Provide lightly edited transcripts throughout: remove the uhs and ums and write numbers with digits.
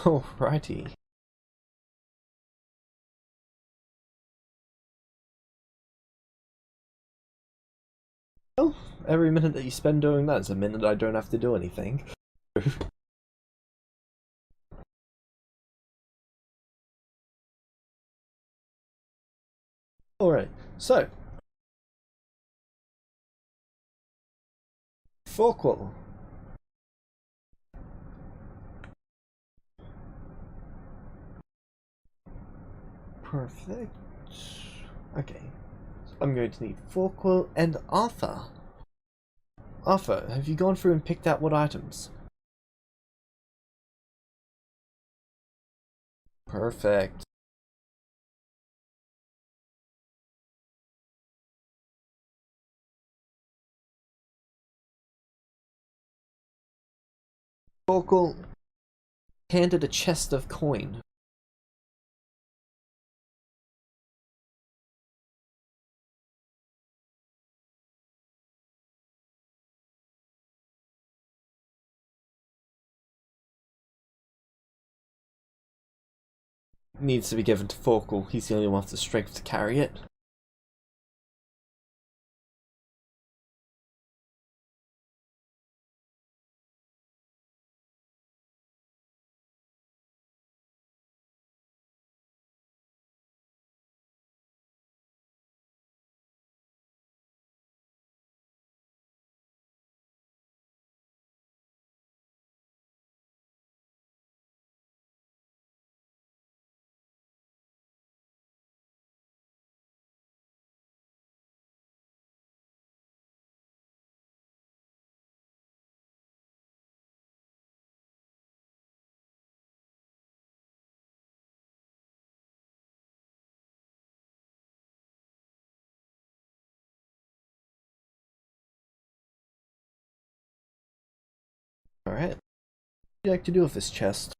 Alrighty. Well, every minute that you spend doing that is a minute I don't have to do anything. Alright, so Forquil. Perfect. Okay. So I'm going to need Forquil and Arthur. Arthur, have you gone through and picked out what items? Perfect. Forquil handed a chest of coin. Needs to be given to Forquil. He's the only one with the strength to carry it. Alright. What would you like to do with this chest?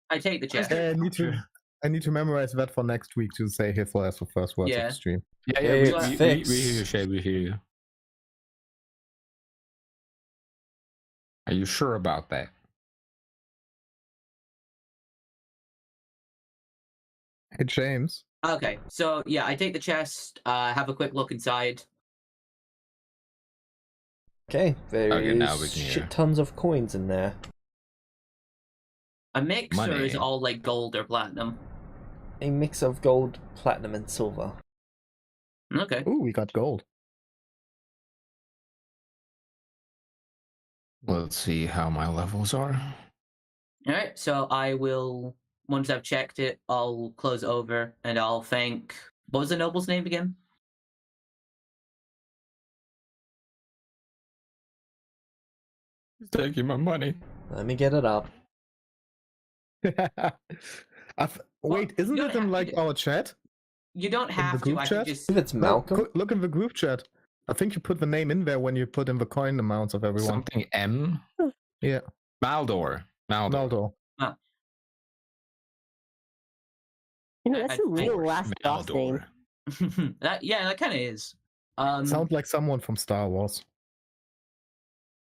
I take the chest. I need to memorize that for next week to say Hitler as the first words of the stream. Yeah, It's we fixed. hear you, Shay, we hear you. Are you sure about that? Hey, James. Okay, so yeah, I take the chest, have a quick look inside. Okay, Okay, now there's we can hear. shit tons of coins in there. A mix, or is it Money. all like gold or platinum? A mix of gold, platinum, and silver. Okay. Ooh, we got gold. Let's see how my levels are. Alright, so I will, once I've checked it, I'll close it over and I'll thank. What was the noble's name again? He's taking my money. Let me get it up. Wait, isn't you it don't in have like to- our chat? You don't the have to, group I can chat? just. If it's No, Malcolm, look in the group chat. I think you put the name in there when you put in the coin amounts of everyone. Something M? Yeah. Maldor. Naldo. You know, that's a real last boss name. that kind of is. Sounds like someone from Star Wars.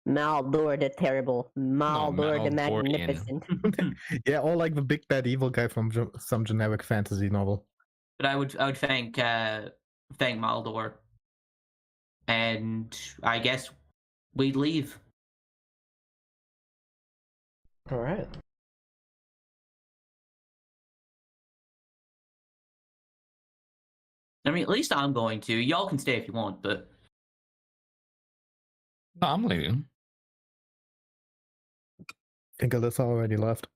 Maldor the Terrible. Maldor the Maldorian. Magnificent. Yeah, or like the big bad evil guy from some generic fantasy novel. But I would thank Maldor, and I guess we'd leave. alright. I mean, at least I'm going to. Y'all can stay if you want, but No, I'm leaving. I think Alyssa already left.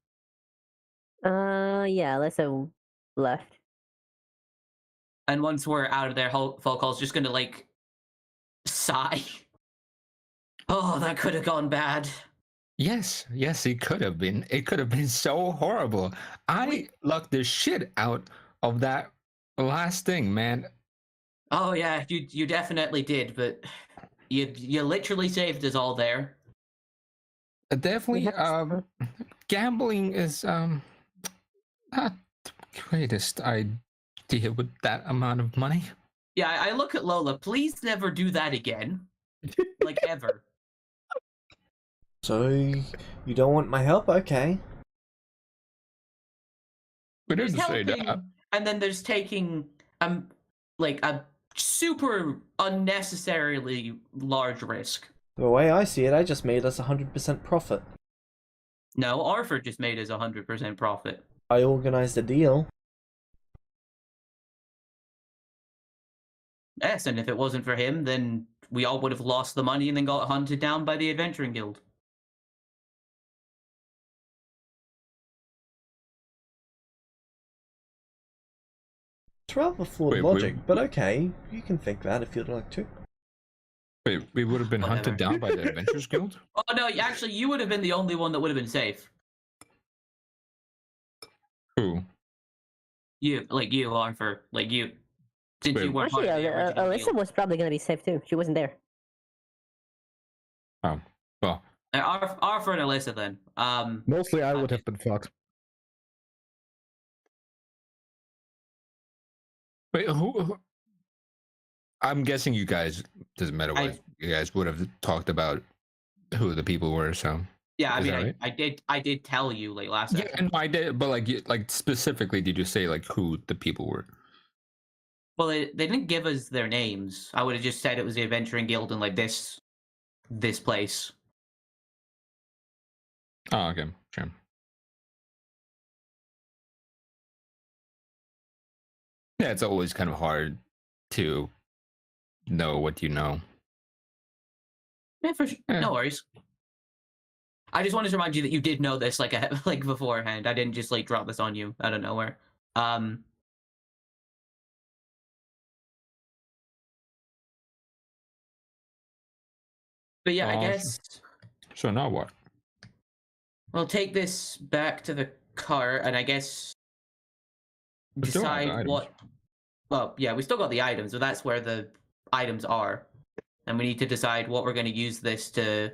Yeah, Alyssa left. and once we're out of there, Folkal's just gonna like sigh. Oh, that could have gone bad. Yes, it could have been. It could have been so horrible. I lucked the shit out of that last thing, man. Oh yeah, you definitely did, but you literally saved us all there. Definitely, gambling is not the greatest idea with that amount of money. Yeah, I look at Lola. Please never do that again, like ever. So, you don't want my help? Okay. We There's didn't say helping, that. and then there's taking like a super unnecessarily large risk. The way I see it, I just made us 100% profit. No, Arthur just made us 100% profit. I organized a deal. Yes, and if it wasn't for him, then we all would have lost the money and then got hunted down by the Adventuring Guild. It's rather flawed logic, but okay. You can think that if you'd like to. Wait, we would have been hunted down by the Adventurers Guild? Oh no, actually, you would have been the only one that would have been safe. Who? You, Arthur, like you. Since Wait, you weren't Actually, part of the original Alyssa deal. was probably gonna be safe too. She wasn't there. Oh, well. Arthur and Alyssa then. Mostly I would have been fucked. Wait, who? I'm guessing you guys, doesn't matter what, you guys would have talked about who the people were, so. Yeah, I mean, right? I did tell you like last Yeah, episode. and I did, but like specifically, did you say like who the people were? Well, they didn't give us their names. I would have just said it was the Adventuring Guild and like this place. Oh, okay, sure. Yeah, it's always kind of hard to know what you know. Yeah, for sure. Yeah. No worries. I just wanted to remind you that you did know this like beforehand. I didn't just like drop this on you out of nowhere. But yeah, I guess So now what? we'll take this back to the cart and I guess decide what. Well, yeah, we still got the items, but that's where the items are, and we need to decide what we're going to use this to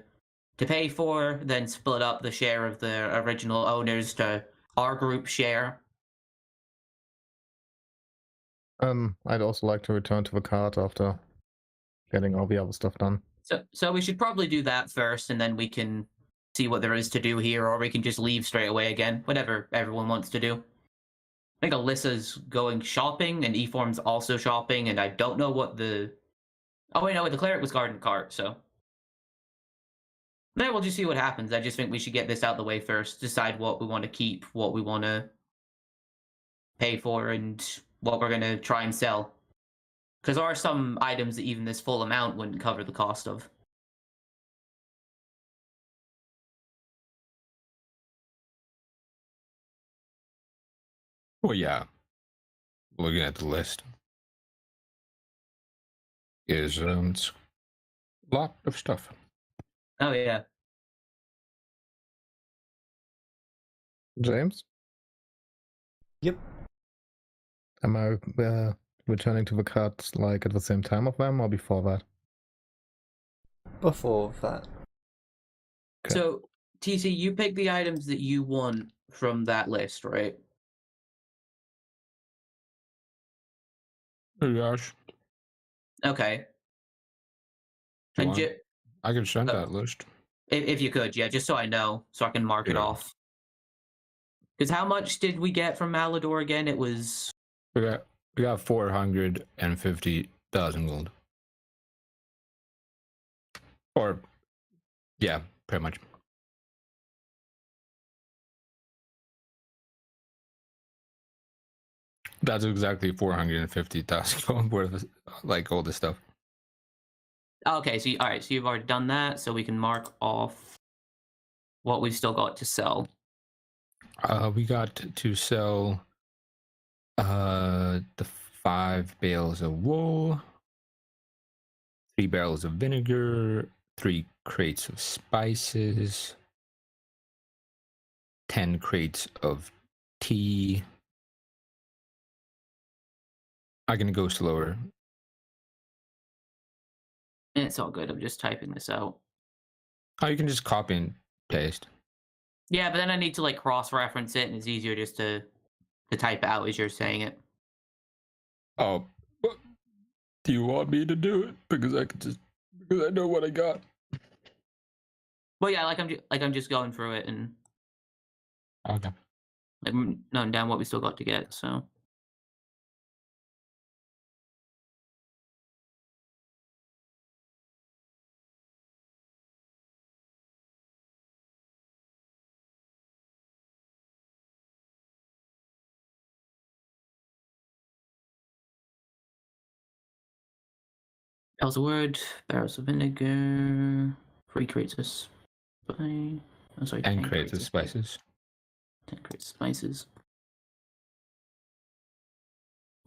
pay for. Then split up the share of the original owners to our group share. I'd also like to return to the cart after getting all the other stuff done. So we should probably do that first, and then we can see what there is to do here, or we can just leave straight away again. Whatever everyone wants to do. I think Alyssa's going shopping, and Eform's also shopping, and I don't know what the... Oh wait, no, the cleric was guarding the cart, so... Then we'll just see what happens. I just think we should get this out the way first, decide what we want to keep, what we want to pay for, and what we're going to try and sell. Because there are some items that even this full amount wouldn't cover the cost of. Well, yeah. Looking at the list is it's a lot of stuff. Oh yeah. James? Yep. Am I returning to the cart like at the same time of them or before that? Before that. Okay. So, TC, you pick the items that you want from that list, right? Oh gosh. Okay. And I can send that list. If you could, yeah, just so I know, so I can mark it off. Because how much did we get from Malador again? It was... We got 450,000 gold. Or, yeah, pretty much. That's exactly 450,000 gold worth of, like, all this stuff. Okay, so all right, so you've already done that, so we can mark off what we've still got to sell. We got to sell the 5 bales of wool, 3 barrels of vinegar, 3 crates of spices, 10 crates of tea. I can go slower. It's all good. I'm just typing this out. Oh, you can just copy and paste. Yeah, but then I need to like cross-reference it, and it's easier just to type it out as you're saying it. Oh, do you want me to do it? Because I know what I got. Well, yeah, I'm just going through it and Okay. like noting down what we still got to get. So. Else a word, barrels of vinegar, 3 crates of spice. Oh, sorry, 10 crates of spices. spices. 10 crates of spices.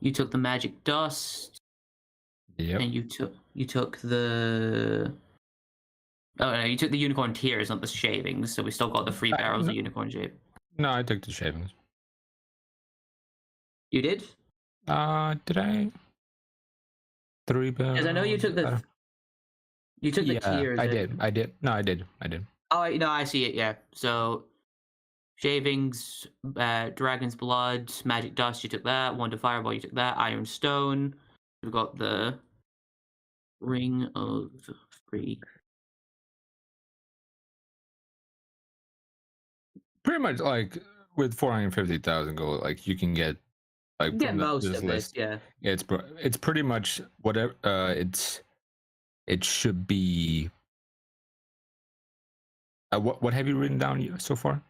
You took the magic dust. Yep. And you took the. Oh no, you took the unicorn tears, not the shavings. So we still got the 3 barrels no. of unicorn shave. No, I took the shavings. You did? Did I? 3 barrels. Because I know you took the. You took the tears. I did. No, I did. Oh no, I see it. Yeah. So, shavings, dragon's blood, magic dust. You took that. 1 to fireball. You took that. Iron stone. We've got the ring of 3. Pretty much like with 450,000 gold, like you can get like Get from most this of list. this, yeah. It's pretty much whatever. It should be. What have you written down so far?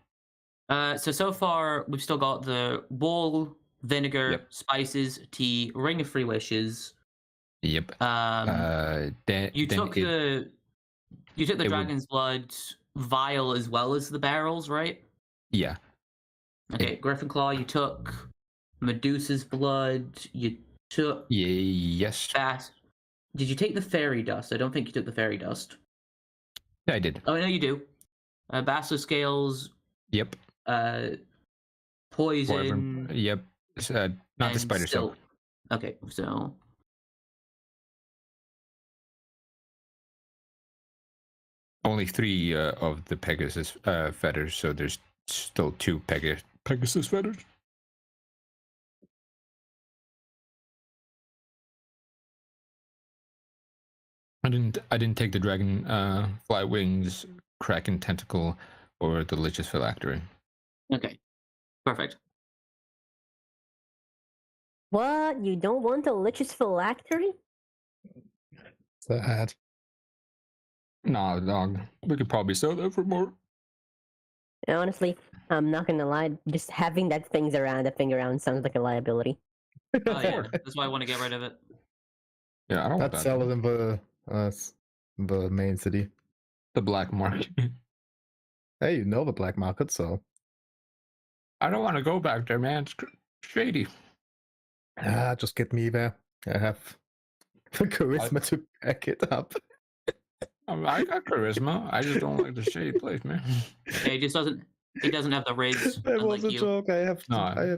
So far we've still got the wool, vinegar, spices, tea, ring of 3 wishes. Yep. You took the dragon's blood vial as well as the barrels, right? Yeah. Okay, Griffin Claw. You took Medusa's blood. You took. Yes. Did you take the fairy dust? I don't think you took the fairy dust. Yeah, I did. Oh, I know you do. Bastard scales. Yep. Poison. Yep. Not the spider silk. Okay, so. Only 3 of the Pegasus feathers, so there's still 2 Pegasus feathers. I didn't take the dragon fly wings, kraken tentacle, or the delicious phylactery. Okay, perfect. What? You don't want the lich's phylactery? Sad. Nah, dog. We could probably sell that for more. Honestly, I'm not gonna lie. Just having that thing around sounds like a liability. Oh yeah, that's why I want to get rid of it. Yeah, I don't want Let's that. sell it in the main city. The black market. Hey, you know the black market, so. I don't want to go back there, man. It's shady. Just get me there. I have the charisma to back it up. I got charisma. I just don't like the shady place, man. Yeah, he doesn't have the riz. That was a joke. I have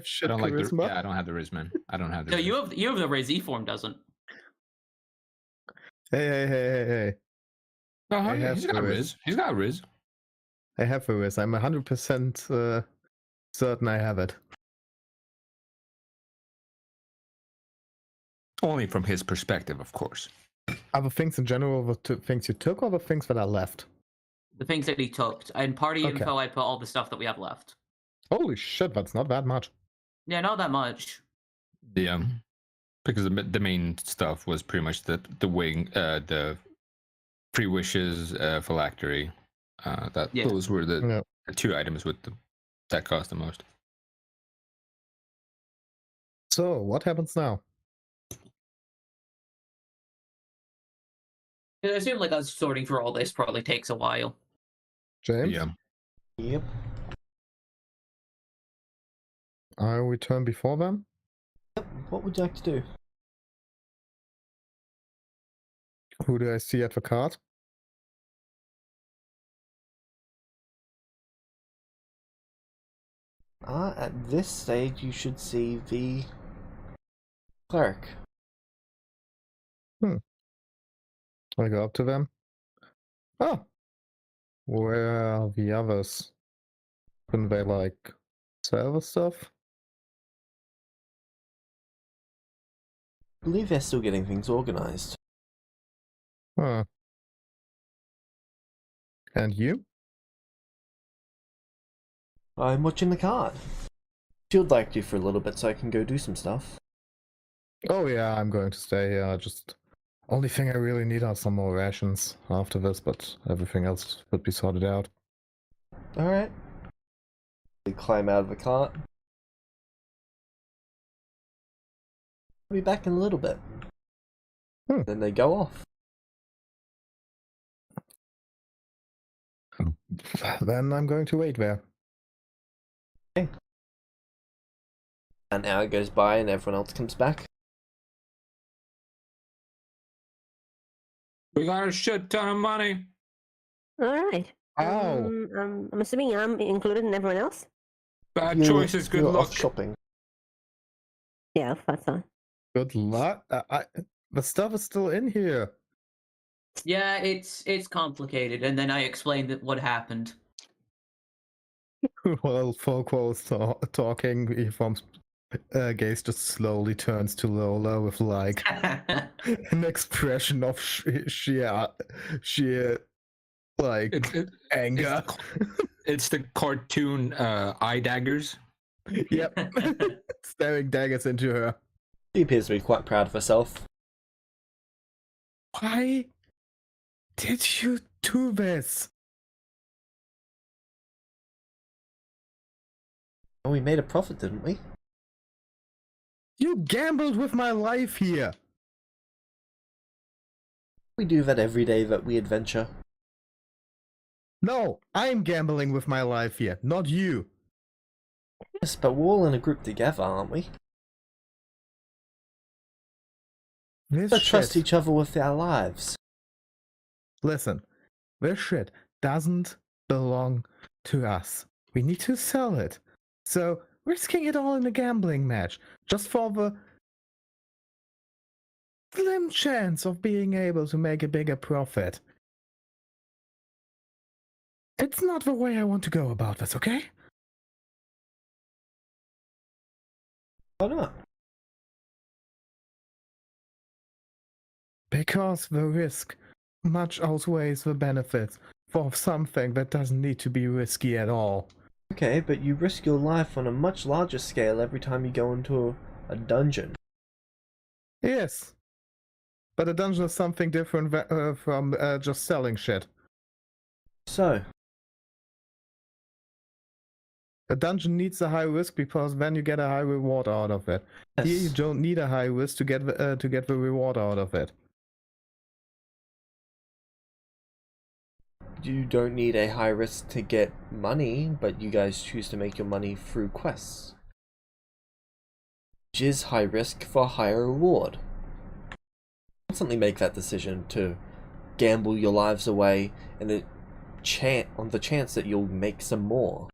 shit I don't charisma. I don't have the riz, man. I don't have the No, riz. you have the riz. E-form doesn't. Hey. No, he's got riz. He's got riz. I have a riz. I'm 100% certain I have it. Only from his perspective, of course. Are the things in general the things you took, or the things that are left? The things that he took. In party info, I put all the stuff that we have left. Holy shit, that's not that much. Yeah, not that much. Yeah, because the main stuff was pretty much the wing, the 3 wishes, phylactery. Those were the 2 items that cost the most. So what happens now? I assume like us sorting through all this probably takes a while. James? Yeah. Yep. I return before them? Yep. What would you like to do? Who do I see at the cart? At this stage, you should see the cleric. I go up to them. Oh, where are the others? Couldn't they, like, sell the stuff? I believe they're still getting things organized. Huh. And you? I'm watching the card. She'd like you for a little bit so I can go do some stuff. Oh yeah, I'm going to stay here. Just only thing I really need are some more rations after this, but everything else would be sorted out. Alright. They climb out of the cart. I'll be back in a little bit. Then they go off. Then I'm going to wait there. Okay. An hour goes by and everyone else comes back. We got a shit ton of money. All right. Ow. I'm assuming I'm included in everyone else? Bad choices, good you're luck. off shopping. Yeah, that's on. Good luck. The stuff is still in here. Yeah, it's complicated, and then I explained what happened. While folk was talking, Ephraim's gaze just slowly turns to Lola with like an expression of sheer like anger. It's the cartoon eye daggers. Yep. Staring daggers into her. She appears to be quite proud of herself. Why did you do this? Oh, we made a profit, didn't we? You gambled with my life here. We do that every day that we adventure. No, I'm gambling with my life here, not you. Yes, but we're all in a group together, aren't we? This Let's trust shit. each other with our lives. Listen, this shit doesn't belong to us. We need to sell it. So, risking it all in a gambling match, just for the slim chance of being able to make a bigger profit. It's not the way I want to go about this, okay? Why not? Because the risk much outweighs the benefits for something that doesn't need to be risky at all. Okay, but you risk your life on a much larger scale every time you go into a dungeon. Yes. But a dungeon is something different from just selling shit. So, A dungeon needs a high risk because then you get a high reward out of it. yes. Here you don't need a high risk to get the reward out of it. You don't need a high risk to get money, but you guys choose to make your money through quests. Which is high risk for higher reward. Constantly make that decision to gamble your lives away and on the chance that you'll make some more.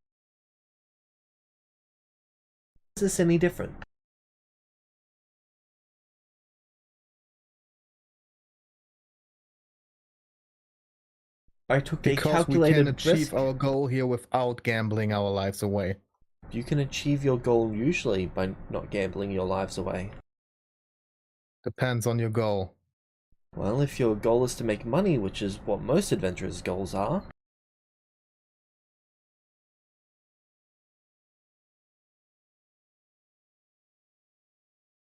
Is this any different? I took Because a calculated we can achieve risk. our goal here without gambling our lives away. You can achieve your goal usually by not gambling your lives away. Depends on your goal. Well, if your goal is to make money, which is what most adventurers' goals are,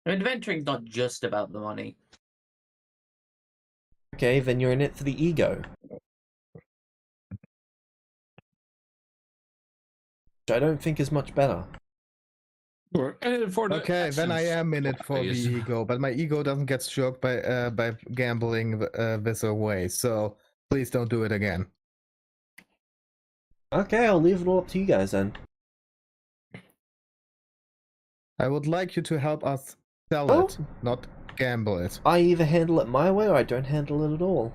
Adventuring's not just about the money. okay, then you're in it for the ego. Which I don't think is much better. Okay, then I am in it for the ego, but my ego doesn't get stroked by gambling this away, so please don't do it again. Okay, I'll leave it all up to you guys then. I would like you to help us sell it, not gamble it. I either handle it my way or I don't handle it at all.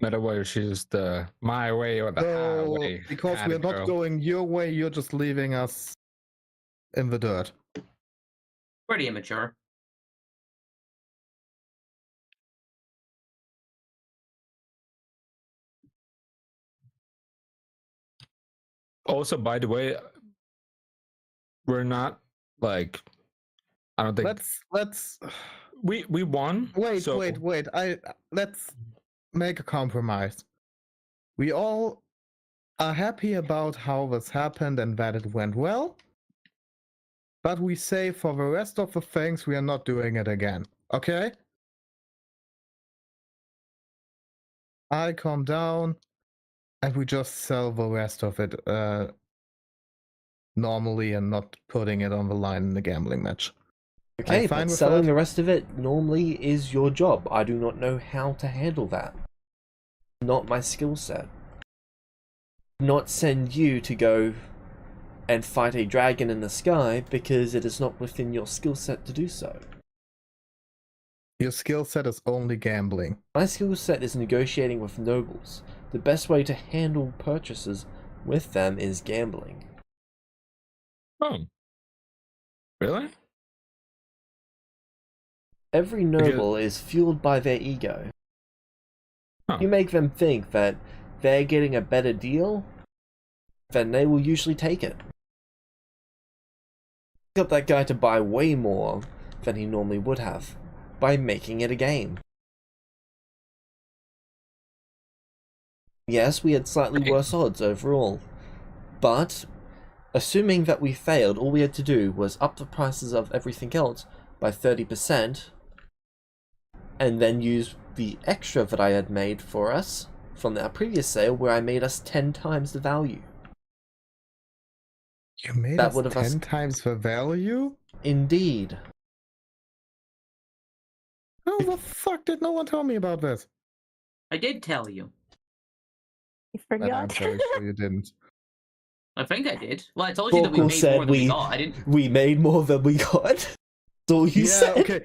Matter whether she's the my way or the highway. Because we're not going your way, you're just leaving us in the dirt. Pretty immature. Also, by the way, we're not like I don't think Let's we won. Wait. So... Let's make a compromise. We all are happy about how this happened and that it went well. But we say for the rest of the things we are not doing it again. Okay? I calm down and we just sell the rest of it normally and not putting it on the line in the gambling match. Okay, but selling the rest of it normally is your job. I do not know how to handle that. Not my skill set. Not send you to go and fight a dragon in the sky because it is not within your skill set to do so. Your skill set is only gambling. My skill set is negotiating with nobles. The best way to handle purchases with them is gambling. Oh. Really? Every noble is fueled by their ego. Huh. You make them think that they're getting a better deal, then they will usually take it. Pick up that guy to buy way more than he normally would have by making it a game. Yes, we had slightly worse odds overall, but assuming that we failed, all we had to do was up the prices of everything else by 30%, and then use the extra that I had made for us from our previous sale, where I made us 10 times the value. You made us 10 times the value? Indeed. How the fuck did no one tell me about this? I did tell you. You forgot. I'm very sure you didn't. I think I did. Well, I told you that we made more than we got. I didn't. We made more than we got. That's all you said. Okay.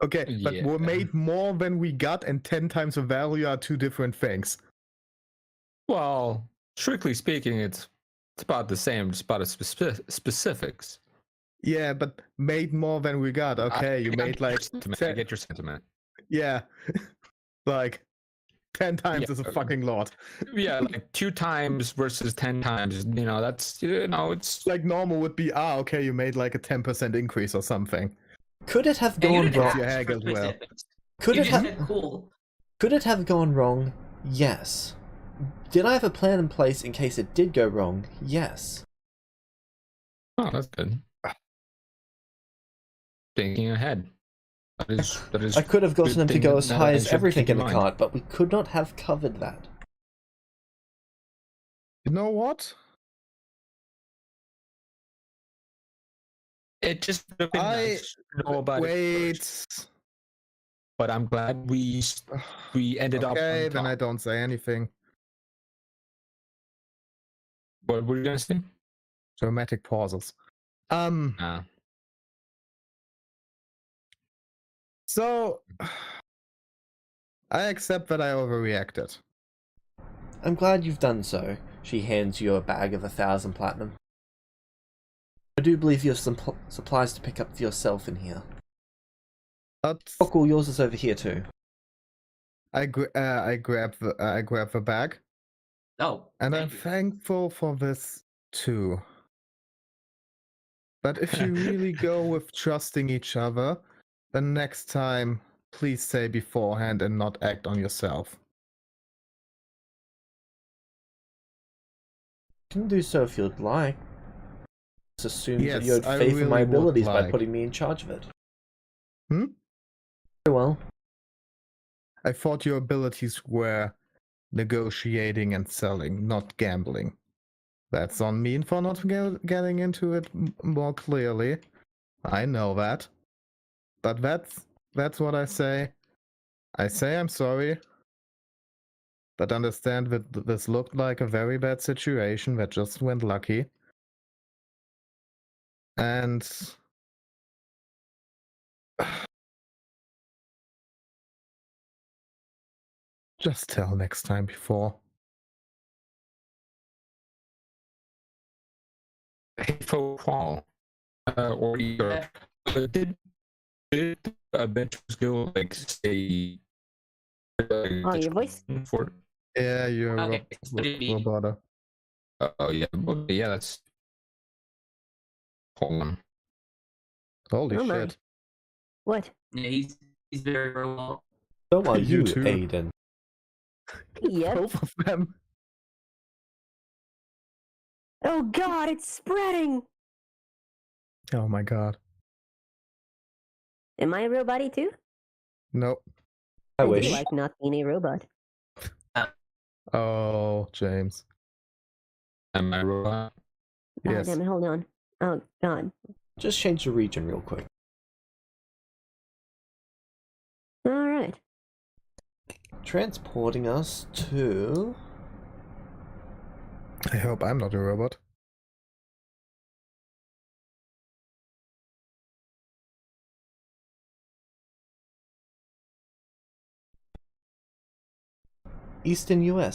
Okay, but we made more than we got, and 10 times the value are two different things. Well, strictly speaking, it's about the same, just about specifics. Yeah, but made more than we got. Okay, you made like... I get your sentiment. Yeah. Like, 10 times is a fucking lot. Yeah, like 2 times versus 10 times, that's, it's... Like, normal would be, okay, you made like a 10% increase or something. Could it have gone wrong? Could it have gone wrong? Yes. Did I have a plan in place in case it did go wrong? Yes. Oh, that's good. Thinking ahead. That is I could have gotten him to go as high as everything in the cart, but we could not have covered that. You know what? It just would have been nice to know about it first. But I'm glad we ended up. Okay, then I don't say anything. What were you gonna say? Dramatic pauses. So I accept that I overreacted. I'm glad you've done so. She hands you a bag of 1,000 platinum. I do believe you have some supplies to pick up for yourself in here. Oh, cool, yours is over here too. I grab the bag. Oh, and I'm thankful for this too. But if you really go with trusting each other, then next time, please say beforehand and not act on yourself. You can do so if you'd like. Just assume that you had faith really in my abilities by putting me in charge of it. Very well. I thought your abilities were negotiating and selling, not gambling. That's on me for not getting into it more clearly. I know that. But that's what I say. I say I'm sorry. But understand that this looked like a very bad situation that just went lucky. And Just tell next time before. Hey, Paul, or your did adventures go like say Oh, your voice? for Yeah, you're Okay, Roboto. oh yeah, yeah, that's hold on. Holy Oh my. shit. Yeah, he's very well. So are You you, too. Aiden? Yep. Both of them. Oh god, it's spreading! Oh my god. Am I a robot too? Nope. I do wish. like not being a robot. Oh, James. Am I robot? Oh, Yes. damn it, hold on. Oh god. Just change the region real quick. Alright. Transporting us to... I hope I'm not a robot. Eastern US.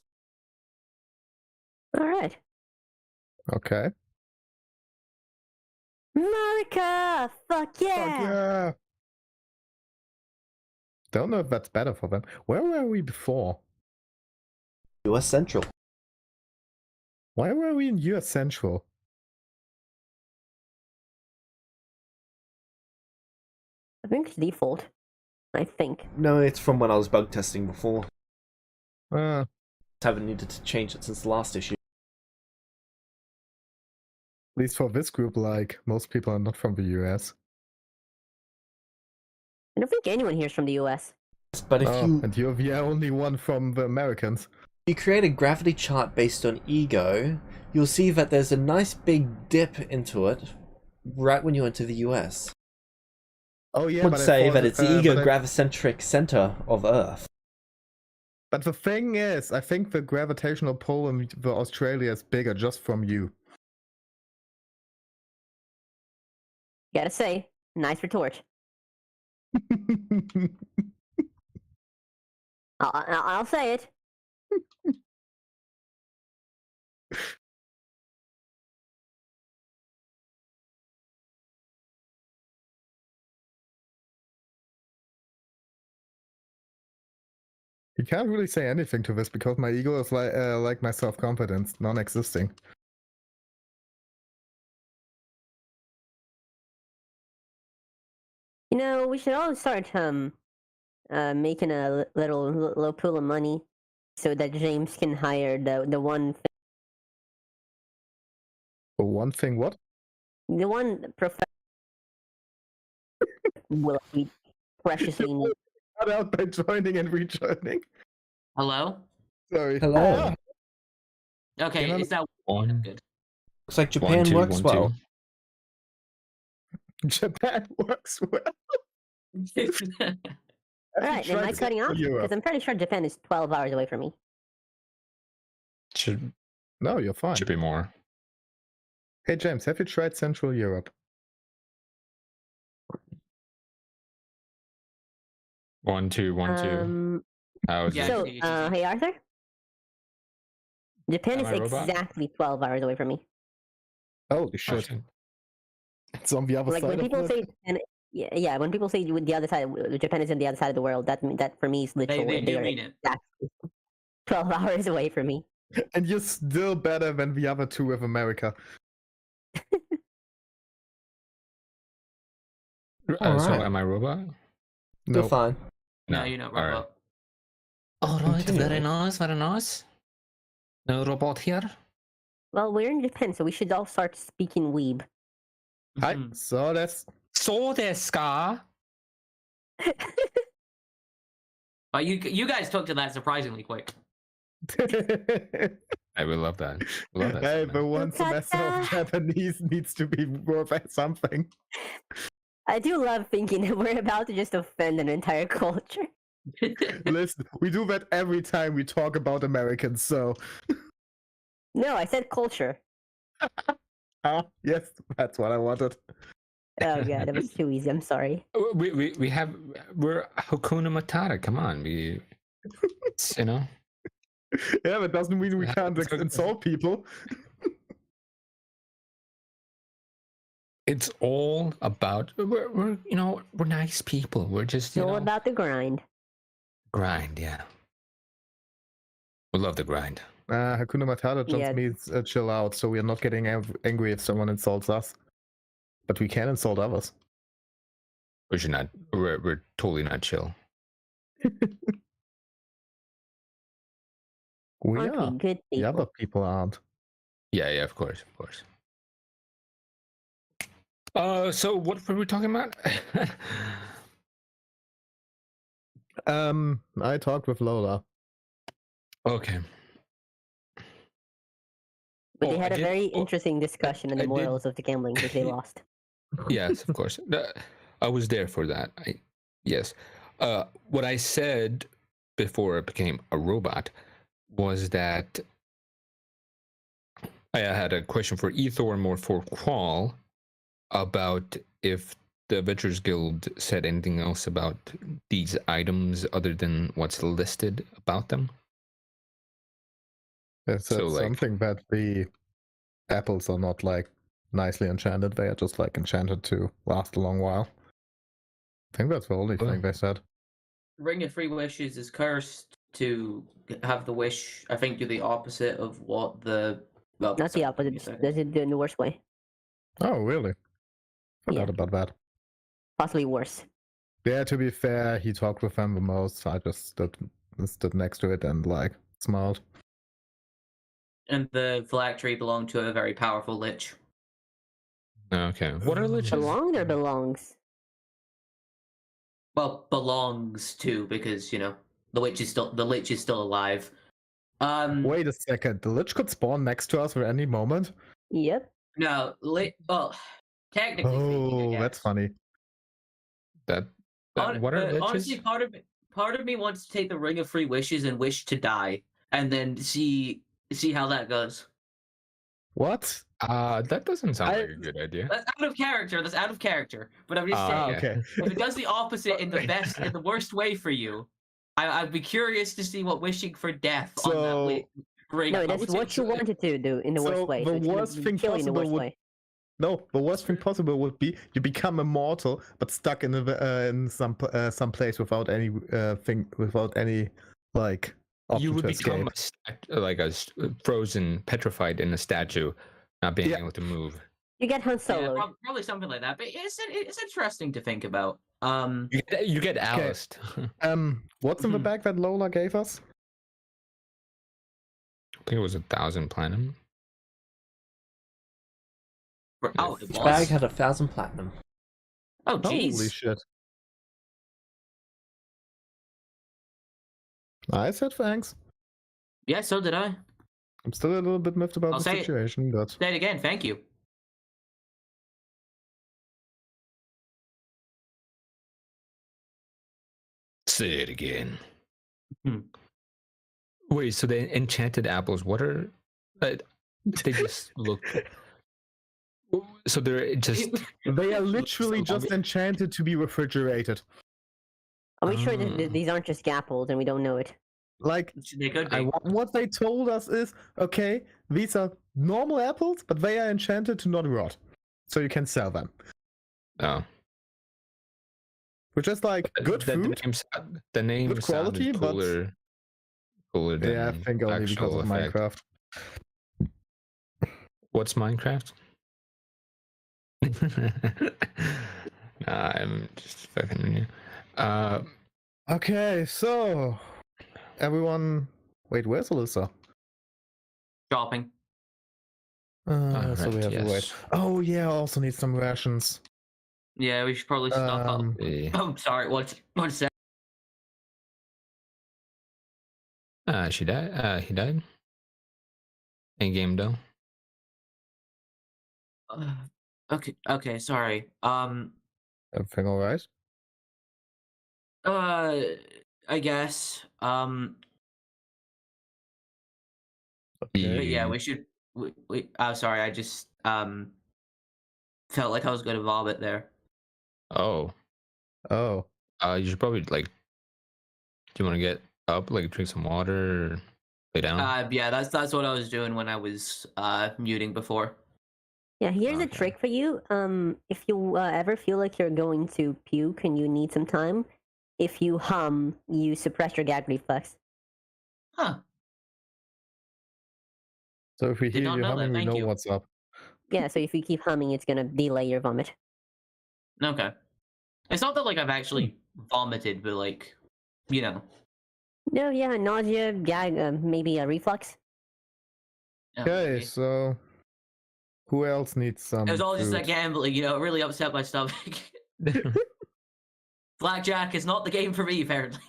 Alright. Okay. America! Fuck yeah! Fuck yeah! Don't know if that's better for them. Where were we before? US Central. Why were we in US Central? I think it's default. I think. No, it's from when I was bug testing before. Uh, Haven't needed to change it since the last issue. at least for this group, like, most people are not from the US. I don't think anyone here is from the US. But if And you're the only one from the Americans. you create a gravity chart based on ego, you'll see that there's a nice big dip into it right when you enter the US. Oh yeah, I would but say I thought, that it's the ego but I- gravicentric center of Earth. But the thing is, I think the gravitational pull in the Australia is bigger just from you. Gotta say, nice retort. I'll say it. You can't really say anything to this because my ego is like my self-confidence, non-existing. You know, we should all start making a little pool of money so that James can hire the one For one thing, what? the one professor will we preciously need. Cut out by joining and rejoining. Hello? Sorry. Hello. Okay, Can I- is that One, good? Looks like Japan two, works well. two. Japan works well. Alright, am I cutting off? Because I'm pretty sure Japan is 12 hours away from me. Should No, you're fine. be more. Hey James, have you tried Central Europe? One, two. How's Yeah, it? So, I see. hey Arthur? Japan Am is I a robot? exactly 12 hours away from me. Holy shit. Okay. It's on the other Like side when people of the... say Japan, yeah, when people say with the other side, Japan is on the other side of the world. That for me is literal. They do are mean it. exactly 12 hours away from me. And you're still better than the other two with America. So Alright. am I robot? Still No. fine. No, you're not All right. robot. All right, Continue. very nice, very nice. No robot here. Well, we're in Japan, so we should all start speaking weeb. Hi. Mhm. So that's... So desu ka? But you guys took to that surprisingly quick. I would love that. Love that. Hey, segment. the one semester of Japanese needs to be worth something. I do love thinking that we're about to just offend an entire culture. Listen, we do that every time we talk about Americans, so... No, I said culture. Yes, that's what I wanted. Oh god, that was too easy. I'm sorry. We're Hakuna Matata. Come on, You know. Yeah, but doesn't mean we can't insult people. It's all about we're we're nice people. We're just It's all about the grind. Grind, yeah. We love the grind. Hakuna Matata just means chill out, so we're not getting angry if someone insults us. But we can insult others. We should not. We're totally not chill. We Aren't are. we good people? The other people aren't. Yeah, of course. So what were we talking about? I talked with Lola. Okay. But they had a very interesting discussion on the morals of the gambling because they lost. Yes, of course. I was there for that. Yes. What I said before I became a robot was that I had a question for Ethor and more for Qual about if the Adventurers Guild said anything else about these items other than what's listed about them. It's something that the apples are not like nicely enchanted. They are just like enchanted to last a long while. I think that's the only thing they said. Ring of Free Wishes is cursed to have the wish, I think, do the opposite of what the... Well, not the opposite. Does it do in the worst way? Oh, really? Forgot about that. Possibly worse. Yeah, to be fair, he talked with them the most. I just stood next to it and like smiled. And the phylactery belonged to a very powerful lich. Okay. What are liches? Belonged or belongs? Well, belongs to, because, you know, the lich is still alive. Wait a second. The lich could spawn next to us at any moment? Yep. No, well, technically speaking, I guess. That's funny. What are liches? Honestly, part of me wants to take the Ring of Free Wishes and wish to die, and then see how that goes. What? That doesn't sound like a good idea. That's out of character. But I'm just saying, okay. If it does the opposite in the worst way for you, I'd be curious to see what wishing for death on that ring. No, that's what you wanted to do in the worst way. The worst thing possible would. No, the worst thing possible would be you become immortal, but stuck in some place without any without any like. You would become a frozen, petrified in a statue, not being able to move. You get Han Solo. Yeah, probably something like that. But it's interesting to think about. You get Alice. What's in the bag that Lola gave us? I think it was 1,000 platinum. Oh, Each bag had 1,000 platinum. Oh, jeez. Holy shit. I said thanks. Yeah, so did I. I'm still a little bit miffed about the situation, but... Say it again, thank you. Say it again. Wait, so the enchanted apples, what are... they just look... So they're just... They are literally just enchanted to be refrigerated. Are we sure that these aren't just apples and we don't know it? Like, they could be. What they told us is, okay, these are normal apples, but they are enchanted to not rot. So you can sell them. Oh. Which is like good food. The name good quality, cooler than I think only because of Minecraft. What's Minecraft? Nah, I'm just fucking okay, so everyone, wait, where's Alyssa? Shopping. So we have to wait. Oh yeah, I also need some rations. Yeah, we should probably stock up. Oh, sorry. One sec. She died. He died. In game though. Okay. Sorry. Everything all right? I guess. Okay. But yeah, we should. Sorry, I just felt like I was going to vomit there. Oh. You should probably like. Do you want to get up, like drink some water, lay down? Yeah, that's what I was doing when I was muting before. Yeah, here's a Okay. trick for you. If you ever feel like you're going to puke and you need some time, if you hum, you suppress your gag reflex. Huh. So if we Did hear not you know that, humming, we thank know you. what's up. Yeah, so if you keep humming, it's gonna delay your vomit. Okay. It's not that like I've actually vomited, but like, you know. No, yeah, nausea, gag, maybe a reflux. Okay, so who else needs some It was all just food? that gambling, you know, it really upset my stomach. Blackjack is not the game for me, apparently.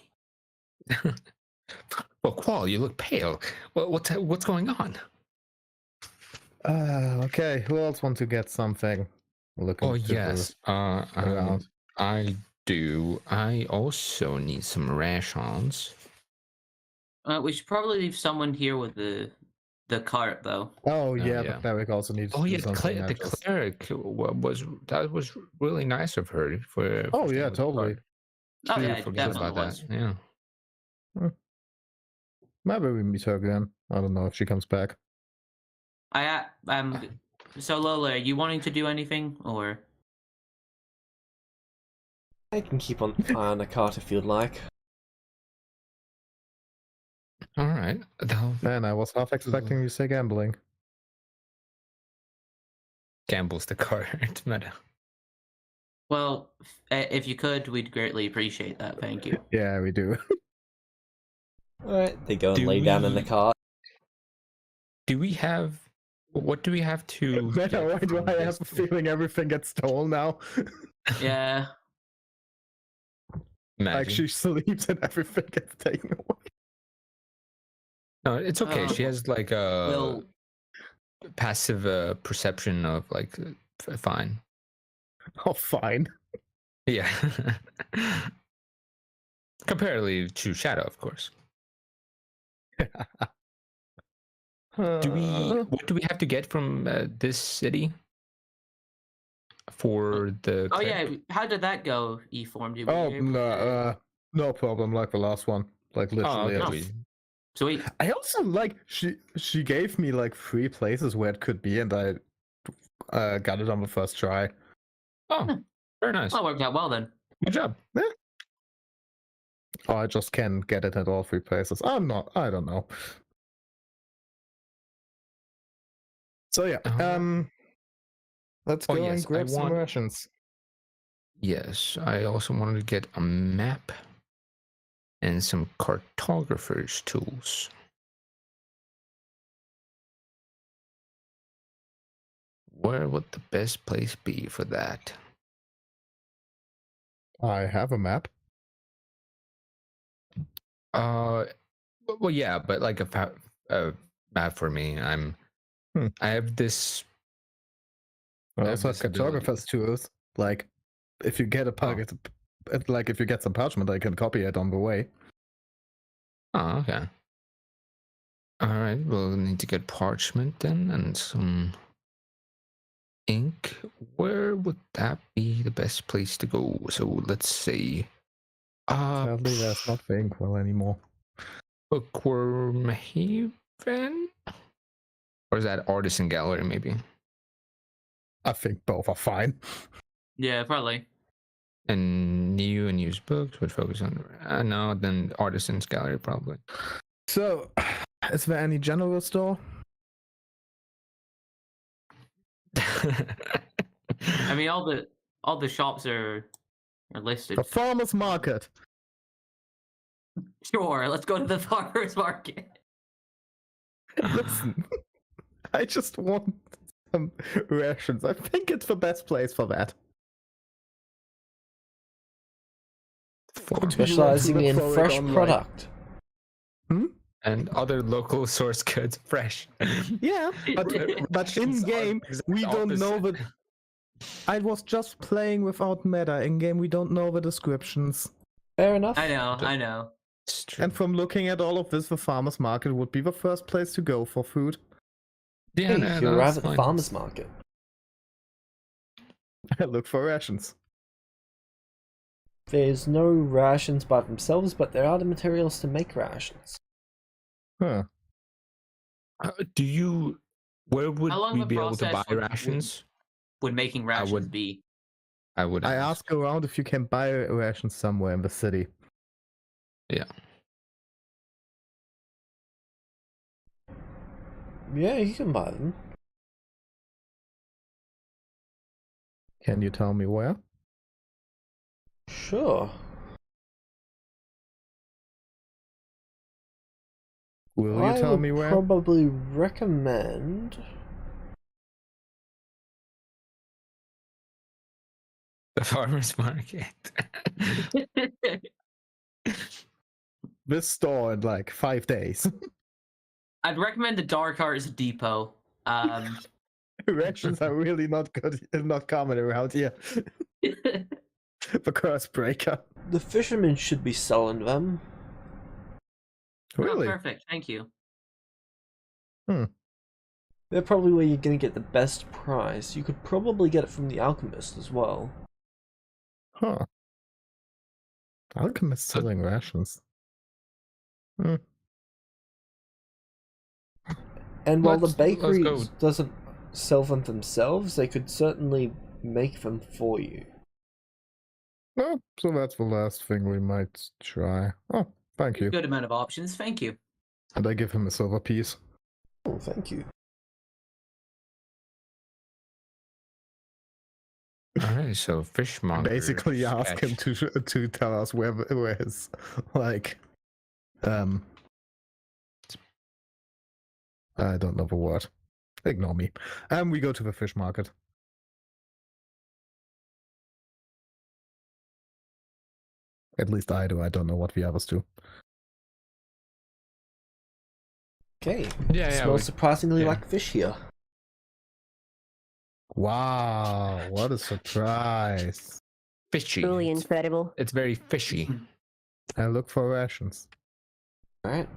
Well, Qual, you look pale. What's going on? Okay, who else wants to get something? Looking Oh to yes, around. I do. I also need some rations. We should probably leave someone here with the cart, though. Oh yeah, the yeah. cleric also needs Oh to do yeah, something. the cleric was really nice of her for Oh staying yeah, with the totally. cart. Oh She yeah, it Forget definitely about was. that. Yeah. Maybe we meet her again. I don't know if she comes back. So Lola, are you wanting to do anything, or? I can keep on eye on the cart if you'd like. All right. Man, I was half expecting you to say gambling. Gambles the cart. Meta. Well, if you could, we'd greatly appreciate that. Thank you. Yeah, we do. Alright, they go and Do lay down in the we- cart. Do we have? What do we have to? Man, get why do from I this? have a feeling everything gets stolen now? Yeah. Imagine. Like she sleeps and everything gets taken away. No, it's okay. She has like a Well, passive perception of like fine. Oh, fine. Yeah. Comparatively to Shadow, of course. What do we have to get from this city for the oh cleric? yeah, how did that go, E-Form? Did we Oh, able to- no problem. Like the last one. Like literally. okay. I just- Sweet. I also like she gave me like 3 places where it could be, and I got it on the first try. Oh, very nice. Well, worked out well then. Good job. Oh, I just can get it at all 3 places. I don't know. So yeah, let's go and grab some rations. Yes, I also wanted to get a map and some cartographer's tools. Where would the best place be for that? I have a map. Well, yeah, but like a map for me. I have this. I also have cartographer's tools. Like, if you get a packet, like if you get some parchment, I can copy it on the way. Oh, okay. All right, we'll need to get parchment then and some ink. Where would that be the best place to go? So let's see. Sadly, there's not the inkwell anymore. Bookworm Haven? Or is that Artisan Gallery, maybe? I think both are fine. Yeah, probably. And new and used books would focus on. No, then Artisan's Gallery, probably. So, is there any general store? I mean, all the shops are listed. The farmer's market. Sure, let's go to the farmer's market. Listen, I just want some rations. I think it's the best place for that. Specializing in fresh product. And other local source goods, fresh. Yeah, but in game we don't know the. I was just playing without meta. In game we don't know the descriptions. Fair enough. I know. And from looking at all of this, the farmer's market would be the first place to go for food. Yeah, hey, you arrive at the farmer's market. I look for rations. There's no rations by themselves, but there are the materials to make rations. Huh. Do you? Where would How long we of a be able to buy process rations? would making rations be? I would. I ask around if you can buy rations somewhere in the city. Yeah. Yeah, you can buy them. Can you tell me where? Sure. Will you tell me I would where? probably recommend... The farmer's market. This store in like 5 days. I'd recommend the Dark Arts Depot. Rations are really not good, not common around here. The curse breaker. The fishermen should be selling them. Really? Oh, perfect. Thank you. They're probably where you're going to get the best price. You could probably get it from the alchemist as well. Huh. Alchemist selling rations. And while the Let's bakery go. doesn't sell them themselves, they could certainly make them for you. Oh, so that's the last thing we might try. Oh, thank you. Good amount of options. Thank you. And I give him a silver piece. Oh, thank you. Alright, so fishmonger. Basically ask him to tell us where his like I don't know the word. Ignore me. We go to the fish market. At least I do. I don't know what the others do. Okay. Yeah, Smells surprisingly like fish here. Wow, what a surprise. Fishy. Truly incredible. It's very fishy. I look for rations. Alright.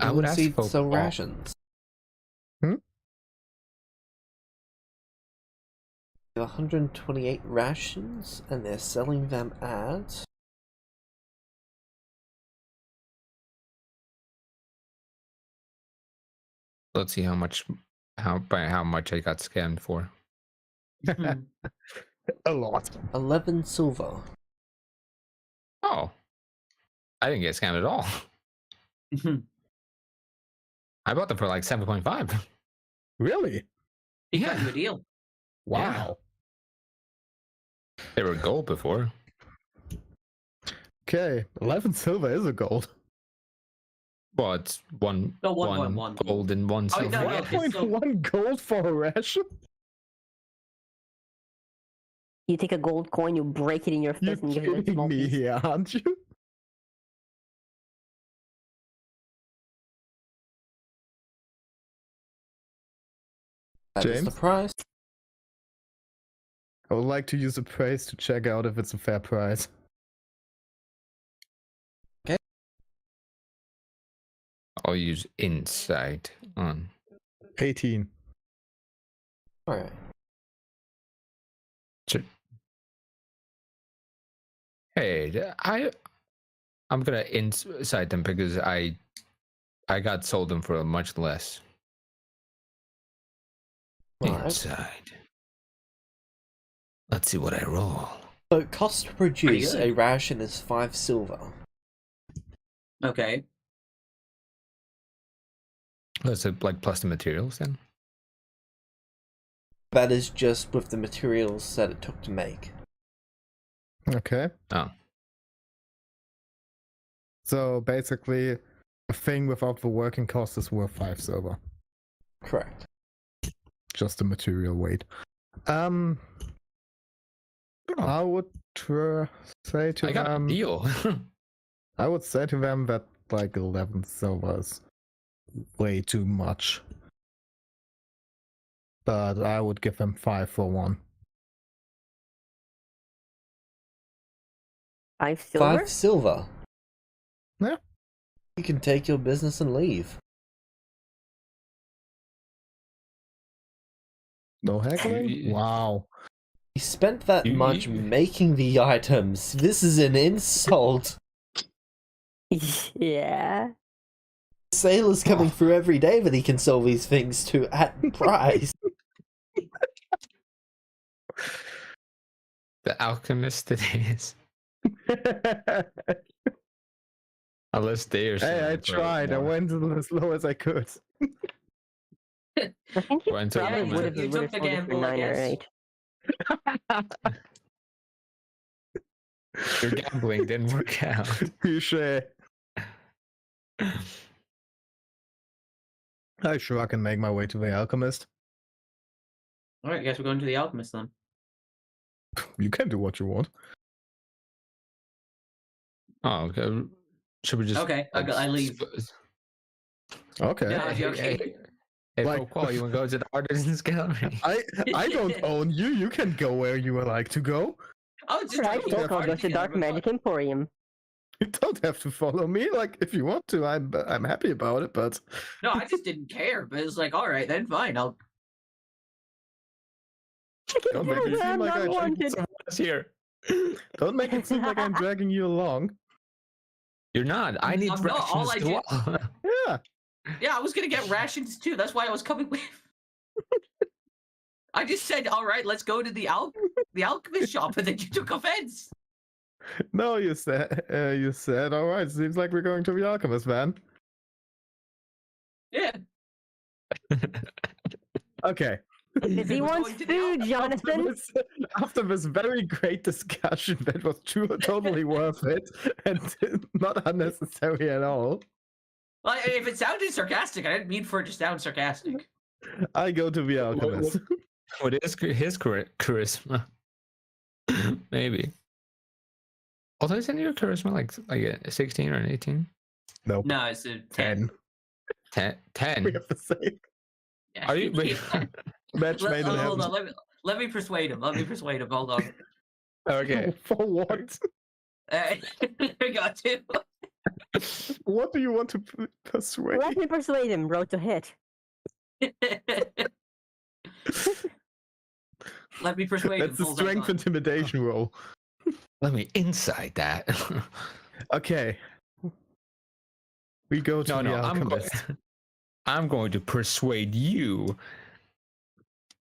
I would ask for sell all. rations. Hmm? 128 rations, and they're selling them at... Let's see how much I got scammed for. A lot. 11 silver. Oh. I didn't get scammed at all. I bought them for like 7.5. Really? He got you a deal. Wow. They were gold before. Okay, 11 silver is a gold. Well, it's one gold and one Oh, silver. no, yeah, 1.1 gold for a ration? You take a gold coin, you break it in your You're fist, and give it a kidding small me piece. here, aren't you? That is the James? price. I would like to use a price to check out if it's a fair price. Okay. I'll use insight on. 18. Alright. Hey, I'm gonna insight them because I got sold them for much less. Right. Inside. Let's see what I roll. So, cost to produce good. a ration is 5 silver. Okay. Let's like plus the materials then. That is just with the materials that it took to make. Okay. Oh. So basically, a thing without the working cost is worth 5 silver. Correct. Just the material weight. I would say to I got them. a deal. I would say to them that like 11 silver is way too much. But I would give them 5 for one. 5 silver? 5 silver. Yeah. You can take your business and leave. No heckling? Wow. He spent that much making the items. This is an insult. Yeah. Sailors coming through every day that he can sell these things to at price. The alchemist it is. Unless they are. Hey, I tried. I went as low as I could. I think you Went to probably the would have You took the gamble, I guess. right? Your gambling didn't work out. Touche. I sure I can make my way to the alchemist. Alright, I guess we're going to the alchemist then. You can do what you want. Oh, okay. Should we just? Okay, I leave. Okay. Yeah, okay. Hey, Like- Foqual, you want to go to the artisan's gallery? I don't own you. You can go where you would like to go. I was just Right, trying to keep we'll the go party to the Dark together, Magic Emporium. You don't have to follow me. Like, if you want to, I'm happy about it. But No, I just didn't care. But it's like, all right, then fine. I'll. don't make it seem like Here. don't make it seem like I'm dragging you along. You're not. I need I'm not. All rations I as well. Yeah. Yeah, I was gonna get rations too. That's why I was coming with. I just said, all right, let's go to the alchemist shop, and then you took offense. No, you said, all right. Seems like we're going to the alchemist, man. Yeah. Okay. Because he We're wants going to the food, alchemist. Jonathan. After this very great discussion that was totally worth it and not unnecessary at all, Well, if it sounded sarcastic, I didn't mean for it to sound sarcastic. I go to the alchemist. What is his charisma? Maybe. Although isn't your charisma like a 16 or an 18? Nope. No, it's a 10. 10. We have the same. Yeah. Are you? Wait. Match made in Hold heaven. on, let me persuade him. Hold on. Okay. For what? I got to. What do you want to persuade? Let me persuade him. Road to hit. Let me persuade him. That's the Hold on. strength intimidation roll. Let me inside that. Okay. We go to the I'm alchemist. I'm going to persuade you.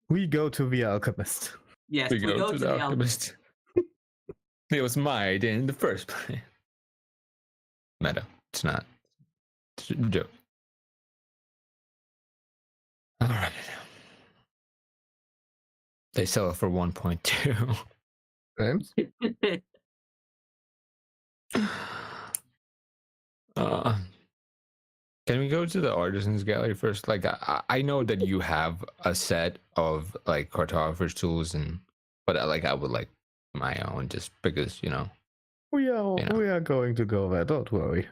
We go to the alchemist. Yes, we go to the alchemist. It was my idea in the first place. Meta. It's not. It's a joke. All right. They sell it for 1.2. James? Can we go to the artisan's gallery first? Like, I know that you have a set of like cartographer's tools, but I would like my own just because We are going to go there. Don't worry.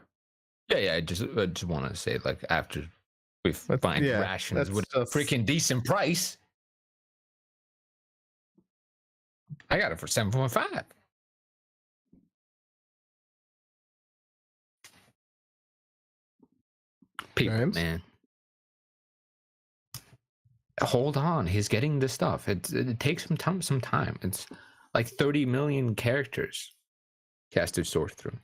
Yeah. I just want to say like after we find rations with a freaking decent price. I got it for 7.5. People, James? man. Hold on, he's getting this stuff. It takes some time. It's like 30 million characters he has to sort through.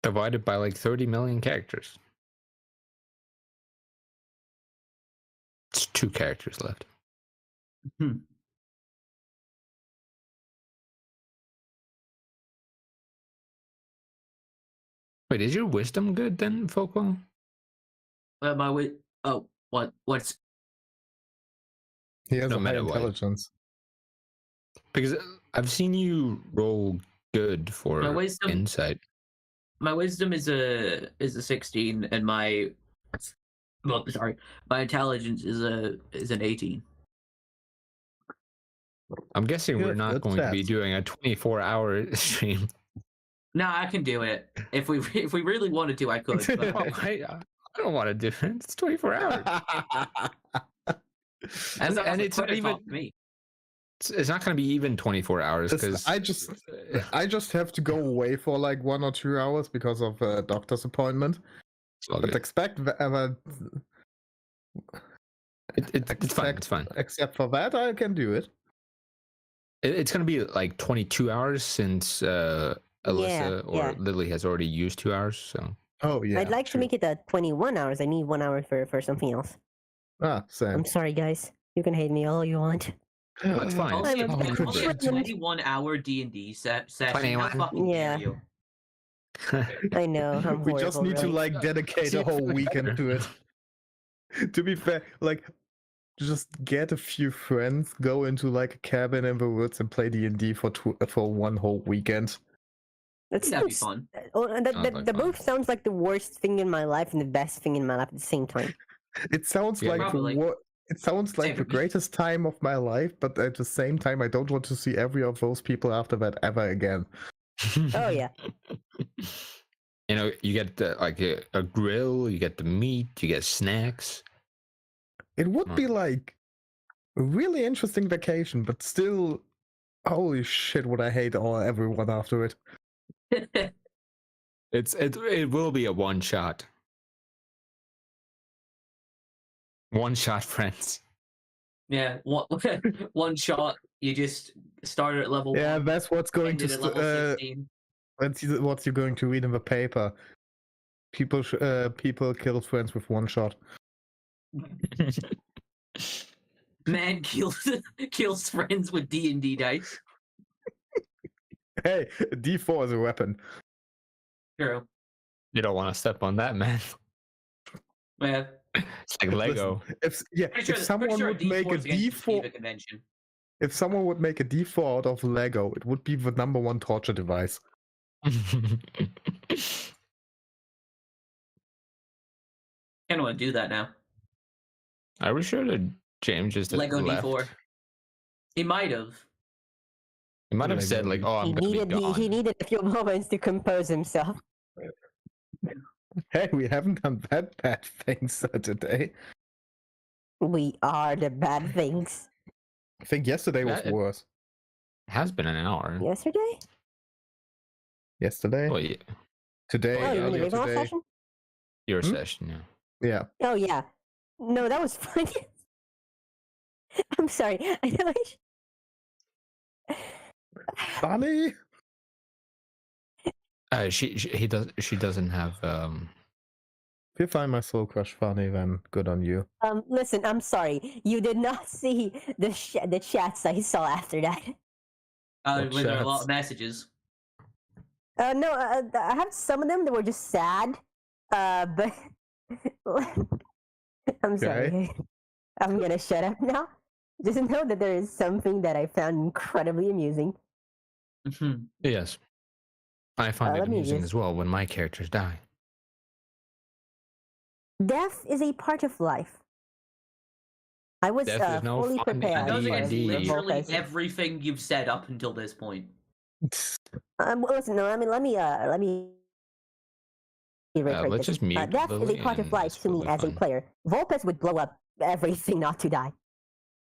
Divided by like 30 million characters. It's 2 characters left. Wait, is your wisdom good then, Foqual? What's? He has No a high matter what. intelligence. Because I've seen you roll good for insight. My wisdom is a 16, and my intelligence is an 18. I'm guessing we're Good, not good going to be stats. doing a 24-hour stream. No, I can do it. If we really wanted to, I could. But I don't want to do it. It's 24 hours. and it's not even me. It's not going to be even 24 hours because I just have to go away for like 1 or 2 hours because of a doctor's appointment. But expect it's fine. It's fine. Except for that, I can do it. It's gonna be like 22 hours since Alyssa or Lily has already used 2 hours. So. Oh yeah. I'd like to make it 21 hours. I need 1 hour for something else. Ah, same. I'm sorry, guys. You can hate me all you want. That's fine. Only a good. 21-hour D&D session. How fucking dare you? I know. I'm we just need to right? like dedicate a whole weekend to it. To be fair, like just get a few friends, go into like a cabin in the woods and play D&D for 1 whole weekend. That'd be fun. The both sounds like the worst thing in my life and the best thing in my life at the same time. It sounds like it sounds like the greatest time of my life, but at the same time, I don't want to see every of those people after that ever again. Oh yeah. You know, you get like a grill, you get the meat, you get snacks. It would be like a really interesting vacation, but still, holy shit, would I hate everyone after it. It will be a one shot. One shot, friends. Yeah, one shot. You just start at level 1. Yeah, that's what's going to that's what you're going to read in the paper. People kill friends with 1 shot. Man kills friends with D&D dice. Hey, D4 is a weapon. True. You don't want to step on that, man. Yeah. It's like Lego. If someone would make a D4 convention. If someone would make a D4 out of Lego, it would be the #1 torture device. Can't want to do that now. Are we sure that James just Lego left? D4? He might have. He might have said like, "Oh, I'm gonna be gone." He needed a few moments to compose himself. Hey, we haven't done that bad things today. We are the bad things. I think yesterday was worse. It has been an hour. Yesterday? Yesterday? Oh yeah. Today? Oh, you mean the Ravenloft today. session? Your session, yeah. Yeah. Oh yeah. No, that was funny. I'm sorry. I know Funny? She doesn't have If you find my soul crush funny, then good on you. Listen, I'm sorry. You did not see the chats I saw after that. Were there a lot of messages? No, I have some of them that were just sad. But I'm sorry. I'm gonna shut up now. Just know that there is something that I found incredibly amusing. Yes. I find it amusing as well when my characters die. Death is a part of life. I was fully prepared. That goes against literally everything you've said up until this point. Listen, no, I mean, let me let's just mute death is a part of life to me as a player. Vulpes would blow up everything not to die.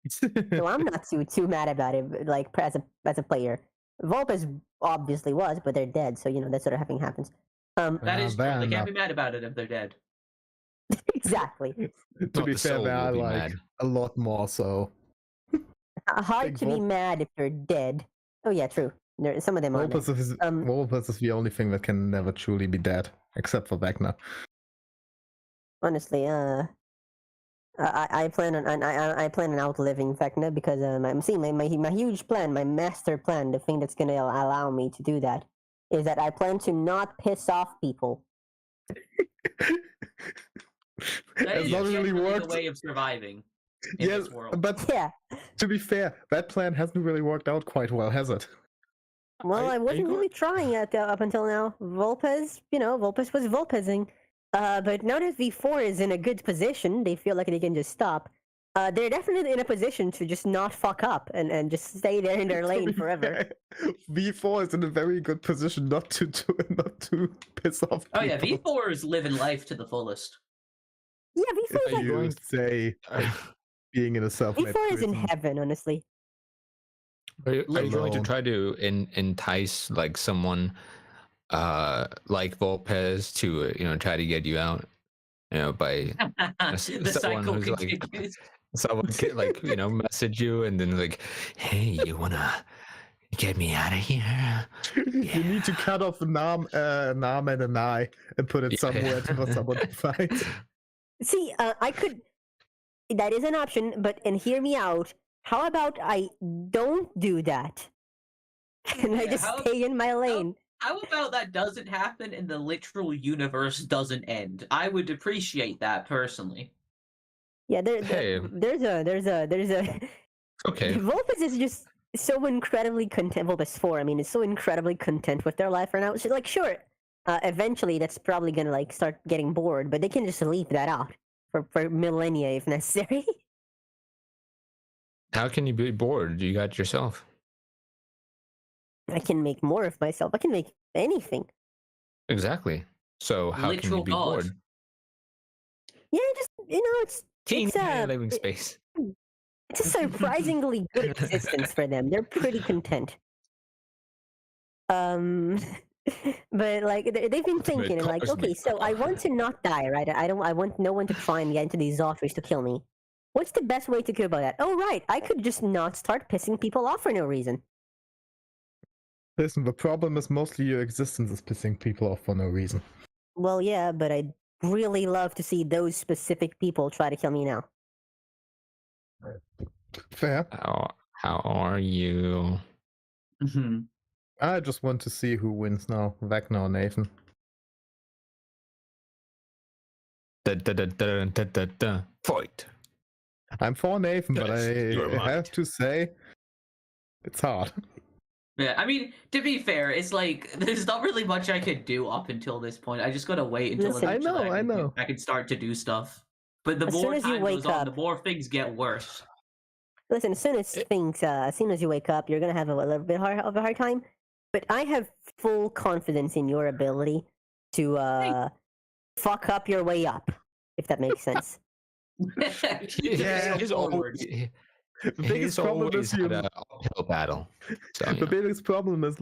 So I'm not too mad about it, like as a player. Vulpes obviously was, but they're dead, so you know that sort of thing happens. That is true. They can't be mad about it if they're dead. Exactly. To be fair, they are like a lot more so. Hard to be mad if you're dead. Oh yeah, true. Some of them are. Vulpes is the only thing that can never truly be dead, except for Vecna. Honestly, I plan on outliving Vecna because I'm seeing my huge plan, my master plan, the thing that's gonna allow me to do that is that I plan to not piss off people. That is not really a way of surviving in this world. But to be fair, that plan hasn't really worked out quite well, has it? Well, I wasn't really trying it up until now. Vulpes was Vulpesing. But now that V4 is in a good position, they feel like they can just stop. They're definitely in a position to just not fuck up and just stay there in their lane forever. V4 is in a very good position not to piss off people. Oh yeah, V4 is living life to the fullest. Yeah, V4 is like... You say being in a self-made V4 is in heaven, honestly. Are you going to try to entice like someone like Vulpes to try to get you out? by The someone cycle who's continues. someone could, message you and then hey, you wanna get me out of here? You need to cut off an arm and an eye and put it somewhere for someone to find. See, I could. That is an option, but and hear me out. How about I don't do that, and I just stay in my lane? How about that doesn't happen and the literal universe doesn't end? I would appreciate that personally. Yeah, there's a. Okay. Vulpes is just so incredibly content. Vulpes 4, I mean, is so incredibly content with their life right now. It's like, sure, eventually that's probably gonna start getting bored, but they can just leave that out for millennia if necessary. How can you be bored? You got yourself. I can make more of myself. I can make anything. Exactly. So how can you be bored? Yeah, just it's living space. It's a surprisingly good existence for them. They're pretty content. But they've been thinking and okay, so I want to not die, right? I want no one to try and get into these zombies to kill me. What's the best way to go about that? Oh, right, I could just not start pissing people off for no reason. Listen, the problem is mostly your existence is pissing people off for no reason. Well, yeah, but I'd really love to see those specific people try to kill me now. Fair. How are you? Mm-hmm. I just want to see who wins now, Vecna or Nathan. Fight. I'm for Nathan, but Yes, I have to say, it's hard. Yeah, I mean, to be fair, it's like there's not really much I could do up until this point. I just gotta wait until Listen, I know. I can start to do stuff. But the more time goes on, the more things get worse. Listen, as soon as you wake up, you're gonna have a little bit of a hard time. But I have full confidence in your ability to fuck up your way up, if that makes sense. Yeah, he's always had an uphill battle. So, the biggest problem is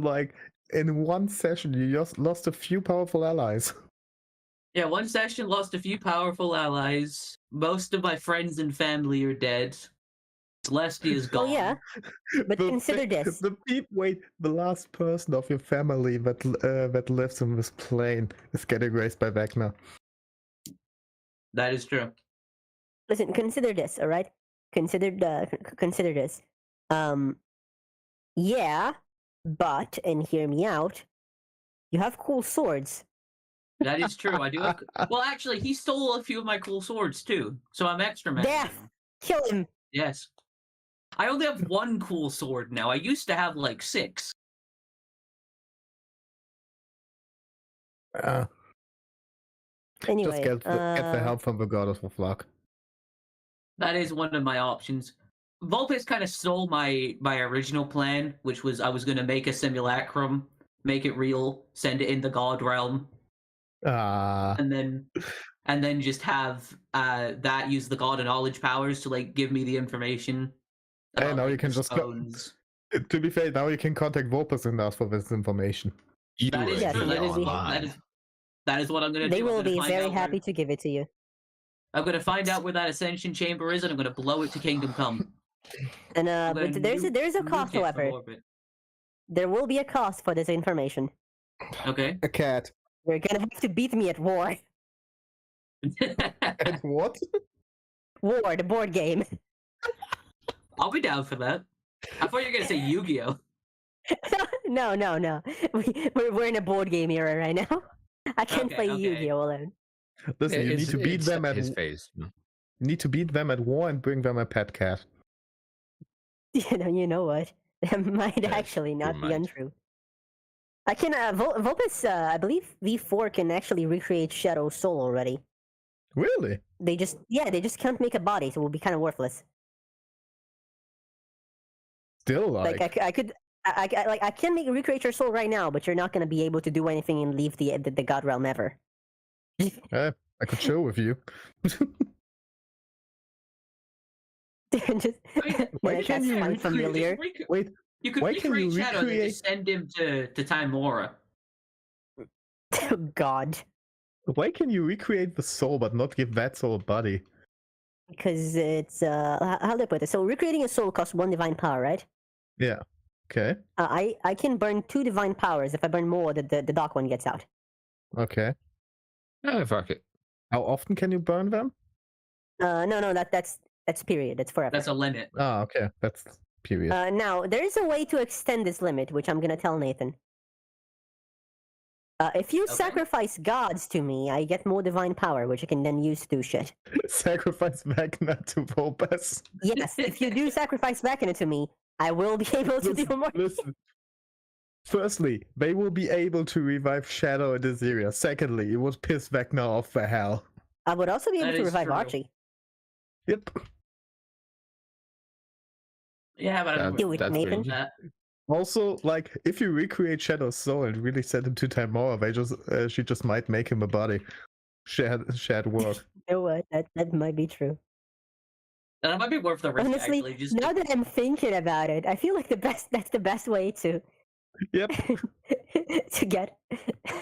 in one session you just lost a few powerful allies. Yeah, one session lost a few powerful allies. Most of my friends and family are dead. Celestia is gone. Oh yeah, but consider this. The last person of your family that lives in this plane is getting raised by Vecna. That is true. Listen, consider this, all right? Consider this. Yeah, but, and hear me out, you have cool swords. That is true. I do. Well, actually, he stole a few of my cool swords too, so I'm extra mad. Death! Kill him! Yes. I only have one cool sword now. I used to have 6. Anyway, just get the help from the goddess of luck. That is one of my options. Vulpes kind of stole my original plan, which was I was going to make a simulacrum, make it real, send it in the god realm, and then just have that use the god of knowledge powers to like give me the information. Hey, now like, you can just to be fair, now you can contact Vulpes and ask for this information. That is true. That is what I'm going to do. They will be very happy to give it to you. I'm going to find out where that ascension chamber is, and I'm going to blow it to Kingdom Come. And but there's a cost, however. There will be a cost for this information. Okay. A cat. You're gonna have to beat me at War. At what? War, the board game. I'll be down for that. I thought you were gonna say Yu-Gi-Oh. No. We're in a board game era right now. I can't play Yu-Gi-Oh alone. Listen, you need to beat them at his phase. You need to beat them at war and bring them a pet cat. You know what? That might actually not be untrue. I can Vulpes, I believe V4 can actually recreate Shadow Soul already. Really? They just can't make a body, so it will be kind of worthless. Still I can recreate your soul right now, but you're not going to be able to do anything and leave the god realm ever. I could show with you. Why can you unfamiliar? Wait, you could recreate Shadow and just send him to Timora. Oh God. Why can you recreate the soul but not give that soul a body? Because it's how do I put it? So recreating a soul costs 1 divine power, right? Yeah. Okay. I can burn 2 divine powers. If I burn more, the dark one gets out. Okay. Oh, fuck it. How often can you burn them? No, that's period. That's forever. That's a limit. Ah, okay. That's period. Now there is a way to extend this limit, which I'm gonna tell Nathan. If you sacrifice gods to me, I get more divine power, which I can then use to do shit. Sacrifice vecna to Vulpes. Yes, if you do sacrifice vecna to me, I will be able to do more. Listen. Firstly, they will be able to revive Shadow and Aziria. Secondly, it would piss Vecna off for hell. I would also be able to revive Archie. Yep. Yeah, but I do it, Nathan. Also, like, if you recreate Shadow's soul and really set him 2 times more, she just might make him a body. Shared work. You know what? That might be true. That might be worth the risk. Honestly, actually, just now that I'm thinking about it, I feel like that's the best way to. Yep. to get.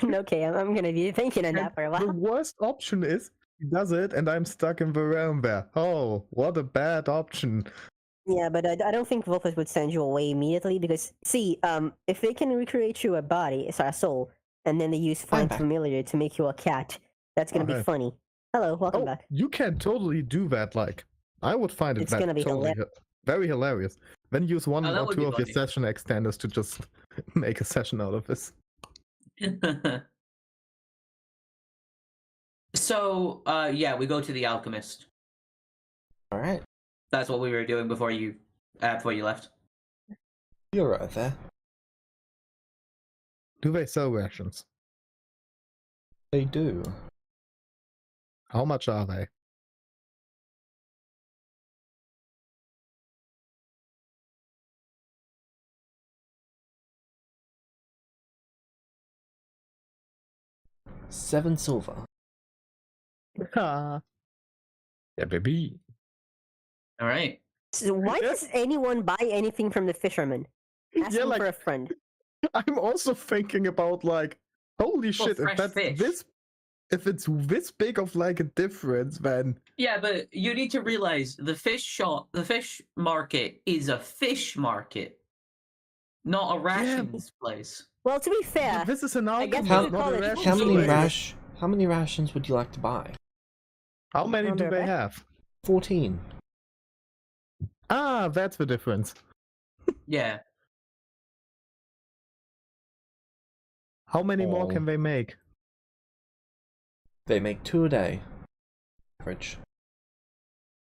Okay, I'm gonna be thinking on that for a while. The worst option is he does it and I'm stuck in the realm there. Oh, what a bad option. Yeah, but I don't think Vulpes would send you away immediately because, see, if they can recreate you a body, sorry, a soul, and then they use Find Familiar to make you a cat, that's gonna be funny. Hello, welcome back. You can totally do that, like, I would find it's gonna be totally very hilarious. Then use 1 or 2 of your session extenders to just make a session out of this. So, yeah, we go to the alchemist. All right. That's what we were doing before you left. You're right there. Do they sell rations? They do. How much are they? $7 silver. Ah. Yeah, baby. All right. So why does anyone buy anything from the fisherman? Ask him for a friend. I'm also thinking about, like, holy shit, if it's this big of like a difference, then yeah, but you need to realize the fish market is a fish market, not a rations place. Well, to be fair, this is an alchemist, not a ration. How many rations would you like to buy? How many do they have? 14. Ah, that's the difference. Yeah. How many more can they make? They make 2 a day. Average.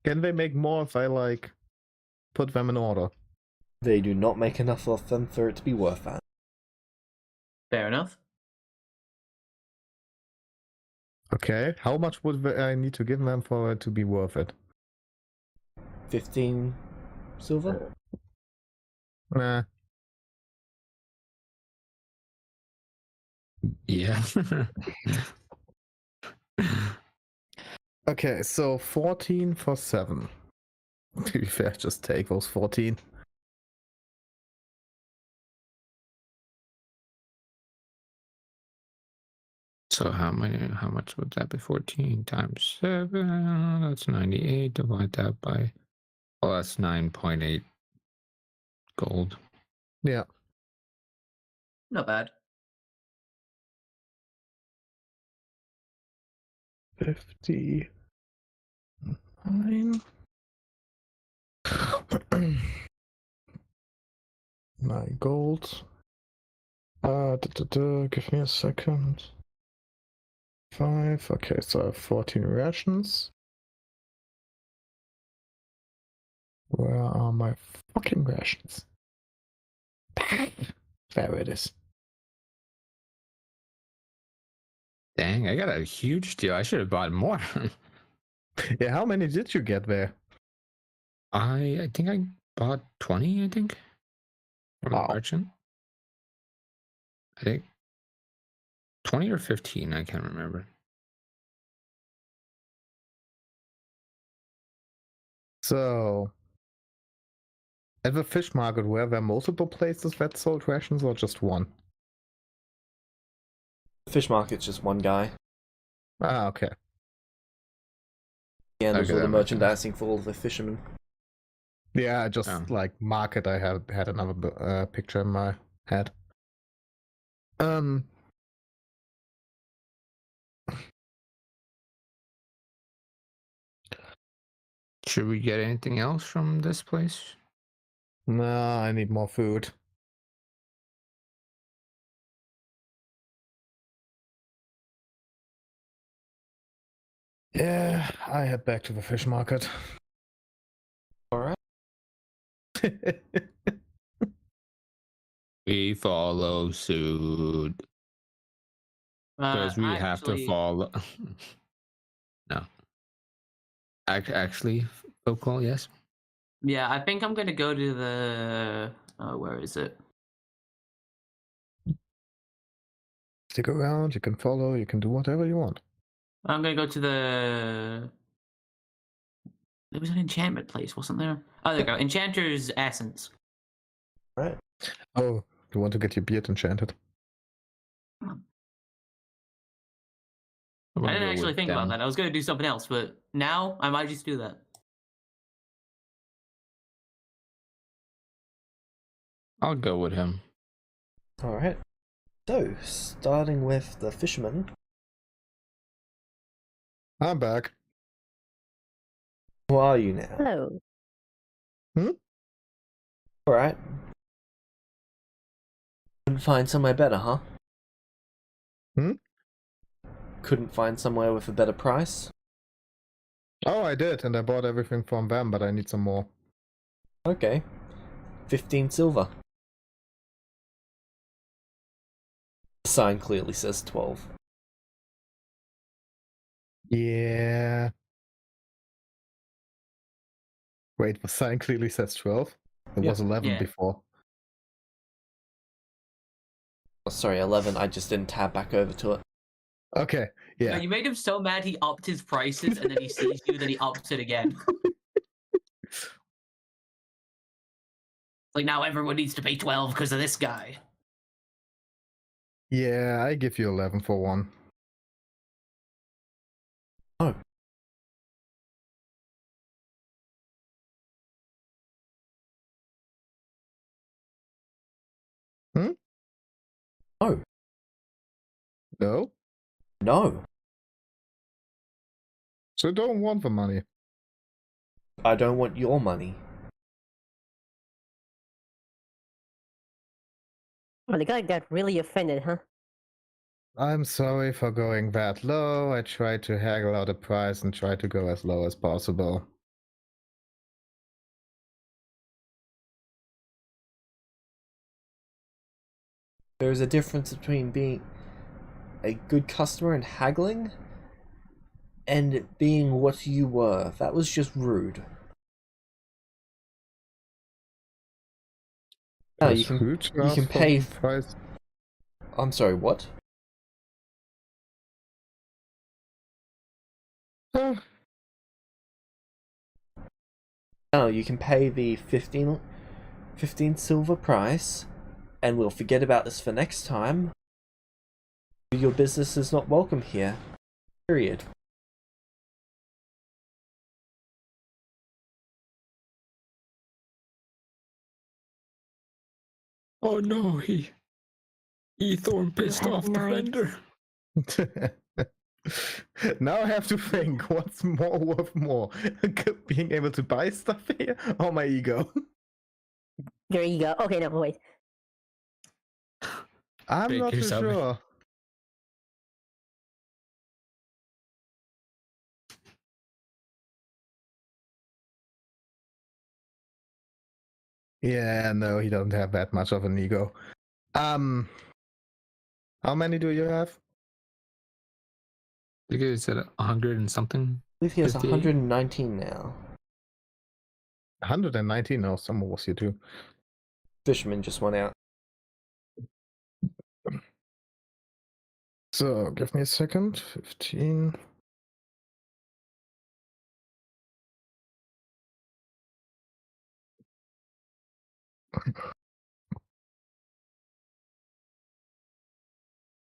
Can they make more if I, like, put them in order? They do not make enough of them for it to be worth that. Fair enough. Okay, how much would I need to give them for it to be worth it? 15 silver? Nah. Yeah. Okay, so 14 for 7. To be fair, just take those 14. So how much would that be? 14 times 7, that's 98. Divide that by, well, that's 9.8 gold. Yeah. Not bad. 59. 9 gold. Give me a second. 5. Okay, so I have 14 rations. Where are my fucking rations? There it is. Dang, I got a huge deal. I should have bought more. Yeah, how many did you get there? I think I bought 20, I think. From the merchant. I think 20 or 15, I can't remember. So, at the fish market, were there multiple places that sold rations or just one? The fish market's just one guy. Ah, okay. Yeah, there's Okay, all the that makes sense. merchandising for all the fishermen. Yeah, I just like market. I had another picture in my head. Should we get anything else from this place? No, I need more food. Yeah, I head back to the fish market. Alright. We follow suit. Because we have to follow. No. Actually, folklore, yes. Yeah, I think I'm gonna go to the. Where is it? Stick around. You can follow. You can do whatever you want. I'm gonna go to the. There was an enchantment place, wasn't there? Oh, there you go. Enchanter's Essence. Right. Oh, you want to get your beard enchanted? I didn't actually think about that. I was gonna do something else, but now I might just do that. I'll go with him. Alright. So, starting with the fisherman. I'm back. Who are you now? Hello. Alright. Couldn't find somewhere better, huh? Couldn't find somewhere with a better price? Oh, I did, and I bought everything from them, but I need some more. Okay. 15 silver. The sign clearly says 12. Yeah. Wait, the sign clearly says 12? It was 11 before. Oh, sorry, 11. I just didn't tab back over to it. Okay, yeah. You made him so mad he upped his prices, and then he sees you, then he ups it again. Like, now everyone needs to pay 12 because of this guy. Yeah, I give you 11 for one. Oh. Oh. No? No. So don't want the money. I don't want your money. Oh, the guy got really offended, huh? I'm sorry for going that low. I tried to haggle out a price and try to go as low as possible. There's a difference between being a good customer and haggling and being what you were. That was just rude. No, you can pay. Price. I'm sorry, what? No, you can pay the 15 silver price, and we'll forget about this for next time. Your business is not welcome here. Period. Oh no, Thorn pissed off the vendor. Now I have to think, what's more worth more? Being able to buy stuff here or my ego? There you go. Okay, no, wait. I'm not too sure. Yeah, no, he doesn't have that much of an ego. How many do you have? I think it's at 100 and something. I believe he has 119 now. 119? No, someone was here too. Fisherman just went out. So, give me a second. 15.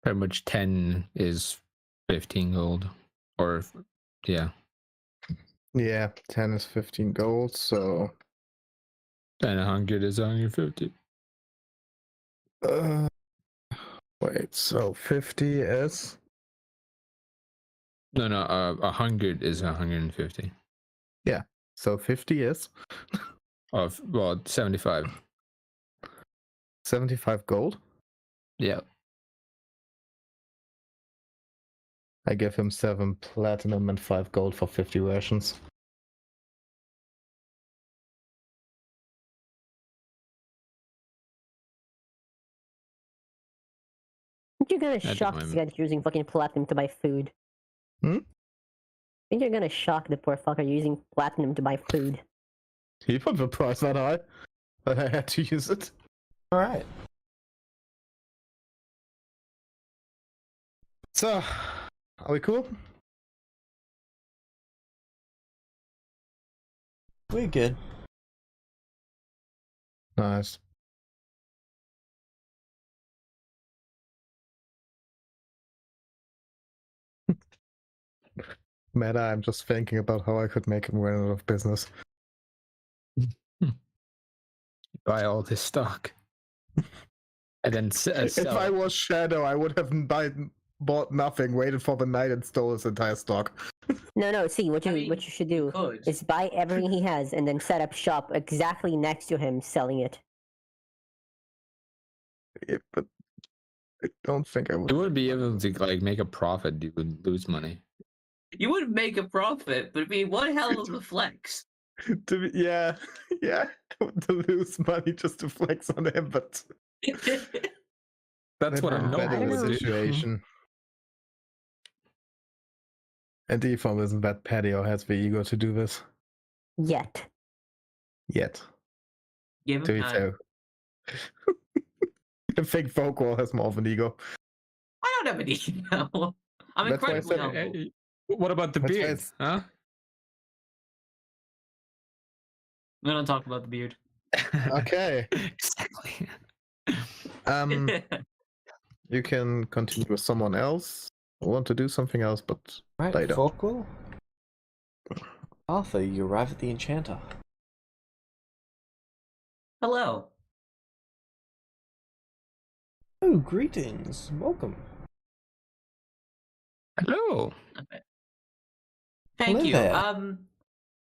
Pretty much 10 is 15 gold. Or, yeah. Yeah, 10 is 15 gold, so... And 100 is 150. Wait, so 50 is... No, 100 is 150. Yeah, so 50 is... Well, 75. 75 gold? Yeah. I give him 7 platinum and 5 gold for 50 rations. I think you're gonna shock this guy that's using fucking platinum to buy food. Hmm? I think you're gonna shock the poor fucker using platinum to buy food. He put the price that high, but I had to use it. Alright. So, are we cool? We're good. Nice. Meta, I'm just thinking about how I could make him run out of business. Buy all this stock. And then sell. If I was Shadow, I would have bought nothing, waited for the night, and stole his entire stock. No. See, what you should do is buy everything he has and then set up shop exactly next to him, selling it. Yeah, but I don't think I would. You wouldn't be able to like make a profit. You would lose money. You would make a profit, but it'd be one hell of a flex. Yeah, to lose money just to flex on him, but that's what I'm betting the doing. situation. And Ephraim isn't that petty or has the ego to do this Yet. Give him time. I think Folkwall has more of an ego. I don't have an ego. I'm incredibly humble. What about the beard? Huh? We don't talk about the beard. Okay. Exactly. You can continue with someone else. I want to do something else, but Right, later. Folkwall? Arthur, you arrive at the enchanter. Hello. Oh, greetings. Welcome. Hello. Okay. Thank Hello you. there.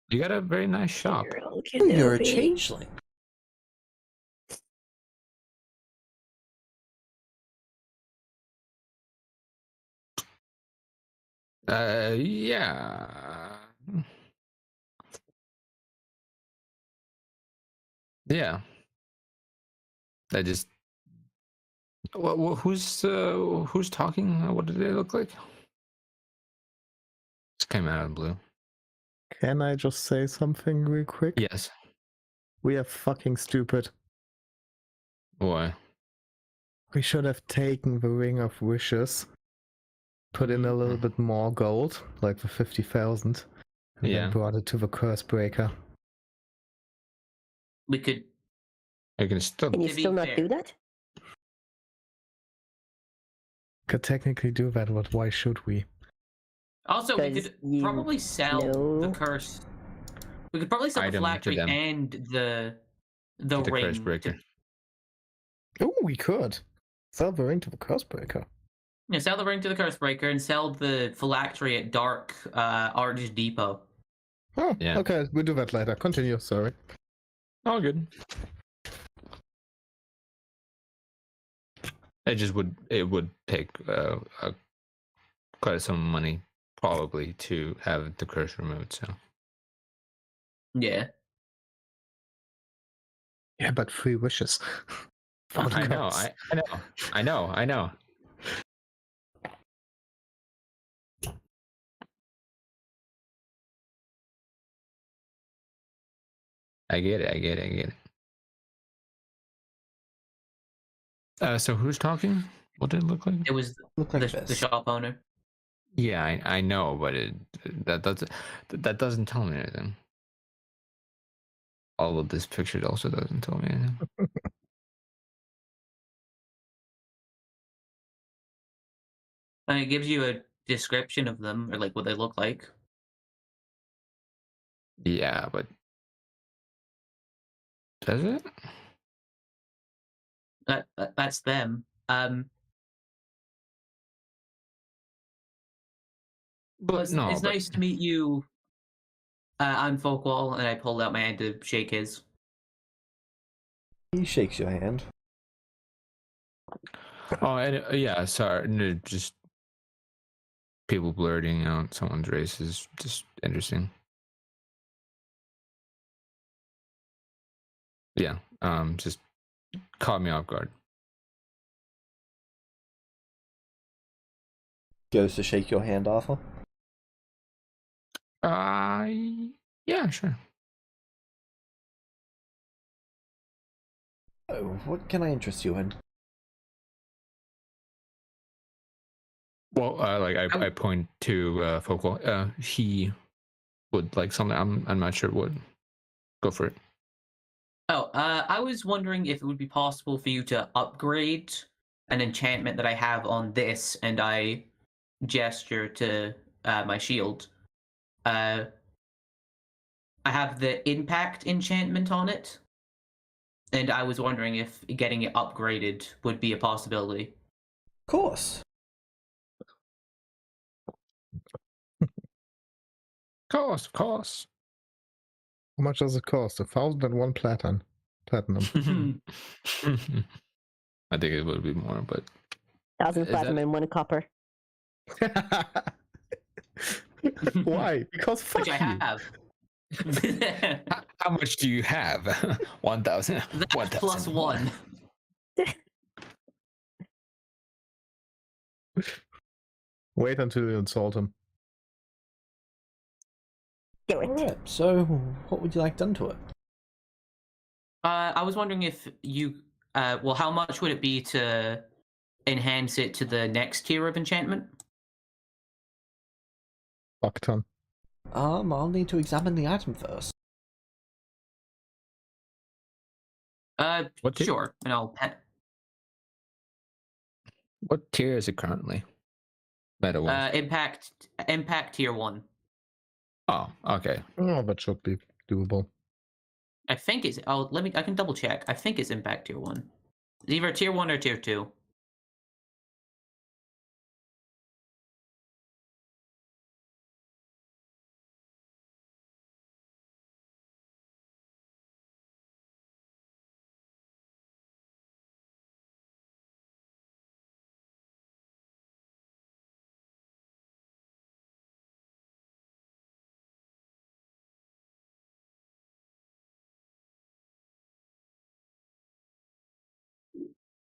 You got a very nice shop. Oh, you're a changeling. Yeah. Yeah. I just. Well, who's talking? What do they look like? Just came out of the blue. Can I just say something real quick? Yes. We are fucking stupid. Why? We should have taken the Ring of Wishes, put in a little bit more gold, like the 50,000, and then brought it to the Curse Breaker. We could. You can still. Can you still not do that? Could technically do that, but why should we? Also, we could probably sell the curse. We could probably sell the phylactery and the ring. Curse Breaker. Oh, we could sell the ring to the Curse Breaker. Yeah, sell the ring to the Curse Breaker and sell the phylactery at Dark Arch Depot. Oh, yeah. Okay, we'll do that later. Continue, sorry. All good. It would take quite some money probably to have the curse removed. So yeah, but 3 wishes. I know. I get it. So who's talking? What did it look like? It was the shop owner. Yeah, I know, but that doesn't tell me anything. All of this picture also doesn't tell me anything. It gives you description of them, or like what they look like. Yeah, but does it? That's them. But no, it's but nice to meet you. I'm Folkwall, and I pulled out my hand to shake his. He shakes your hand. oh, and, yeah. Sorry, no, just people blurting out someone's race is just interesting. Yeah, just caught me off guard. Goes to shake your hand, Arthur. Yeah, sure. Oh, what can I interest you in? Well, I point to Folkwall. He would like something. I'm not sure what. Go for it. Oh, I was wondering if it would be possible for you to upgrade an enchantment that I have on this, and I gesture to my shield. I have the impact enchantment on it, and I was wondering if getting it upgraded would be a possibility. Of course. Of course. How much does it cost? 1,001 platinum. I think it would be more, but 1,000 platinum and 1 copper. Why? Because fuck Which I you. have. How much do you have? 1,000. That's plus 1. Wait until you insult him. Do it. Alright, so what would you like done to it? I was wondering if you, well, how much would it be to enhance it to the next tier of enchantment? Fuck ton. I'll need to examine the item first. What tier? Sure, and I'll What tier is it currently? Meta-wise. impact tier 1. Oh, okay. Oh, that should be doable. I think it's. Oh, I can double check. I think it's impact tier 1. It's either tier 1 or tier 2.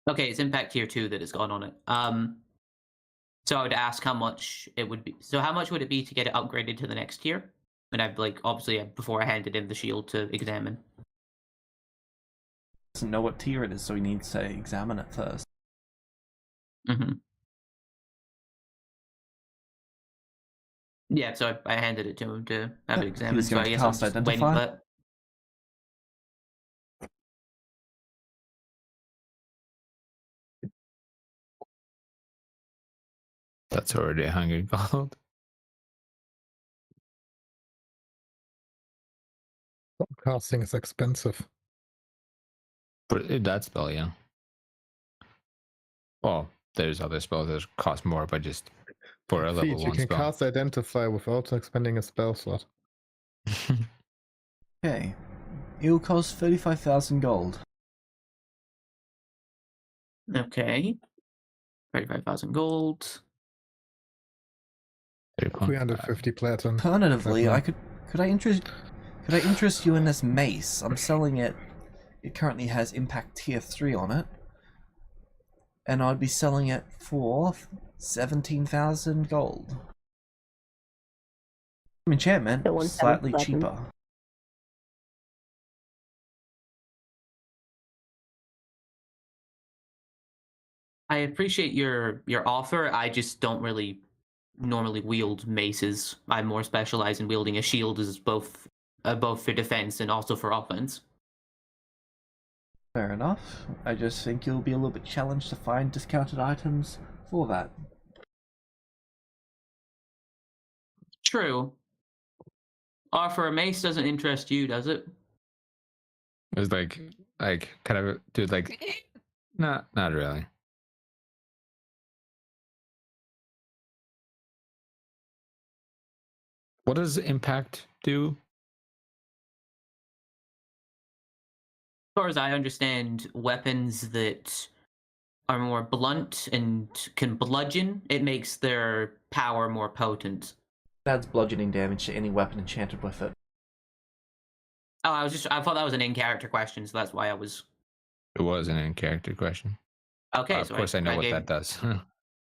Okay, it's impact tier 2 that has gone on it. So I would ask how much it would be. So how much would it be to get it upgraded to the next tier? And I've obviously before I handed in the shield to examine. Doesn't know what tier it is, so he needs to examine it first. Mm-hmm. Yeah, so I handed it to him to have it examined. So I guess I'm just waiting for that. That's already a hungry gold. Casting is expensive. But that spell, yeah. Well, there's other spells that cost more, but just for a level 1 you can spell. cast Identify without expending a spell slot. Okay. It will cost 35,000 gold. Okay. 35,000 gold. 350 platinum. Alternatively, could I interest you in this mace? I'm selling it. It currently has impact tier 3 on it. And I'd be selling it for 17,000 gold. Enchantment, slightly cheaper. I appreciate your offer. I just don't really normally wield maces. I'm more specialized in wielding a shield as both for defense and also for offense. Fair enough. I just think you'll be a little bit challenged to find discounted items for that. True. Offer a mace doesn't interest you, does it? It was like kind of dude like not really. What does impact do? As far as I understand, weapons that are more blunt and can bludgeon, it makes their power more potent. Adds bludgeoning damage to any weapon enchanted with it. Oh, I thought that was an in-character question, so that's why I was... It was an in-character question. Okay, of course I know what that does.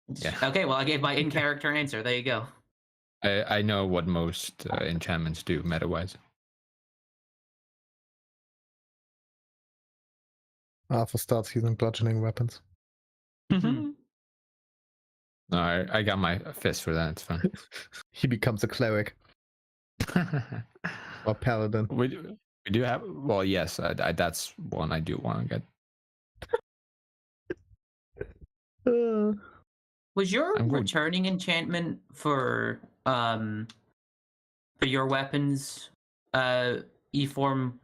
Yeah. Okay, well, I gave my in-character answer. There you go. I know what most enchantments do, meta-wise. Arthur starts using bludgeoning weapons. Mm-hmm. No, I got my fist for that. It's fine. He becomes a cleric or paladin. We do have. Well, yes, that's one I do want to get. Was your returning enchantment for your weapons, Eform,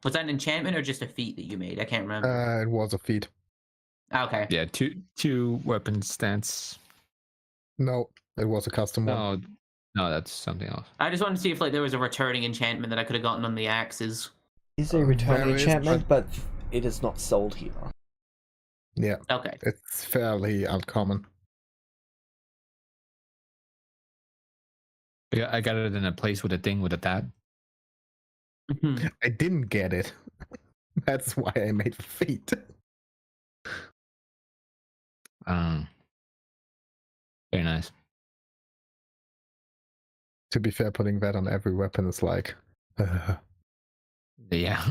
was that an enchantment or just a feat that you made? I can't remember. It was a feat. Okay. Yeah, two weapon stance. No, it was a custom one. No, that's something else. I just wanted to see if there was a returning enchantment that I could have gotten on the axes. It's a returning enchantment, but it is not sold here. Yeah. Okay. It's fairly uncommon. Yeah, I got it in a place with a thing with a tab. I didn't get it. That's why I made the feat. Very nice. To be fair, putting that on every weapon is like... Yeah.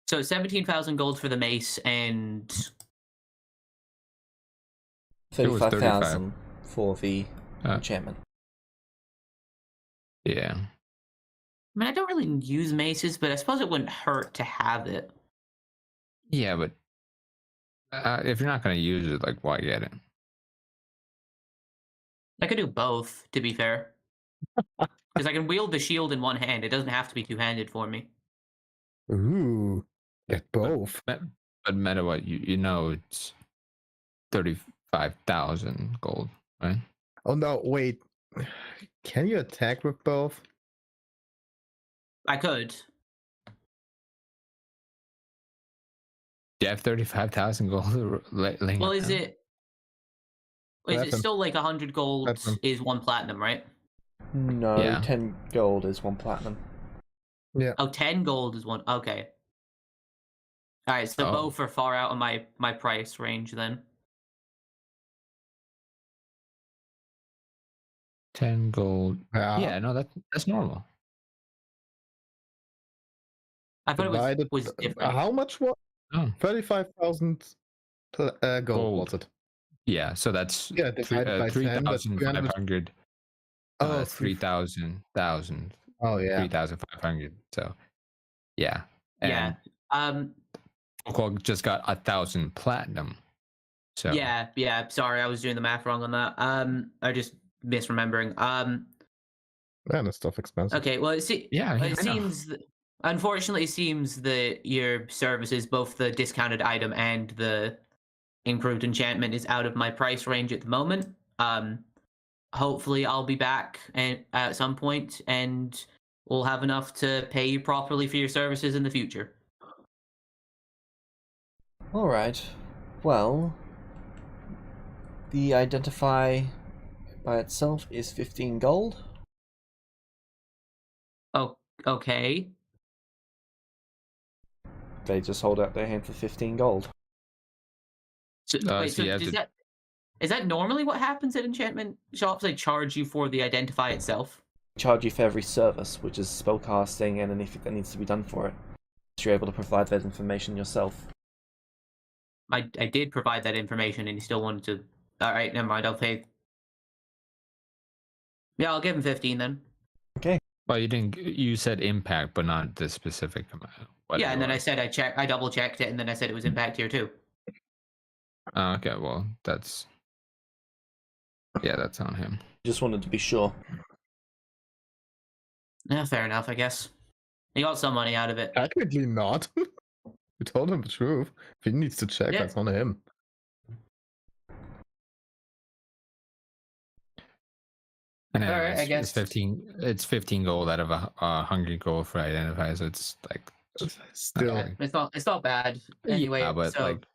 So 17,000 gold for the mace and... 35,000 for the enchantment. Yeah. I mean, I don't really use maces, but I suppose it wouldn't hurt to have it. Yeah, but if you're not going to use it, like, why get it? I could do both, to be fair. Because I can wield the shield in one hand. It doesn't have to be two-handed for me. Ooh, get both. But meta, what you know, it's 35,000 gold, right? Oh no, wait. Can you attack with both? I could. Do you have 35,000 gold? Well, is it still like 100 gold is 1 platinum, right? No, yeah. 10 gold is 1 platinum. Yeah. Oh, 10 gold is 1. Okay. Alright, so both are far out of my price range then. 10 gold. Yeah, no, that's normal. I thought it was different. How much was 35,000 gold was it? Yeah, so that's 3,500. Oh, 3,000. Oh yeah, 3,500. So yeah, and yeah. Volkog just got 1,000 platinum. So yeah. Sorry, I was doing the math wrong on that. I just misremembering. Man, this stuff expensive. Okay, well, it seems. Unfortunately, it seems that your services, both the discounted item and the improved enchantment, is out of my price range at the moment. Hopefully, I'll be back at some point, and we'll have enough to pay you properly for your services in the future. All right. Well, the identify by itself is 15 gold. Oh, okay. They just hold out their hand for 15 gold. So is that normally what happens at enchantment shops? They charge you for the identify itself? Charge you for every service, which is spellcasting and anything that needs to be done for it. So you're able to provide that information yourself. I did provide that information and he still wanted to... Alright, never mind, I'll pay. Yeah, I'll give him 15 then. Okay. Well, you said impact, but not the specific amount. Yeah, and then I said I double checked it, and then I said it was impact tier 2. Okay, well, that's on him. Just wanted to be sure. Yeah, fair enough, I guess. He got some money out of it. Technically not. We told him the truth. If he needs to check, Yeah. that's on him. And anyway, Alright, I guess. It's 15 gold out of a hungry gold for identify, so it's like Still, Yeah, it's not bad. Anyway, yeah, but so like,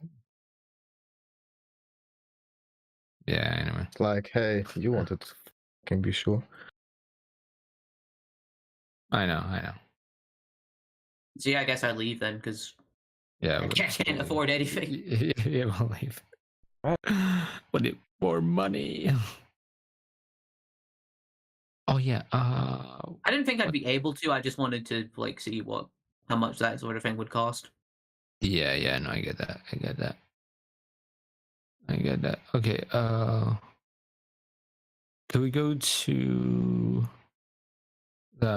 yeah. Anyway, it's like, hey, you wanted to can be sure. I know. so yeah, I guess I leave then because Yeah, I can't afford anything. Yeah, we'll leave. Right. We need more money. Oh yeah. I didn't think I'd be able to. I just wanted to like see how much that sort of thing would cost. Yeah. No, I get that. Okay. Can we go to the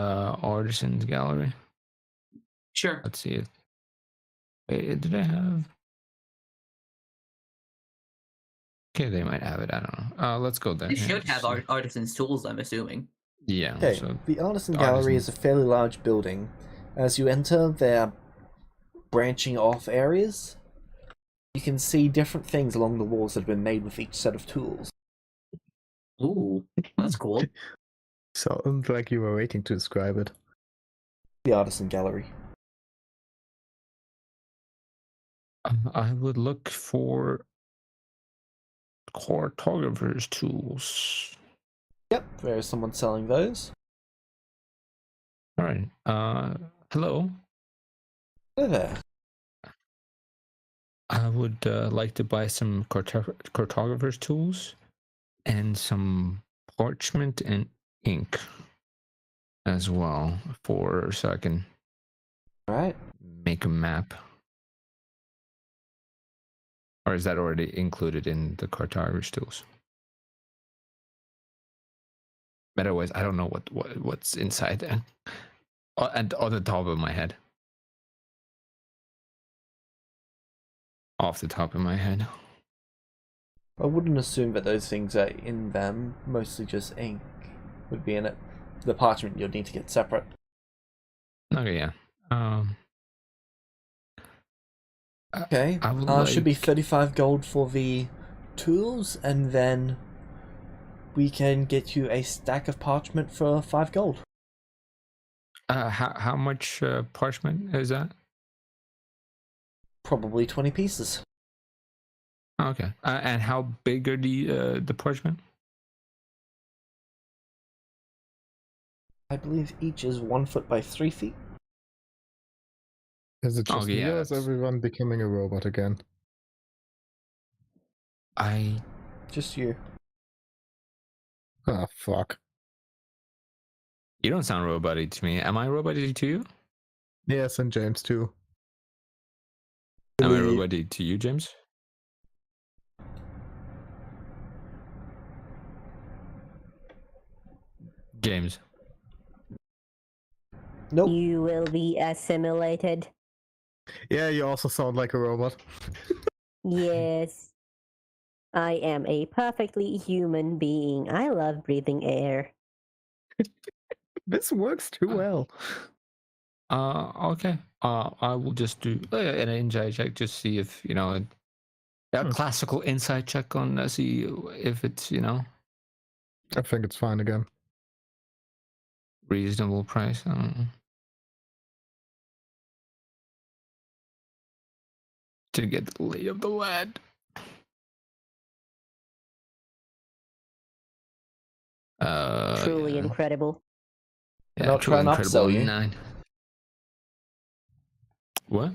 artisans gallery? Sure. Let's see if. Wait, did I have? Okay, they might have it. I don't know. Let's go there. They should have artisans' tools, I'm assuming. Yeah. Okay, So the Artisan Gallery is a fairly large building. As you enter, there are branching off areas. You can see different things along the walls that have been made with each set of tools. Ooh, that's cool. Sounds like you were waiting to describe it. The Artisan Gallery. I would look for cartographer's tools. Yep, there is someone selling those. All right. Hello. Hello there. I would like to buy some cartographer's tools and some parchment and ink as well so I can All right. make a map. Or is that already included in the cartographer's tools? But otherwise, I don't know what's inside there. And on the top of my head. Off the top of my head. I wouldn't assume that those things are in them. Mostly just ink would be in it. The parchment you'll need to get separate. Okay, yeah. Okay. Should be 35 gold for the tools, and then we can get you a stack of parchment for 5 gold. How much parchment is that? Probably 20 pieces. Okay. And how big are the parchment? I believe each is 1 foot by 3 feet. Is it just me, or is everyone becoming a robot again? Just you. Ah, fuck. You don't sound robot-y to me. Am I robot-y to you? Yes, and James too. Am I robot-y to you, James? James. Nope. You will be assimilated. Yeah, you also sound like a robot. Yes. I am a perfectly human being. I love breathing air. This works too well. Okay. I will just do an insight check, just see if, a classical insight check on see if it's, I think it's fine again. Reasonable price. I don't know. To get the lay of the land. Truly yeah. incredible. They're not trying to upsell you. 9. What?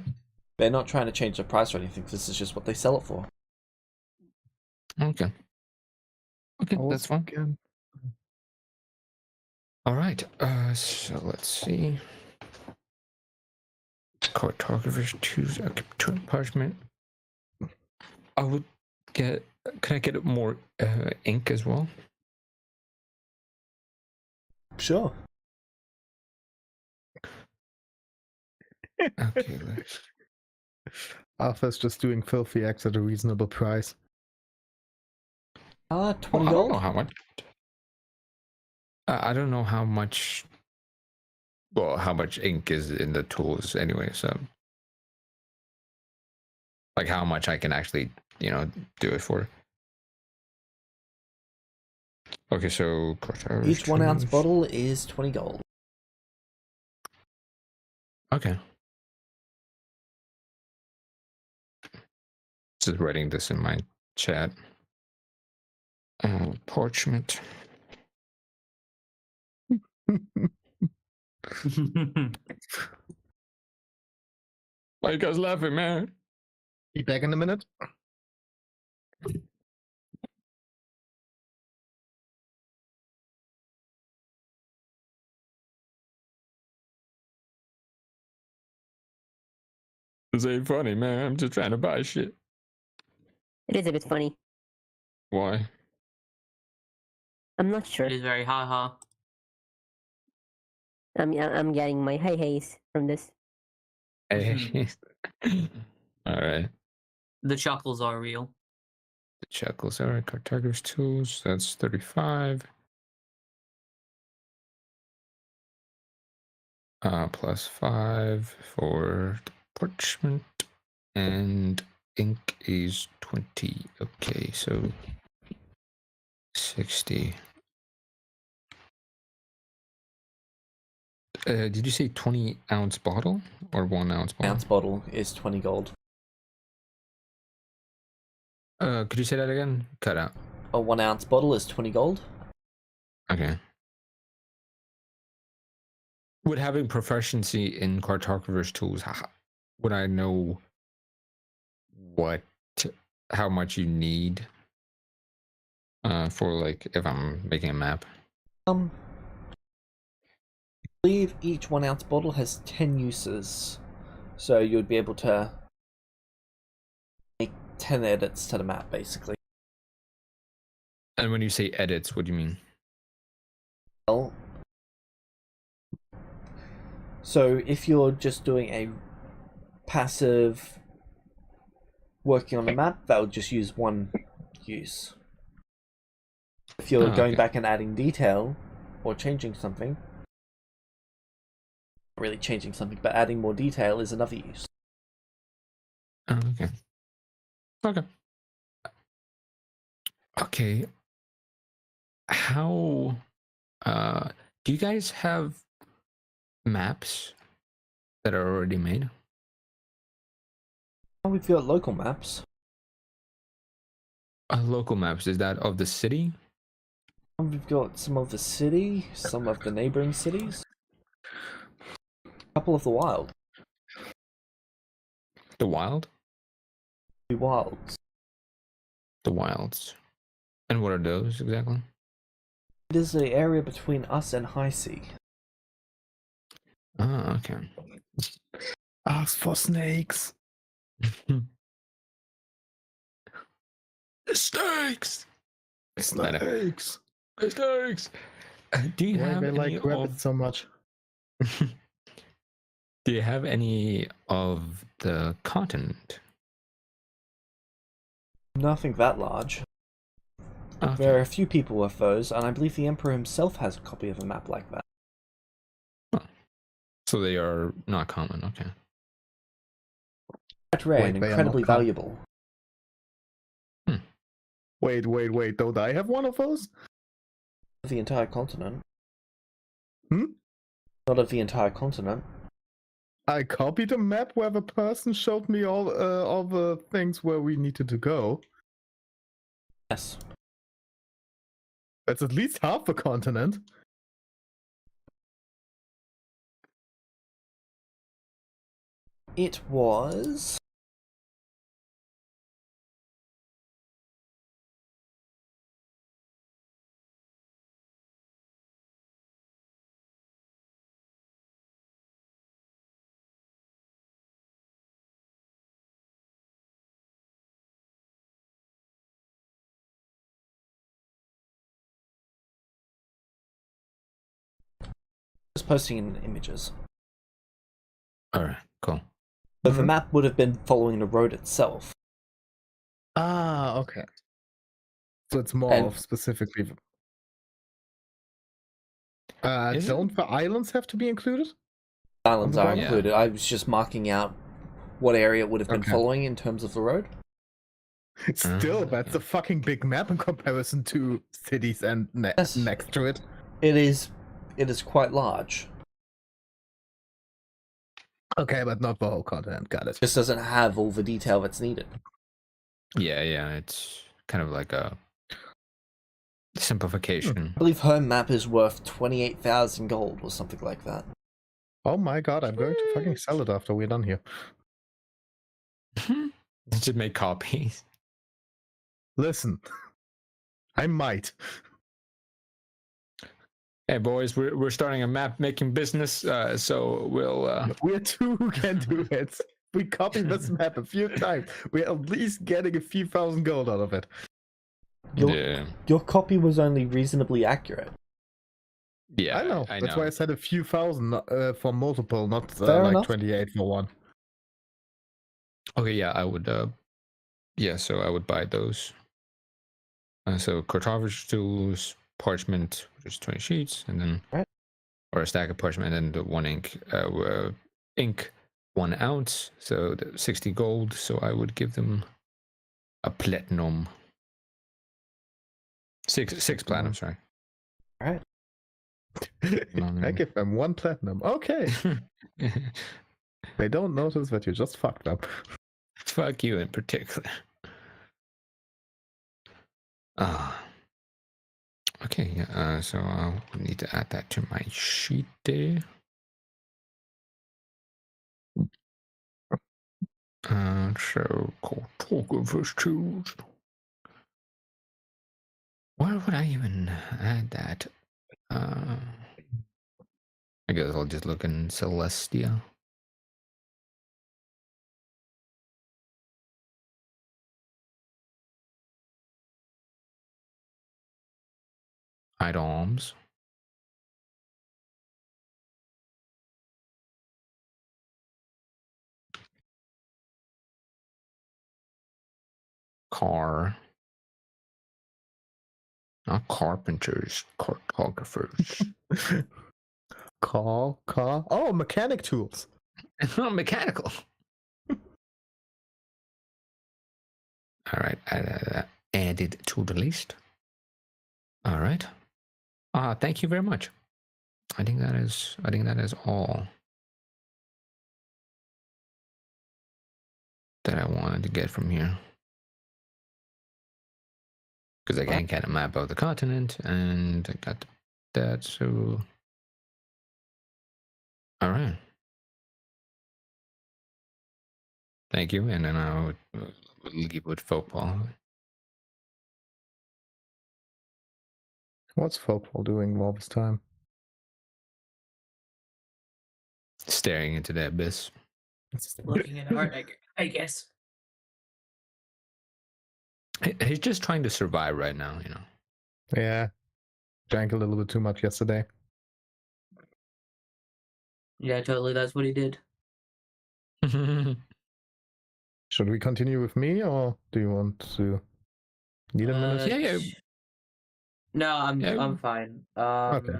They're not trying to change the price or anything. This is just what they sell it for. Okay. Okay, that's fine. Again. All right. So let's see. Cartographer's tools. Okay, parchment. I would get. Can I get more ink as well? Sure. Okay. Arthur's just doing filthy acts at a reasonable price. 20 I don't gold? know how much. I don't know how much well, how much ink is in the tools anyway, so like how much I can actually, do it for. Okay, so each 1 ounce bottle is 20 gold. Okay. Just writing this in my chat. Parchment. Why you guys laughing, man? Be back in a minute. This ain't funny, man. I'm just trying to buy shit. It is a bit funny. Why? I'm not sure. It is very haha. I'm getting my hey-heys from this. Hey. All right. The chuckles are real. The chuckles. All right. Cartographer's tools. That's 35. Plus 5 for the parchment. And ink is 20. Okay, so 60. Did you say 20 ounce bottle or 1 ounce bottle? Ounce bottle is 20 gold. Could you say that again? Cut out. A 1 ounce bottle is 20 gold. Okay. With having proficiency in cartographer's tools, would I know how much you need for like if I'm making a map? I believe each 1 ounce bottle has 10 uses, so you would be able to make 10 edits to the map, basically. And when you say edits, what do you mean? Well, so if you're just doing a passive working on the map, that would just use 1 use. If you're going back and adding detail or changing something, not really changing something, but adding more detail is another use. Oh, okay. Okay. How do you guys have maps that are already made? We've got local maps. Local maps, is that of the city? We've got some of the city, some of the neighboring cities, a couple of the wild. The wild? The wilds. The wilds. And what are those exactly? It is the area between us and High Sea. Oh, okay. Ask for snakes. Snakes! Snakes. Snakes! Do you Why have they any like rabbits so much? Do you have any of the continent? Nothing that large. Okay. There are a few people with those, and I believe the Emperor himself has a copy of a map like that. Oh. So they are not common, okay. Quite rare and Wait, they are incredibly not common. valuable. Wait. Don't I have one of those? The entire continent. Hmm? Not of the entire continent. I copied a map where the person showed me all the things where we needed to go. Yes. That's at least half the continent. It was... Just posting in images. Alright, cool. So the map would have been following the road itself. Ah, okay. So it's more And- of specifically. Is it? Don't the islands have to be included? Islands are Yeah. included. I was just marking out what area it would have been following in terms of the road. Still, that's a fucking big map in comparison to cities and next to it. It is quite large. Okay, but not the whole continent. Got it. Just doesn't have all the detail that's needed. Yeah, it's kind of like a simplification. I believe her map is worth 28,000 gold or something like that. Oh my god, I'm going to fucking sell it after we're done here. Just make copies. Listen, I might. Hey boys, we're starting a map making business, so we'll. We're two who can do it. We copy this map a few times. We're at least getting a few thousand gold out of it. Your copy was only reasonably accurate. Yeah, I know. That's why I said a few thousand for multiple, not like enough. 28 for one. Okay, yeah, I would. So I would buy those. So cartography tools, parchment, which is 20 sheets, and then or a stack of parchment, and then the 1 ink, ink 1 ounce, so 60 gold. So I would give them a platinum. Six platinum, sorry. All right. I give them 1 platinum. Okay. They don't notice that you just fucked up. Fuck you in particular. Okay, yeah, so I'll need to add that to my sheet there. So cartographer's tools. Where would I even add that? I guess I'll just look in Celestia. Items. Car. Not carpenters, cartographers. Car. Oh, mechanic tools. It's not mechanical. All right, added to the list. All right. Thank you very much. I think that is all that I wanted to get from here. Because I can't get a map of the continent, and I got that, so... Alright. Thank you, and then I would leave with football. What's football doing all this time? Staring into the abyss. Looking at art, I guess. He's just trying to survive right now, you know. Yeah. Drank a little bit too much yesterday. Yeah, totally, that's what he did. Should we continue with me, or do you want to need a minute? Yeah. No, I'm fine. Okay.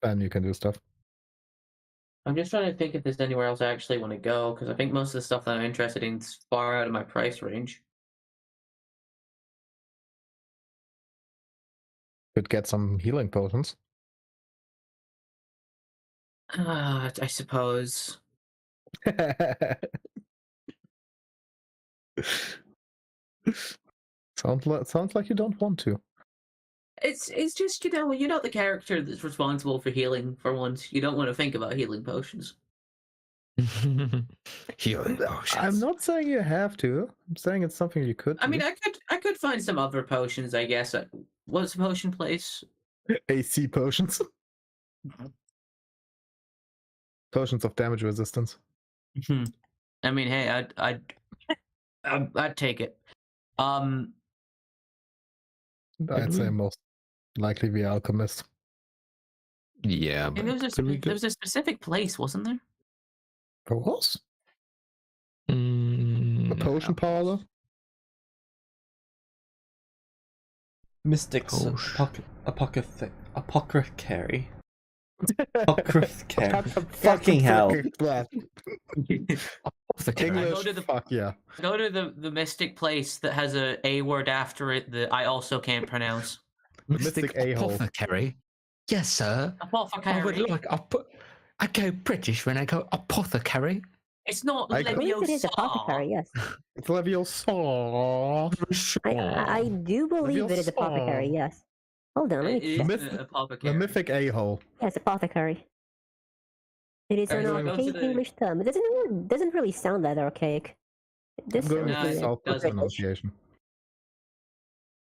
Then you can do stuff. I'm just trying to think if there's anywhere else I actually want to go, because I think most of the stuff that I'm interested in is far out of my price range. Could get some healing potions. I suppose. Sounds like you don't want to. It's just, you're not the character that's responsible for healing for once. You don't want to think about healing potions. Healing potions. I'm not saying you have to. I'm saying it's something you could do. I mean, I could find some other potions, I guess. What's the potion place? AC potions. Potions of damage resistance. I mean, hey, I'd take it. I'd say most likely the alchemist. Yeah, but there was a specific place, wasn't there? There was? The potion parlor? Mystics, apothecary. Apothecary. Fucking hell. English, fuck yeah. Go to the mystic place that has a word after it that I also can't pronounce. Mystic a-hole. Apothecary. Yes, sir. Apothecary. I would like. I go British when I go apothecary. It's not I believe it is apothecary, yes. It's Leviosa. I do believe it is apothecary, yes. Hold on, let me check. The mythic a-hole. Yes, apothecary. It is an archaic English term. It doesn't really sound that archaic. This pronunciation.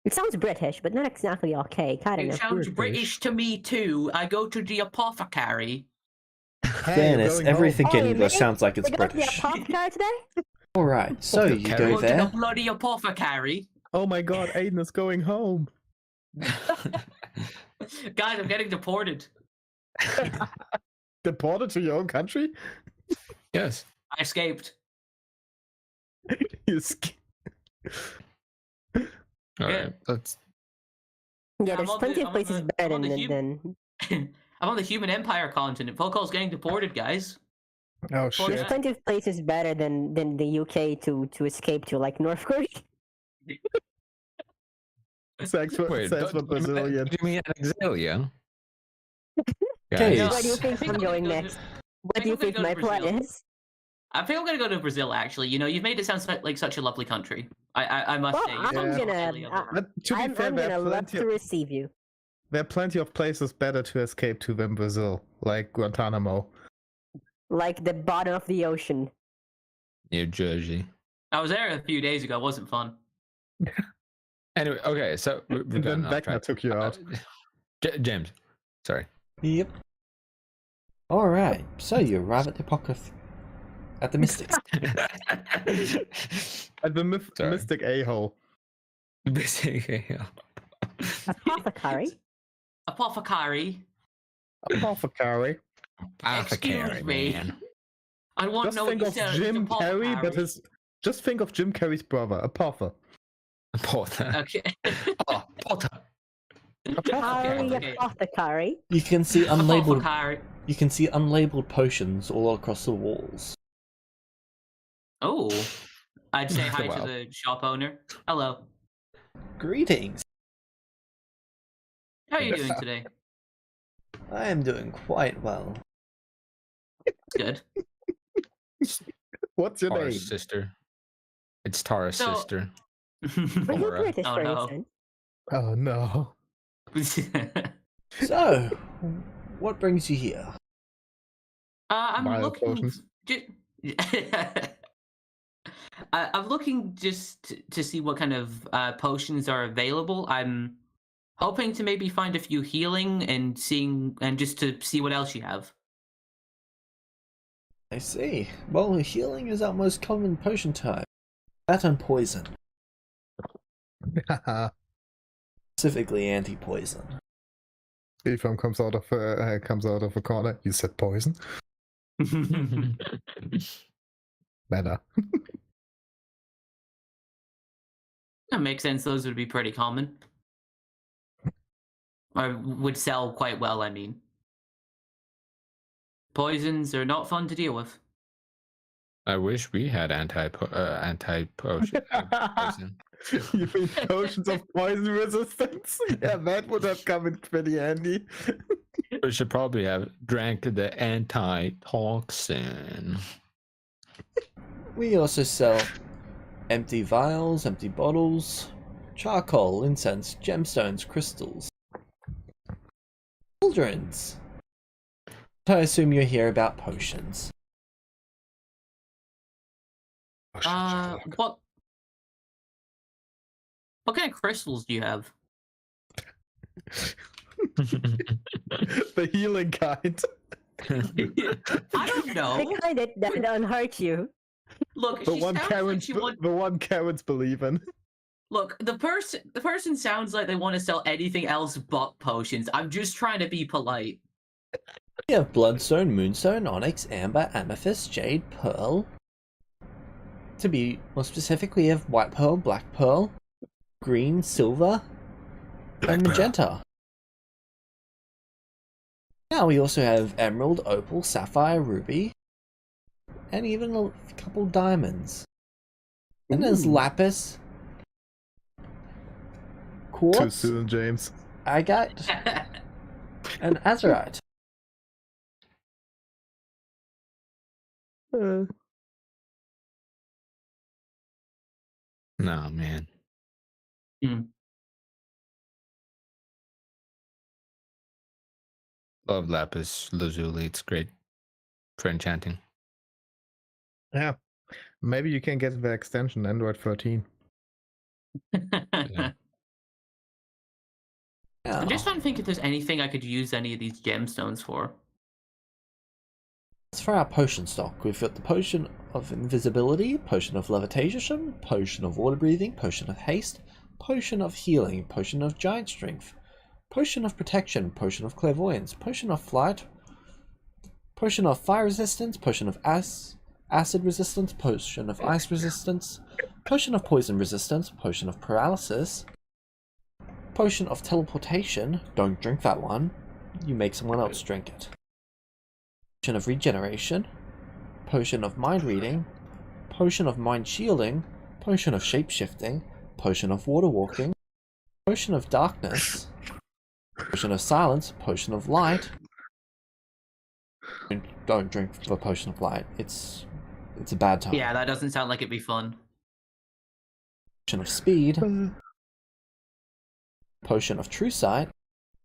It sounds British, but not exactly archaic. I don't know. It sounds British to me too. I go to the apothecary. Fairness, everything in English sounds like it's British. The apothecary today? Alright, so you go to there. the bloody apothecary. Oh my god, Aiden is going home. Guys, I'm getting deported. Deported to your own country? Yes. I escaped. You escaped. Alright, let's. Yeah, there's plenty of places better than. I'm on the Human Empire continent. Volko's getting deported, guys. Oh shit. There's plenty of places better than the UK to escape to, like North Korea. Sex for Brazilian. Do you mean Exilia? Okay. Where do you think I'm going next? What do you think my plan is? I think I'm gonna go to Brazil. Actually, you know, you've made it sound like such a lovely country. I must say. I'm gonna love to receive you. There are plenty of places better to escape to than Brazil, like Guantanamo. Like the bottom of the ocean. New Jersey. I was there a few days ago. It wasn't fun. Anyway, okay, so and then Vecna took you out. James, sorry. Yep. Alright, so you arrive at the Apocryph. At the Mystics. At the Mystic a-hole. Mystic a-hole. Apothecary. Apothecary. Apothecary. Excuse me. Man. I want to know what you said. Jim Carrey, but just think of Jim Carrey's brother, Apother. Porter. Okay. Oh, Potter. Apothecary. You can see unlabeled. Apothecary. You can see unlabeled potions all across the walls. Oh, I'd say hi Wow. to the shop owner. Hello. Greetings. How are you doing today? I am doing quite well. Good. What's your Tara's name? sister. It's Tara's So- sister. Are you Aura. British, Oh, for no. instance? Oh no. So, what brings you here? I'm Bio looking. potions. I'm looking just to see what kind of potions are available. I'm hoping to maybe find a few healing and just to see what else you have. I see. Well, healing is our most common potion type. That and poison. Specifically anti-poison. Ephraim comes out of a corner. You said poison. Better. That makes sense. Those would be pretty common. Or would sell quite well, I mean. Poisons are not fun to deal with. I wish we had anti-potion. Poison. You mean potions of poison resistance? Yeah, that would have come in pretty handy. We should probably have drank the anti-toxin. We also sell empty vials, empty bottles, charcoal, incense, gemstones, crystals, cauldrons. I assume you're here about potions. What kind of crystals do you have? The healing kind. I don't know. The kind that don't hurt you. Look, The she one sounds like she Karens believe in. Look, the person sounds like they want to sell anything else but potions. I'm just trying to be polite. We have bloodstone, moonstone, onyx, amber, amethyst, jade, pearl. To be more specific, we have white pearl, black pearl, green, silver, and magenta. Now we also have emerald, opal, sapphire, ruby, and even a couple diamonds. And there's lapis, quartz, Too soon, James. agate, and azurite. No, man. Love lapis lazuli. It's great for enchanting. Yeah. Maybe you can get the extension Android 13. Yeah. I'm just trying to think if there's anything I could use any of these gemstones for. As for our potion stock, we've got the potion of invisibility, potion of levitation, potion of water breathing, potion of haste, potion of healing, potion of giant strength, potion of protection, potion of clairvoyance, potion of flight, potion of fire resistance, potion of acid resistance, potion of ice resistance, potion of poison resistance, potion of paralysis, potion of teleportation. Don't drink that one. You make someone else drink it. Potion of regeneration, potion of mind reading, potion of mind shielding, potion of shape-shifting, potion of water walking, potion of darkness, potion of silence, potion of light. Don't drink the potion of light. It's a bad time. Yeah, that doesn't sound like it'd be fun. Potion of speed, potion of true sight,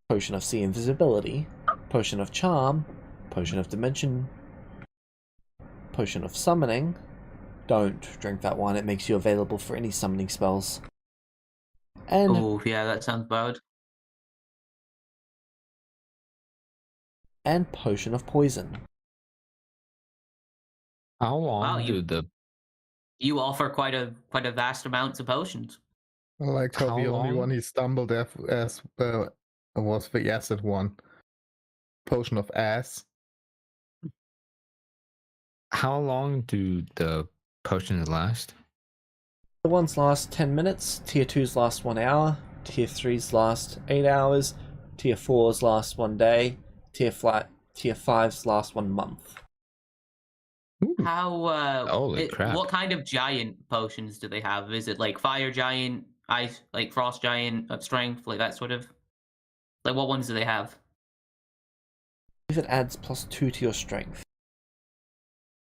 potion of see invisibility, potion of charm, potion of dimension, potion of summoning. Don't drink that one, it makes you available for any summoning spells. And oh, yeah, that sounds bad. And potion of poison. How long you offer quite a vast amounts of potions. I liked how the only one he stumbled as was the acid one. Potion of ass. How long do the potions last? The ones last 10 minutes, tier 2s last 1 hour, tier 3s last 8 hours, tier 4s last 1 day, tier 5s last 1 month. How holy crap. What kind of giant potions do they have? Is it like fire giant, ice, like frost giant, strength, like that sort of? Like what ones do they have? If it adds +2 to your strength.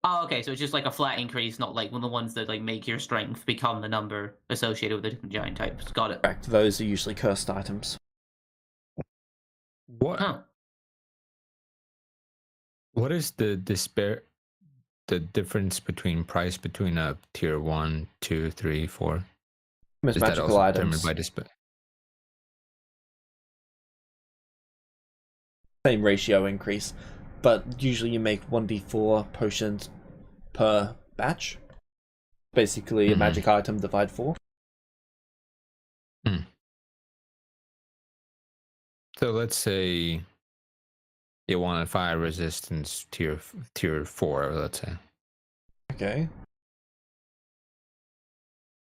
Oh, okay, so it's just like a flat increase, not like one of the ones that like make your strength become the number associated with the different giant types. Got it. Correct. Those are usually cursed items. What? Huh. What is the difference between price between a tier 1, 2, 3, 4? Most magical items. Determined by display? Same ratio increase, but usually you make 1d4 potions per batch. Basically a magic item divide 4. So let's say you want a fire resistance tier 4, let's say. Okay.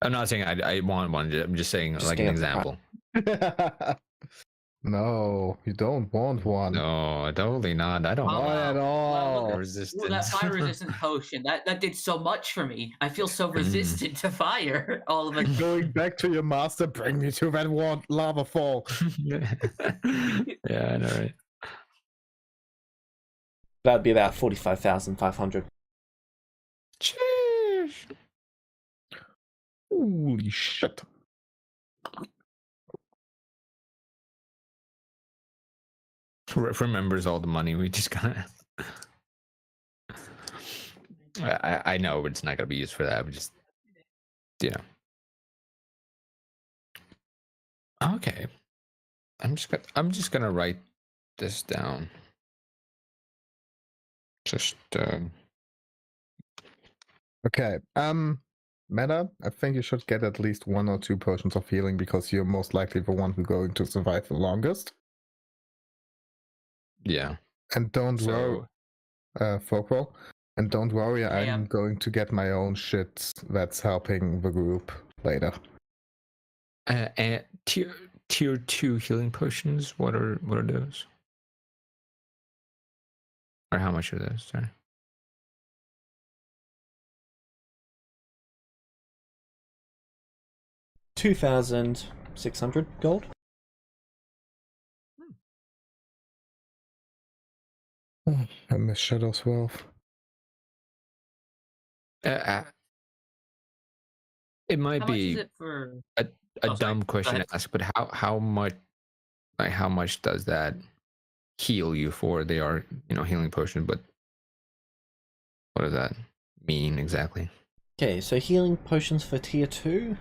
I'm not saying I want one. I'm just saying like an example. No, you don't want one. No, totally not. I don't want at all. Well, resistance. that fire resistance potion that did so much for me. I feel so resistant to fire. All of it. Going back to your master, bring me to that lava fall. Yeah, I know, right? That'd be about 45,500. Cheers. Holy shit. Remembers all the money we just got. I know, but it's not gonna be used for that. But just, you know. Okay, I'm just gonna write this down. Just Okay. Meta, I think you should get at least 1 or 2 potions of healing because you're most likely the one who's going to survive the longest. Yeah. And don't worry, Folkwall. And don't worry, I'm going to get my own shit that's helping the group later. And tier 2 healing potions. What are those? Or how much are those? Sorry. $2,600 gold. Oh, I miss Shadow's Wealth. It might How be much is it for a dumb question to ask, but how much does that heal you for? They are, healing potion, but what does that mean exactly? Okay, so healing potions for tier 2.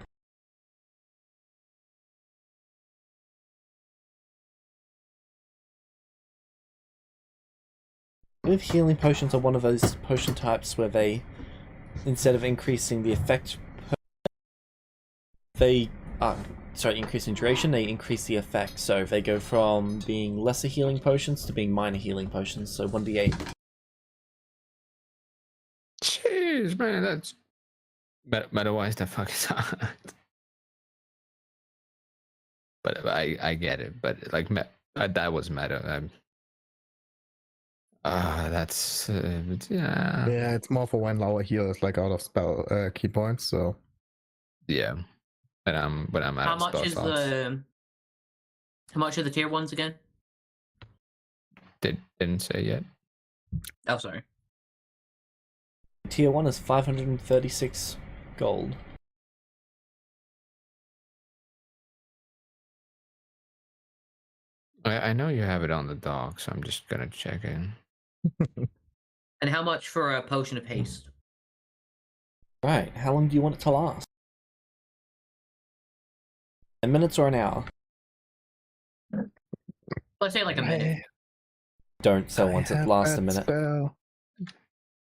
With healing potions are one of those potion types where they, instead of increasing the effect, increasing duration, they increase the effect. So they go from being lesser healing potions to being minor healing potions. So 1d8. Jeez, man, that's meta-wise the fuck is hard. But I get it. But like that was meta. That's yeah. Yeah, it's more for when our heal is like out of spell key points. So yeah, but I'm out how of much spell is slots. How much are the tier 1s again? Didn't say yet. Oh, sorry. Tier 1 is 536 gold. I know you have it on the dock, so I'm just gonna check in. And how much for a potion of haste? Right, how long do you want it to last? 10 minutes or an hour? Let's say like a minute. Don't sell once it lasts a minute. Spell.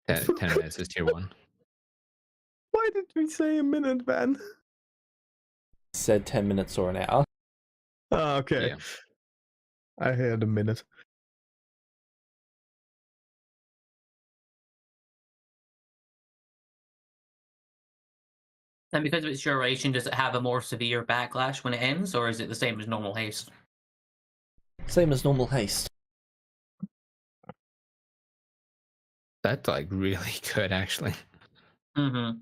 10 minutes is tier 1. Why did we say a minute, man? Said 10 minutes or an hour. Oh, okay. Yeah. I heard a minute. And because of its duration, does it have a more severe backlash when it ends, or is it the same as normal haste? Same as normal haste. That's like really good, actually. Mm-hmm.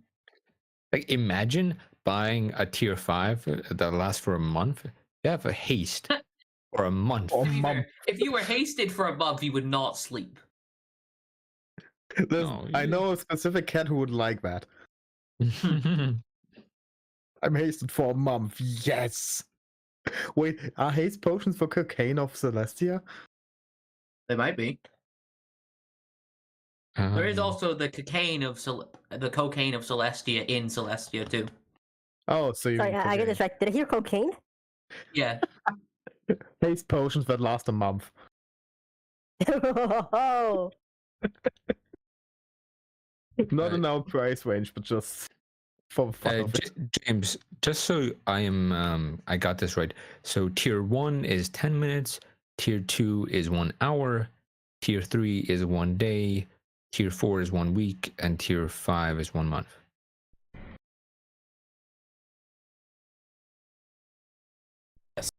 Like, imagine buying a tier 5 that lasts for a month. You have a haste for a month. If you were hasted for a month, you would not sleep. No, I know a specific cat who would like that. I'm hasted for a month. Yes. Wait, are haste potions for cocaine of Celestia? They might be. There is also the cocaine of Celestia in Celestia too. Oh, so you. Sorry, I get this right. Did I hear cocaine? Yeah. Haste potions that last a month. Oh. Not in our price range, but just for the fun of it. James, just so I got this right. So tier 1 is 10 minutes, tier 2 is 1 hour, tier 3 is 1 day, tier 4 is 1 week, and tier 5 is 1 month. Yes.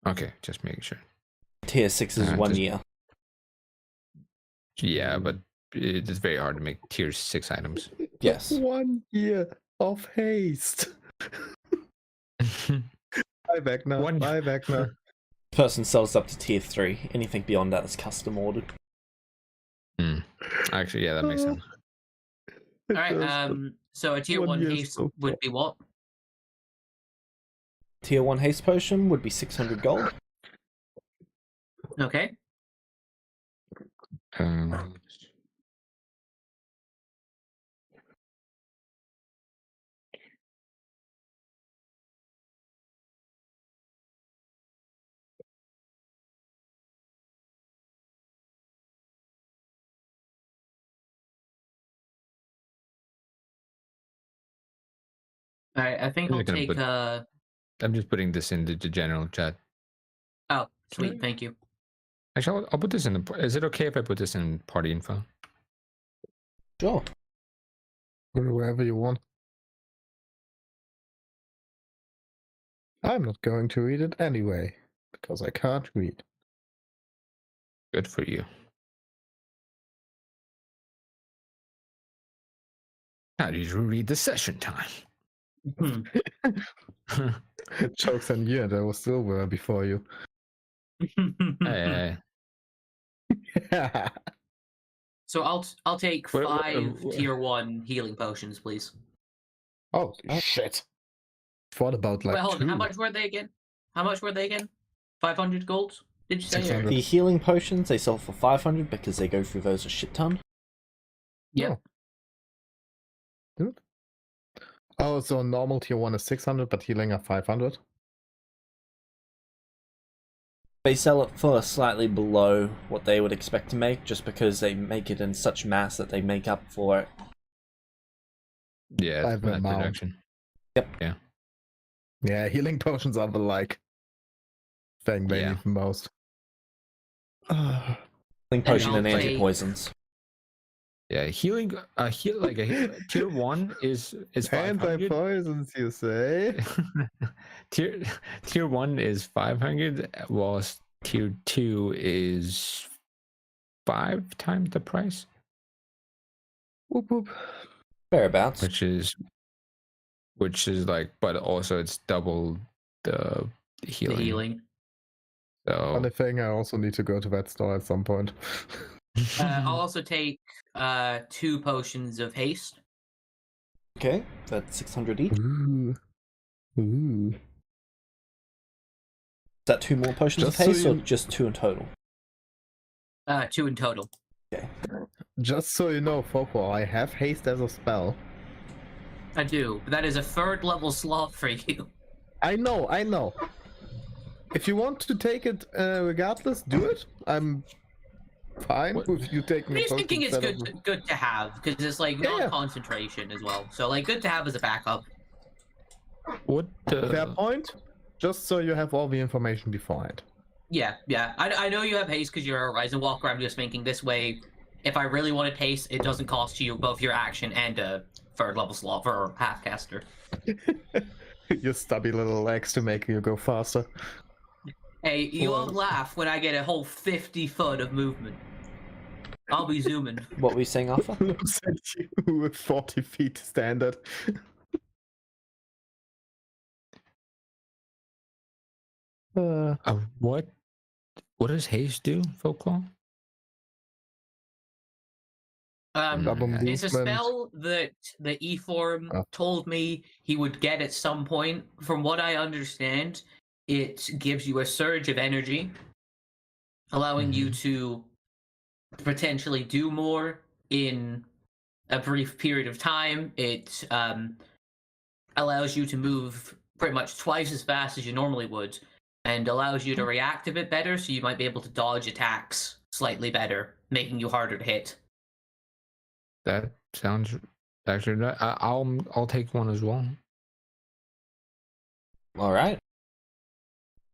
Okay, just making sure. Tier 6 is 1 year. Yeah, but it's very hard to make tier 6 items. Yes. 1 year of haste. Bye, Vecna. Bye, Vecna. Person sells up to tier 3. Anything beyond that is custom ordered. Actually, yeah, that makes sense. Alright, so a tier 1 haste would be what? Tier 1 haste potion would be 600 gold. Okay. Alright, I think I'll take I'm just putting this into the general chat. Oh, sweet, thank you. Actually, I'll put this in the... Is it okay if I put this in party info? Sure. Put it wherever you want. I'm not going to read it anyway, because I can't read. Good for you. How did you read the session time? Jokes on you, and I was still were before you. So I'll take 5 tier 1 healing potions, please. Oh shit! What about like Well, 2? how much were they again? 500 gold? Did you say? 600. The healing potions, they sell for 500 because they go through those a shit ton. Yeah. Good. Oh, so normal tier 1 is 600, but healing are 500? They sell it for slightly below what they would expect to make, just because they make it in such mass that they make up for it. Yeah, By it's the that amount. production. Yep. Yeah. Yeah, healing potions are the thing they Yeah. need the most. Healing potion and I'll say- anti-poisons. Yeah, healing. Tier 1 is 500. Anti-poisons, you say? tier 1 is 500, whilst tier 2 is 5 times the price. Whoop whoop. Thereabouts. Which is like, but also it's double the healing. The healing. So Funny thing, I also need to go to that store at some point. I'll also take 2 potions of haste. Okay, that's 600 each. Is Ooh. that 2 more potions Just of so haste, you- or just 2 in total? 2 in total. Okay. Just so you know, Folklore, I have haste as a spell. I do, but that is a 3rd level slot for you. I know. If you want to take it regardless, do it. I'm fine with you taking I'm a just potion thinking it's instead of- good to have, because it's like Yeah. non-concentration as well. So like good to have as a backup. what? Fair point. Just so you have all the information beforehand. Yeah. I know you have haste because you're a Horizon Walker. I'm just thinking this way, if I really want to taste, it doesn't cost you both your action and a 3rd level slot for a half caster. Your stubby little legs to make you go faster. Hey, you Well- won't laugh when I get a whole 50 foot of movement. I'll be zooming. What were you saying, Arthur? Looks at you with 40 feet standard. What does haste do, Folklore? Double It's a movement. spell that the E-form Oh. told me he would get at some point. From what I understand, it gives you a surge of energy, allowing you to potentially do more in a brief period of time. It allows you to move pretty much twice as fast as you normally would, and allows you to react a bit better, so you might be able to dodge attacks slightly better, making you harder to hit. That sounds actually. I'll take one as well. Alright.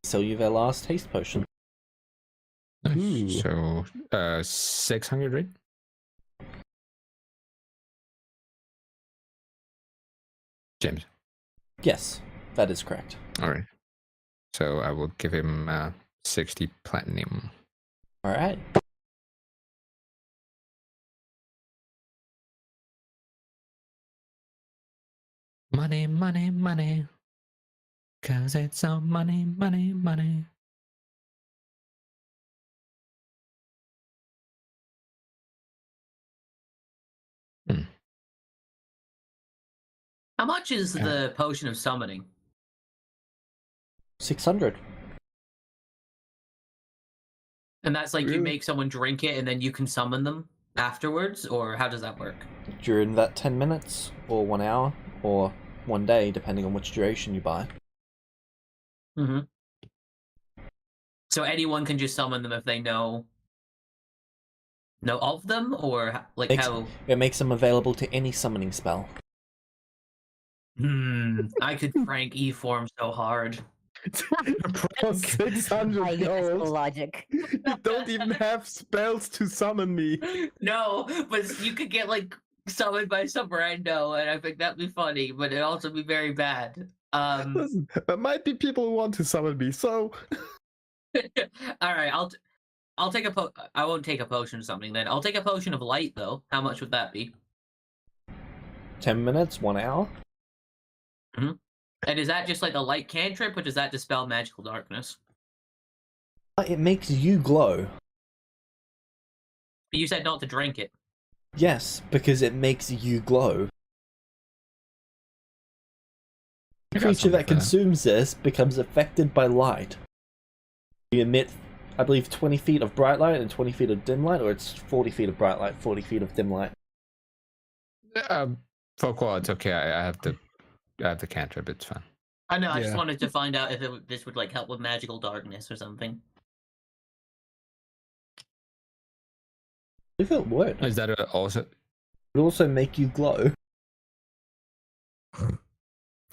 Sell you their last haste potion. Ooh. So 600, right? James. Yes, that is correct. All right. So I will give him 60 platinum. Alright. Money, money, money. Cause it's all money, money, money. How much is the potion of summoning? 600. And that's like you Really? make someone drink it and then you can summon them afterwards, or how does that work? During that 10 minutes, or 1 hour, or 1 day, depending on which duration you buy. Mm-hmm. So anyone can just summon them if they know of them, or like Makes- how? It makes them available to any summoning spell. I could prank E-form so hard. For 600 I guess gold, logic. you don't even have spells to summon me. No, but you could get like summoned by some rando, and I think that'd be funny, but it'd also be very bad. Listen, there might be people who want to summon me, so All right, I'll take I won't take a potion or something then. I'll take a potion of light though. How much would that be? 10 minutes, 1 hour. Mm-hmm. And is that just like a light cantrip, or does that dispel magical darkness? It makes you glow. But you said not to drink it. Yes, because it makes you glow. The creature that consumes this becomes affected by light. You emit, I believe, 20 feet of bright light and 20 feet of dim light, or it's 40 feet of bright light, 40 feet of dim light. Folklore, it's okay. I have the cantrip. It's fine. I know. I just wanted to find out if this would like help with magical darkness or something. If it would. Is that also? It would also make you glow.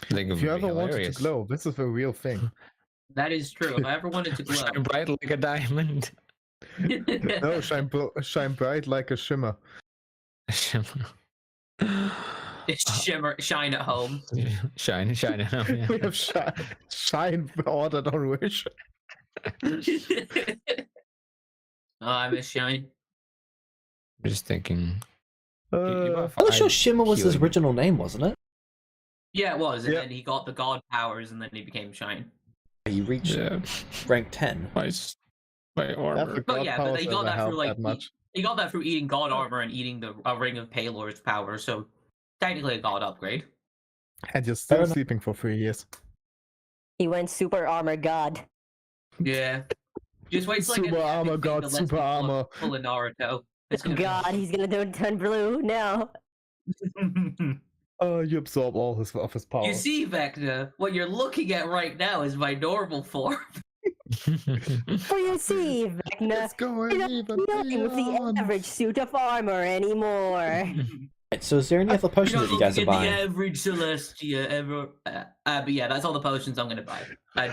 If you ever wanted to glow, this is a real thing. That is true. If I ever wanted to glow, shine bright like a diamond. No, shine bright like a shimmer. Shimmer. Shine at home. Shine at home. Yeah. We have shine ordered on Wish. Oh, I miss shine. I'm just thinking. I'm not sure Shimmer was his original name, wasn't it? Yeah, it was, and then he got the god powers, and then he became shine. He reached rank 10. My armor. But yeah, but he got that through like he got that through eating god armor and eating a ring of Palor's power. So technically a god upgrade. And you're still sleeping for 3 years. He went super armor god. Yeah. Just wait till super armor god, super armor. Full of Naruto. God, he's gonna turn blue now. You absorb all of his power. You see, Vecna, what you're looking at right now is my normal form. For you see, Vecna, it's going even nothing with the average suit of armor anymore. Right, so is there any other potions that you guys are buying? The average Celestia ever. But yeah, that's all the potions I'm gonna buy. I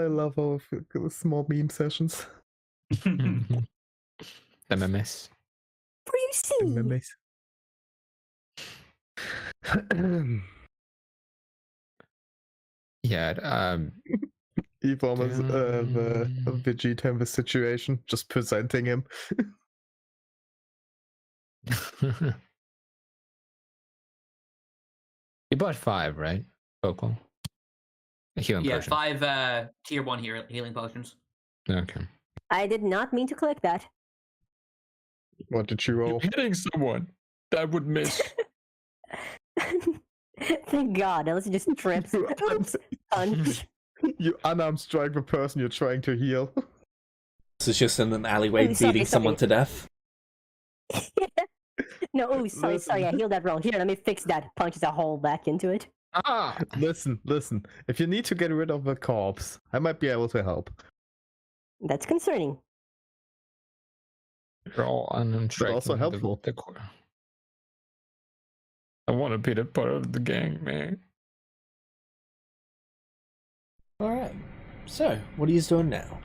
love our small meme sessions. MMS. For you see. MMS. Yeah. Evom is the Vegeta in this situation, just presenting him. You bought 5, right? Vocal. Healing potions. 5 tier 1 healing potions. Okay. I did not mean to click that. What did you roll? You're hitting someone. That would miss. Thank God, unless it just trips. Oops, punch. You unarmed strike the person you're trying to heal. This is just in an alleyway beating someone to death. No, sorry, I healed that wrong. Here, let me fix that. Punches a hole back into it. Listen. If you need to get rid of the corpse, I might be able to help. That's concerning. You're all unarmed strike. Also helpful. I want to be the part of the gang, man. Alright, so, what are you doing now?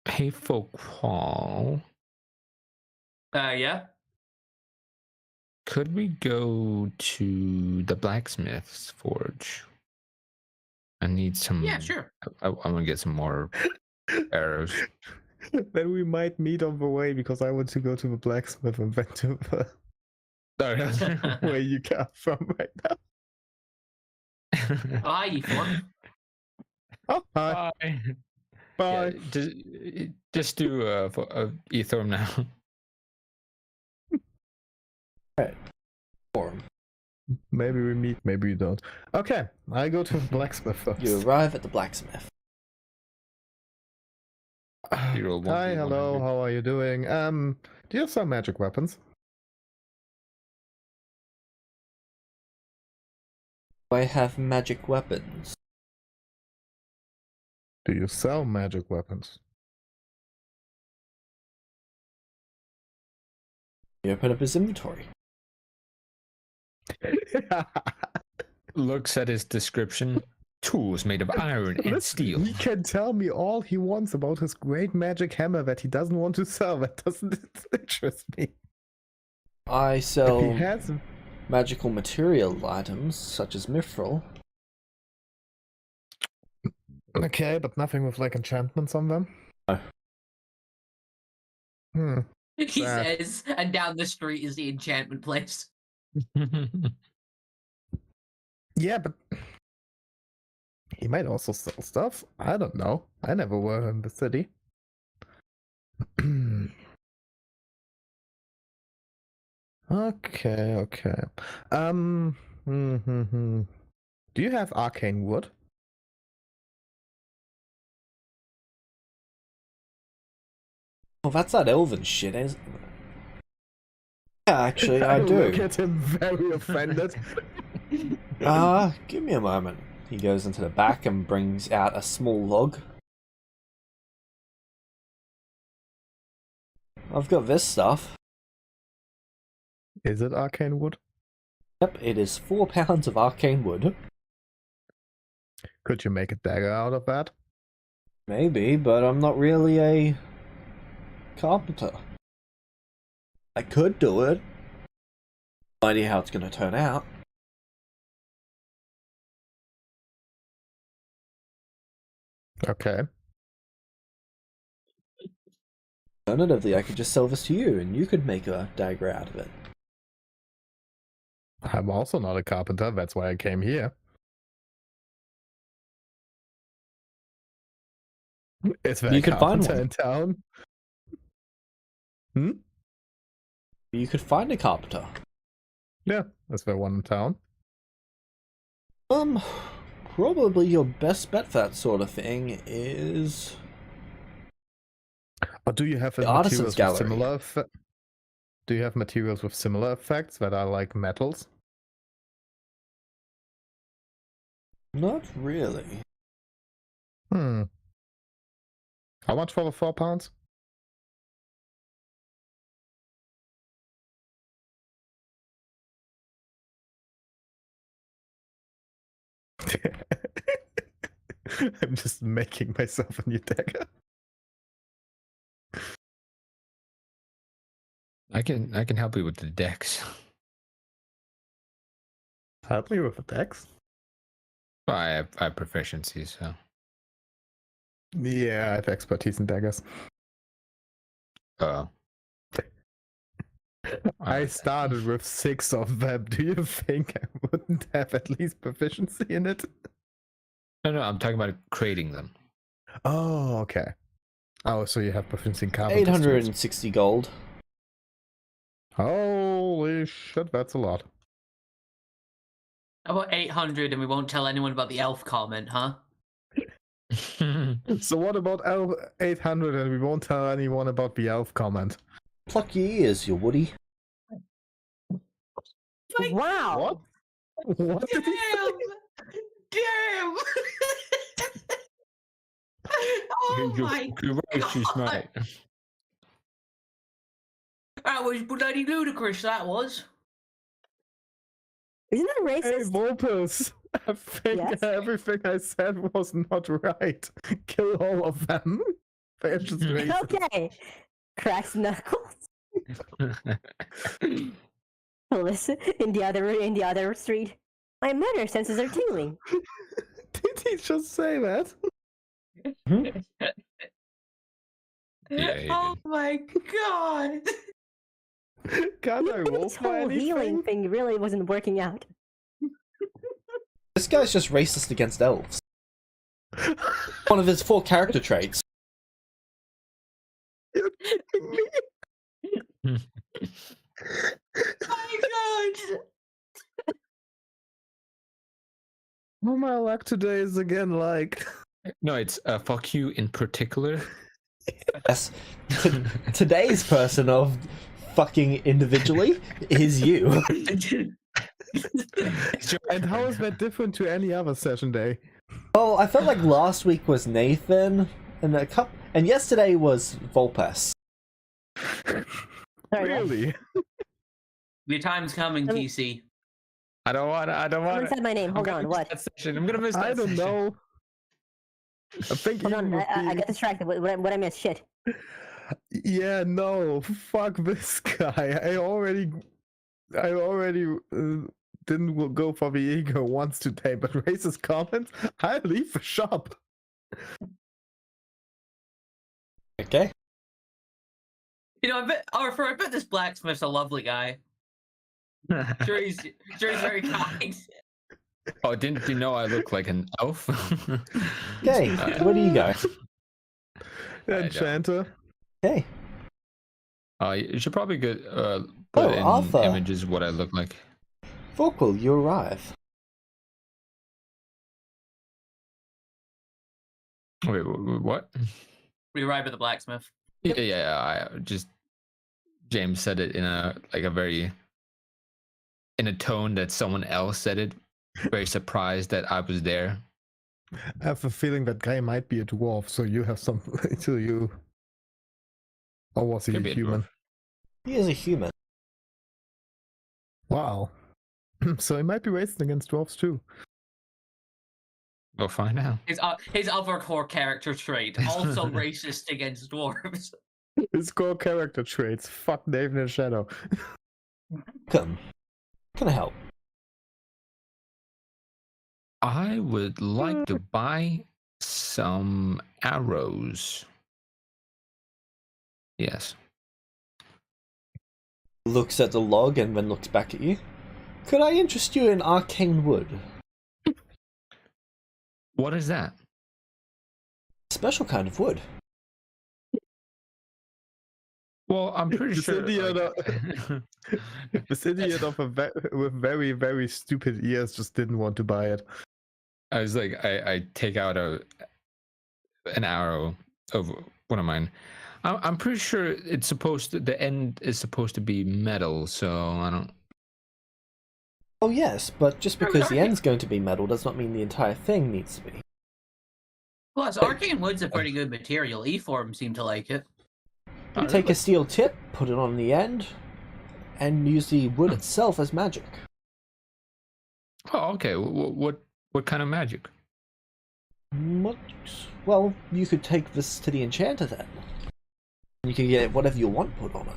Hey, Folkwall. Yeah? Could we go to the blacksmith's forge? I need some... Yeah, sure. I want to get some more arrows. Then we might meet on the way, because I want to go to the blacksmith and back to the... where you come from right now. Oh, hi, E4. Oh, hi. Bye. Yeah, just do Ethorm now. Alright. Form. Maybe we meet, maybe we don't. Okay, I go to the blacksmith first. You arrive at the blacksmith. Hi, hello, how are you doing? Do you have some magic weapons? I have magic weapons. Do you sell magic weapons? You open up his inventory. Looks at his description. Tools made of iron and steel. He can tell me all he wants about his great magic hammer that he doesn't want to sell. That doesn't interest me. I sell He has magical material items, such as mithril. Okay, but nothing with like enchantments on them? No. He Sad. says, and down the street is the enchantment place. Yeah, but he might also sell stuff. I don't know. I never were in the city. Okay. Do you have arcane wood? Oh, that's that elven shit, isn't it? Yeah, actually, I do. Look at him, very offended. Give me a moment. He goes into the back and brings out a small log. I've got this stuff. Is it arcane wood? Yep, it is 4 pounds of arcane wood. Could you make a dagger out of that? Maybe, but I'm not really a carpenter. I could do it. No idea how it's going to turn out. Okay. Alternatively, I could just sell this to you, and you could make a dagger out of it. I'm also not a carpenter, that's why I came here. Is there You a could find carpenter one. in town? You could find a carpenter. Yeah, is there one in town? Probably your best bet for that sort of thing is... Or do you have The materials Artisan's with Gallery. similar Do you have materials with similar effects that are like metals? Not really. How much for the 4 pounds? I'm just making myself a new dagger. I can help you with the decks. Help me with the text? Well, I have proficiency, so. Yeah, I have expertise in daggers. Oh. I started with 6 of them. Do you think I wouldn't have at least proficiency in it? No, I'm talking about creating them. Oh, okay. Oh, so you have proficiency in carpentry. 860 gold. Holy shit, that's a lot. About 800, and we won't tell anyone about the elf comment, huh? So what about 800 and we won't tell anyone about the elf comment? Pluck your ears, you woody. Wow. What did he say? Damn! Oh my You're right, she's God. right. That was bloody ludicrous, that was. Isn't that Hey, racist? Volpus! I think Yes? everything I said was not right. Kill all of them. They're just racist. Okay. Cracks knuckles. Listen, in the other street. My murder senses are tingling. Did he just say that? Yeah, he Oh did. my God! Can't I roll This for whole healing anything? thing really wasn't working out. This guy's just racist against elves. One of his 4 character traits. You're kidding me? My God! Oh, my luck today is again like... No, it's fuck you in particular. Yes. Today's person of fucking individually is you. And how is that different to any other session day? Oh, I felt like last week was Nathan, and yesterday was Volpes. Sorry, Really? Your time's coming, TC. I don't want. Someone said my name. Hold I'm on, gonna miss what? that session. I'm gonna miss that I don't session. know. I think Hold even on, with I got distracted. What I missed? Shit. Yeah, no, fuck this guy. I already didn't go for the ego once today, but racist comments, I leave the shop. Okay. You know, I bet this blacksmith's a lovely guy. Sure he's very kind. Oh, didn't you know I look like an elf? Okay, where do you go? Enchanter. Okay. You should probably put in Arthur. images what I look like. Vorkul, you arrive. Wait, what? We arrive at the blacksmith. Yeah. James said it in a tone that someone else said it. Very surprised that I was there. I have a feeling that guy might be a dwarf, so you have some to you. Or was he a human? He is a human. Wow. So he might be racist against dwarves too. We'll find out. His other core character trait, also racist against dwarves. His core character traits. Fuck Dave in the Shadow. Come. Can I help? I would like to buy some arrows. Yes. Looks at the log and then looks back at you. Could I interest you in arcane wood? What is that? Special kind of wood. Well, I'm pretty This sure. idiot, this idiot with very, very stupid ears just didn't want to buy it. I was like, I take out an arrow of one of mine. I'm pretty sure the end is supposed to be metal, so I don't. Oh yes, but just because the end's going to be metal does not mean the entire thing needs to be. Plus, arcane wood's a pretty good material. E-form seem to like it. You take a steel tip, put it on the end, and use the wood itself as magic. Oh, okay. What kind of magic? Well, you could take this to the enchanter then. You can get whatever you want put on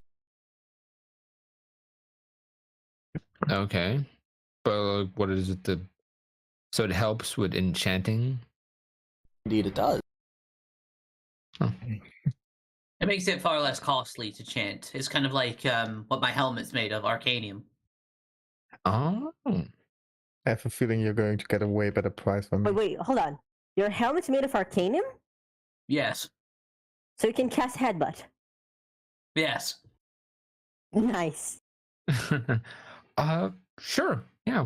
it. Okay. But what is it so it helps with enchanting? Indeed it does. Oh. It makes it far less costly to chant. It's kind of like what my helmet's made of, arcanium. Oh. I have a feeling you're going to get a way better price from me. Wait, hold on. Your helmet's made of arcanium? Yes. So you can cast headbutt. Yes. Nice. Sure. Yeah.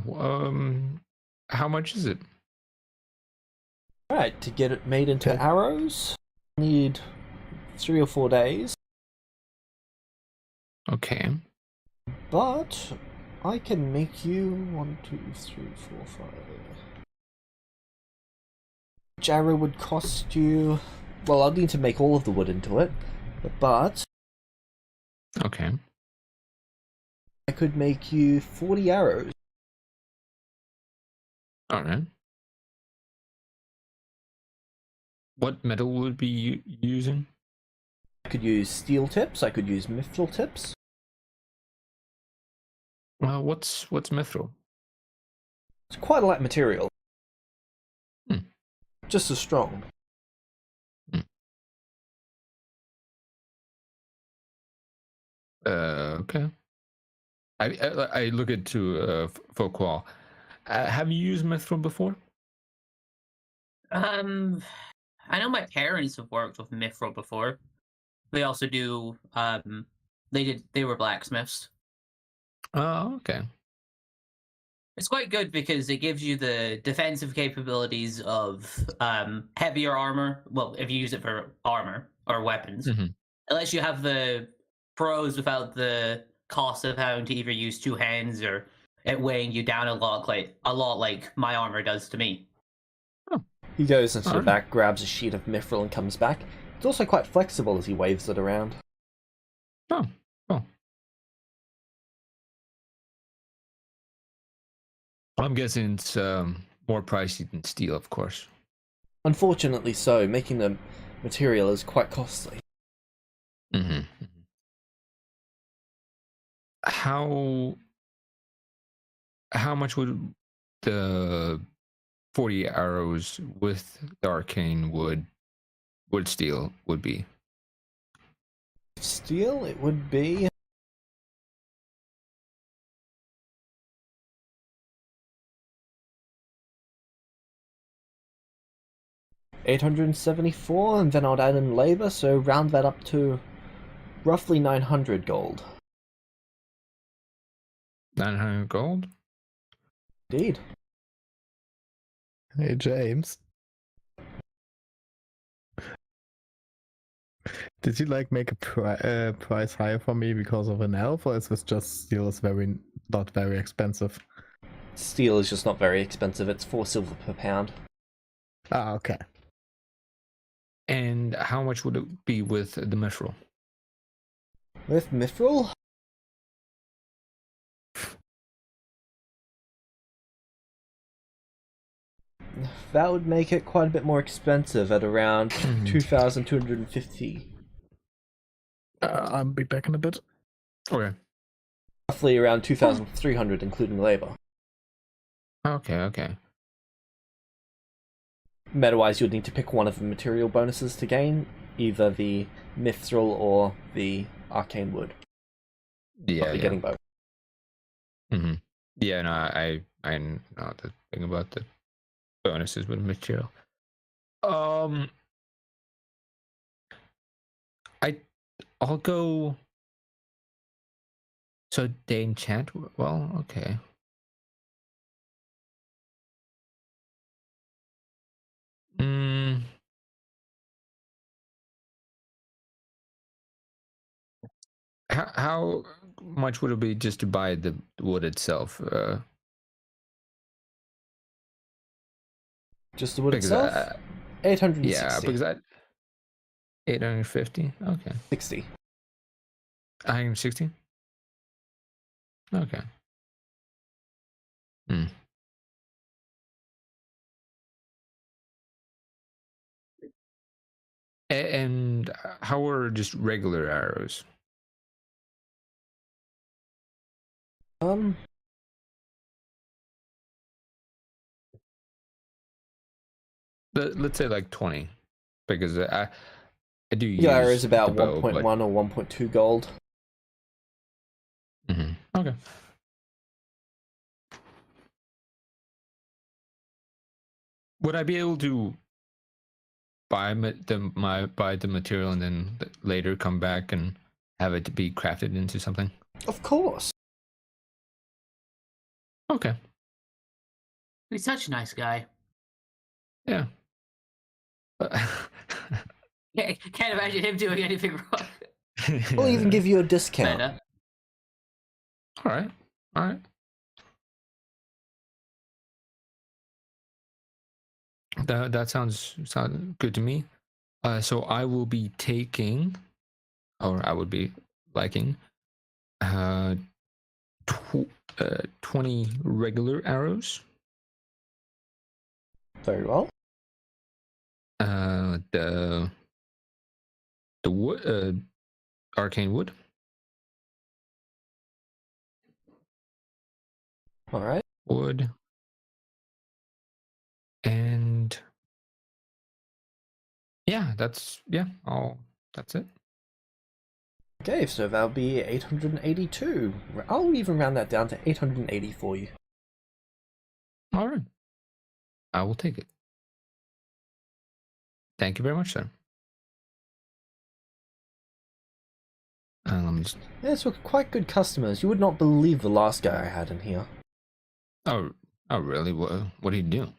How much is it? Alright, to get it made into arrows, need 3 or 4 days. Okay. But I can make you 1, 2, 3, 4, 5. Which arrow would cost you? Well, I'll need to make all of the wood into it, but Okay. I could make you 40 arrows. All right. What metal would be using? I could use steel tips. I could use mithril tips. What's mithril? It's quite a light material. Hmm. Just as strong. Okay. I look into Folkwall. Have you used mithril before? I know my parents have worked with mithril before. They also do. They were blacksmiths. Oh, okay. It's quite good because it gives you the defensive capabilities of heavier armor. Well, if you use it for armor or weapons, unless you have the pros without the cost of having to either use 2 hands or it weighing you down a lot like my armor does to me. Oh. He goes into the back, grabs a sheet of mithril, and comes back. It's also quite flexible as he waves it around. Oh. I'm guessing it's more pricey than steel, of course. Unfortunately so, making the material is quite costly. How much would the 40 arrows with the arcane wood steel would be? Steel, it would be... $874, and then I'd add in labor, so round that up to roughly 900 gold. 900 gold? Indeed. Hey, James. Did you like make a price higher for me because of an elf, or is this just steel is not very expensive? Steel is just not very expensive, it's 4 silver per pound. Ah, okay. And how much would it be with the mithril? With mithril? That would make it quite a bit more expensive at around 2,250. I'll be back in a bit. Okay. Roughly around 2,300 including labor. Okay. Meta-wise, you'd need to pick one of the material bonuses to gain, either the mithril or the arcane wood. Yeah. Probably getting both. Mm-hmm. Yeah, no, I know the thing about the bonuses with material. I'll go. So they enchant well, okay. How much would it be just to buy the wood itself? Just the wood itself? 860. Yeah, because 850. Okay. 60. 160. Okay. And how are just regular arrows? Let's say like 20, because I do use Your arrow is about the bow, 1.1 but... or 1.2 gold. Okay. Would I be able to buy the material and then later come back and have it to be crafted into something? Of course. Okay. He's such a nice guy. Yeah. Can't imagine him doing anything wrong. We'll even give you a discount. Better. All right. That sounds good to me. So I will be taking, or I would be liking, 20 regular arrows. Very well. The wood, arcane wood. All right. Wood. And yeah, that's it. Okay, so that'll be 882. I'll even round that down to 880 for you. All right. I will take it. Thank you very much, sir. Yes, we're quite good customers. You would not believe the last guy I had in here. Oh, really? What did he do?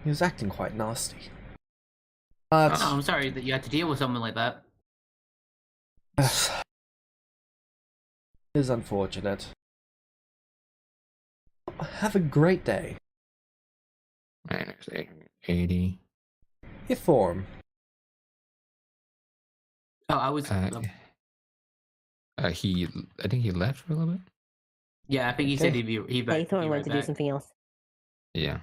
He was acting quite nasty. I'm sorry that you had to deal with someone like that. It is unfortunate. Have a great day. Minus 80. Inform. Oh, I was. I think he left for a little bit. Yeah, I think he said he'd be Thorn right went to do something else. Yeah.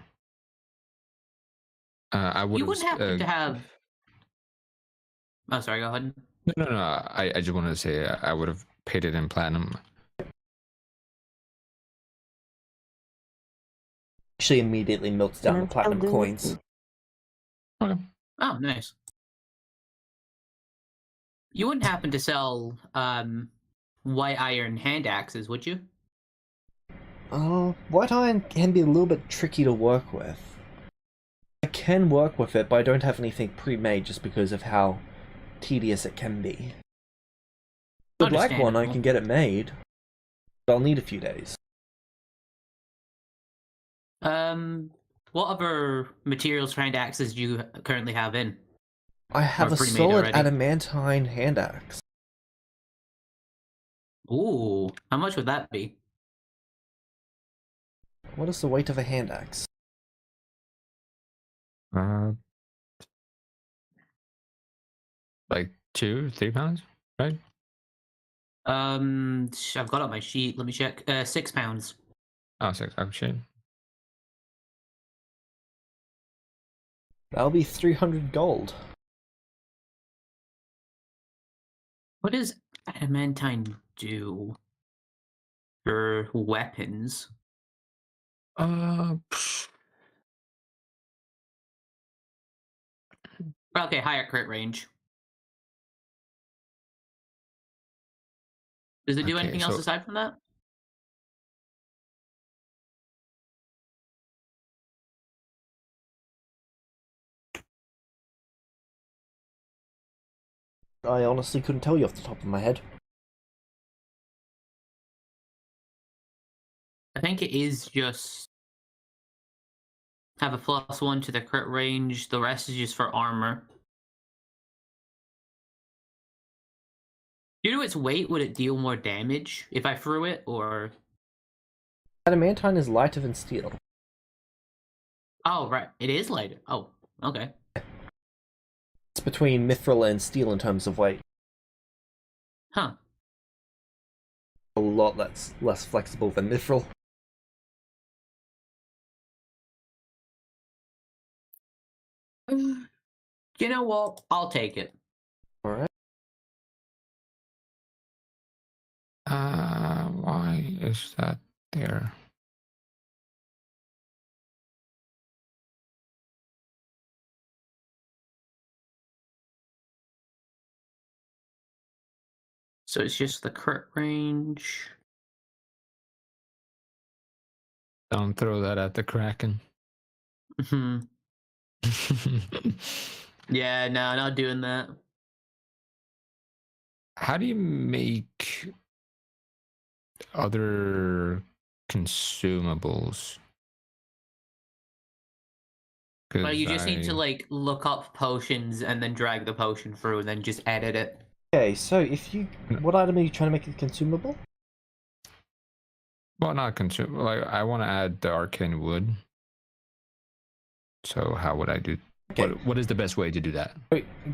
I would. You wouldn't have to have. Oh, sorry. Go ahead. No. I just wanted to say I would have paid it in platinum. Actually, immediately melts down the platinum coins. Okay. Oh, nice. You wouldn't happen to sell white iron hand axes, would you? White iron can be a little bit tricky to work with. I can work with it, but I don't have anything pre-made just because of how tedious it can be. If you'd like one, I can get it made, but I'll need a few days. What other materials for hand axes do you currently have in? I have a solid adamantine hand axe. Ooh, how much would that be? What is the weight of a hand axe? Like 2-3 pounds, right? I've got it on my sheet. Let me check. 6 pounds. Oh, 6. Oh, shit. That'll be 300 gold. What does adamantine do for weapons? Okay, higher crit range. Does it do anything else aside from that? I honestly couldn't tell you off the top of my head. I think it is just have a +1 to the crit range. The rest is just for armor. Due to its weight, would it deal more damage if I threw it, or? Adamantine is lighter than steel. Oh, right. It is lighter. Oh, okay. It's between mithril and steel in terms of weight. Huh. A lot less flexible than mithril. You know what? I'll take it. Alright. Why is that there? So it's just the crit range. Don't throw that at the Kraken. Hmm. Yeah, no, not doing that. How do you make other consumables? Well, you just need to like look up potions and then drag the potion through and then just edit it. Okay, so what item are you trying to make it consumable? Well, not consumable. Like, I want to add the arcane wood. So how would I do? Okay. What is the best way to do that?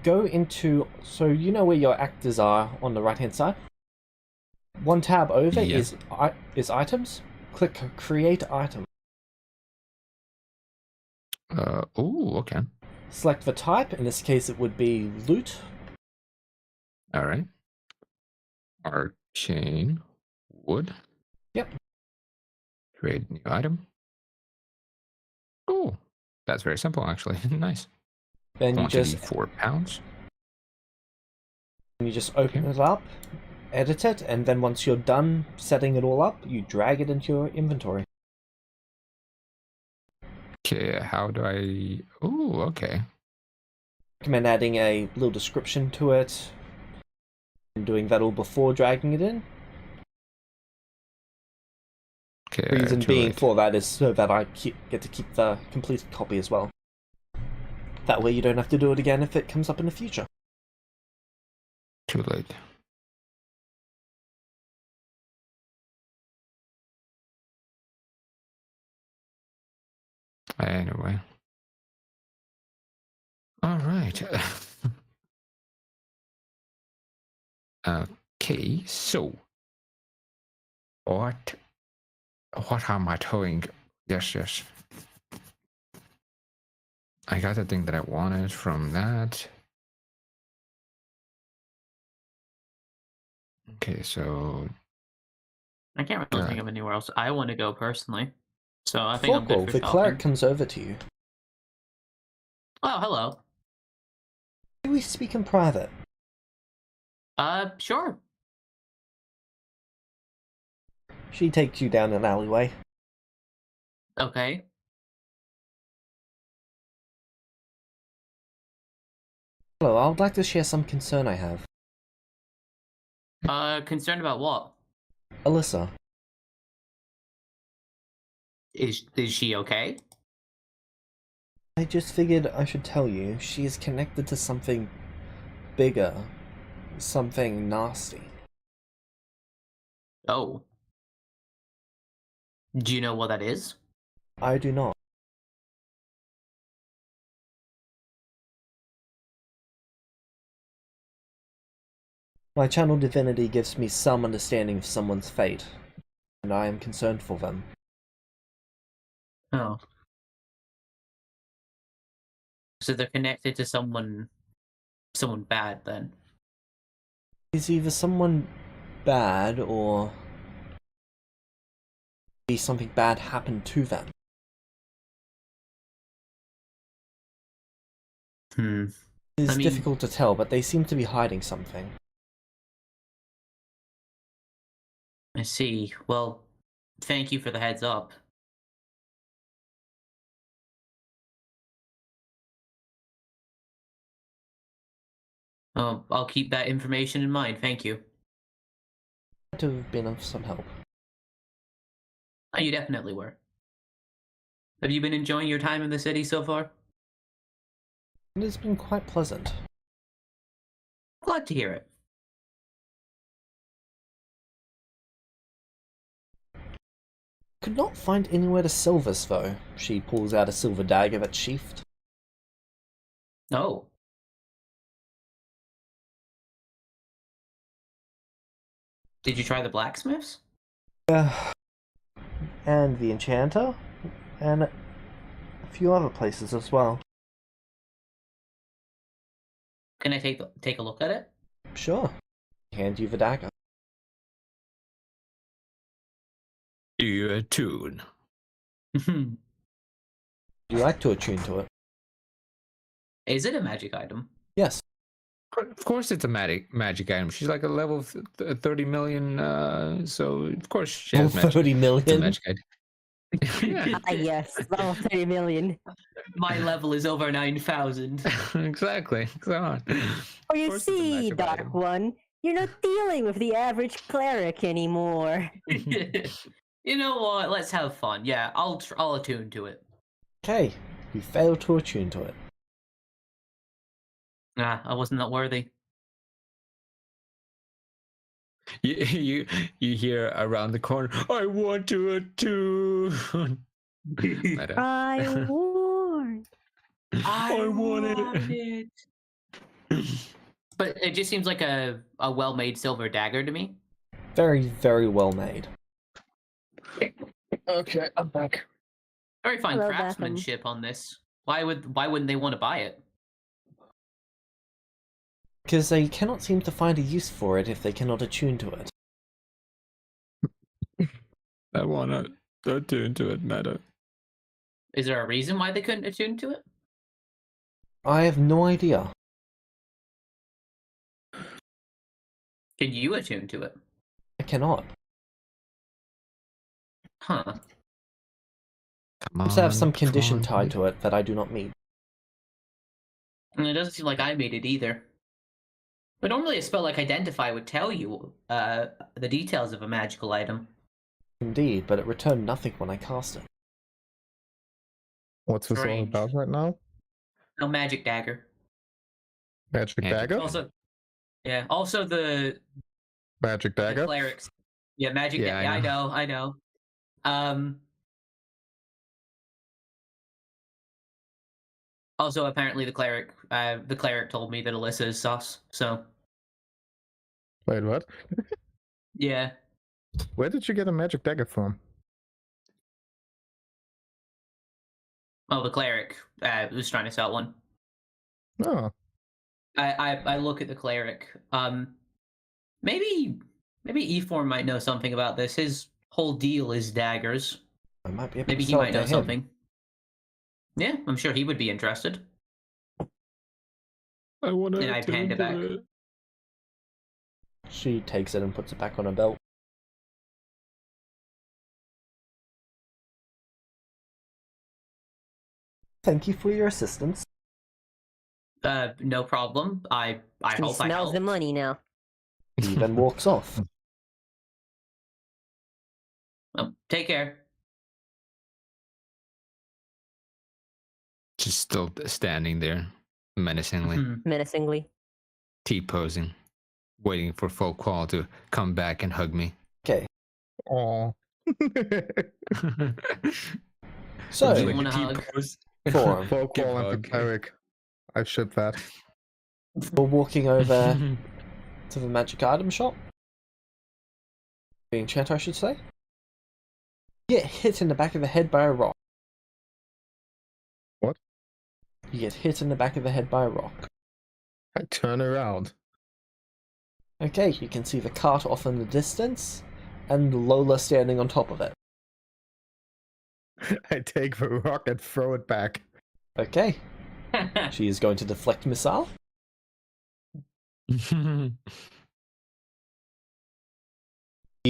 Go into, so you know where your actors are on the right hand side? One tab over is items. Click create item. Oh, okay. Select the type. In this case, it would be loot. All right. Arcane wood. Yep. Create new item. Oh, that's very simple, actually. Nice. Then you Quantity just 4 pounds. You just open it up, edit it, and then once you're done setting it all up, you drag it into your inventory. Okay, how do I... Oh, okay. Recommend adding a little description to it, and doing that all before dragging it in. Okay, The reason being for that is so that I get to keep the completed copy as well. That way you don't have to do it again if it comes up in the future. Too late. Anyway. All right. Okay, so what am I doing? Yes. I got the thing that I wanted from that. Okay, so I can't really think of anywhere else I want to go personally. So I think I'm good for the shopping. cleric comes over to you. Oh, hello. Do we speak in private? Sure. She takes you down an alleyway. Okay. Hello, I would like to share some concern I have. Concerned about what? Alyssa. Is she okay? I just figured I should tell you, she is connected to something bigger. Something nasty. Oh. Do you know what that is? I do not. My channel divinity gives me some understanding of someone's fate, and I am concerned for them. Oh. So they're connected to someone bad then? Is either someone bad or something bad happened to them. It's difficult to tell, but they seem to be hiding something. I see. Well, thank you for the heads up. I'll keep that information in mind, thank you. To have been of some help. Oh, you definitely were. Have you been enjoying your time in the city so far? It has been quite pleasant. Glad to hear it. Could not find anywhere to sell this, though. She pulls out a silver dagger that's sheathed. Oh. Did you try the blacksmiths? And the enchanter, and a few other places as well. Can I take a look at it? Sure. Hand you the dagger. Do you attune? Would you like to attune to it? Is it a magic item? Yes. Of course it's a magic item. She's like a level 30 million, so of course she has magic. 30 million? It's a magic item. Yeah. Yes, level 30 million. My level is over 9,000. Exactly. Come on. Oh, you see, Dark One, you're not dealing with the average cleric anymore. You know what? Let's have fun. Yeah, I'll attune to it. Okay, you failed to attune to it. I wasn't that worthy. You hear around the corner, I want to attune. I warn. I want it. But it just seems like a well-made silver dagger to me. Very, very well made. Okay, I'm back. Very fine Hello, craftsmanship on this. Why wouldn't they want to buy it? Because they cannot seem to find a use for it if they cannot attune to it. I want to attune to it, Meta. Is there a reason why they couldn't attune to it? I have no idea. Can you attune to it? I cannot. Huh. I must have some condition tied to it that I do not meet. And it doesn't seem like I made it either. But normally a spell like Identify would tell you the details of a magical item. Indeed, but it returned nothing when I cast it. What's this all Strange. about right now? No, magic dagger. Magic dagger? Also, yeah. Also the Magic dagger? clerics. Yeah, magic. Yeah, I know. Also, apparently the cleric told me that Alyssa is sus. So. Wait, what? Yeah. Where did you get a magic dagger from? Oh, the cleric was trying to sell one. Oh. I look at the cleric. Maybe Eform might know something about this. His whole deal is daggers. I might be able Maybe to he sell it might to know him. something. Yeah, I'm sure he would be interested. I want to And I panned it back. She takes it and puts it back on her belt. Thank you for your assistance. No problem. I She hope I smells the helped. money now. He then walks off. Well, take care. Just still standing there, menacingly, Menacingly. T-posing, waiting for folk call to come back and hug me. Okay. Oh. So, you want a hug? Form. Folk call and the cleric. I ship that. We're walking over to the magic item shop. The enchanter, I should say. You get hit in the back of the head by a rock. What? You get hit in the back of the head by a rock. I turn around. Okay, you can see the cart off in the distance, and Lola standing on top of it. I take the rock and throw it back. Okay. She is going to deflect missile. He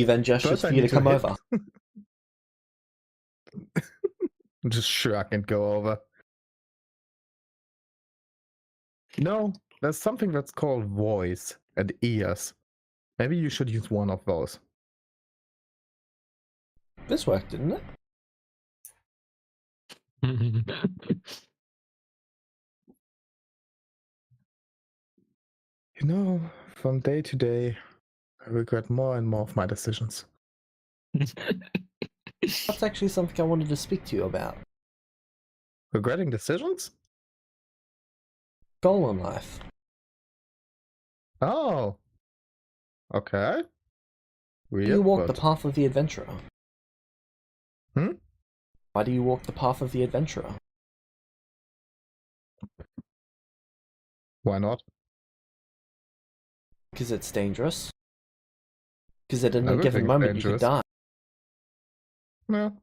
then gestures First I for you to need to come hit. over. Just shrug and go over. No, there's something that's called voice and ears. Maybe you should use one of those. This worked, didn't it? You know, from day to day, I regret more and more of my decisions. That's actually something I wanted to speak to you about. Regretting decisions? Goal in life. Oh. Okay. Weird, Do you walk but... the path of the adventurer? Hmm? Why do you walk the path of the adventurer? Why not? Because it's dangerous. Because at any Everything given is moment you could dangerous. die. No.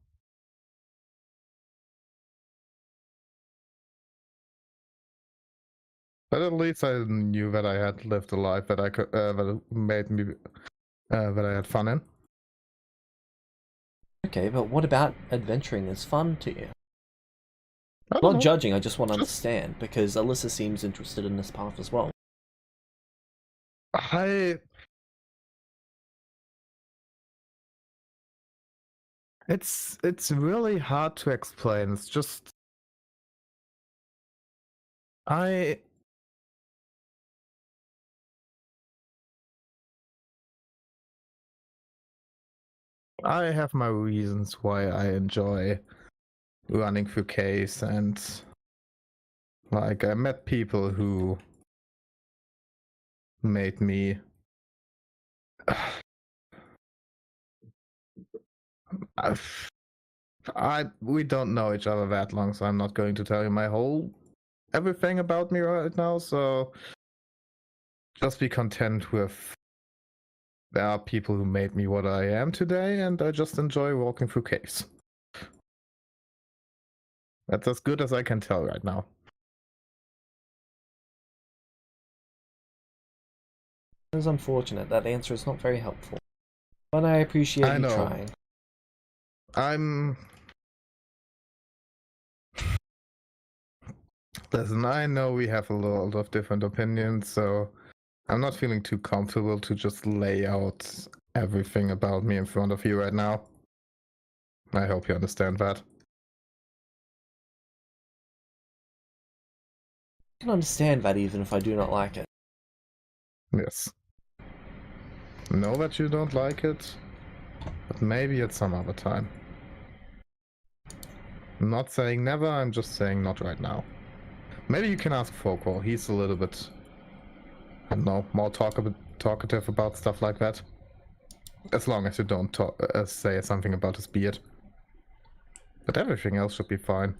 But at least I knew that I had lived a life that I could, that made me, that I had fun in. Okay, but what about adventuring is fun to you? I Not don't know. judging, I just want to Just- understand, because Alyssa seems interested in this path as well. It's really hard to explain. It's just I have my reasons why I enjoy running through caves, and like I met people who made me we don't know each other that long, so I'm not going to tell you my whole everything about me right now, so just be content with there are people who made me what I am today, and I just enjoy walking through caves. That's as good as I can tell right now. It's unfortunate. That answer is not very helpful. But I appreciate you trying. Listen, I know we have a lot of different opinions, so I'm not feeling too comfortable to just lay out everything about me in front of you right now. I hope you understand that. I can understand that even if I do not like it. Yes. Know that you don't like it, but maybe at some other time. I'm not saying never, I'm just saying not right now. Maybe you can ask Folkwall. He's a little bit, I don't know, more talkative about stuff like that. As long as you don't say something about his beard. But everything else should be fine.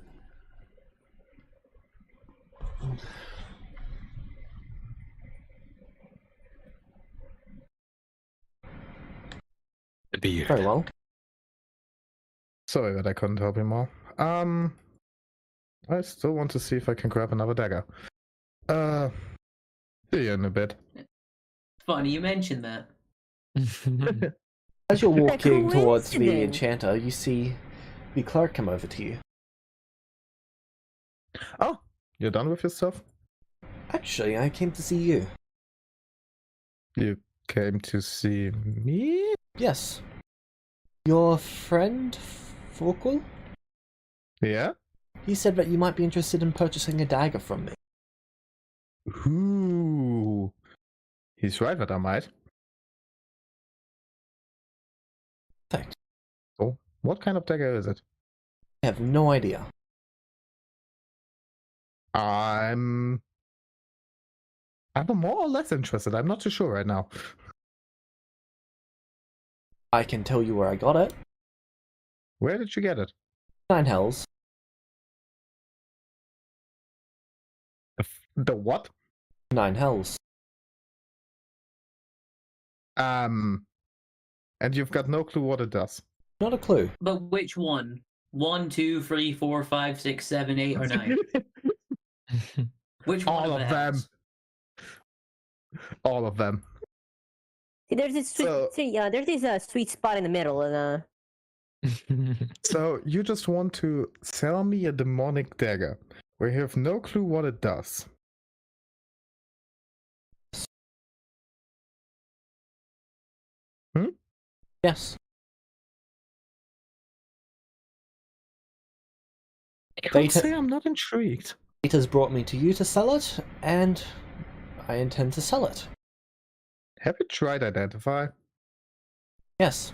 The beard. Very well. Sorry that I couldn't help you more. I still want to see if I can grab another dagger. See you in a bit. funny you mentioned that. As you're walking towards the coincidence. enchanter, you see the cleric come over to you. Oh, you're done with your stuff? Actually, I came to see you. You came to see me? Yes. Your friend, Forkul? Yeah? He said that you might be interested in purchasing a dagger from me. Ooh. He's right that I might. Perfect. Oh, what kind of dagger is it? I have no idea. I'm more or less interested. I'm not too sure right now. I can tell you where I got it. Where did you get it? 9 hells. The what? 9 hells. And you've got no clue what it does. Not a clue. But which one? 1, 2, 3, 4, 5, 6, 7, 8, or 9? Which one All of them. hells? All of them. There's this sweet spot in the middle, and So you just want to sell me a demonic dagger where you have no clue what it does. Yes. I would say I'm not intrigued. Fate has brought me to you to sell it, and I intend to sell it. Have you tried identify? Yes.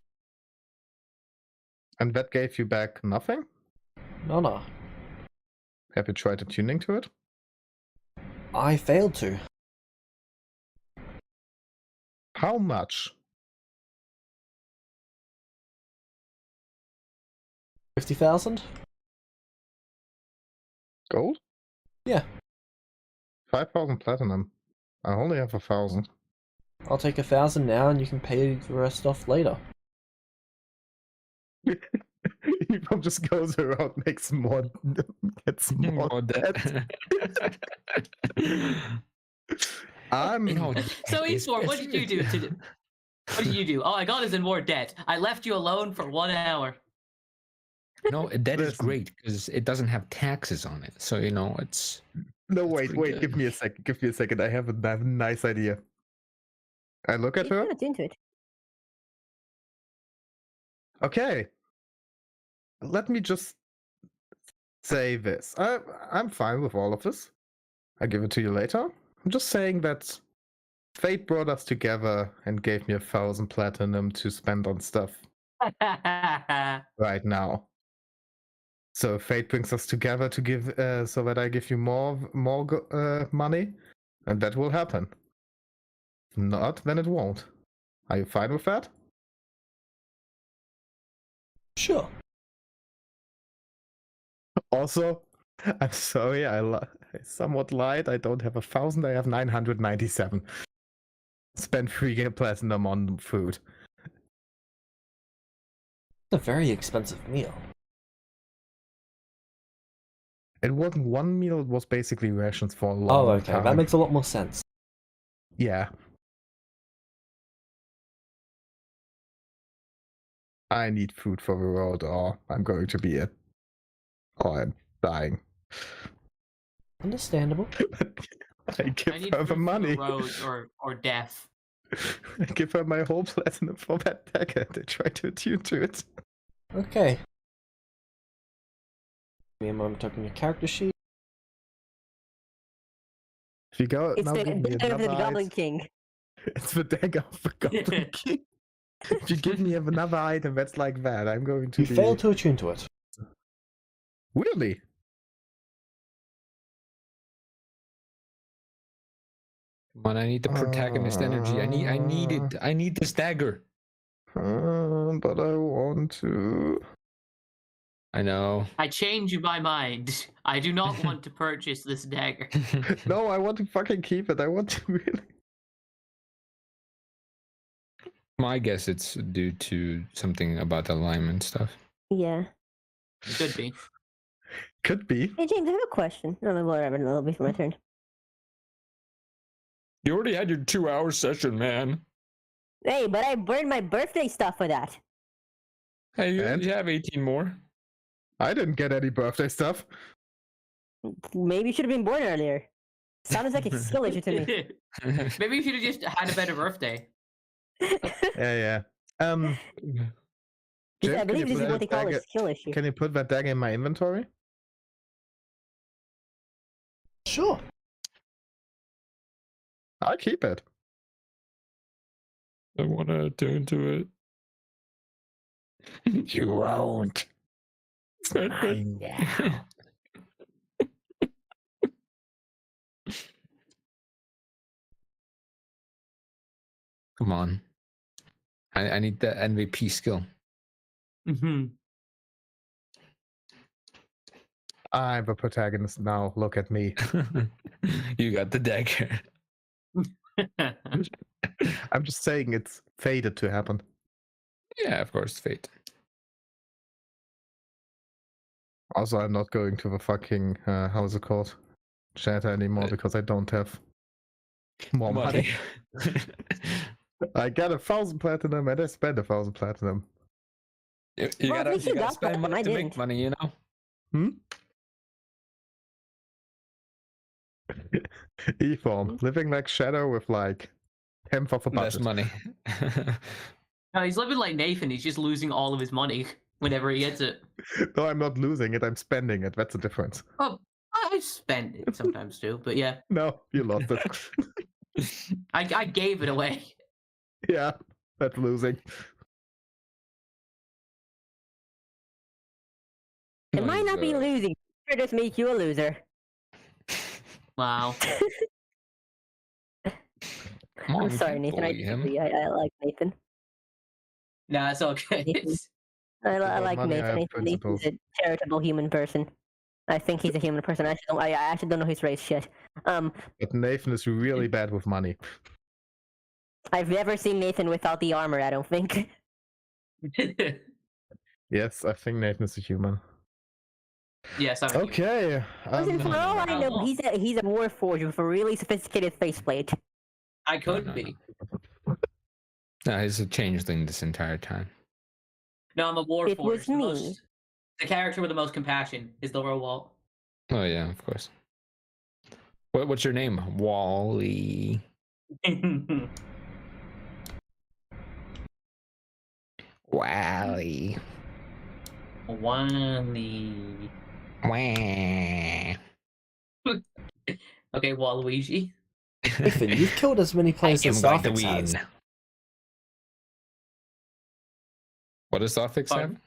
And that gave you back nothing? No. Have you tried attuning to it? I failed to. How much? 50,000? Gold? Yeah. 5,000 platinum. I only have 1,000. I'll take 1,000 now, and you can pay the rest off later. He just goes around, makes more, gets more debt. So Eastward, what did you do today? What did you do? Oh, I got us in more debt. I left you alone for 1 hour. No, debt is great because it doesn't have taxes on it. So it's. No, wait. good. Give me a second. I have a nice idea. I look at her. into it. Okay. Let me just say this. I'm fine with all of this. I'll give it to you later. I'm just saying that fate brought us together and gave me 1,000 platinum to spend on stuff right now. So fate brings us together to give, so that I give you more money, and that will happen. If not, then it won't. Are you fine with that? Sure. Also, I'm sorry, I somewhat lied. I don't have 1,000. I have 997. Spent 3 platinum on food. It's a very expensive meal. It wasn't one meal, it was basically rations for a long time. That makes a lot more sense. Yeah. I need food for the road, or I'm going to be or I'm dying. Understandable. I give need her the food money. for the road or death. I give her my whole platinum for that dagger. They try to attune to it. Okay. Give me a moment to open your character sheet. If you go, It's now the give me dagger of the another Goblin item. King. It's the dagger of the Goblin King. If you give me another item that's like that, I'm going to You failed to attune to it. Really? But I need the protagonist energy. I need it. I need this dagger. But I want to. I know. I change my mind. I do not want to purchase this dagger. No, I want to fucking keep it. I want to really. My guess it's due to something about alignment stuff. Yeah. Could be. Could be. Hey, James, I have a question. No, whatever. That'll be for my turn. You already had your 2-hour session, man. Hey, but I burned my birthday stuff for that. Hey, And? you have 18 more. I didn't get any birthday stuff. Maybe you should have been born earlier. Sounds like a skill issue to me. Maybe you should have just had a better birthday. Yeah. Jim, I believe this is what they call a skill issue. Can you put that dagger in my inventory? Sure. I'll keep it. I want to turn to it. You won't. I know. Come on. I need the MVP skill. Mm-hmm. I'm the protagonist now. Look at me. You got the dagger. I'm just saying it's fated to happen. Yeah, of course, fate. Also, I'm not going to the fucking, how is it called? Shatter anymore because I don't have more money. I got 1,000 platinum and I spent 1,000 platinum. You Well, at gotta, least you got spend platinum, money I to make didn't. money, you know? E-form, living like Shadow with like 10th of a Less budget. money. No, he's living like Nathan. He's just losing all of his money whenever he gets it. No, I'm not losing it, I'm spending it. That's the difference. Oh, I spend it sometimes too, but yeah, No, you lost it. I gave it away. Yeah, that's losing. It might not be losing. It just make you a loser. Wow. Come on, I'm sorry, Nathan. I disagree. I like Nathan. Nah, it's okay. Nathan. I like money, I Nathan. have Nathan's principles. a charitable human person. I think he's a human person. I actually don't know his race shit. But Nathan is really bad with money. I've never seen Nathan without the armor. I don't think. Yes, I think Nathan is a human. Yes, I'm Okay. Listen, for all I know, no. he's a warforged with a really sophisticated faceplate. I could no, be. No, he's a changeling this entire time. No, I'm a warforged. It was me. The character with the most compassion is the robot. Oh yeah, of course. What's your name? Wally. Wally. Wally. Wah. Okay, Waluigi. Nathan, you've killed as many players as going to Zarfix has. win. What does Zarfix have? Pardon?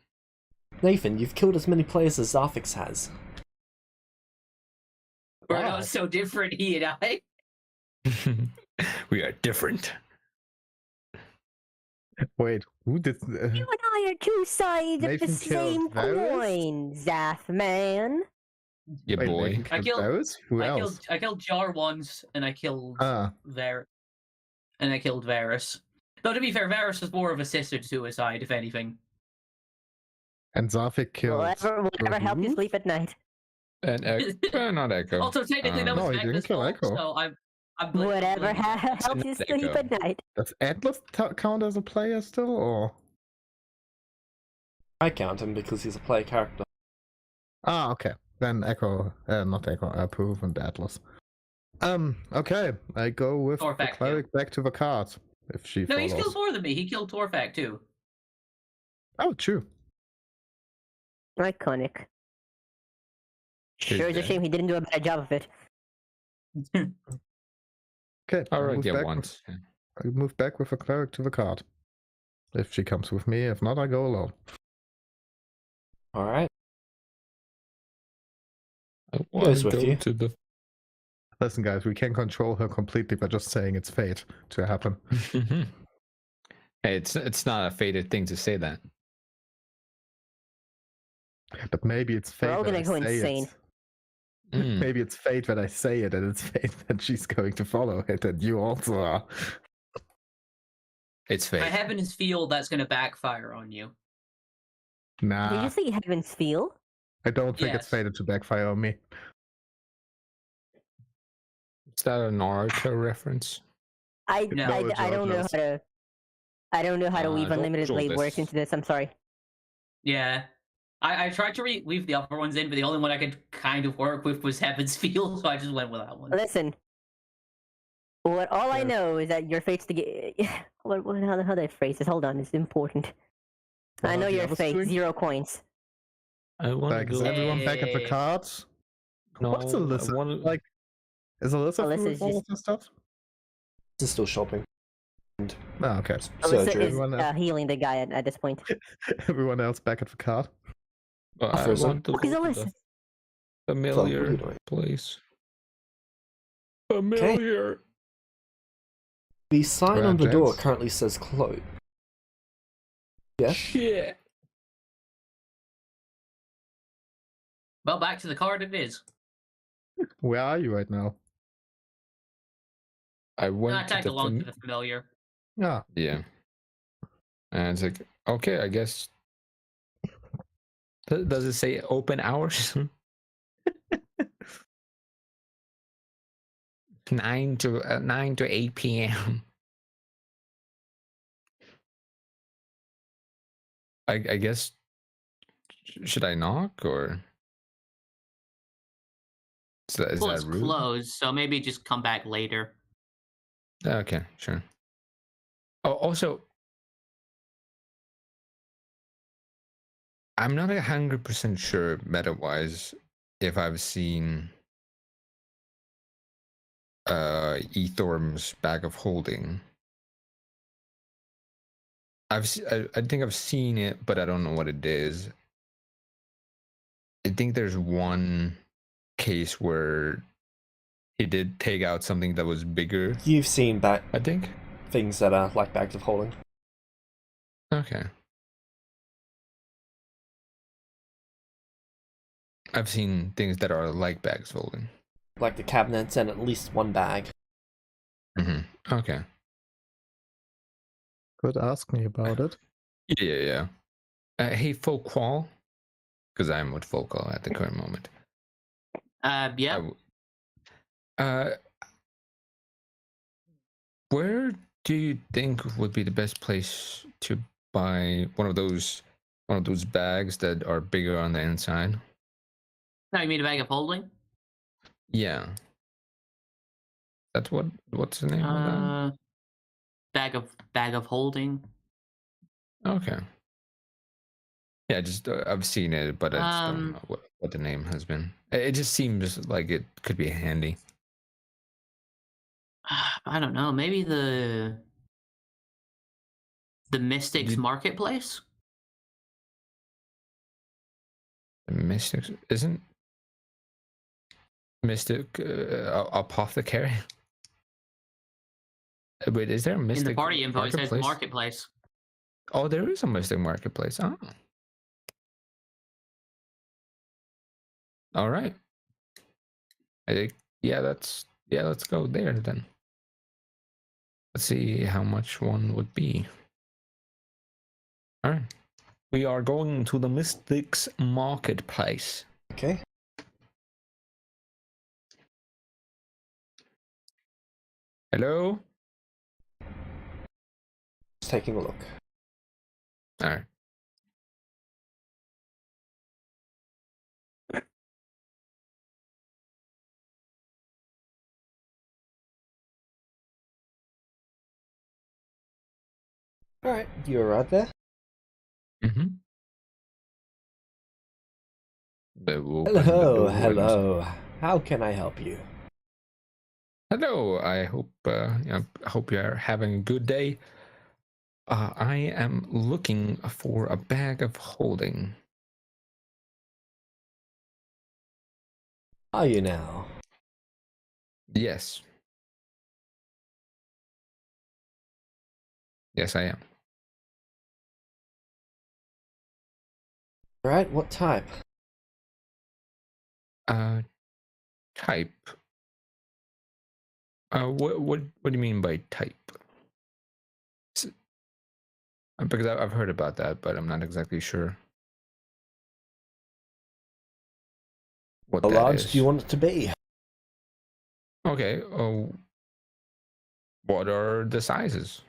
Nathan, you've killed as many players as Zarfix has. We're Wow. not so different, he and I. We are different. Wait, who did? You and I are two sides of Nathan the same killed Varys? coin, Zathman. Yeah, Wait, boy. Nathan I killed- Varys? Who else? I killed Jar once, and I killed Ah, Varys. Though to be fair, Varys was more of a assisted suicide, if anything. and Zarfik killed. Whatever help you who? sleep at night. And not Echo. Also, technically, that was No, he didn't Vecna's kill fault, Echo. so I'm Whatever blaming Vecna. helps you not sleep Echo. at night. Does Atlas count as a player still, or? I count him because he's a player character. Ah, okay. Then Echo, not Echo, Proof and Atlas. Okay. I go with the Torfak, cleric back to the card. If she No, he's follows. killed more than me. He killed Torfak, too. Oh, true. Iconic. He's Sure, it's a dead. shame he didn't do a better job of it. Okay. All I right, move yeah, back once. I move back with a cleric to the card. If she comes with me, if not, I go alone. Alright. I Goes wanna with go you. to the. Listen, guys, we can control her completely by just saying it's fate to happen. Hey, it's not a fated thing to say that. But maybe it's fate We're all that I gonna go say insane. it. Mm. Maybe it's fate that I say it, and it's fate that she's going to follow it, and you also are. It's fate. I happen to feel that's going to backfire on you. Did Nah, you say Heaven's Feel? I don't think it's Yes. fated to backfire on me. Is that a Naruto reference? No. I don't know how to. I don't know how to weave unlimited blade works into this. I'm sorry. Yeah. I tried to weave the other ones in, but the only one I could kind of work with was Heaven's Field, so I just went with that one. Listen. All I know is that your fate's to get. How do I phrase this? Hold on, it's important. I know your fate. 0 coins. I want to Is go. everyone back at the cards? No, What's Alyssa? Like, is Alyssa Alyssa's through all of this stuff? This is still shopping. Oh, okay. Alyssa Surgery. is healing the guy at this point. Everyone else back at the card. Well, I First want to Because go to Alyssa. the familiar place. Familiar. The sign Right, on the door James? currently says close. Yeah? Shit. Well, back to the card it is. Where are you right now? I went I tagged to along to the familiar. Yeah. Yeah. And it's like, okay, I guess. Does it say open hours? 9 to 8 p.m. I guess. Should I knock or? Is Well, that it's rude? closed, so maybe just come back later. Okay, sure. Oh, also, I'm not 100% sure meta-wise if I've seen Ethorm's Bag of Holding. I think I've seen it, but I don't know what it is. I think there's one case where he did take out something that was bigger. You've seen I think. things that are like bags of holding. Okay. I've seen things that are like bags holding. Like the cabinets and at least one bag. Mm-hmm. Okay. Could ask me about it. Yeah. Hey, Folkwall, because I'm with Folkwall at the current moment. Yeah. Where do you think would be the best place to buy one of those bags that are bigger on the inside? No, you mean a bag of holding? Yeah. That's what's the name of Bag of holding. that? Okay. Yeah, just I've seen it, but I just don't know what the name has been. It just seems like it could be handy. I don't know. Maybe the Mystics Marketplace. The Mystics isn't Mystic Apothecary. Wait, is there a Mystic In the party info, it says Marketplace? Marketplace. Oh, there is a Mystic Marketplace. Oh. All right. I think let's go there then. Let's see how much one would be. All right. We are going to the Mystics Marketplace. Okay. Hello? Just taking a look. All right. Alright, you arrived there? Mm-hmm. Hello. How can I help you? Hello. I hope you are having a good day. I am looking for a bag of holding. Are you now? Yes. Yes, I am. Alright, what type? Type. What do you mean by type? Because I've heard about that, but I'm not exactly sure what How that large is. do you want it to be? Okay. what are the sizes?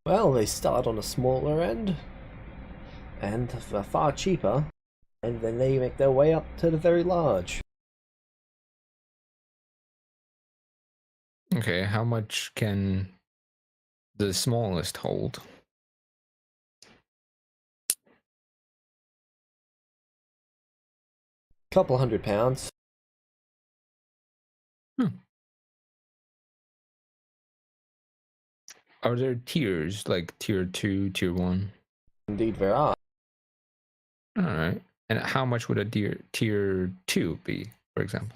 Well, they start on a smaller end, and are far cheaper, and then they make their way up to the very large. Okay, how much can the smallest hold? Couple £100. Are there tiers, like tier 2, tier 1? Indeed, there are. All right. And how much would a tier 2 be, for example?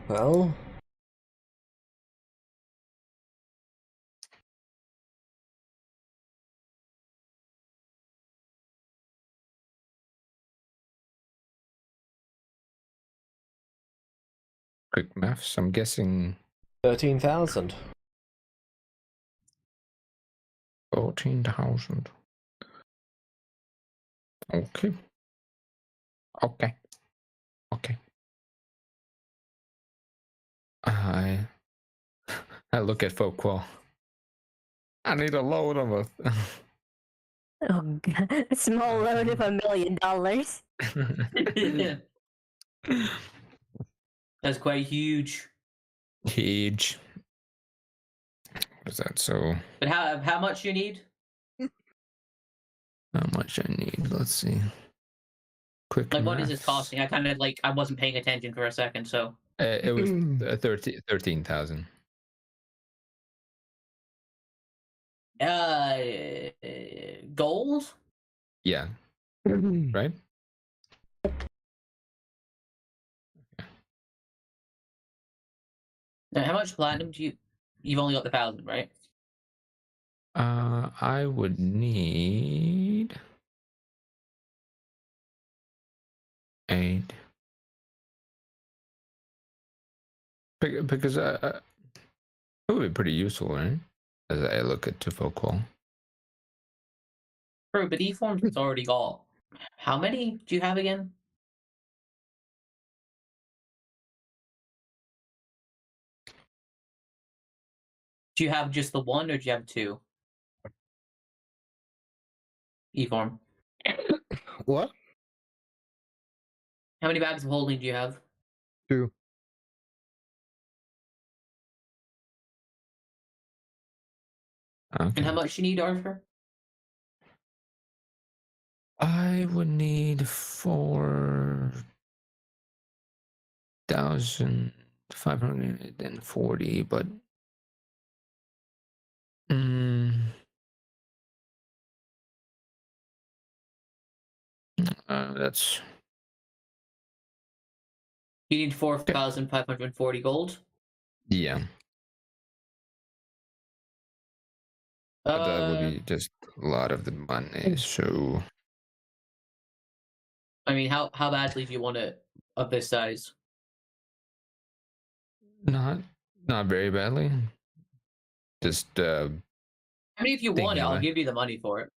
Well, Quick maths, I'm guessing 13,000. 14,000. Okay. Okay. Okay. I look at Folkwall. I need a load of a. Oh, God. A small loan of $1 million. That's quite huge. Huge. What is that? So. But how much you need? How much I need? Let's see. Quick. Like, maths. what is this costing? I wasn't paying attention for a second, so. It was 13,000. Gold? Yeah. Right? Now, how much platinum do you've only got the 1,000, right? I would need 8. Because it would be pretty useful, right? As I look at to Folkwall. True, but E-Forms has already got. How many do you have again? Do you have just the one, or do you have 2? E-Form. What? How many bags of holding do you have? 2. Okay. And how much you need, Arthur? I would need 4,540, but that's. You need 4,540 gold. Yeah. But that would be just a lot of the money. So. I mean, how badly do you want it of this size? Not very badly. Just I mean, if you want it, I'll about- give you the money for it.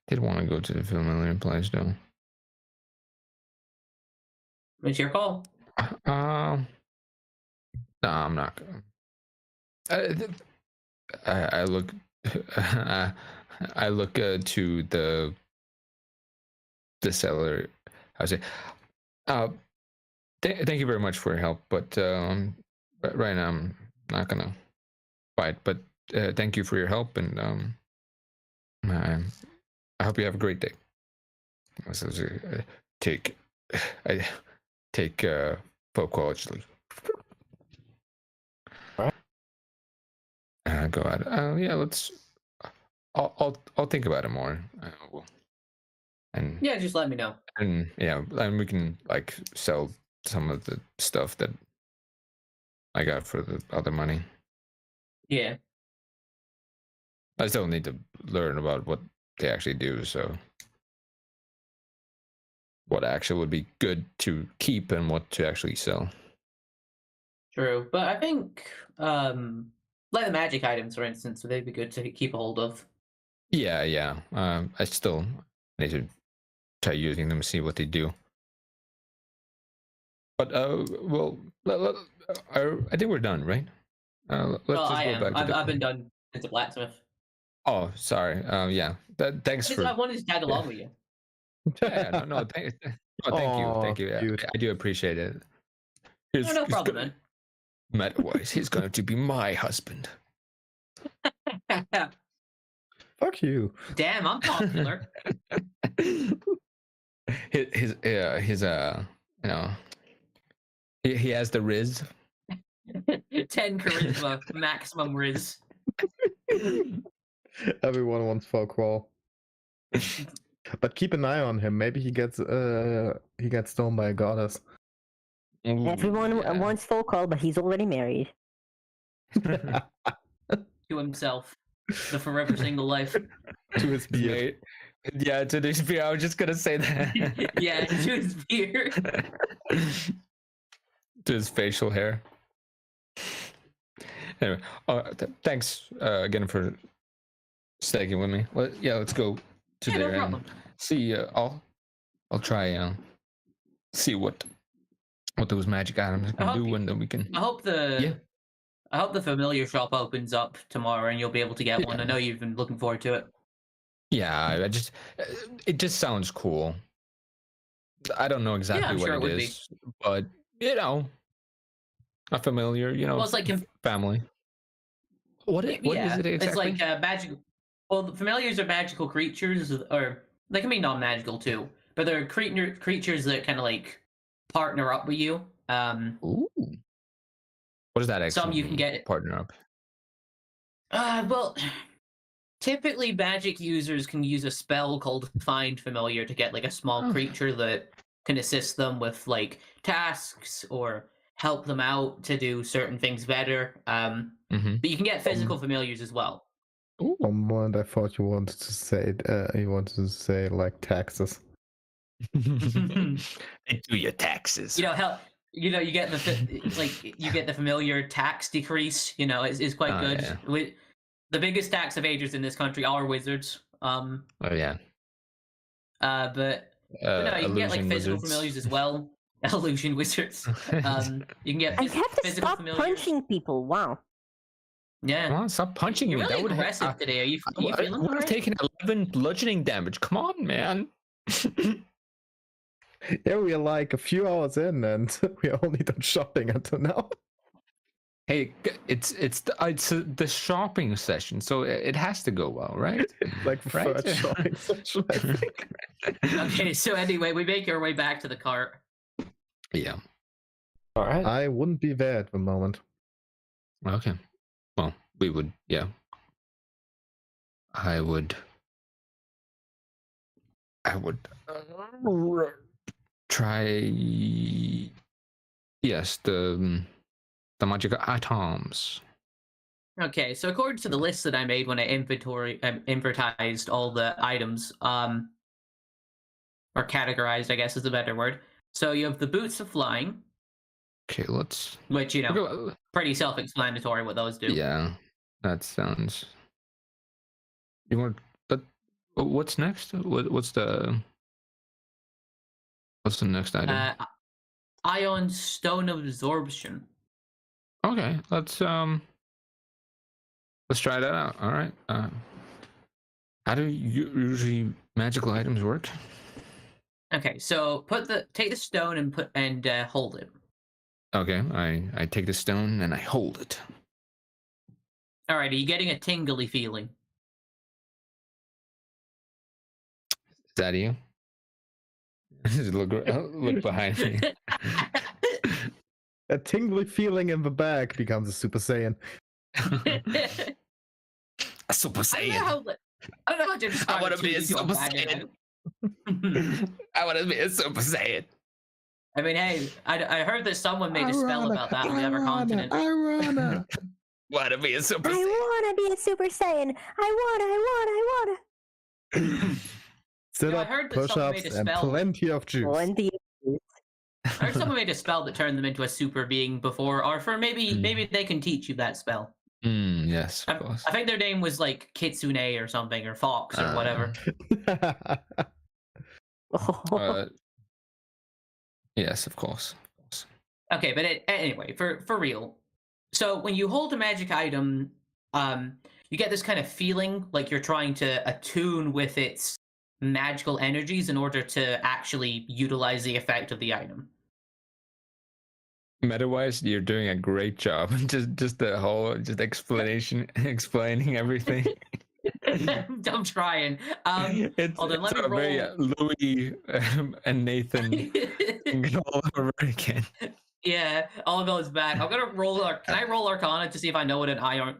Did want to go to the familiar place though. It's your call. No, I'm not gonna. I look. I look to the seller. I say, thank you very much for your help, but right now I'm not gonna fight. But thank you for your help, and I hope you have a great day. So, take folk college. Go ahead. Yeah, let's. I'll think about it more. And yeah, just let me know. And yeah, and we can like sell some of the stuff that I got for the other money. Yeah. I still need to learn about what they actually do. So, what actually would be good to keep and what to actually sell. True, but I think like the magic items, for instance, would they be good to keep a hold of? Yeah. I still need to try using them, see what they do. But well, I think we're done, right? Let's just go back to I've been done as a blacksmith. Oh, sorry. Yeah. Thanks for. I wanted to tag along with you. Yeah. No. Thank you. Yeah, I do appreciate it. No problem, man. Matter-wise, he's going to be my husband. Fuck you. Damn, I'm popular. his you know, he has the riz. 10 charisma, maximum riz. Everyone wants Folkwall. But keep an eye on him. Maybe he gets stoned by a goddess. Everyone wants Folkwall, but he's already married. To himself. The forever single life. To his beard. Yeah, to his beard. I was just gonna say that. Yeah, to his beard. To his facial hair. Anyway, thanks again for staying with me. Let's go to there and see. I'll try see what those magic items can do, and then we can. I hope the familiar shop opens up tomorrow, and you'll be able to get one. I know you've been looking forward to it. Yeah, it just sounds cool. I don't know exactly what it is, but a familiar, well, it's like family. What is it exactly? It's like magical. Well, the familiars are magical creatures, or they can be non-magical too, but they're creatures that kind of like partner up with you. Ooh. What does that actually Some you can get partner up? Well, typically magic users can use a spell called Find Familiar to get like a small creature that can assist them with like tasks or help them out to do certain things better. But you can get physical familiars as well. For a moment, I thought you wanted to say like taxes. Do your taxes. You get the familiar tax decrease. Is quite good. Yeah. The biggest tax evaders in this country are wizards. Oh yeah. But no, you can get like physical familiars as well. Illusion wizards. You can get. I have to stop punching people. Wow. Yeah. Come on, stop punching me. You're really aggressive today. Are you feeling all right? Taking 11 bludgeoning damage. Come on, man. Yeah, we are like a few hours in, and we are only done shopping until now. Hey, it's the shopping session, so it has to go well, right? Like third shopping session, I think. Okay, so anyway, we make our way back to the cart. Yeah. All right. I wouldn't be there at the moment. Okay. Well, we would, yeah. I would try. Yes, the magical items. Okay, so according to the list that I made when I inventorized all the items, or categorized, I guess is a better word. So you have the boots of flying. Okay, let's. Which pretty self-explanatory what those do. Yeah, that sounds. You want? But what's next? What's the next item? Ion Stone of Absorption. Okay, let's try that out. All right. How do usually magical items work? Okay, so take the stone and hold it. Okay, I take the stone and I hold it. All right, are you getting a tingly feeling? Is that you? look behind me. A tingly feeling in the back becomes a Super Saiyan. A Super Saiyan. I don't know how to describe I want to be a Super Saiyan. I want to be a Super Saiyan. I mean, hey, I heard that someone made a spell about that on the Ever Continent. I wanna be a Super Saiyan. I wanna be a Super Saiyan. I wanna. Sit up, push-ups, and plenty of juice. I heard someone made a spell that turned them into a super being before, or for maybe they can teach you that spell. Yes, of course. I think their name was like Kitsune or something, or Fox or whatever. Yes, of course. Okay, but anyway, for real. So when you hold a magic item, you get this kind of feeling like you're trying to attune with its magical energies in order to actually utilize the effect of the item. Meta-wise, you're doing a great job. just the whole explaining everything. I'm trying. Hold on, let me roll. Very Louis and Nathan all over again. Yeah, all goes back. I'm gonna roll. Can I roll Arcana to see if I know what an ion?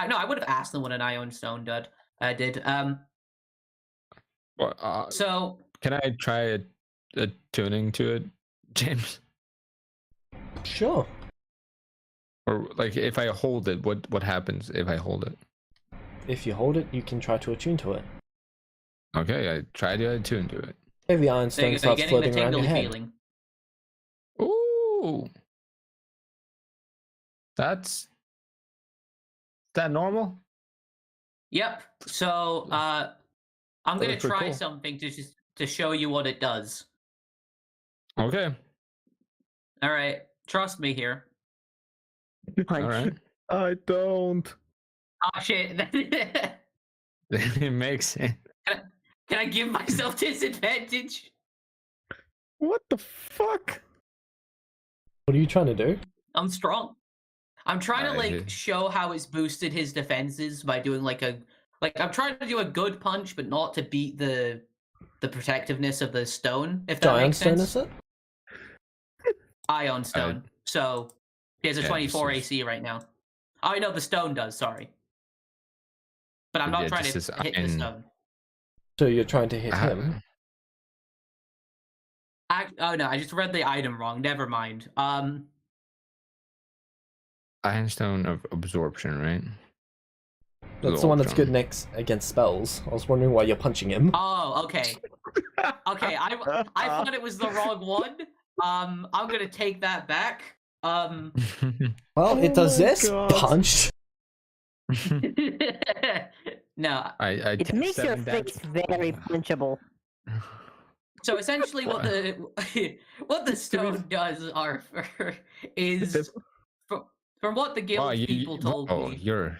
No, I would have asked them what an ion stone did. Well, so can I try a tuning to it, James? Sure. Or like if I hold it, what happens if I hold it? If you hold it, you can try to attune to it. Okay, I try to attune to it. If the iron stone starts floating around your head. Feeling. Ooh. Is that normal? Yep. So I'm gonna try cool. something to show you what it does. Okay. All right. Trust me here. All right. I don't. Oh shit. It makes it. Can I give myself disadvantage? What the fuck? What are you trying to do? I'm strong. I'm trying to show how it's boosted his defenses by doing I'm trying to do a good punch, but not to beat the protectiveness of the stone. If that makes sense. Stone, is it? Ion stone. So he has a 24 AC right now. Oh no, the stone does. Sorry, but I'm not trying to hit the stone. So you're trying to hit him? Oh no, I just read the item wrong. Never mind. Ironstone of absorption, right? That's the one that's good next against spells. I was wondering why you're punching him. Oh, okay. Okay, I thought it was the wrong one. I'm gonna take that back. Well, it does this. Punch. No. It makes your face very punchable. So essentially, what the stone does, Arthur, is from what the guild people told me. You're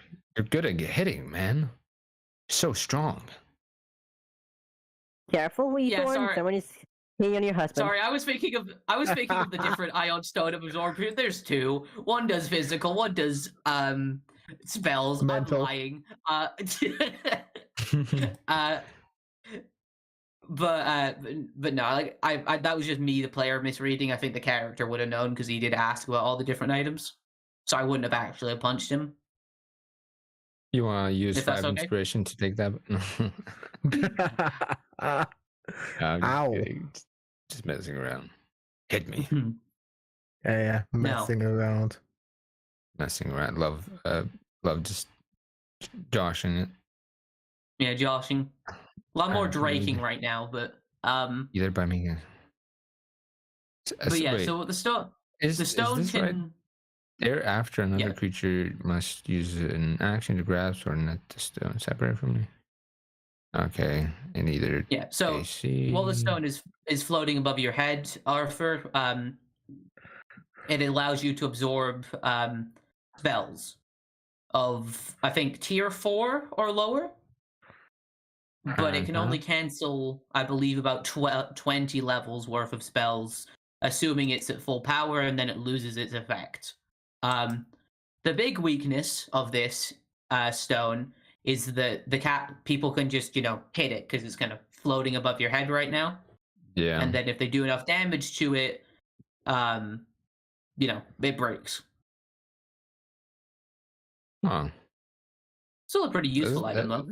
good at hitting, man. So strong. Careful, Weethorn. Someone is hitting on your husband. Sorry, I was thinking of the different ion stone of absorption. There's two. One does physical. One does spells. Mental. I'm lying. But no, like I that was just me, the player, misreading. I think the character would have known because he did ask about all the different items, so I wouldn't have actually punched him. You want to use 5 inspiration to take that? Ow! Just messing around. Hit me. Yeah, messing around. Messing around. Love just joshing it. Yeah, joshing. A lot more draking right now, but either by me. But yeah, so the stone can. Right? Thereafter, another creature must use an action to grasp or net the stone separate from me. Okay, and either So AC... while the stone is floating above your head, Arthur, it allows you to absorb spells of, I think, tier 4 or lower. But it can only cancel, I believe, about 20 levels worth of spells, assuming it's at full power, and then it loses its effect. The big weakness of this stone is that people can just, hit it because it's kind of floating above your head right now. Yeah. And then if they do enough damage to it, it breaks. Huh. Still a pretty useful item, though.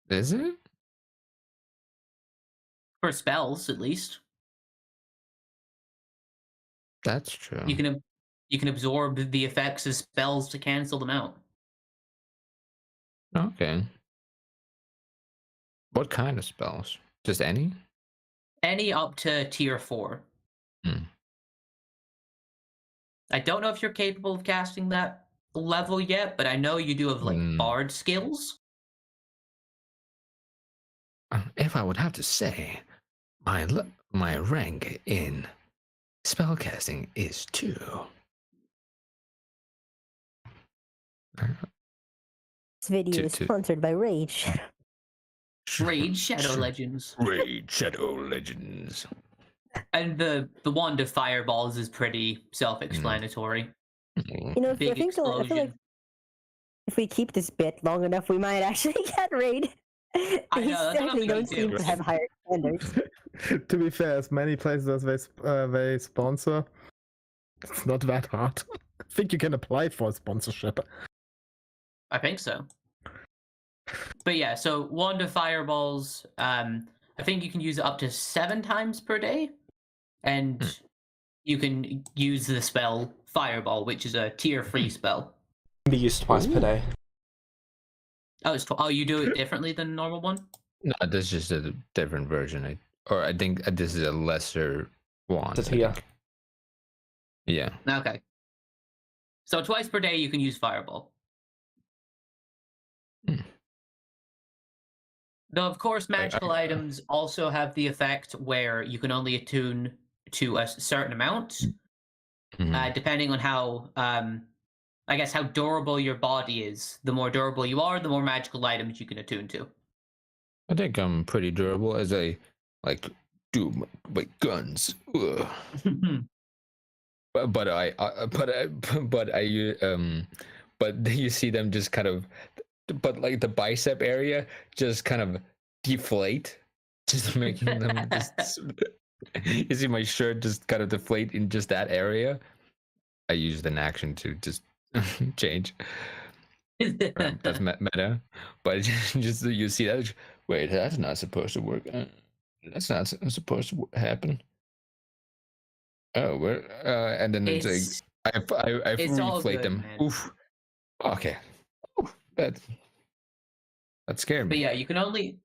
Is it? For spells, at least. That's true. You can absorb the effects of spells to cancel them out. Okay. What kind of spells? Just any? Any up to tier 4. I don't know if you're capable of casting that level yet, but I know you do have bard skills. if I would have to say, my rank in spellcasting is 2. This video is sponsored by Rage. Raid Shadow Legends. Raid Shadow Legends. And the wand of fireballs is pretty self-explanatory. You know, I feel like if we keep this bit long enough, we might actually get raid. I know, They that's certainly don't seem to have higher standards. To be fair, as many places as they sponsor, it's not that hard. I think you can apply for a sponsorship. I think so. But yeah, so wand of fireballs, I think you can use it up to 7 times per day. And you can use the spell Fireball, which is a tier 3 spell. Can be used twice per day. Oh, you do it differently than a normal one? No, this is just a different version. I think this is a lesser wand. It's a tier. Yeah. Okay. So twice per day you can use Fireball. Though, of course, magical items also have the effect where you can only attune to a certain amount, depending on how, I guess, how durable your body is. The more durable you are, the more magical items you can attune to. I think I'm pretty durable as I, do my guns. but you see them just kind of, but like the bicep area just kind of deflate, just making them just. You see my shirt just kind of deflate in just that area. I used an action to just change. That's meta, but just you see that. Wait, that's not supposed to work. That's not supposed to happen. Oh, where? And then it's like I reflate them. Man. Oof. Okay. Oof, that scared me. But yeah, you can only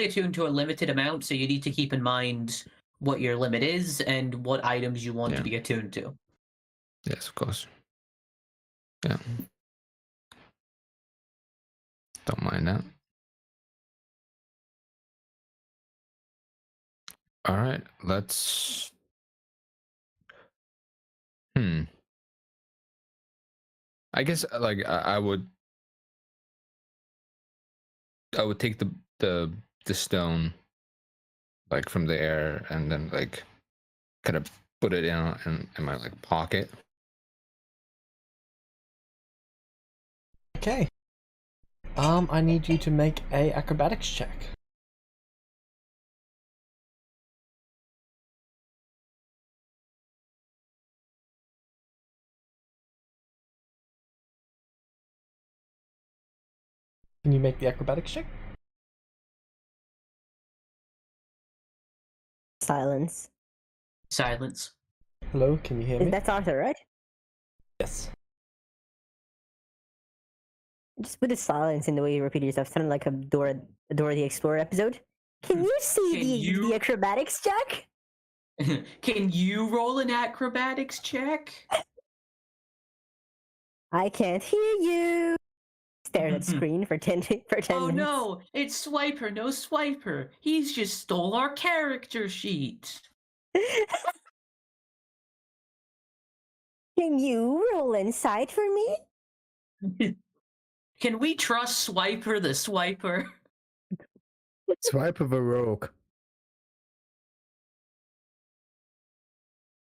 attune to a limited amount, so you need to keep in mind what your limit is and what items you want to be attuned to. Yes, of course. Yeah. Don't mind that. All right, let's. I guess I would take the stone from the air and then kind of put it in my pocket. Okay. I need you to make a acrobatics check. Can you make the acrobatics check? Silence. Hello, can you hear me? That's Arthur, right? Yes. Just put the silence in the way you repeat yourself. Sounded like a Dora the Explorer episode. Can you see the acrobatics check? Can you roll an acrobatics check? I can't hear you. Stare at screen for 10 minutes. Oh no, it's Swiper, no Swiper. He's just stole our character sheet. Can you roll insight for me? Can we trust Swiper the Swiper? Swiper the rogue.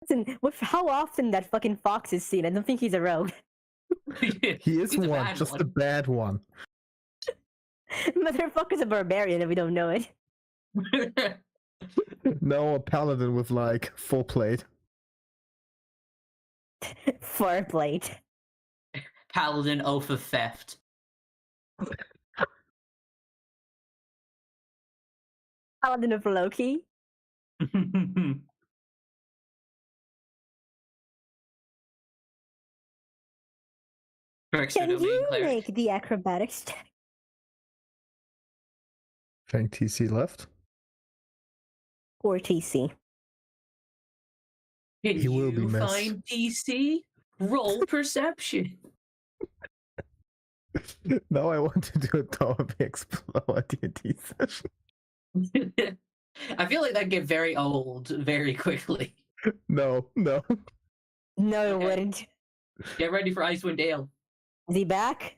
Listen, with how often that fucking fox is seen, I don't think he's a rogue. He is one, just a bad one. Motherfucker's a barbarian if we don't know it. No, a paladin with full plate. Far plate. Paladin oath of theft. Paladin of Loki. Can you make the acrobatics check? Think TC left? Or TC? Can He will be you missed. find TC? Roll perception. No, I want to do a Tower of the Explorer D&D session. I feel like that'd get very old very quickly. No. No, it Okay. wouldn't. Get ready for Icewind Dale. Is he back?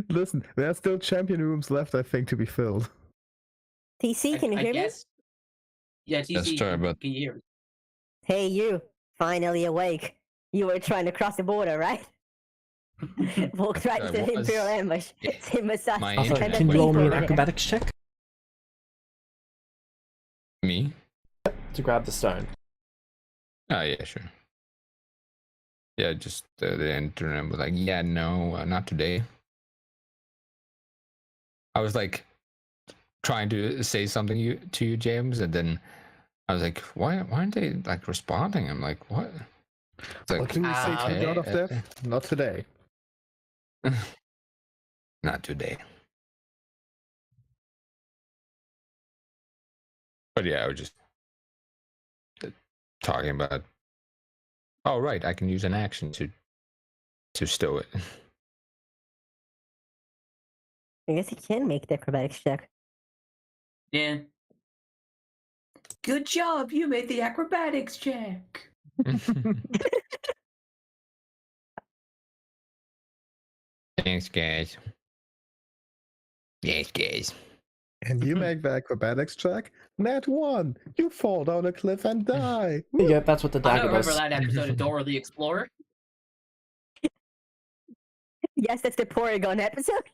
Listen, there are still champion rooms left, I think, to be filled. TC, can you hear me? Yeah, TC, sorry, but can you hear me? Hey, you. Finally awake. You were trying to cross the border, right? Walked right I into the was. Imperial ambush. Same as us. My Also, internet can you was roll me an over here. acrobatics check Me? to grab the stone? Oh, yeah, sure. Yeah, just the internet was like, yeah, no, not today. I was like trying to say something to you, James, and then I was like, why aren't they like responding? I'm like, what? It's like, What do we say to the God of Death? Not today. Not today. But yeah, I was just talking about. Oh right, I can use an action to stow it. I guess he can make the acrobatics check. Yeah. Good job, you made the acrobatics check. Thanks, guys. Yes, guys. And you make the acrobatics check? Nat 1! You fall down a cliff and die! Yeah, that's what the I dagger don't remember does. that episode of Dora the Explorer. Yes, that's the Porygon episode.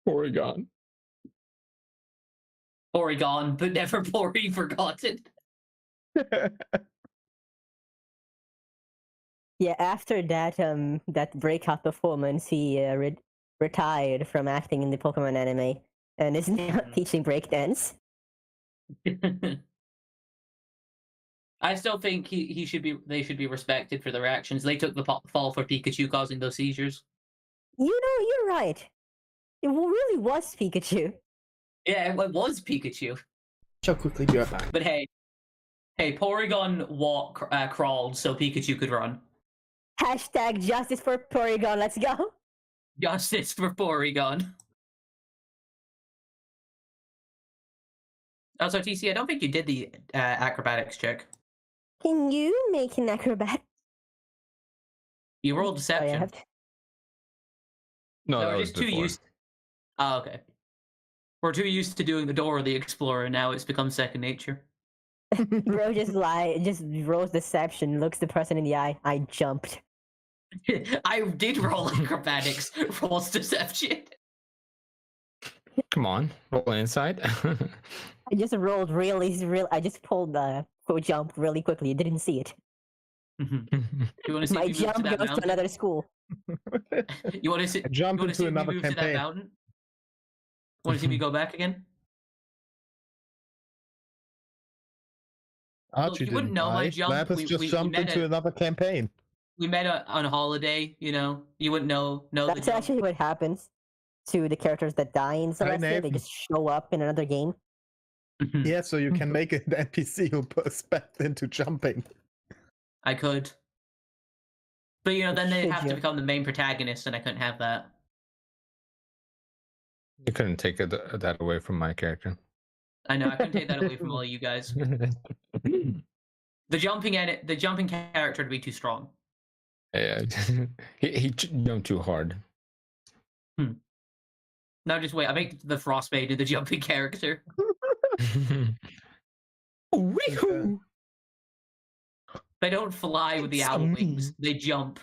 Oregon. Porygon, but never Pori forgotten. Yeah, after that that breakout performance, he retired from acting in the Pokemon anime and is now teaching breakdance. I still think he should be. They should be respected for their actions. They took the fall for Pikachu causing those seizures. You know, you're right. It really was Pikachu. Yeah, it was Pikachu. Shall quickly be right back. But hey, Porygon crawled so Pikachu could run. Hashtag justice for Porygon. Let's go. Justice for Porygon. Also, TC, I don't think you did the acrobatics check. Can you make an acrobat? You rolled deception. Oh, yeah, No, So that we're was just too before. used. Oh, okay. We're too used to doing the Dora the Explorer. Now it's become second nature. Bro just rolls deception, looks the person in the eye. I jumped. I did roll acrobatics, rolls deception. Come on, roll inside. I just rolled I just pulled the jump really quickly. You didn't see it. You want to see My me move to jump that goes to mountain? another school. You want to see? I jump You want to into see me another move to that campaign. mountain? Want to see me go back again? Archie you wouldn't didn't know my die. jump. Lapis We- just we jumped met into at- another campaign. We met on a holiday. You know, you wouldn't know. That's the jump. actually what happens to the characters that die in Celestia. They Nathan. just show up in another game. Yeah, so you can make an NPC who spec into jumping. I could. But you know, then they Should have to you? become the main protagonist, and I couldn't have that. You couldn't take that away from my character. I know I couldn't take that away from all of you guys. The jumping character would be too strong. Yeah, he jumped too hard. No, just wait. I make the Frostbait the jumping character. Weehoo! They don't fly with the So owl mean. wings. They jump.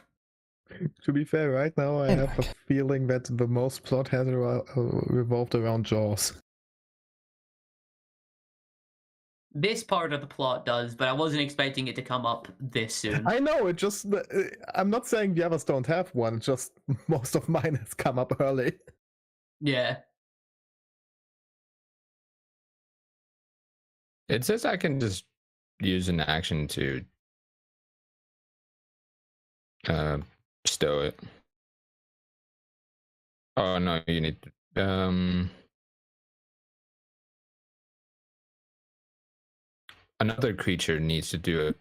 To be fair, right now I have a feeling that the most plot has revolved around Jaws. This part of the plot does, but I wasn't expecting it to come up this soon. I know, it just... I'm not saying the others don't have one, just most of mine has come up early. Yeah. It says I can just use an action to stow it. Oh no, you need another creature needs to do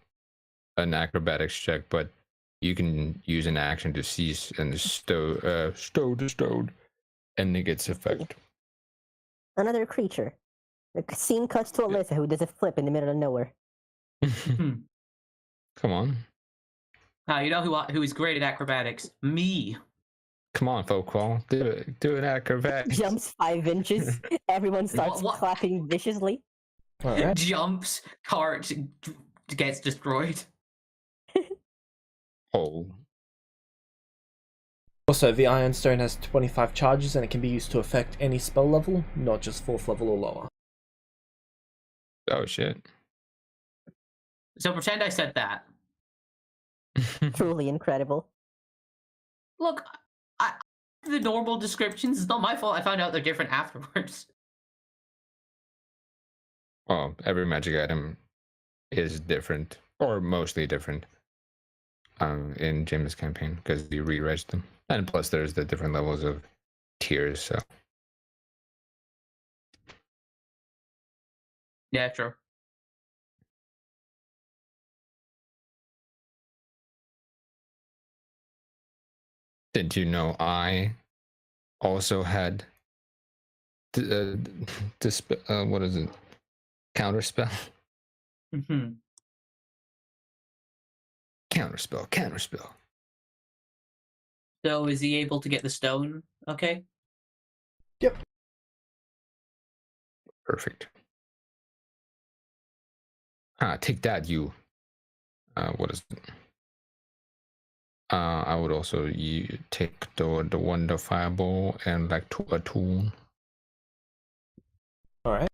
an acrobatics check, but you can use an action to cease and stow, and it gets effect. Another creature. The scene cuts to Alyssa, who does a flip in the middle of nowhere. Come on. You know who is great at acrobatics? Me. Come on, Folkwall. Do an acrobatics. Jumps 5 inches. Everyone starts clapping viciously. Alright. Jumps, cart gets destroyed. Oh. Also, the Iron Stone has 25 charges and it can be used to affect any spell level, not just 4th level or lower. Oh, shit. So pretend I said that. Truly incredible. Look, the normal descriptions, it's not my fault I found out they're different afterwards. Well, every magic item is different, or mostly different, in Jim's campaign, because you re-reg them. And plus there's the different levels of tiers, so. Yeah, true. Did you know I also had what is it? Counterspell? Mm-hmm. Counterspell. So is he able to get the stone? Okay. Yep. Perfect. Take that, you. What is it? I would also take the Wonder Fireball and like a tool. Alright.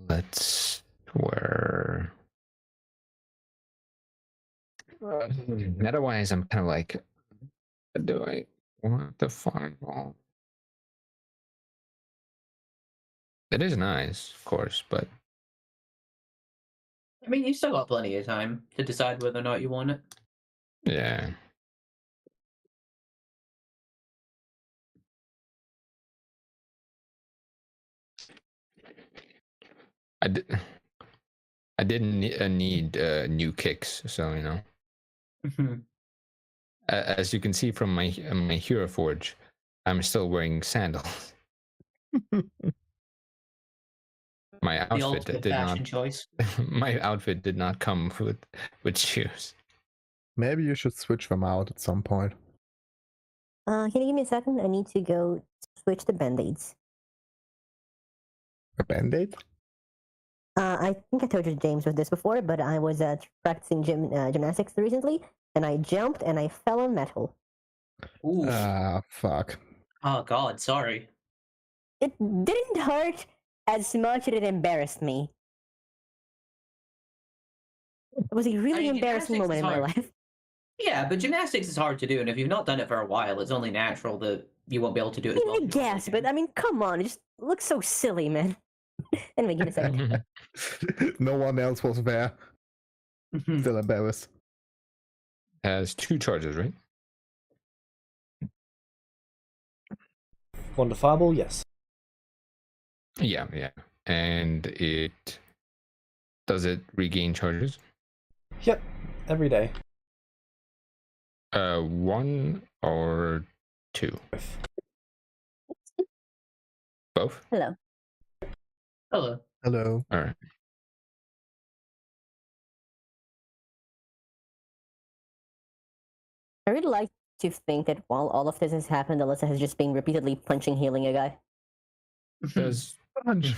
Let's where. Otherwise, I'm kind of like, do I want the fireball? It is nice, of course, but I mean, you still got plenty of time to decide whether or not you want it. yeah. I didn't need new kicks, so you know. Mm-hmm. As you can see from my Hero Forge, I'm still wearing sandals. My outfit did not. Choice. My outfit did not come with shoes. Maybe you should switch them out at some point. Can you give me a second? I need to go switch the band-aids. A band-aid? I think I told you James with this before, but I was practicing gymnastics recently, and I jumped and I fell on metal. Ooh. Fuck. Oh god, sorry. It didn't hurt as much as it embarrassed me. It was a really embarrassing moment in my life. Yeah, but gymnastics is hard to do, and if you've not done it for a while, it's only natural that you won't be able to do it as well. I guess, but I mean, come on, it just looks so silly, man. Anyway, give me a second. No one else was there. Still embarrassed. Has 2 charges, right? Wonder Fireball, yes. Yeah. And does it regain charges? Yep, every day. 1 or 2? Both? Hello. Hello. Hello. All right. I really like to think that while all of this has happened, Alyssa has just been repeatedly punching, healing a guy. Does Punch.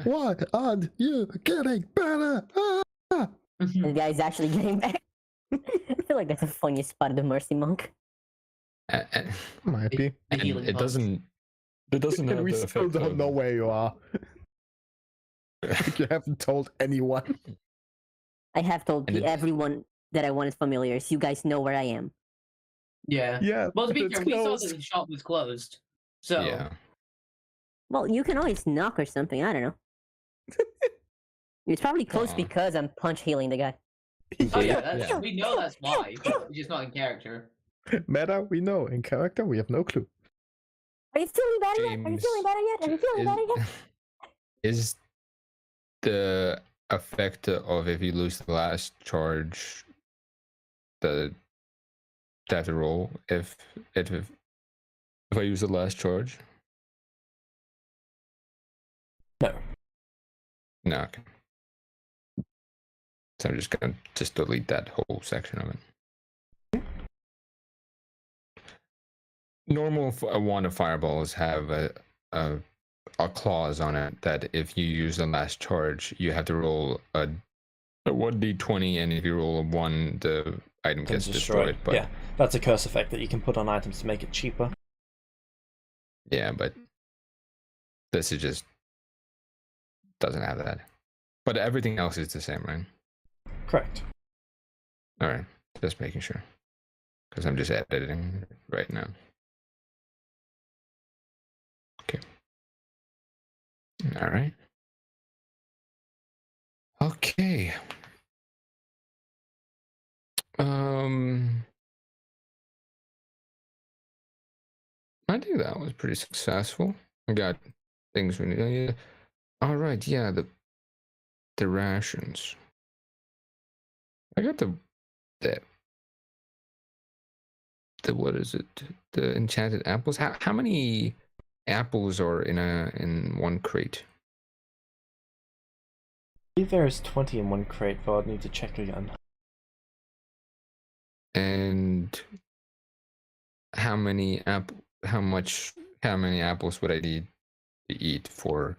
Why aren't you getting better? The guy's actually getting back. I feel like that's the funniest part of the Mercy Monk. Might be. And it doesn't have We the still effect don't of- know where you are. You haven't told anyone. I have told And everyone that I wanted familiars. You guys know where I am. Yeah. Yeah. Well, to be it's fair, we saw closed. that the shop was closed. So, Yeah. Well, you can always knock or something. I don't know. It's probably close because I'm punch healing the guy. oh yeah, Yeah. we know that's why. But it's just not in character. Meta, we know. In character, we have no clue. Are you feeling better yet? Are you James, feeling better yet? Are you feeling better yet? Is the effect of if you lose the last charge the death roll if I use the last charge? No. No, okay. So I'm just gonna delete that whole section of it. Normal wand of fireballs have a clause on it that if you use the last charge, you have to roll a 1d20, and if you roll a 1, the item gets destroyed. But yeah, that's a curse effect that you can put on items to make it cheaper. Yeah, but this is just doesn't have that. But everything else is the same, right? Correct. All right, just making sure, because I'm just editing right now. Okay. All right. Okay. I think that was pretty successful. I got things we need. All right, yeah, the rations. I got the what is it? The enchanted apples. How many apples are in one crate? I believe there is 20 in one crate, but I'd need to check again. And how many apples would I need to eat for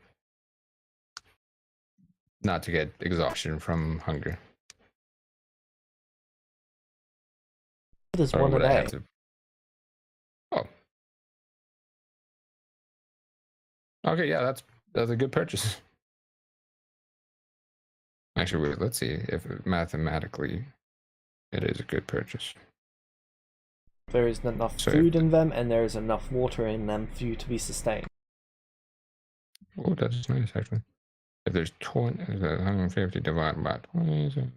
not to get exhaustion from hunger? There's Or one a would I have day. to? Oh. Okay, yeah, that's a good purchase. Actually, wait, let's see if mathematically it is a good purchase. There is enough food in them, and there is enough water in them for you to be sustained. Oh, that's nice, actually. If there's 150 divided by 20,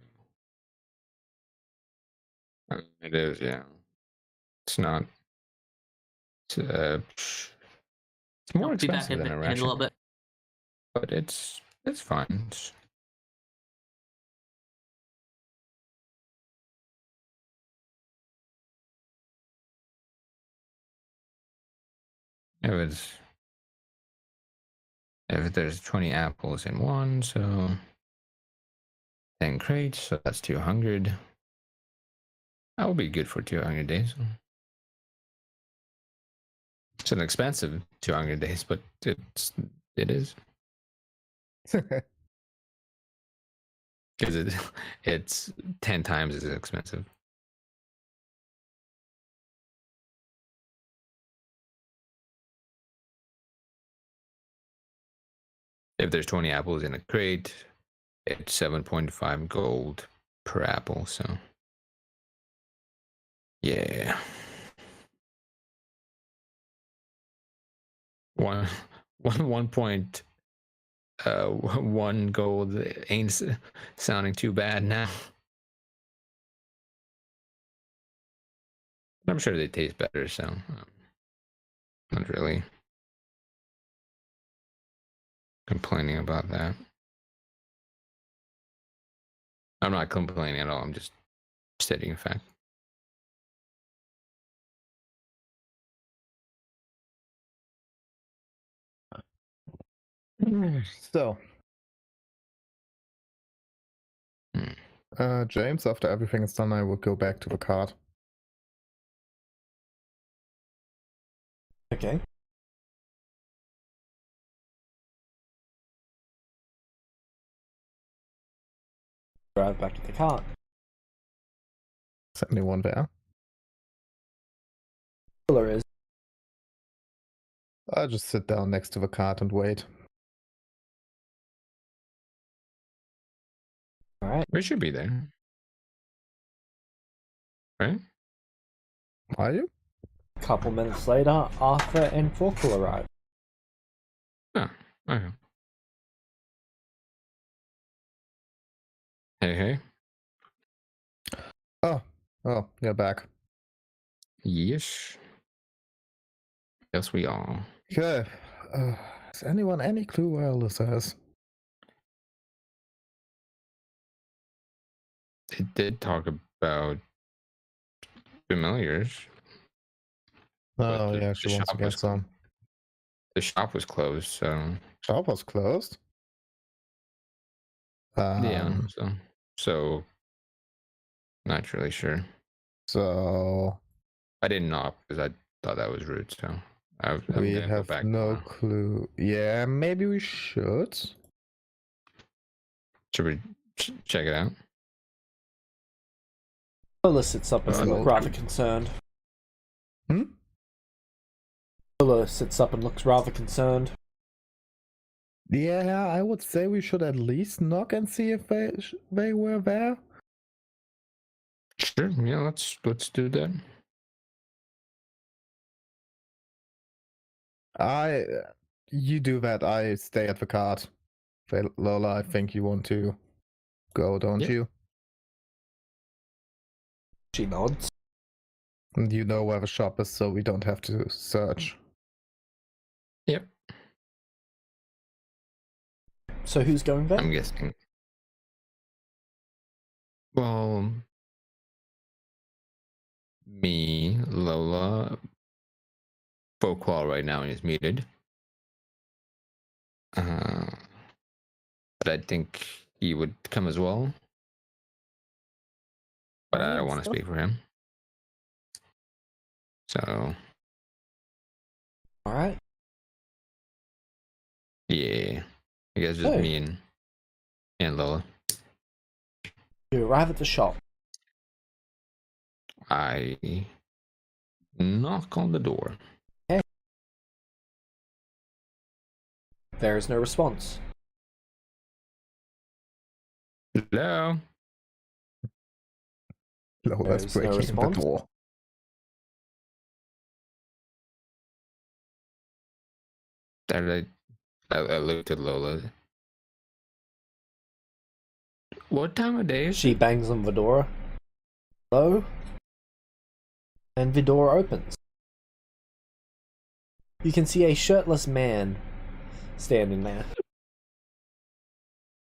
it is, yeah. It's not. It's more expensive than a ration. In a little bit. But it's fine. If there's 20 apples in one, so 10 crates, so that's 200. That will be good for 200 days. It's an expensive 200 days, but it is. Because it's 10 times as expensive. If there's 20 apples in a crate, it's 7.5 gold per apple, so yeah. One point 1 gold ain't sounding too bad now. I'm sure they taste better, so not really complaining about that. I'm not complaining at all. I'm just stating a fact. So, James, after everything is done, I will go back to the cart. Okay. Drive back to the cart. Is anyone there? There is. I'll just sit down next to the cart and wait. Alright. We should be there. Right? Are you? A couple minutes later, Arthur and Forkle arrive. Oh, okay. Hey. Oh, you're back. Yes. Yes, we are. Okay. Has anyone any clue where Alyssa is? It did talk about familiars. Oh, yeah, she wants to get some. The shop was closed, so. Shop was closed? Yeah, so. Not really sure. So. I didn't knock because I thought that was rude, so. I'm we gonna have go back no tomorrow. clue. Yeah, maybe we should. Should we check it out? Lola sits up and looks rather concerned. Lola sits up and looks rather concerned. Yeah, I would say we should at least knock and see if they were there. Sure, yeah, let's do that. You do that. I stay at the cart. Lola, I think you want to go, don't you? She nods. And you know where the shop is, so we don't have to search. Yep. So who's going there? I'm guessing. Well, me, Lola, Folkwall right now is muted. But I think he would come as well. But I don't want to speak for him. So. Alright. Yeah. I guess just me and Lola. You arrive at the shop. I knock on the door. Okay. There is no response. Hello? Lola's breaking the door. I looked at Lola. What time of day is She it? bangs on the door. Hello? And the door opens. You can see a shirtless man standing there.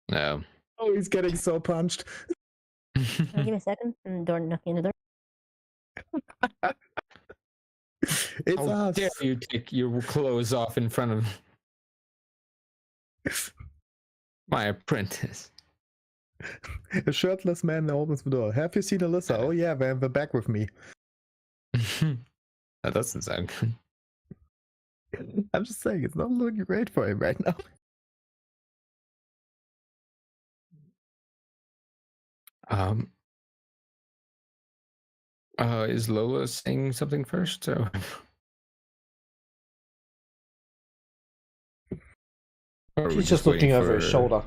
No. Oh, he's getting so punched. Give me a second. Door knocking on the door. It's How us. dare you take your clothes off in front of my apprentice? A shirtless man opens the door. Have you seen Alyssa? Oh yeah, they're back with me. That doesn't sound good. I'm just saying, it's not looking great for him right now. Is Lola saying something first? Or... She's just looking over his shoulder.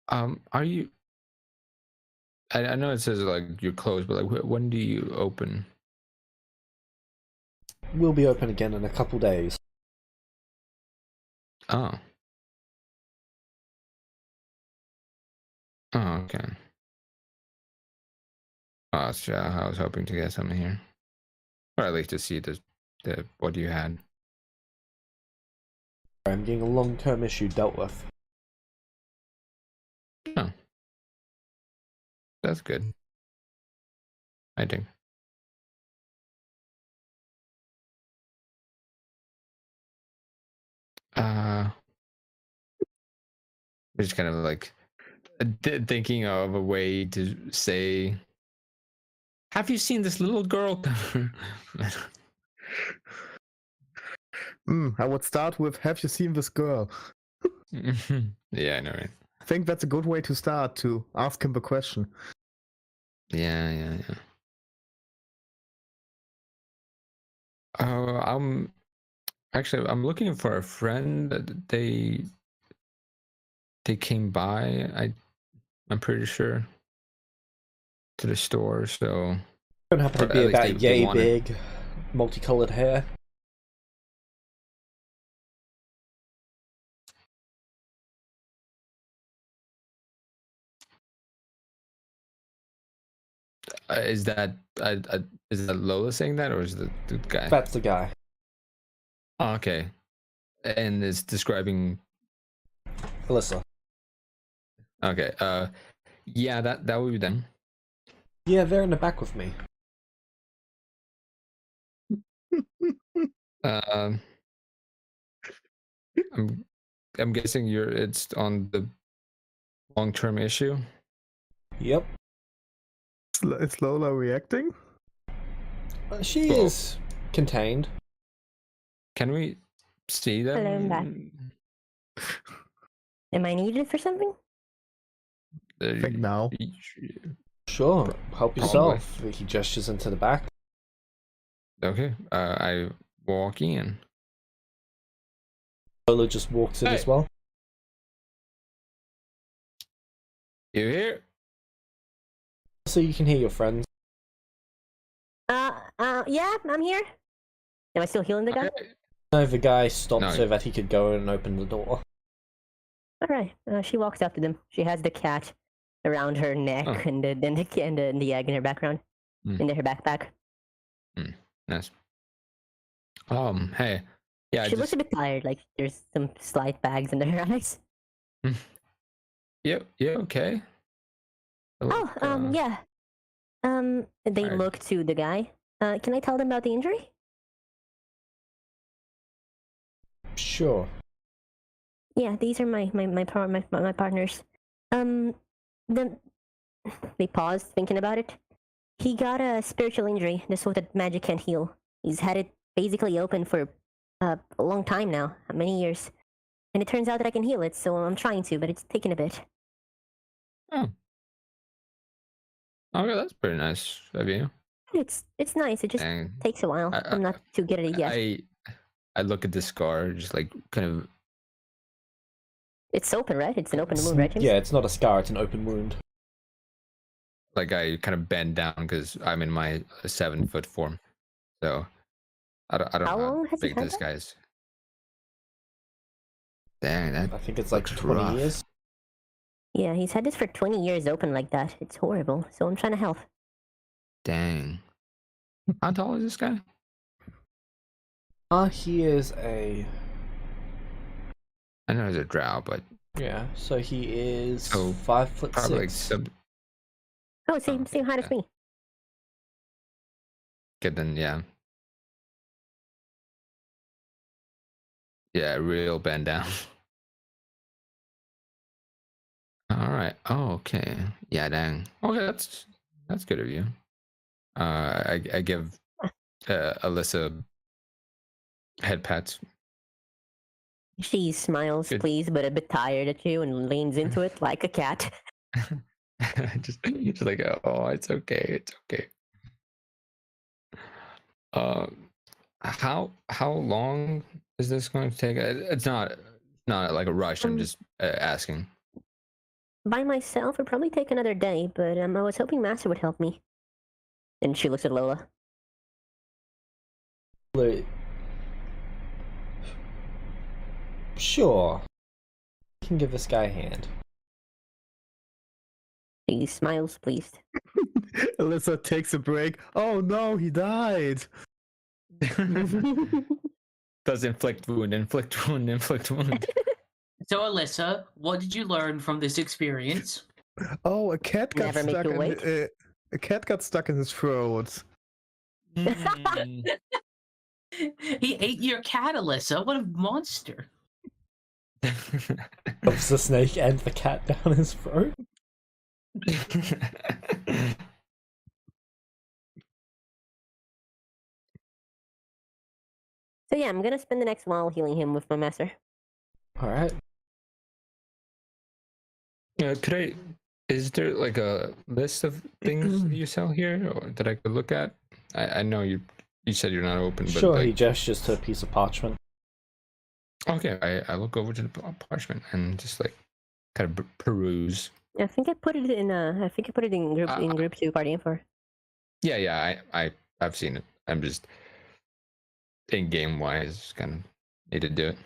Are you? I know it says like you're closed, but like when do you open? We'll be open again in a couple days. Oh. Oh, okay. Oh, so I was hoping to get something here, or at least to see the what you had. I'm getting a long-term issue dealt with. Oh, that's good. I think. Just kind of like thinking of a way to say, "Have you seen this little girl?" I would start with, have you seen this girl? Yeah, I know, right? I think that's a good way to start, to ask him the question. Yeah. I'm looking for a friend that they came by. I'm pretty sure to the store. So Don't happen to be about yay big, multicolored hair. Is that Lola saying that, or is the guy? That's the guy. Oh, okay, and it's describing Alyssa. Okay. Yeah, that would be them. Yeah, they're in the back with me. Um, I'm guessing it's on the long-term issue. Yep. Is Lola reacting? She is contained. Can we see them? Hello, I'm back. Am I needed for something? I think now. Sure, help yourself. He gestures into the back. Okay, I walk in. Lola just walks in as well. You here? So you can hear your friends. Yeah, I'm here. Am I still healing the guy? Okay. No, the guy stopped so that he could go and open the door. Alright, she walks up to them. She has the cat around her neck and the egg in her background. Into her backpack. Nice. Hey. Yeah, she looks a bit tired, like there's some slight bags under her eyes. Yep, yeah, okay. Yeah. They look to the guy. Can I tell them about the injury? Sure. Yeah, these are my partners. They paused, thinking about it. He got a spiritual injury, the sort that magic can't heal. He's had it basically open for a long time now, many years. And it turns out that I can heal it, so I'm trying to, but it's taking a bit. Oh. Okay, that's pretty nice of you. It's nice. It just takes a while. I'm not too good at it yet. I look at the scar, just like kind of. It's open, right? It's an open wound, right, James? Yeah, it's not a scar. It's an open wound. Like I kind of bend down because I'm in my 7-foot form, so I don't How know long how has big this guy is. Dang, that I think it's like 20 rough. years. Yeah, he's had this for 20 years open like that. It's horrible. So I'm trying to help. Dang. How tall is this guy? He is a... I know he's a drow, but... Yeah, so he is 5'6". Probably like same height as me. Good then, yeah. Yeah, real bend down. Alright. Oh, okay. Yeah, dang. Okay, that's good of you. I give Alyssa head pats. She smiles, pleased, but a bit tired at you and leans into it like a cat. just like, oh, it's okay, it's okay. How long is this going to take? It's not like a rush. I'm just asking. By myself, it'd probably take another day, but I was hoping Master would help me. And she looks at Lola. Sure. You can give this guy a hand. He smiles, pleased. Alyssa takes a break. Oh no, he died. Does inflict wound. So, Alyssa, what did you learn from this experience? Oh, a cat got Never stuck make you in wait. a cat got stuck in his throat. He ate your cat, Alyssa. What a monster. Shoves the snake and the cat down his throat. So yeah, I'm gonna spend the next while healing him with my master. Alright. Is there like a list of things you sell here or that I could look at? I know you said you're not open, but Sure, like... he gestures to a piece of parchment. Okay, I look over to the parchment and just like kind of peruse. I think I put it in group 2 party info. Yeah, I've seen it. I'm just in game wise kind of need to do it.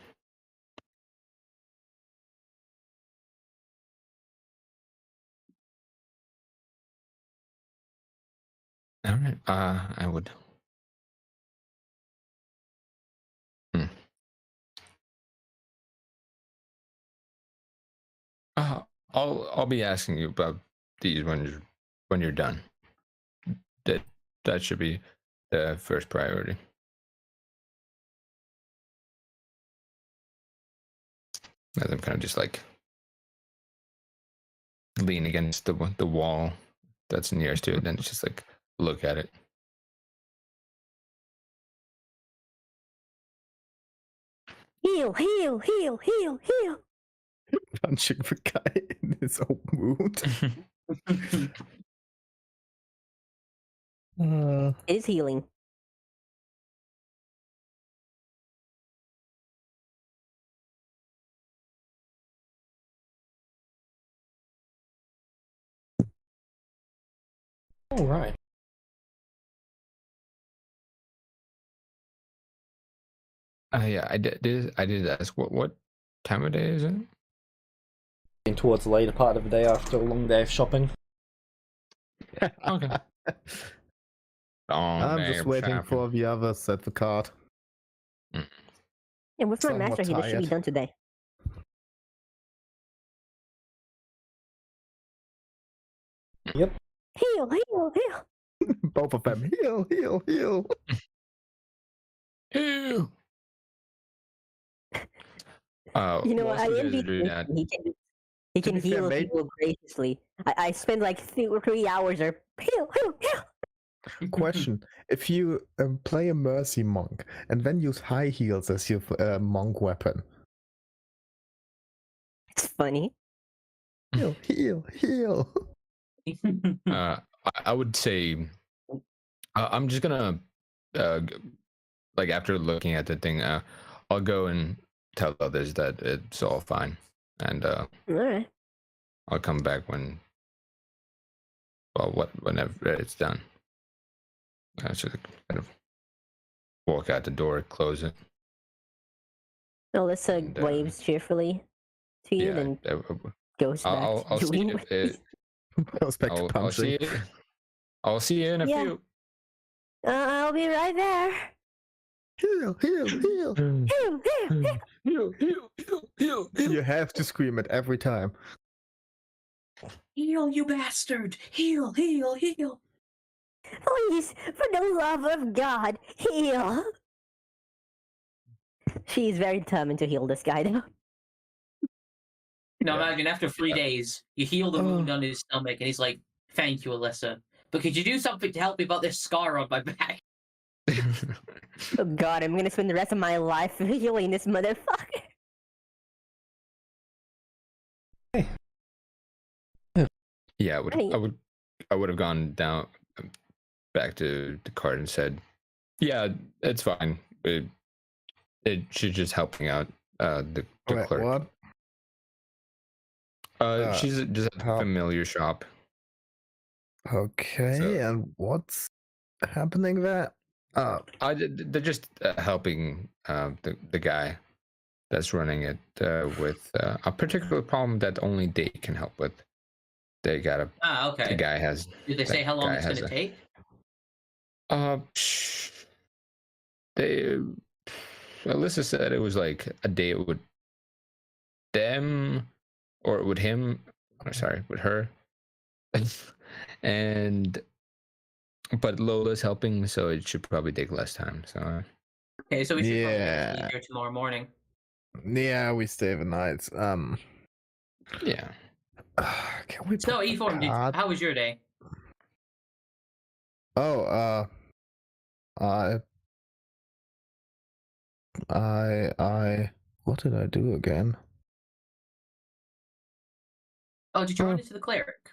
All right. I would. I'll be asking you about these when you're done. That should be the first priority. As I'm kind of just like lean against the wall that's nearest to it, and just like look at it. Heal, heal, heal, heal, heal. Punching the guy in his own wound. It is healing. All right. Yeah, I did ask what time of day is it? Towards the later part of the day after a long day of shopping. Okay. I'm just waiting for the others at the cart. And with my master healer, this should be done today. Yep. Heal, heal, heal. Both of them. Heal, heal, heal. Ew. You know, I envy that. He can heal people graciously. I spend like 3 hours or heal, heal, heal. Question: if you play a mercy monk and then use high heals as your monk weapon, it's funny. Heal, heal, heal. I would say I'm just gonna like after looking at the thing, I'll go and tell others that it's all fine, and All right. I'll come back whenever it's done. I should kind of walk out the door, close it. Alyssa waves cheerfully to you, then goes back I'll doing see it. Goes back to punching. I'll see you in a few. I'll be right there. Heal, heal, heal. Heal, heal, Heal, heal, heal, heal, heal. You have to scream it every time. Heal, you bastard! Heal, heal, heal! Please, for the love of God, heal. She's very determined to heal this guy, though. No, imagine after 3 days, you heal the wound on his stomach, and he's like, "Thank you, Alyssa, but could you do something to help me about this scar on my back?" Oh God, I'm gonna spend the rest of my life healing this motherfucker. Yeah, I would have gone down back to the cart and said, "Yeah, it's fine. It should just help me out." The clerk. What? She's just a familiar shop. Okay, and what's happening there? They're just helping the guy that's running it with a particular problem that only they can help with. They got a. Okay. The guy has. Did they say how long it's going to take? Alyssa said it was like a day with them, or with him. Or sorry, with her. But Lola's helping, so it should probably take less time. So. Okay, so we should probably be here tomorrow morning. Yeah, we stay the night. Yeah. Can we? So, E-Form, how was your day? Oh, what did I do again? Oh, did you run into the cleric?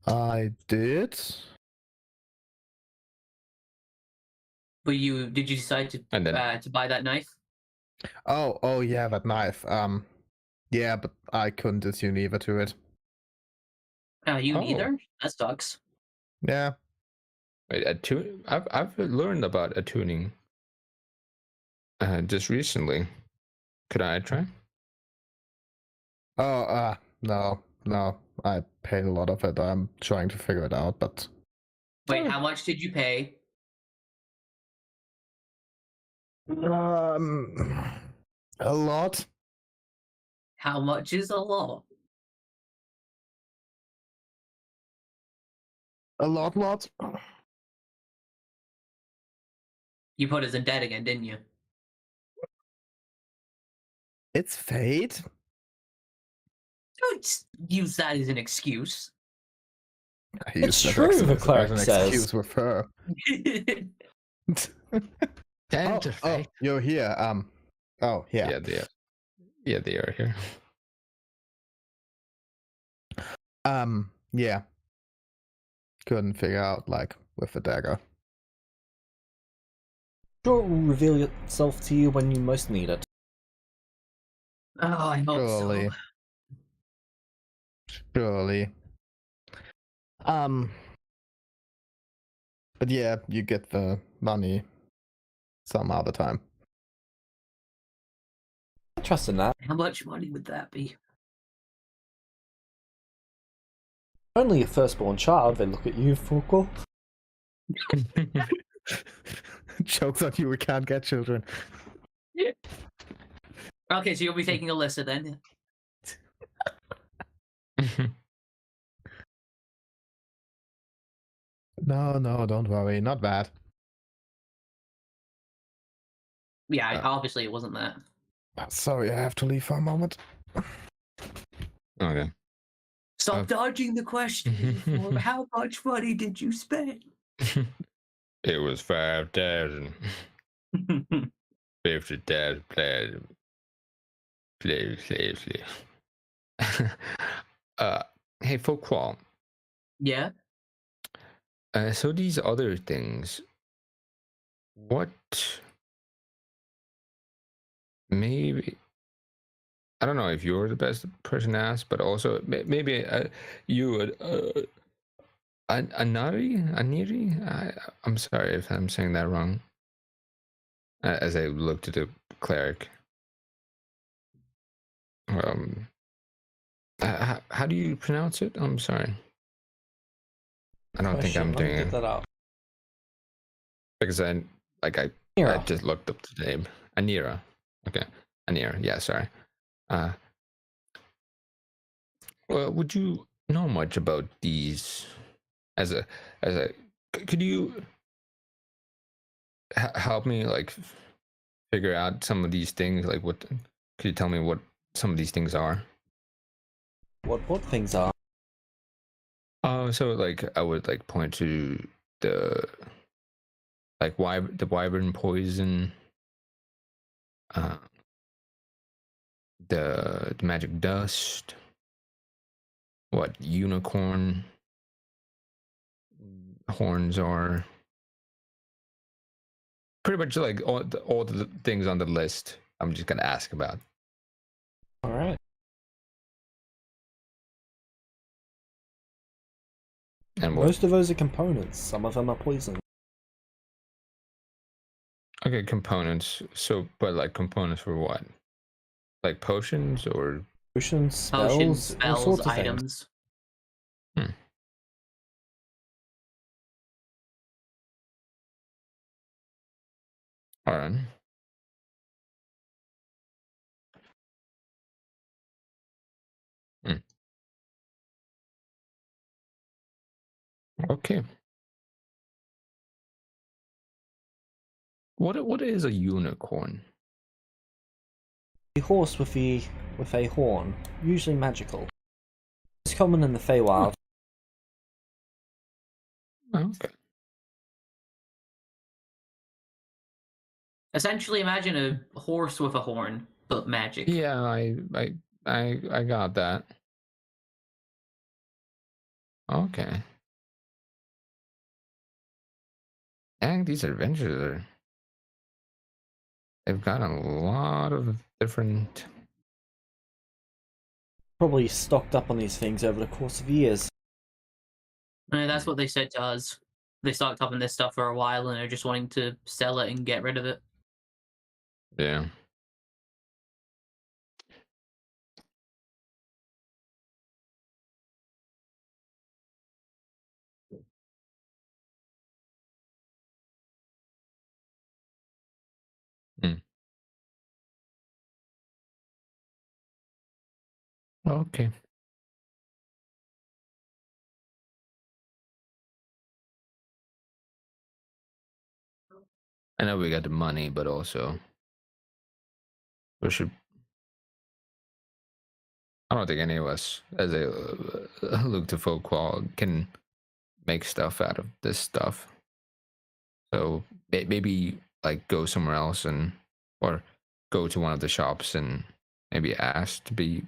I did. But did you decide to buy that knife? Oh yeah, that knife. Yeah, but I couldn't attune either to it. You neither? That sucks. Yeah. Wait, I've learned about attuning just recently. Could I try? Oh, no. I paid a lot of it. I'm trying to figure it out, but... Wait, how much did you pay? A lot. How much is a lot? A lot. You put us in debt again, didn't you? It's fate. Don't use that as an excuse. I used It's that true, the as cleric an says. excuse with her. Oh, you're here. Oh, yeah. Yeah, they are here. Yeah. Couldn't figure out, like, with the dagger. Sure, it will reveal itself to you when you most need it. Oh, I hope Surely. so. Surely. But yeah, you get the money some other time. I trust in that. How much money would that be? Only a firstborn child, they look at you, Fulco. Jokes on you, we can't get children. Yeah. Okay, so you'll be taking Alyssa then. No, don't worry, not bad. Yeah, obviously it wasn't that. Sorry, I have to leave for a moment. Okay. Stop dodging the question. How much money did you spend? It was 5,000. 50,000 platinum. Play. Hey, Folkwall. Yeah? So these other things, what... Maybe... I don't know if you're the best person to ask, but also maybe you would... Aniri? I'm sorry if I'm saying that wrong. As I look to the cleric. How do you pronounce it? I'm sorry. I don't think I'm doing it. That up. Because I just looked up the name. Anira. Okay. Anira. Yeah, sorry. Well, would you know much about these could you help me like figure out some of these things? Like what could you tell me what some of these things are? What things are? So like I would like point to the wyvern poison, the magic dust, what unicorn horns are. Pretty much like all the things on the list. I'm just gonna ask about. All right. And most of those are components. Some of them are poison. Okay, components. So, but like components for what? Like potions or potions, spells, all sorts of items. Things. All right. Okay. What is a unicorn? A horse with a horn, usually magical. It's common in the Feywild. Okay. Essentially, imagine a horse with a horn, but magic. Yeah, I got that. Okay. And these adventures they've got a lot of different. Probably stocked up on these things over the course of years. That's what they said to us. They stocked up on this stuff for a while and they're just wanting to sell it and get rid of it. Yeah. Okay. I know we got the money, but also we should. I don't think any of us, as a look to folk qual, can make stuff out of this stuff. So maybe like go somewhere else or go to one of the shops and maybe ask to be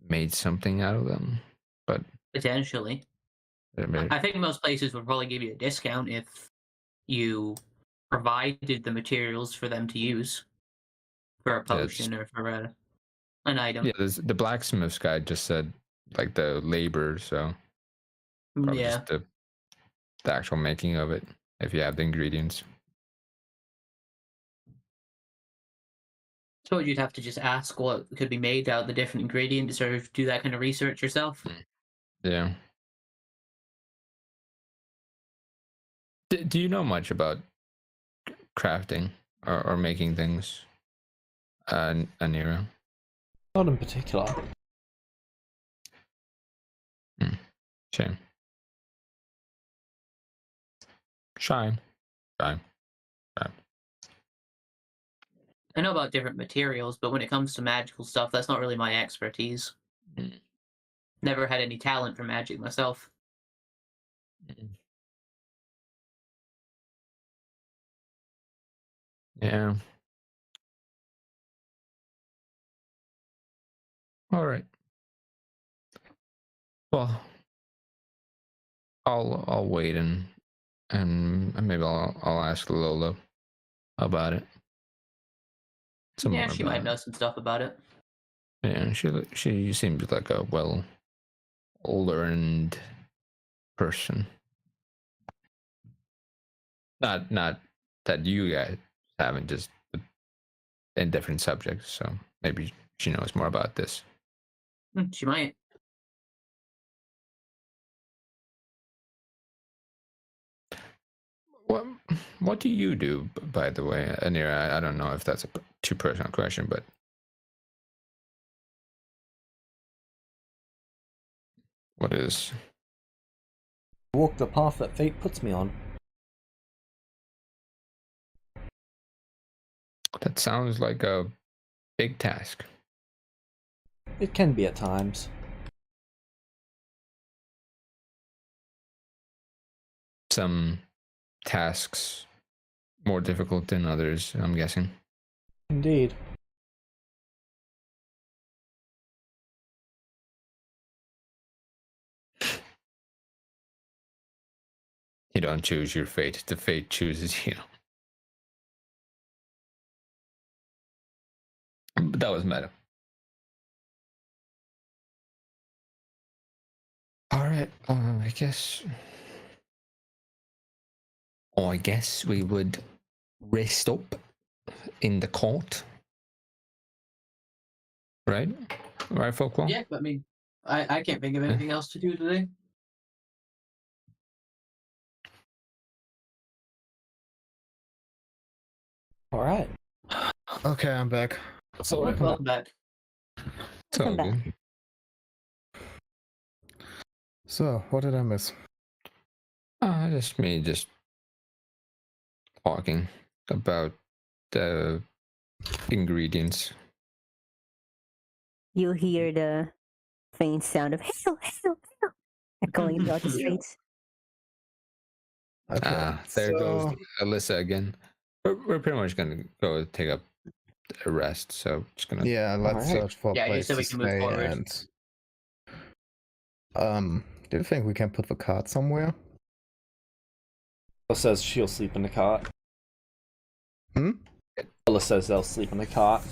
made something out of them. But potentially, I think most places would probably give you a discount if you provided the materials for them to use for a potion or for an item. Yeah, the blacksmith's guy just said like the labor, so probably just the actual making of it if you have the ingredients. So you'd have to just ask what could be made out of the different ingredients, or do that kind of research yourself. Yeah. Do you know much about crafting or making things, Anira? Not in particular. Shame. Shine. I know about different materials, but when it comes to magical stuff, that's not really my expertise. Never had any talent for magic myself. Yeah. All right. Well, I'll wait and maybe I'll ask Lola about it. Yeah, she might know some stuff about it. Yeah, she seems like a well-learned person. Not that you guys haven't, just in different subjects. So maybe she knows more about this. She might. What do you do, by the way, Anira? I don't know if that's a too personal question, but what is? Walk the path that fate puts me on. That sounds like a big task. It can be at times. Some tasks more difficult than others, I'm guessing. Indeed. You don't choose your fate, the fate chooses you. But that was meta. Alright, I guess we would rest up in the court. Right, Folkwall? Yeah, I mean, I can't think of anything else to do today. Alright. Okay, I'm back. Welcome back. It's all good. So, what did I miss? Just talking about the ingredients. You hear the faint sound of hail, hail, hail echoing throughout the streets. Okay, there goes Alyssa again. We're pretty much gonna go take a rest, so just gonna let's search for a place so we to can move stay forward. and do you think we can put the cart somewhere? Ella says she'll sleep in the cart. Ella says they'll sleep in the cart.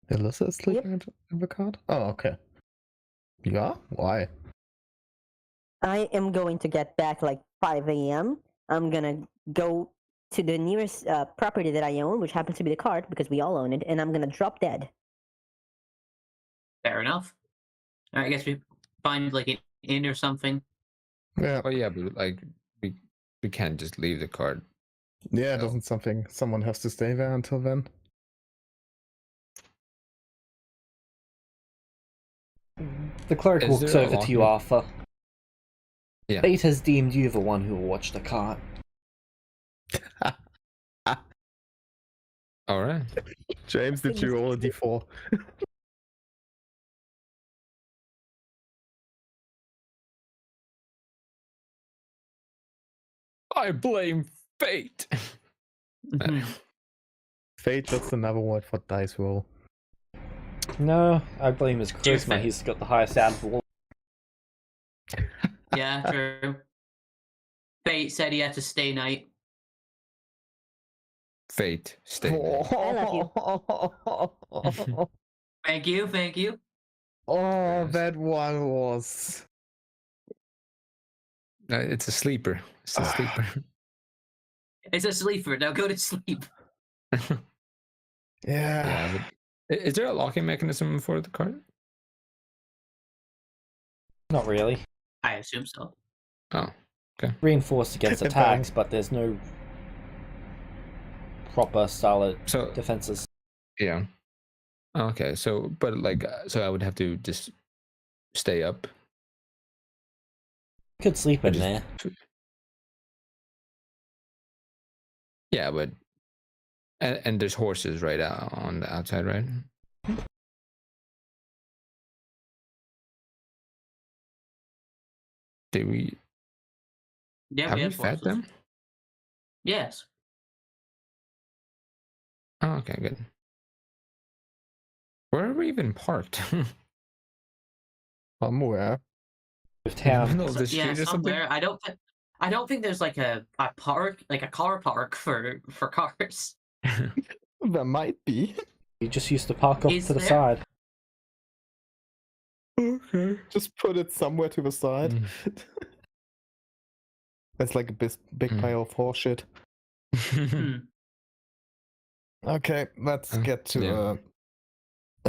Alyssa is sleeping in the cart? Oh, okay. Yeah? Why? I am going to get back like 5 a.m. I'm gonna go to the nearest property that I own, which happens to be the cart because we all own it, and I'm gonna drop dead. Fair enough. I guess we find like an inn or something. Yeah. Oh yeah, but like we can't just leave the cart. Yeah, doesn't someone has to stay there until then? The cleric Is walks there a over to you, lock? Arthur. Yeah. Fate has deemed you the one who will watch the cart. All right. James, did you roll a d4? I blame fate. Fate, just another word for dice roll. No, I blame his Dear charisma. Fate. He's got the highest out of all. Yeah, true. Fate said he had to stay night. Fate, stay. I love you. Thank you, thank you. Oh, that one was. It's a sleeper. It's a sleeper. It's a sleeper. Now go to sleep. Yeah. But is there a locking mechanism for the card? Not really. I assume so. Oh, Reinforced against It attacks, but there's no proper solid so defenses. yeah. Okay, so but like, so I would have to just stay up. You could sleep in just- there. Yeah, but and there's horses right out on the outside, right? Did we Yeah, have we we have fed horses. them? Yes. Oh, okay, good. Where are we even parked? Somewhere. With town. Middle of the Yeah, street or something? somewhere. I don't think there's like a park, like a car park for cars. There might be. You just used to park off Is to the there? side. Okay. Just put it somewhere to the side. That's like a big pile of horse shit. Hmm. Okay, let's get to yeah.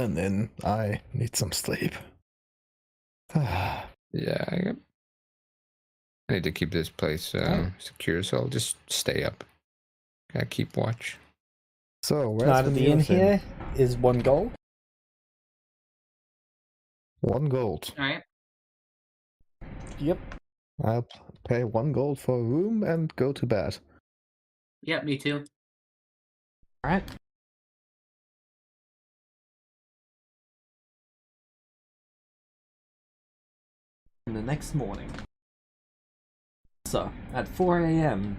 and then I need some sleep. Yeah, I need to keep this place secure, so I'll just stay up. Gotta keep watch. So, where's Night at the inn museum? here is 1 gold. 1 gold. All right. Yep. I'll pay 1 gold for a room and go to bed. Yeah, me too. Alright. In the next morning. So, at 4 a.m.,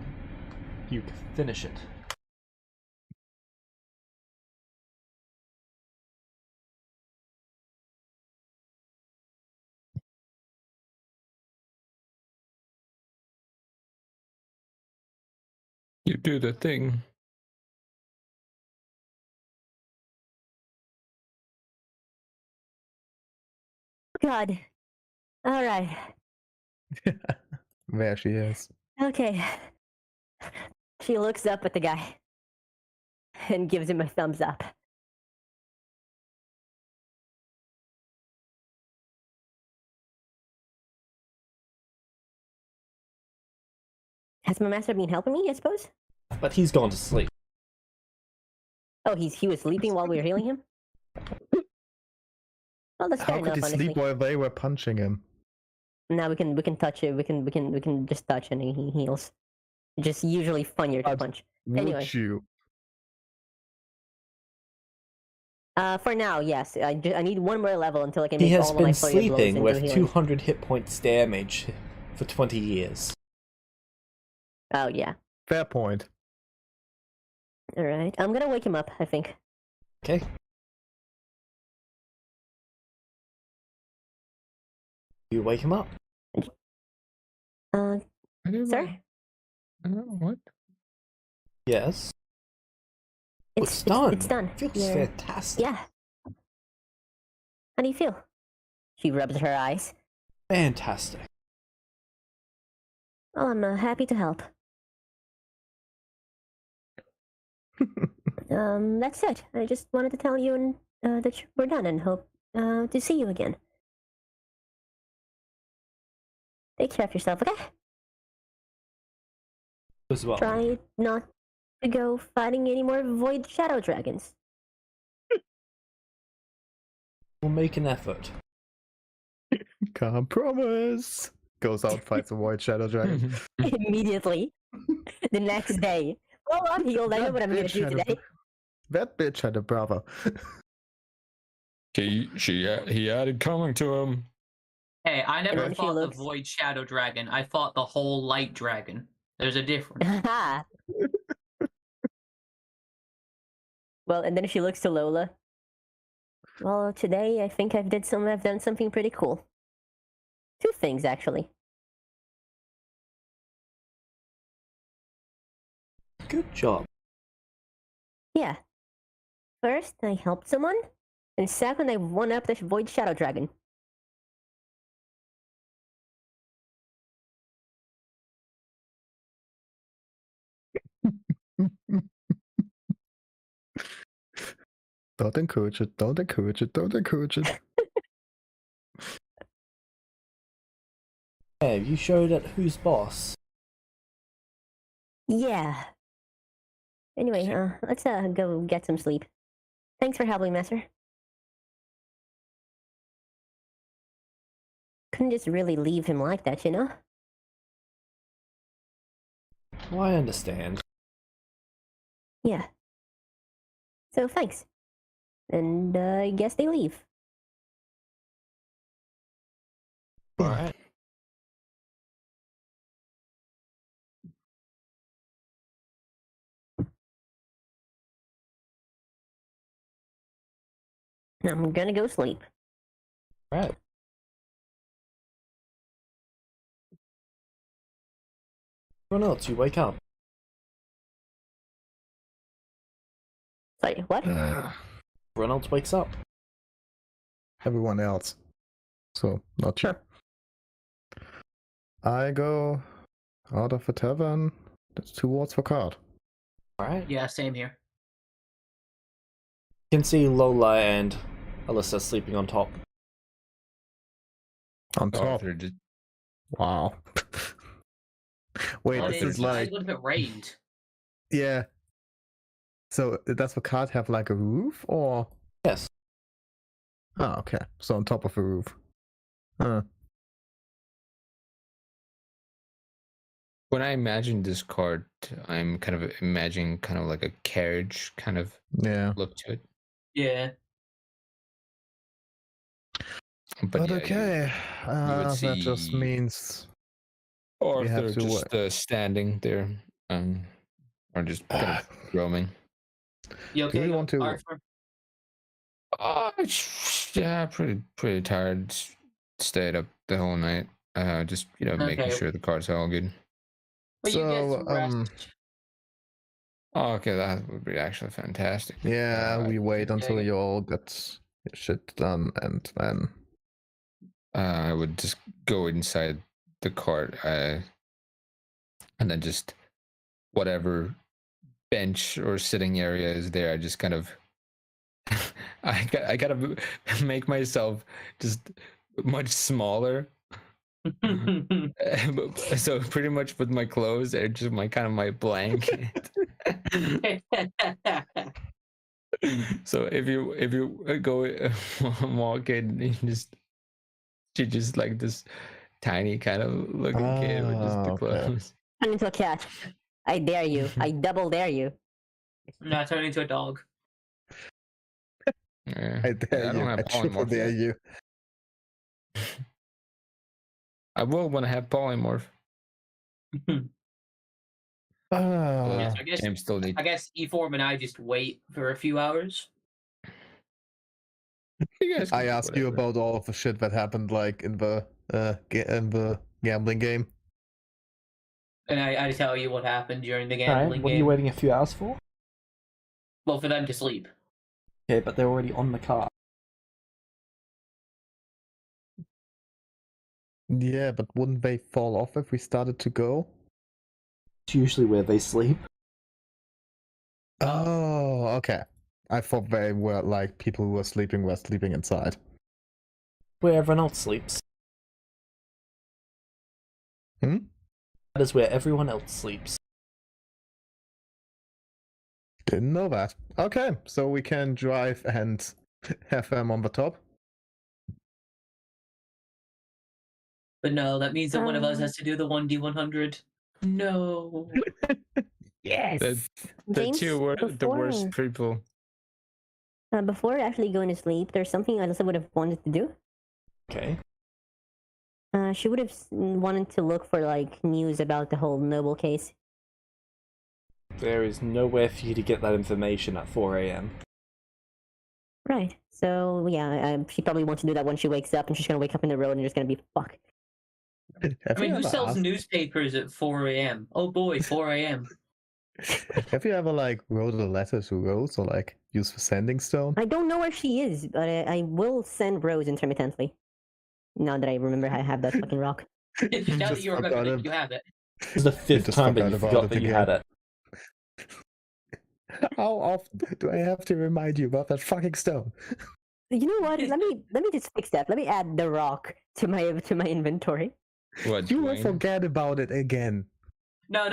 you can finish it. You do the thing. God. All right. There she is. Okay. She looks up at the guy and gives him a thumbs up. Has my master been helping me, I suppose? But he's gone to sleep. Oh, he was sleeping while we were healing him? Well, that's fair How could enough, he honestly. sleep while they were punching him? Now we can touch it. We can just touch and he heals. Just usually funnier to But punch. Would Anyway. you? For now, yes. I need 1 more level until I can He make has all of my been flurry of blows sleeping into with healing. 200 hit points damage for 20 years. Oh yeah. Fair point. All right. I'm gonna wake him up, I think. Okay. You wake him up. Sir? What? Yes. It's done. It's done. Feels Yeah. fantastic. Yeah. How do you feel? She rubs her eyes. Fantastic. Well, I'm happy to help. That's it. I just wanted to tell you that we're done and hope to see you again. Take care of yourself, okay? As well. Try not to go fighting any more void shadow dragons. We'll make an effort. Can't promise. Goes out, fights a white shadow dragon. Immediately. The next day. Well, I'm healed. I know what I'm going to do today. That bitch had a brother. He added coming to him. Hey, I never then she fought looks- the Void Shadow Dragon. I fought the whole Light Dragon. There's a difference. Haha. Well, and then she looks to Lola. Well, today I think I've done something pretty cool. 2 things, actually. Good job. Yeah. First, I helped someone, and second, I won up this Void Shadow Dragon. Don't encourage it, don't encourage it, don't encourage it. Hey, you showed at who's boss? Yeah. Anyway, let's go get some sleep. Thanks for helping, Master. Couldn't just really leave him like that, you know? Well, I understand. Yeah. So thanks. And I guess they leave. Alright. I'm gonna go sleep. Right. Everyone else, you wake up. Sorry, what? Everyone else wakes up. Everyone else. So, not you. I go out of the tavern. That's towards the card. Alright. Yeah, same here. You can see Lola and Alyssa sleeping on top. On top. Arthur just Wow. Wait, Well, this it's is like... what if it rained? Yeah. So, does the card have like a roof, or...? Yes. Oh, okay. So on top of a roof. when I imagine this card, I'm kind of imagining kind of like a carriage kind of Yeah. look to it. Yeah. But yeah, okay. would That just see- means... Or have they're to just standing there, or just kind of roaming. You okay? you want to- Arthur? Yeah, pretty tired. Stayed up the whole night. Just making Okay. sure the cards are all good. Well, you get some So, rest. Oh, okay, that would be actually fantastic. Yeah, we wait until okay. you all get your shit done, and then... I would just go inside the cart, and then just whatever bench or sitting area is there, I just kind of I gotta make myself just much smaller. So pretty much with my clothes and just my blanket. So if you go walk in, you just like this tiny kind of looking kid with just the okay. clothes. Turn into a cat. I dare you. I double dare you. No, turn into a dog. Yeah. I dare I don't you. have I triple polymorph dare yet. you. I will when I have polymorph. Yes, I guess. James still need. I guess E-Form and I just wait for a few hours. You guys can I do asked you whatever. about all of the shit that happened, like in the gambling game. And I tell you what happened during the Alright, gambling what are you game. waiting a few hours for? Well, for them to sleep. Okay, but they're already on the car. Yeah, but wouldn't they fall off if we started to go? It's usually where they sleep. Oh, okay. I thought they were like people who were sleeping inside. Where everyone else sleeps. Hmm? That is where everyone else sleeps. Didn't know that. Okay, so we can drive and have them on the top. But no, that means that one of us has to do the 1d100. No. Yes. The two were the worst people. Before actually going to sleep, there's something Alyssa would have wanted to do. Okay. She would have wanted to look for like news about the whole Noble case. There is nowhere for you to get that information at 4 a.m. Right. So yeah, she probably wants to do that when she wakes up, and she's gonna wake up in the road and just gonna be fuck. I mean, who sells newspapers at 4 a.m.? Oh boy, 4 a.m. Have you ever like wrote a letter to Rose or like used for sending stone? I don't know where she is, but I will send Rose intermittently. Now that I remember I have that fucking rock. Now that you remember that you have it. This is the 5th time that you forgot that you had it. How often do I have to remind you about that fucking stone? You know what? Let me just fix that. Let me add the rock to my inventory. What? You will forget about it again. No.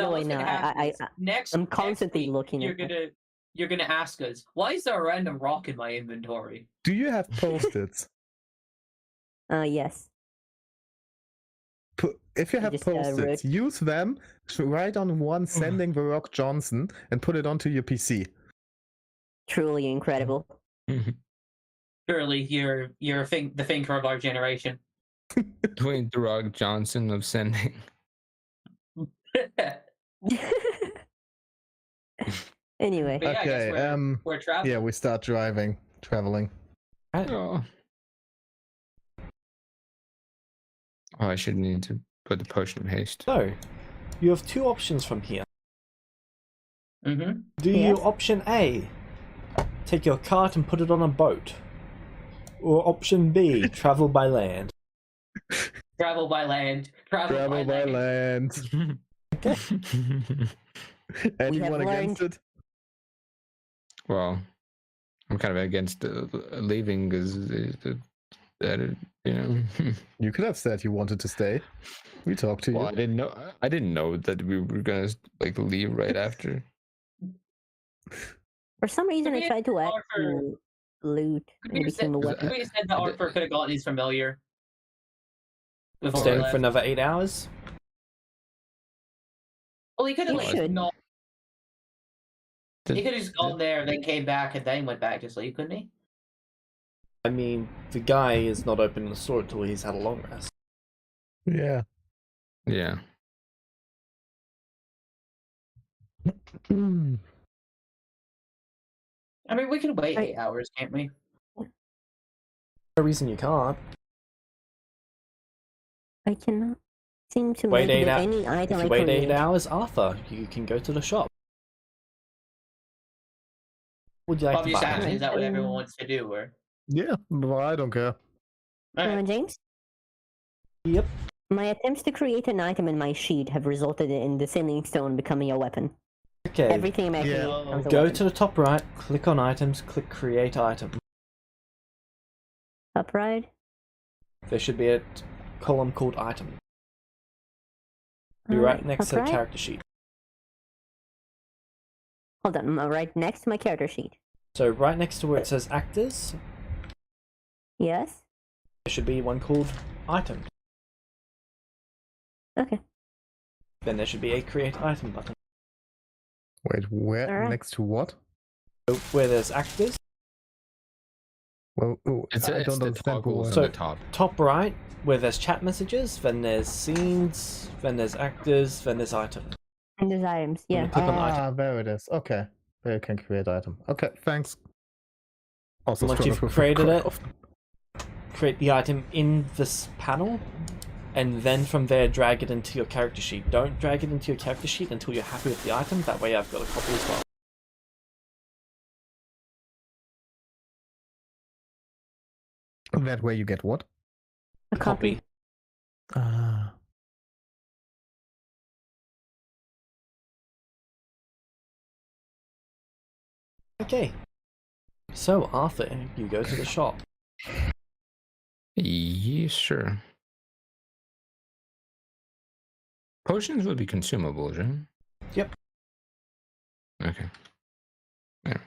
I'm constantly looking at it. You're gonna ask us, why is there a random rock in my inventory? Do you have post-its? Yes. If you have post-its, use them to write on one sending the Rock Johnson and put it onto your PC. Truly incredible. Surely you're the thinker of our generation. Dwayne The Rock Johnson of sending. Anyway. Yeah, okay. We're traveling. Yeah, we start traveling. Oh, I should need to put the potion of haste. So, you have two options from here. Mm-hmm. Do you option A, take your cart and put it on a boat? Or option B, travel by land? Travel by land. Travel by land. Okay. Anyone against it? Well, I'm kind of against leaving because You could have said you wanted to stay. We talked to you. Well, I didn't know that we were gonna like leave right after. For some reason, I tried to add loot and became a weapon. We said that Arthur could have gotten his familiar. Staying for another 8 hours? Well, he could have not. He could have just gone there, then came back, and then went back to sleep, couldn't he? I mean, the guy is not opening the store until he's had a long rest. Yeah. Yeah. I mean, we can wait 8 hours, can't we? No reason you can't. I cannot seem to wait make 8 any item. If you wait 8 hours, Arthur, you can go to the shop. Would you like to buy? Is that what everyone wants to do, or? Yeah, well, I don't care. James? Yep. My attempts to create an item in my sheet have resulted in the sending stone becoming a weapon. Okay. Everything I'm actually go to the top right, click on items, click create item. Top right? There should be a column called item. Be right next to the character sheet. Hold on, right next to my character sheet. So right next to where it says actors. Yes. There should be one called item. Okay. Then there should be a create item button. Wait, where? Right. Next to what? So where there's actors. Well, I don't understand. So top right, where there's chat messages, then there's scenes, then there's actors, then there's items. And there's items, yeah. Click on the item. There it is. Okay. There you can create item. Okay, thanks. Also, once you've created it, create the item in this panel, and then from there drag it into your character sheet. Don't drag it into your character sheet until you're happy with the item. That way I've got a copy as well. That way you get what? A copy. Okay. So, Arthur, you go to the shop. Yes, sure. Potions would be consumables, right? Yep. Okay. Yeah.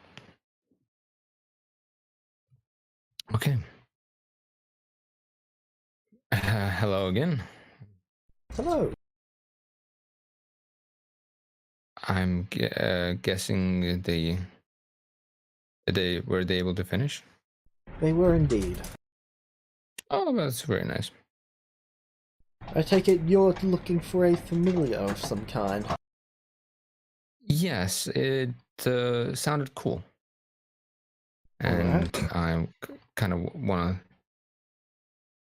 Okay. Hello again. Hello. I'm guessing were they able to finish? They were indeed. Oh, that's very nice. I take it you're looking for a familiar of some kind. Yes, it sounded cool, and I kind of want to.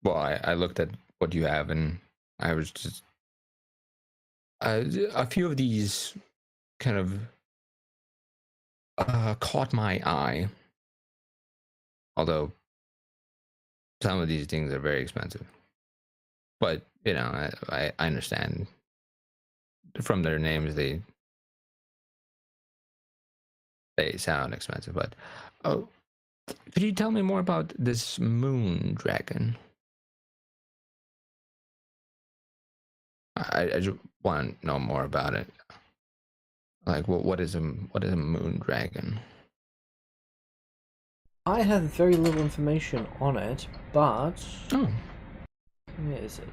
Well, I looked at what you have, and I was just a few of these kind of caught my eye. Although some of these things are very expensive, but you know, I understand from their names they sound expensive. But could you tell me more about this moon dragon? I just want to know more about it. Like, what is a moon dragon? I have very little information on it, but Oh, where is it?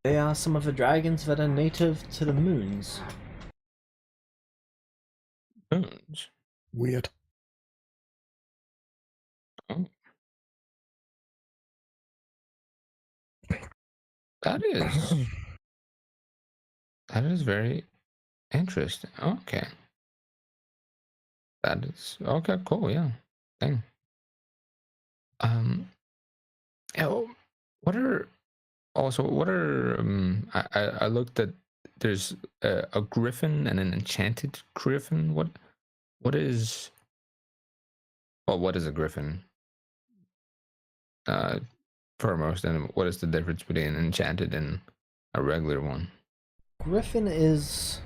They are some of the dragons that are native to the moons. moons. Weird. Oh. That is very interesting. Okay. That is okay, cool, yeah. Dang. Oh, what are I looked at there's a griffin and an enchanted griffin. What is a griffin? Foremost, and what is the difference between an enchanted and a regular one? Griffin is...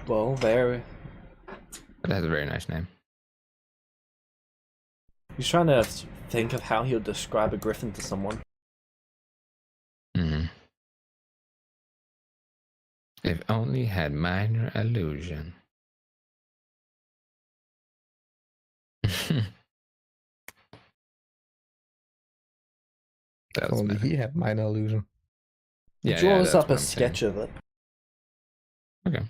well, they're... It has a very nice name. He's trying to think of how he would describe a griffin to someone. Mm-hmm. If only had minor illusion. If only he had minor illusion. He draws up a sketch of it. Okay.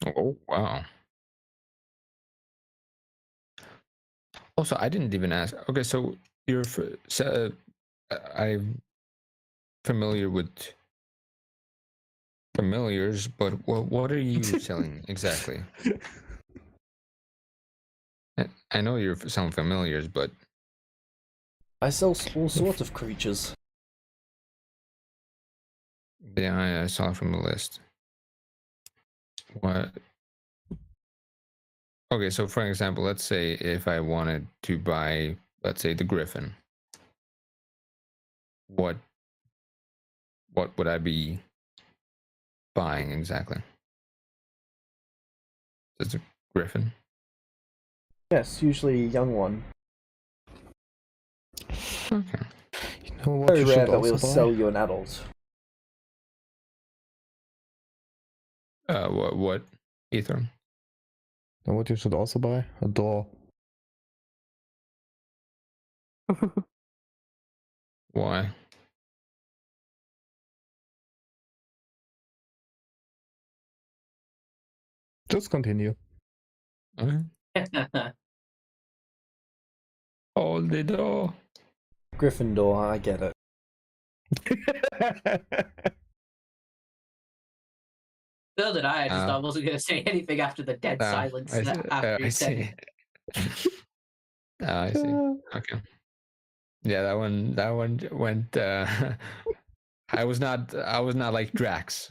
Oh, wow. Also, I didn't even ask. Okay, so you're I'm familiar with familiars, but what are you selling exactly? I know you're selling familiars, but I sell all sorts of creatures. yeah, I saw from the list. What? Okay, so for example, let's say if I wanted to buy, let's say, the griffin, what would I be buying exactly? It's a griffin. Yes, usually a young one. Okay. You know what? Very you rare should that we'll also buy? sell you an adult. What? Ether? You know what you should also buy? A door. Why? Just continue. Okay. Hold the door. Gryffindor, I get it. So did I. I just thought I wasn't going to say anything after the dead silence. After he said it. I see. Okay. Yeah, that one went. I was not like Drax.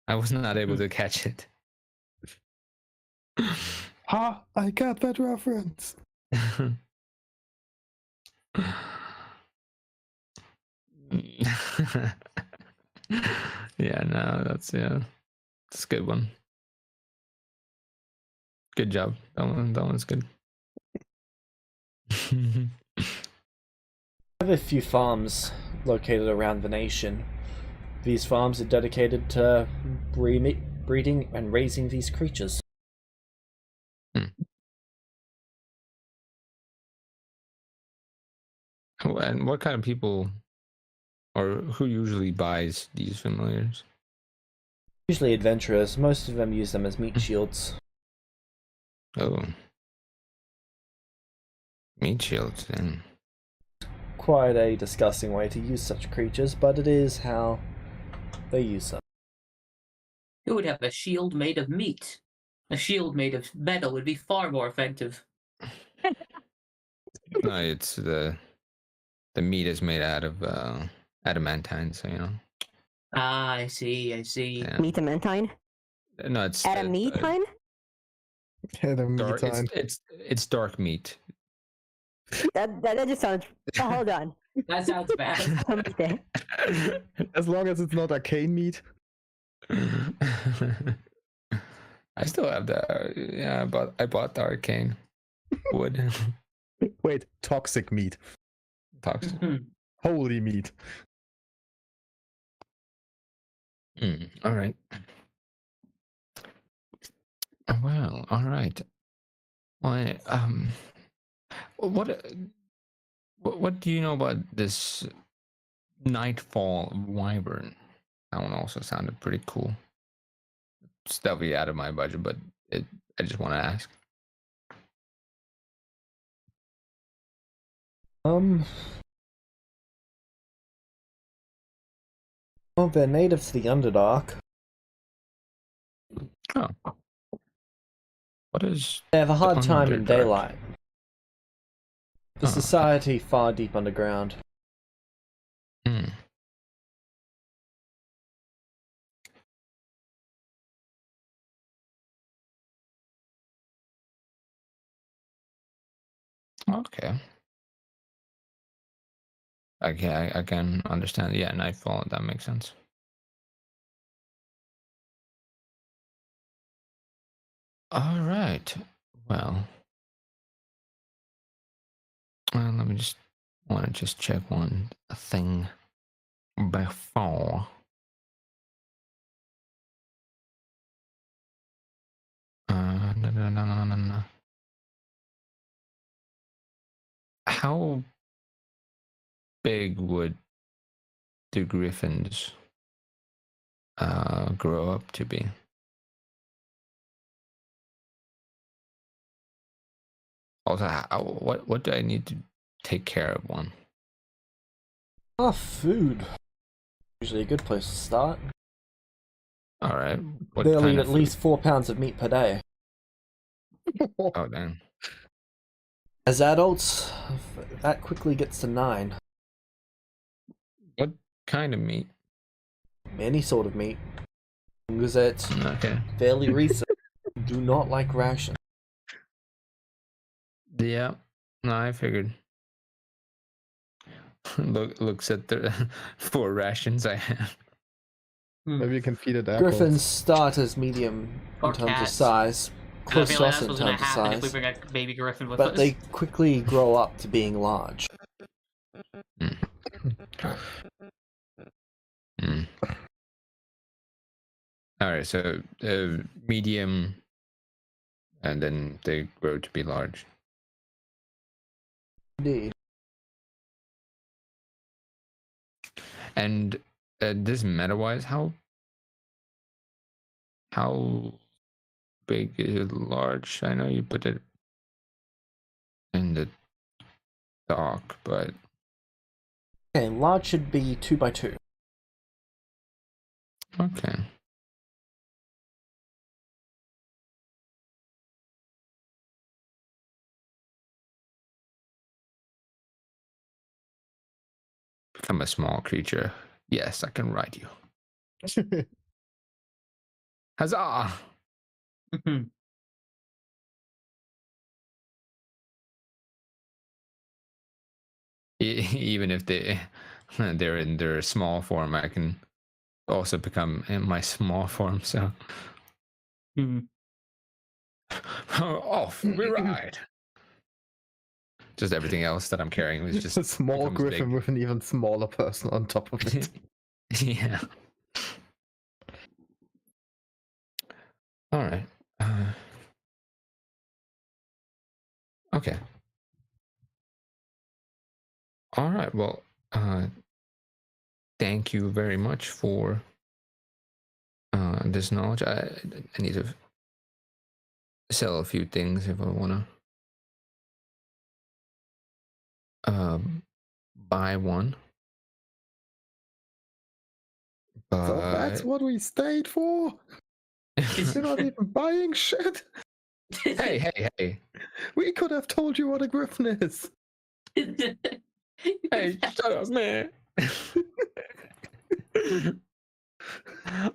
I was not able to catch it. Ha! I got that reference. Yeah, no, that's a good one. Good job. That one's good. I have a few farms located around the nation. These farms are dedicated to breeding and raising these creatures. And what kind of people, or who usually buys these familiars? Usually adventurers. Most of them use them as meat shields. Oh. Meat shields, then. Quite a disgusting way to use such creatures, but it is how they use them. Who would have a shield made of meat? A shield made of metal would be far more effective. No, it's the meat is made out of adamantine, so you know. Ah, I see. Yeah. Metamantine? No, it's Adametine? dark. It's dark meat. That just sounds. Oh, hold on. That sounds bad. As long as it's not arcane meat. I still have the I bought the arcane wood. Wait, toxic meat. Toxic. Holy meat. All right. Well, all right. Well, what do you know about this Nightfall Wyvern? That one also sounded pretty cool. It's definitely out of my budget, but I just want to ask. Well, they're native to the Underdark. Oh. What is... They have a hard time in Underdark? daylight. The society far deep underground. Okay. I can understand. Yeah, Nightfall, that makes sense. All right. Well, let me just want to check one thing before. No. How big would the griffins grow up to be? Also, what do I need to take care of one? Food. Usually a good place to start. All right. They'll eat at least 4 pounds of meat per day. Oh, damn. As adults, that quickly gets to 9. What kind of meat? Any sort of meat. Because it's Okay. fairly recent. Do not like ration. Yeah. No, I figured. Looks at the 4 rations I have. Maybe you can feed it apples. Griffins start as medium Or in terms cats. of size. I feel like Close that's in what's going terms to of happen if we size. bring a baby griffin with But us. they quickly grow up to being large. Alright, so medium, and then they grow to be large. Indeed. And this meta-wise, how big is it large? I know you put it in the dock, but... Okay, large should be 2 by 2. Okay. Become a small creature. Yes, I can ride you. Huzzah! Even if they're in their small form, I can also become in my small form. So off we ride Just everything else that I'm carrying was just a small griffin big. with an even smaller person on top of it. Yeah. All right. Okay. All right. Well, thank you very much for this knowledge. I need to sell a few things if I want to buy one. But So that's what we stayed for? You're not even buying shit? Hey. We could have told you what a griffin is. Hey, shut up, man.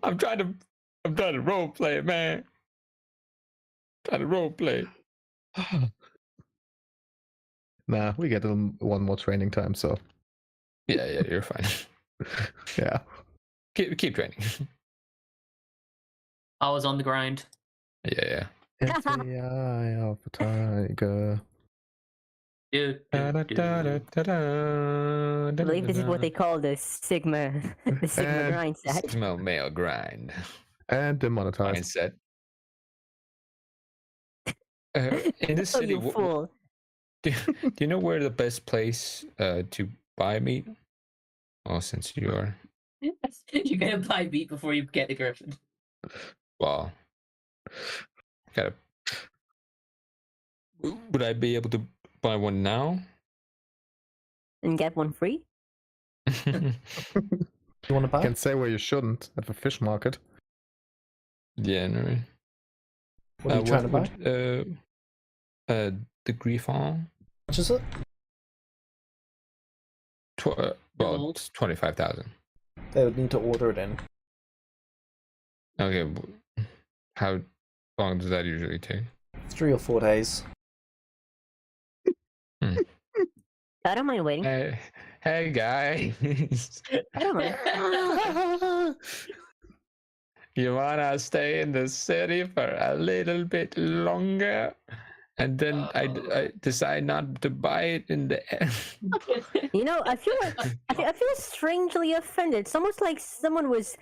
I'm trying to role play, man. Trying to role play. Nah, we get one more training time, so. Yeah, you're fine. Yeah. Keep training. I was on the grind. Yeah. It's the eye of the tiger. I believe this is what they call the Sigma grind set. Sigma male grind. And demonetized. Mindset. In this city, you fool. Do you know where the best place to buy meat? Well, since you are. You're gonna buy meat before you get the griffin. Well, would I be able to buy one now? And get one free? You want to buy? I can say where you shouldn't at the fish market. Yeah, no. What are you trying to buy? The Griffon. How much is it? Well, it's 25,000. They would need to order it in. Okay, how long does that usually take? 3 or 4 days. I don't mind waiting. Hey guys. I don't mind. You wanna stay in the city for a little bit longer? And then I decide not to buy it in the end. You know, I feel strangely offended. It's almost like someone was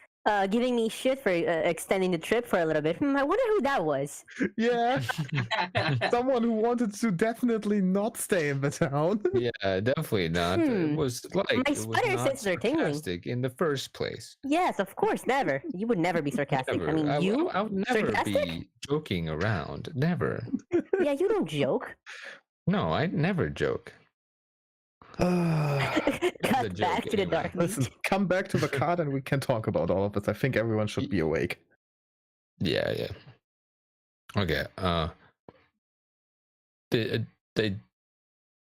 giving me shit for extending the trip for a little bit. I wonder who that was. Yeah. Someone who wanted to definitely not stay in the town. Yeah, definitely not. It was like My spider senses are tingling. in the first place. Yes, of course, never. You would never be sarcastic. Never. I mean, you I would never sarcastic? be joking around. Never. Yeah, you don't joke. No, I never joke. Cut back to the dark. Listen, come back to the card and we can talk about all of this. I think everyone should be awake. Yeah. Okay. They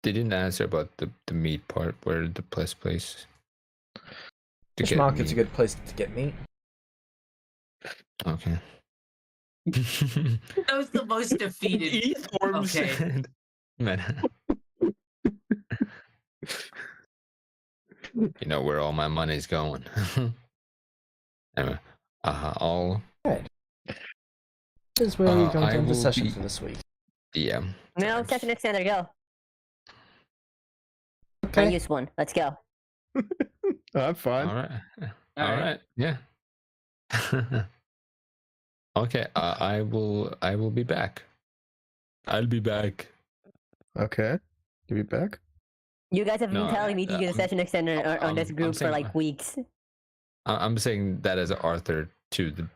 didn't answer about the meat part. Where the best place? Fish market's a good place to get meat. Okay. That was the most defeated. Okay. Man. You know where all my money's going. Anyway, I'll. Right. This is where we're going to end the session be... for this week. Yeah. No, session extender, go. Okay. I use one. Let's go. I'm fine. All right. Yeah. Okay. I will be back. I'll be back. Okay. You be back? You guys have been telling me to use a session extender on this group for like weeks. I'm saying that as Arthur to the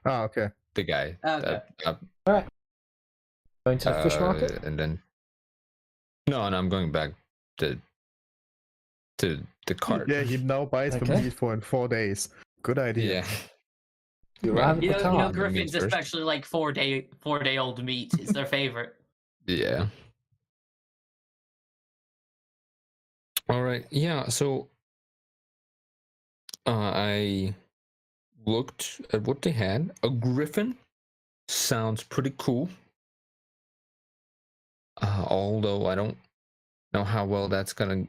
the guy. Okay. All right. Going to the fish market, and then no, I'm going back to the cart. Yeah, he now buys the meat for in 4 days. Good idea. Yeah. You're out of You the know, car. Griffins especially like 4-day-old meat. It's their favorite. Yeah. All right. Yeah. So I looked at what they had. A griffin sounds pretty cool. Although I don't know how well that's gonna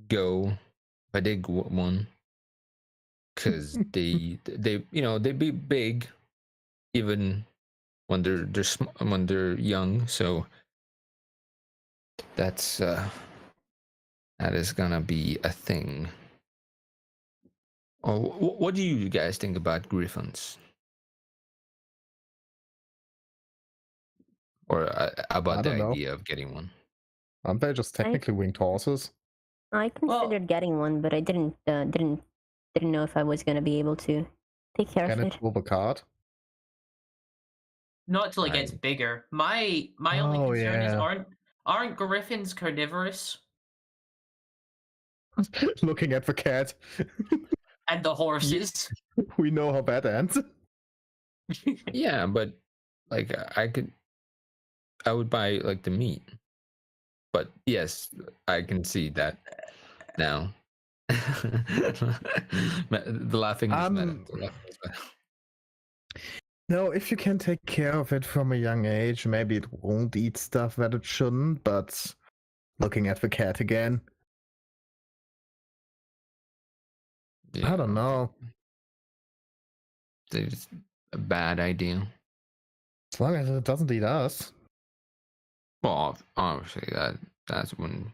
go if I did one, because they be big even when they're young. So That's that is gonna be a thing. Oh, what do you guys think about griffins? Or about the idea of getting one? Aren't they just technically winged horses? I considered getting one, but I didn't know if I was gonna be able to take care of it. Can it pull the cart? Not till it gets bigger. My only concern is aren't griffins carnivorous? Looking at the cat. And the horses. We know how that ends. Yeah, but like I would buy like the meat. But yes, I can see that now. The laughing is meta. No, if you can take care of it from a young age, maybe it won't eat stuff that it shouldn't, but looking at the cat again. Yeah. I don't know. It's a bad idea. As long as it doesn't eat us. Well, obviously that's when.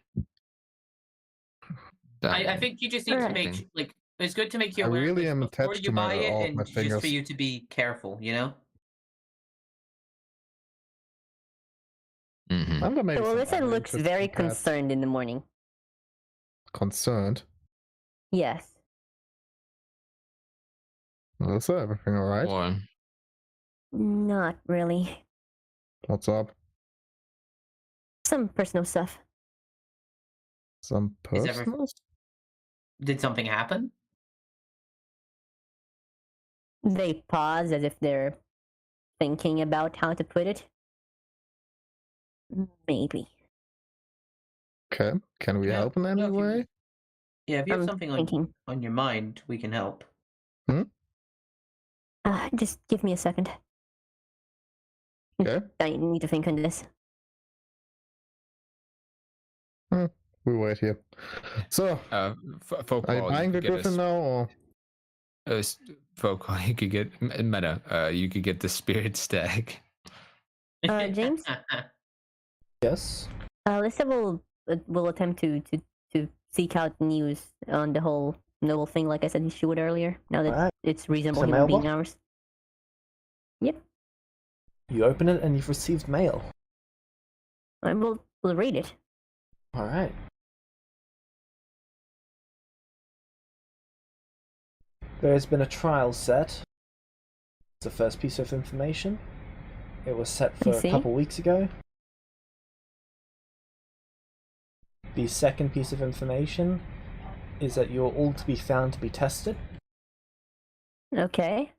I think you just need to make like it's good to make you aware really of this before you buy it, and just for you to be careful, you know. Mm-hmm. Well, Alyssa looks very concerned in the morning. Concerned? Yes. Alyssa, everything all right? Or... Not really. What's up? Some personal stuff. Some personal? Did something happen? They pause as if they're thinking about how to put it. Maybe. Okay. Can we help in any way? Yeah, if you have something on your mind, we can help. Just give me a second. Okay. I need to think on this. We wait here. So, are you buying the griffin now, or? Folk, you could get meta. You could get the spirit stag. James. Yes. Alyssa will attempt to seek out news on the whole noble thing, like I said she would earlier. Now that it's reasonable human being hours. Yep. You open it and you've received mail. We'll read it. All right. There has been a trial set. It's the first piece of information. It was set for a couple weeks ago. The second piece of information is that you're all to be found to be tested. Okay.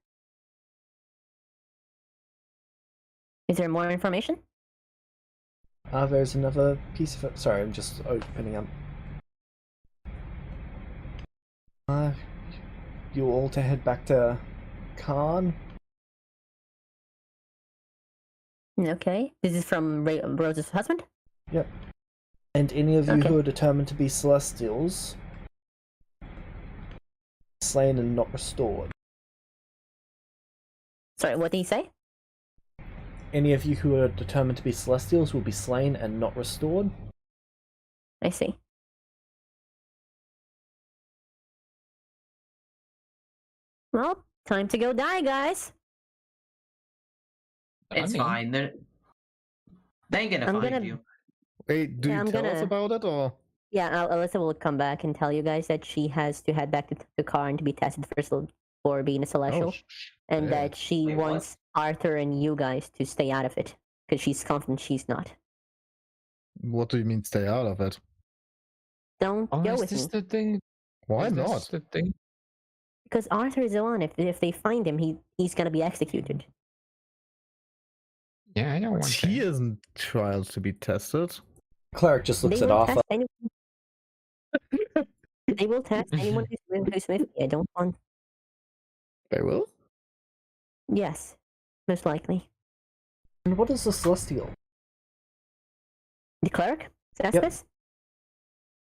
Is there more information? There's another piece of it. Sorry, I'm just opening up. You all to head back to Khan. Okay. This is from Rose's husband? Yep. And any of you who are determined to be Celestials, slain and not restored. Sorry, what did he say? Any of you who are determined to be Celestials will be slain and not restored. I see. Well, time to go die, guys. It's fine. They ain't gonna find you. Wait, do you tell us about it, or? Yeah, Alyssa will come back and tell you guys that she has to head back to the car and to be tested first for being a Celestial. And that she wants Arthur and you guys to stay out of it. Because she's confident she's not. What do you mean stay out of it? Don't go with me. Is this the thing? Why is not? This the thing? Because Arthur is the one. If they find him, he's gonna be executed. Yeah, I don't want He isn't trials to be tested. Cleric just looks at Arthur. They will test anyone who's with me. I don't want. They will? Yes, most likely. And what is the Celestial? The cleric? Cestus?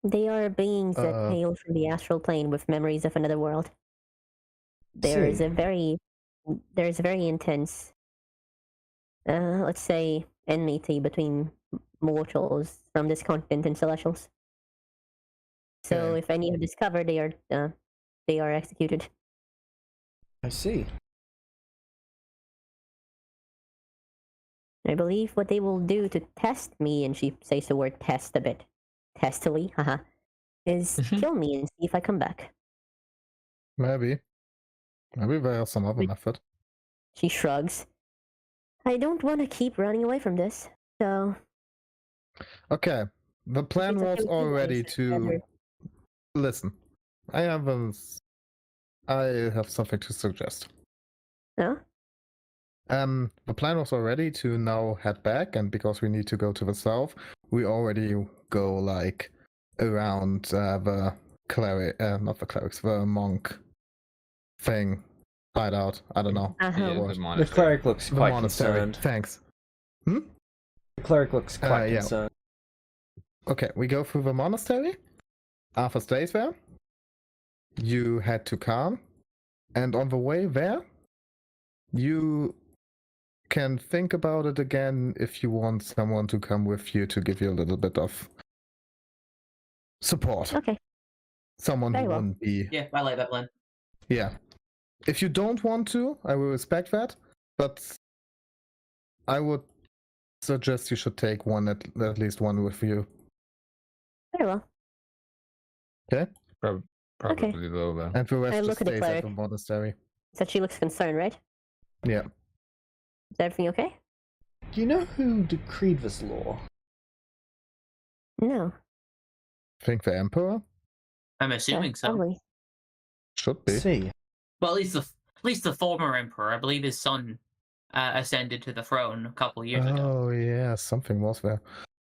Yep. They are beings that hail from the astral plane with memories of another world. There's a very intense, let's say, enmity between mortals from this continent and Celestials. So Okay. if any are discovered, they are executed. I see. I believe what they will do to test me, and she says the word test a bit testily, haha, is kill me and see if I come back. Maybe there's some other method. She shrugs. I don't want to keep running away from this, so... Okay, the plan was already to... Listen, I have something to suggest. No? The plan was already to now head back, and because we need to go to the south, we already go like around the cleric, not the clerics, the monk thing, hideout. I don't know. The cleric looks quite concerned. Thanks. The cleric looks quite concerned. Okay, we go through the monastery. Arthur stays there. You head to Khan, and on the way there, you can think about it again if you want someone to come with you to give you a little bit of support. Okay. Someone who wouldn't be... Yeah, I like that plan. Yeah. If you don't want to, I will respect that, but I would suggest you should take one, at least one with you. Very well. Okay? Probably though. And the rest I just look at the stays at cleric. the monastery. So she looks concerned, right? Yeah. Is everything okay? Do you know who decreed this law? No. Think the Emperor? I'm assuming so. Probably. Should be. See. Well, at least the former emperor. I believe his son ascended to the throne a couple of years ago. Oh yeah, something was there.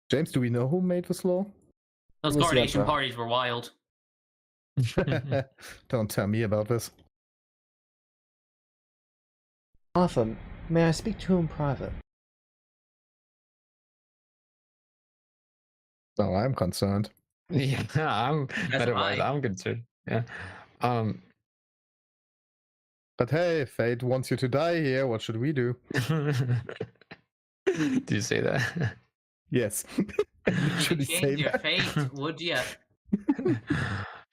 James, do we know who made this law? Those Who's the coronation emperor? parties were wild. Don't tell me about this. Arthur, may I speak to you in private? No, I'm concerned. Yeah, I'm otherwise why. I'm concerned. Yeah. But hey, fate wants you to die here. What should we do? Do you say that? Yes. I literally say Change your that. fate, would you?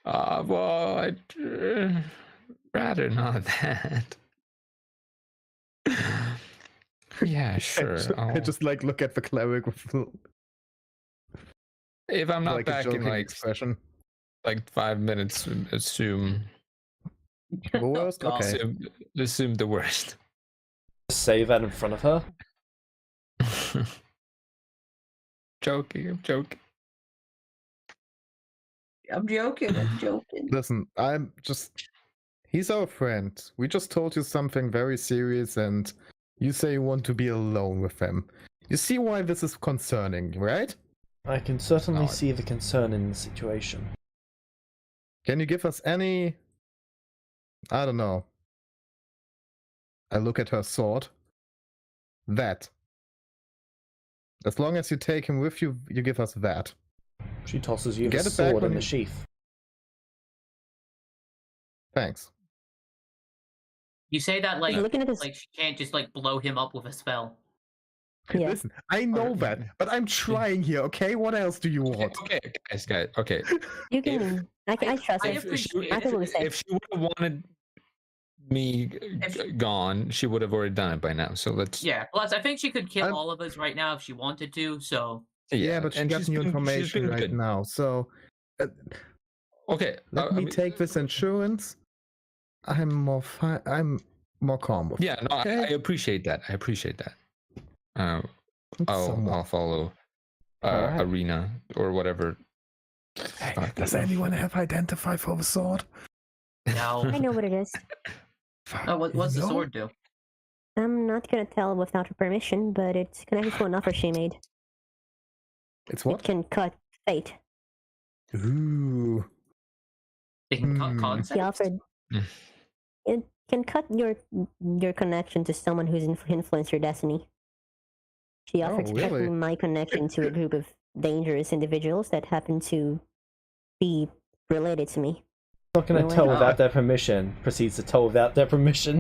Well, I'd rather not that. Yeah, sure. I just like look at the cleric with If I'm not like a back in joking like expression. like 5 minutes, assume The worst? God. Okay. assume the worst. Say that in front of her? Joking, I'm joking. I'm joking. Listen, he's our friend. We just told you something very serious and you say you want to be alone with him. You see why this is concerning, right? I can certainly No. see the concern in the situation. Can you give us any... I don't know. I look at her sword. That. As long as you take him with you, you give us that. She tosses you Get the it back sword when in the you- sheath. Thanks. You say that like Looking at his... like she can't just like blow him up with a spell. Yeah. Listen, I know that, but I'm trying here, okay? What else do you want? Okay, guys, okay. You can... I trust I it. appreciate I think we'll say. If she would have wanted me gone, she would have already done it by now. So let's. Yeah. Plus, I think she could kill I'm- all of us right now if she wanted to. So Yeah, but she and got she's new been- she's information been right good. now, so... Okay, let I me mean, take this insurance. I'm more calm with Yeah, no, Okay. I appreciate that. it. I'll follow Alright. Arena or whatever. Hey, Fuck does it. anyone have identify for the sword? now, I know what it is. what's the No? sword do? I'm not gonna tell without her permission, but it's connected to an offer she made. It's It what? can cut fate. Ooh. They can cut Hmm. concepts. She offered. Mm. It can cut your connection to someone who's influenced your destiny. She offered to cut really? my connection to a group of dangerous individuals that happen to be related to me. Not going No to tell way. without their permission. Proceeds to tell without their permission.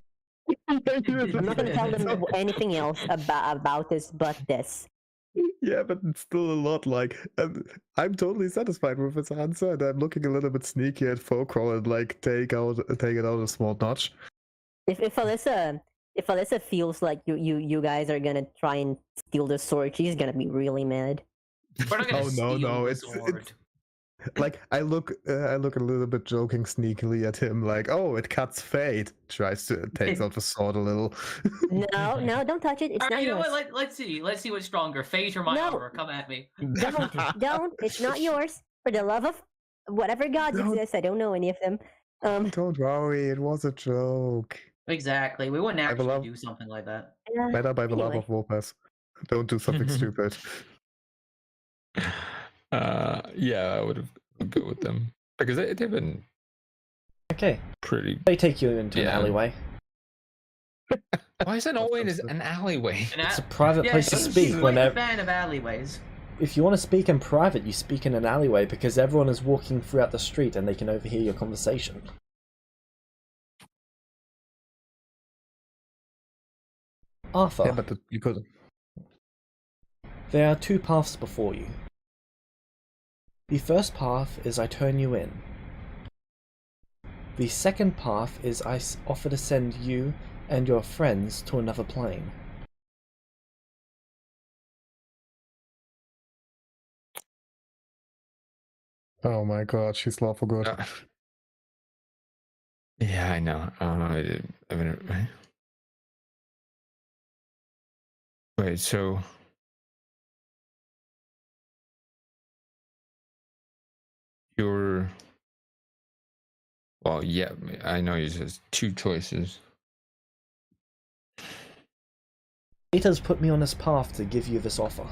I'm not gonna tell them anything else about this but this. Yeah, but it's still a lot. Like, I'm totally satisfied with his answer, and I'm looking a little bit sneaky at Folkroll and like take it out a small notch. If Alyssa feels like you guys are gonna try and steal the sword, she's gonna be really mad. We're not gonna Oh steal no, the it's sword. like I look a little bit joking sneakily at him, like, oh, it cuts fate. Takes out the sword a little. No, don't touch it. It's All not right, you know yours. what? Let's see what's stronger, fate or my No. armor. Come at me. Don't. It's not yours. For the love of whatever gods exist, I don't know any of them. Don't worry, it was a joke. Exactly. We wouldn't actually do something like that. Better by the love anyway. of Wolpers. Don't do something stupid. Yeah, I would have go with them because they've been Okay. pretty. They take you into an alleyway. Why is it always an alleyway? It's a private place to he's speak. like Whenever, a fan of alleyways. if you want to speak in private, you speak in an alleyway because everyone is walking throughout the street and they can overhear your conversation. Arthur, Yeah, but you could. there are two paths before you. The first path is I turn you in. The second path is I offer to send you and your friends to another plane. Oh my god, she's lawful good. Yeah, I know. I mean, wait, so you're. Well, yeah, I know you says two choices. Fate has put me on this path to give you this offer.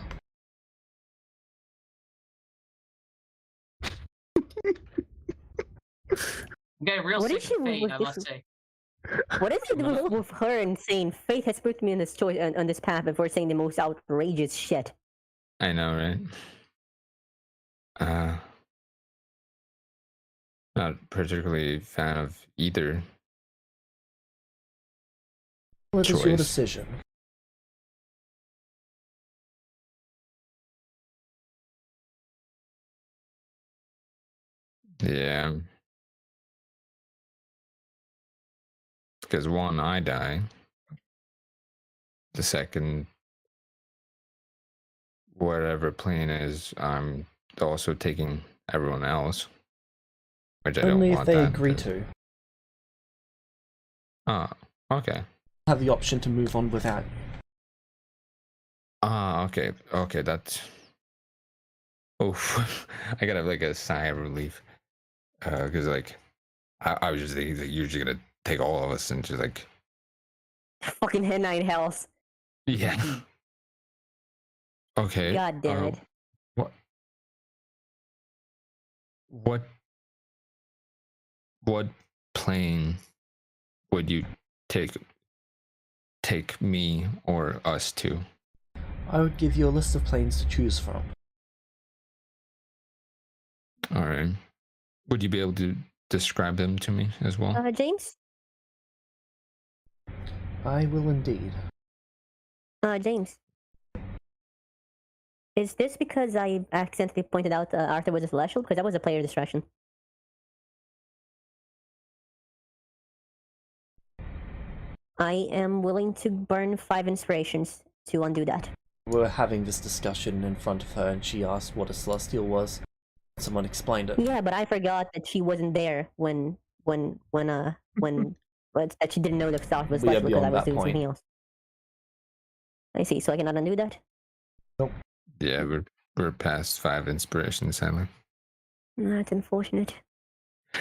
Okay, real What sick is she of fate, with I this- must say. What is it with her and saying fate has put me on this choice on this path before saying the most outrageous shit? I know, right? Not particularly fan of either. What is your choice. decision? Yeah. Because one, I die. The second, whatever plane is, I'm also taking everyone else. Which I Only don't if want they that, agree 'cause- to. Ah, okay. Have the option to move on without you. Ah, okay. Okay, that's. Oh, I gotta have like a sigh of relief. Because like, I was just thinking that you're just gonna take all of us and just like. Fucking head nine hells. Yeah. Okay. God damn it. What plane would you take me or us to? I would give you a list of planes to choose from. All right. Would you be able to describe them to me as well? James? I will indeed. James. Is this because I accidentally pointed out Arthur was a celestial? Because that was a player distraction. I am willing to burn 5 inspirations to undo that. We were having this discussion in front of her and she asked what a celestial was. Someone explained it. Yeah, but I forgot that she wasn't there when that she didn't know the stuff was celestial because I was doing something else. I see, so I cannot undo that? Nope. Yeah, we're past 5 inspirations, sadly. That's unfortunate.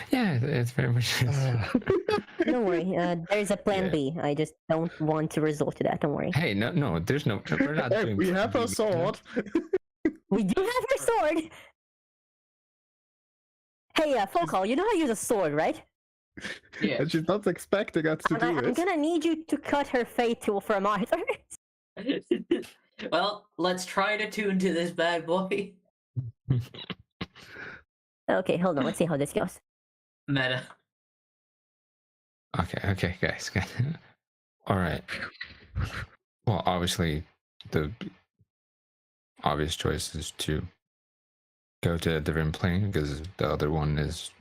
Yeah, it's very much. Don't worry. There's a plan B. I just don't want to resort to that. Don't worry. Hey, no, there's no. We're not doing. We have a sword. We do have her sword. Hey, Folkall, you know how to use a sword, right? Yeah. And she's not expecting us to do I'm it. gonna need you to cut her fate tool from Arthur. Well, let's try to tune to this bad boy. Okay, hold on. Let's see how this goes. Meta. Okay, guys. All right. Well, obviously, obvious choice is to go to a different plane because the other one is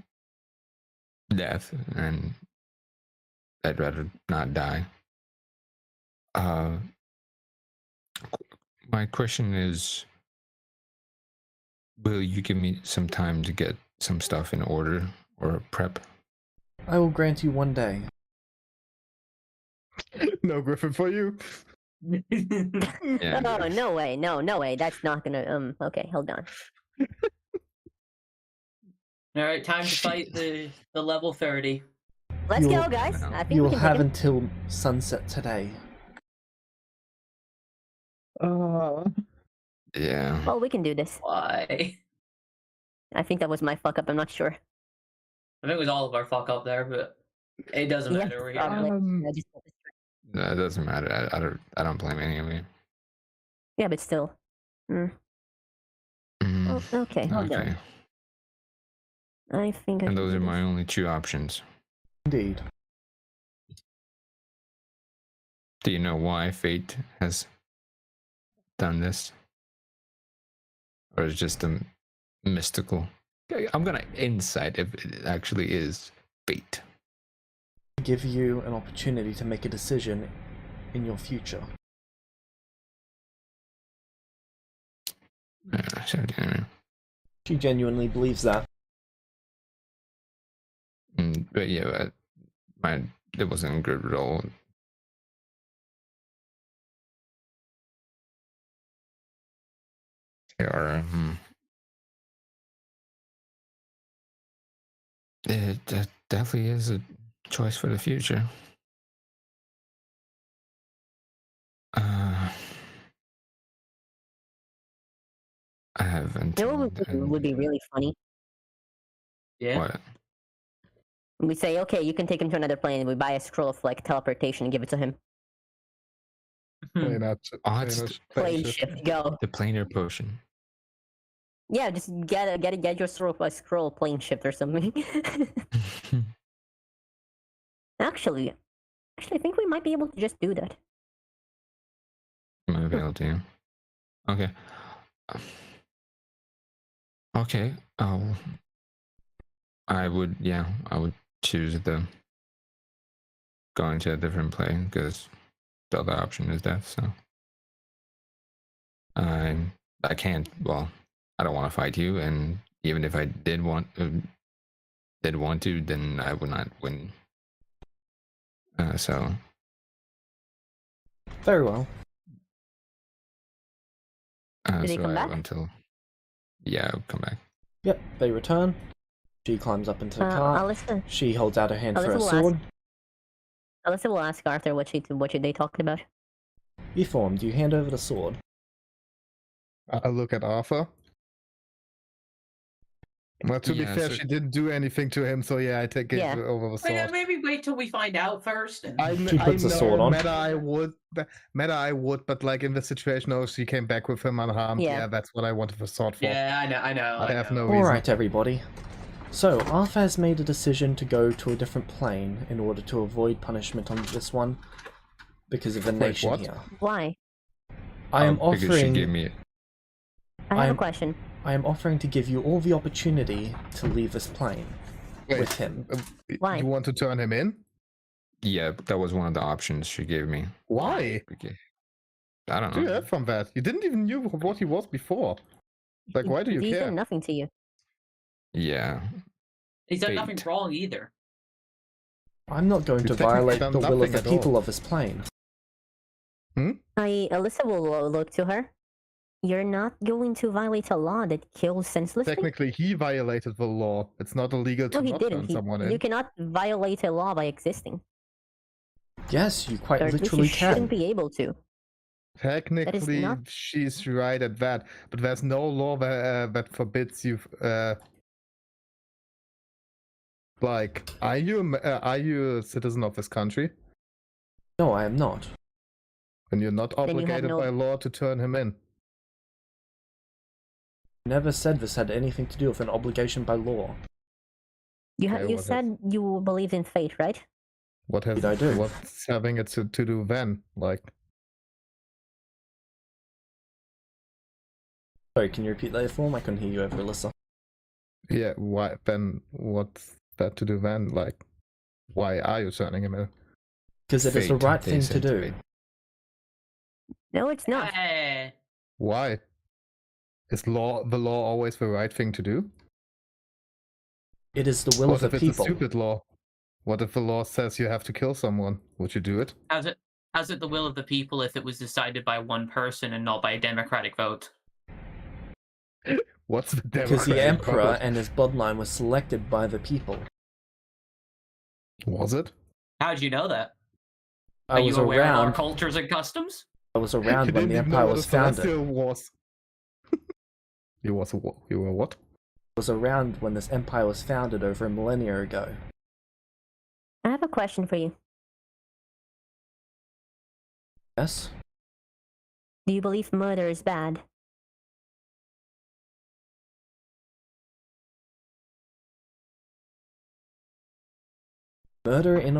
death, and I'd rather not die. My question is, will you give me some time to get some stuff in order or prep? I will grant you 1 day. No Griffin for you. Yeah. Oh, no way. No way. That's not gonna, okay, hold on. Alright, time to fight the level 30. Let's go, guys. No. I think You we will can have take it. until sunset today. Yeah. Well, we can do this. Why? I think that was my fuck up. I'm not sure. I think it was all of our fuck up there, but it doesn't Yeah, matter. We're here probably. now. I just- No, it doesn't matter. I don't blame any of you. Yeah, but still. Mm, Oh, okay, hold okay. on. I think I And can those do are this. my only 2 options. Indeed. Do you know why fate has done this? Or is it just a mystical? I'm gonna insight if it actually is fate. Give you an opportunity to make a decision in your future. She genuinely believes that. But yeah, it wasn't a good roll. It definitely is a choice for the future. I haven't. You know what would be really funny? Yeah. What? We say, okay, you can take him to another plane, and we buy a scroll of like teleportation and give it to him. Plane out. Plane shift, go. The planar potion. Yeah, just get your scroll plane shift or something. Actually, I think we might be able to just do that. Might be able to. Okay. Okay. I would choose the going to a different plane because the other option is death. So I can't. Well, I don't want to fight you, and even if I did want to, then I would not win. So Very well. Did he so come I back? have until I'll come back. Yep, they return. She climbs up into the cart. Alyssa, She holds out her hand for Alyssa a will sword. Alyssa will ask Arthur what they talked about. Eform, do you hand over the sword? I look at Arthur. Well, to be fair, so she didn't do anything to him, so yeah, I take it over the sword. Maybe wait till we find out first. And... She puts the sword on. Meta I would, but like in the situation, oh, she came back with him unharmed. Yeah, that's what I wanted the sword for. Yeah, I know. I have no reason. Alright, everybody. So, Arthur has made a decision to go to a different plane in order to avoid punishment on this one because of the nation what? here. Why? I am because she offering. gave me. I have a question. I am offering to give you all the opportunity to leave this plane with him. Why? You want to turn him in? Yeah, that was one of the options she gave me. Why? I don't know. Do you have from that? You didn't even knew what he was before. Like, why do you He's care? done nothing to you. Yeah. He's done nothing wrong either. I'm not going to violate the will of the people of this plane. Alyssa will look to her. You're not going to violate a law that kills senselessly? Technically, he violated the law. It's not illegal to not turn someone in. You cannot violate a law by existing. Yes, you quite Or at least literally you can. shouldn't be able to. Technically, she's right at that, but there's no law that forbids you. Like, are you a citizen of this country? No, I am not. And you're not obligated by law to turn him in. Never said this had anything to do with an obligation by law. You said you believed in fate, right? What did I do? What's having it to do then? Like, Sorry, can you repeat that form? I couldn't hear you over Alyssa. Yeah, why then? What's that to do then? Like, why are you turning him in? Because it is the Fate, right they thing to said do. fate. No, it's not. Hey. Why? Is the law always the right thing to do? It is the will What of the if it's a people. stupid law? What if the law says you have to kill someone? Would you do it? How's it the will of the people if it was decided by one person and not by a democratic vote? What's the Because the democratic emperor vote? and his bloodline was selected by the people. Was it? How'd you know that? I Are was you aware of our around. cultures and customs? I was You around when didn't the even know empire what was a founded. Celestia was. You were what? I was around when this empire was founded over a millennia ago. I have a question for you. Yes? Do you believe murder is bad? Murder in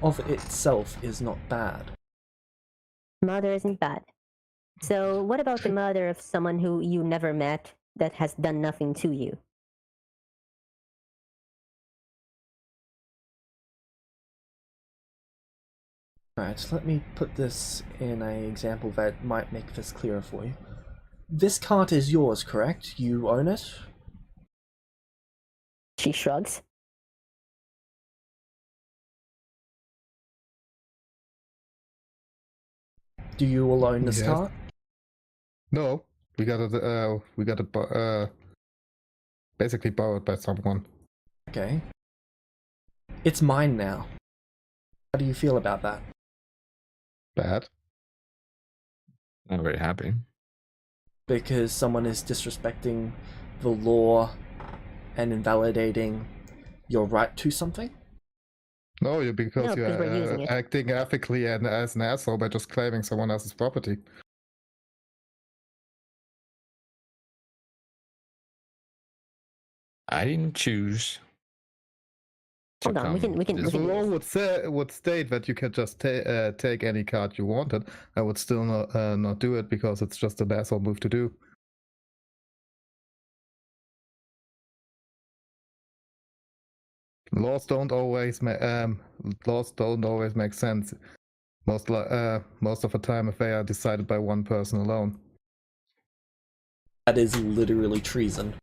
of itself is not bad. Murder isn't bad. So what about the murder of someone who you never met that has done nothing to you? Alright, let me put this in an example that might make this clearer for you. This cart is yours, correct? You own it? She shrugs. Do you all own this Yes. cart? No, we got it basically borrowed by someone. Okay. It's mine now. How do you feel about that? Bad. Not very happy. Because someone is disrespecting the law and invalidating your right to something? No, because No, because we're using you're it. acting ethically and as an asshole by just claiming someone else's property. I didn't choose. Hold on, we can If do the law this. would state that you can just take any card you wanted, I would still not do it because it's just an asshole move to do. Laws don't always make sense. Most of the time, if they are decided by one person alone. That is literally treason.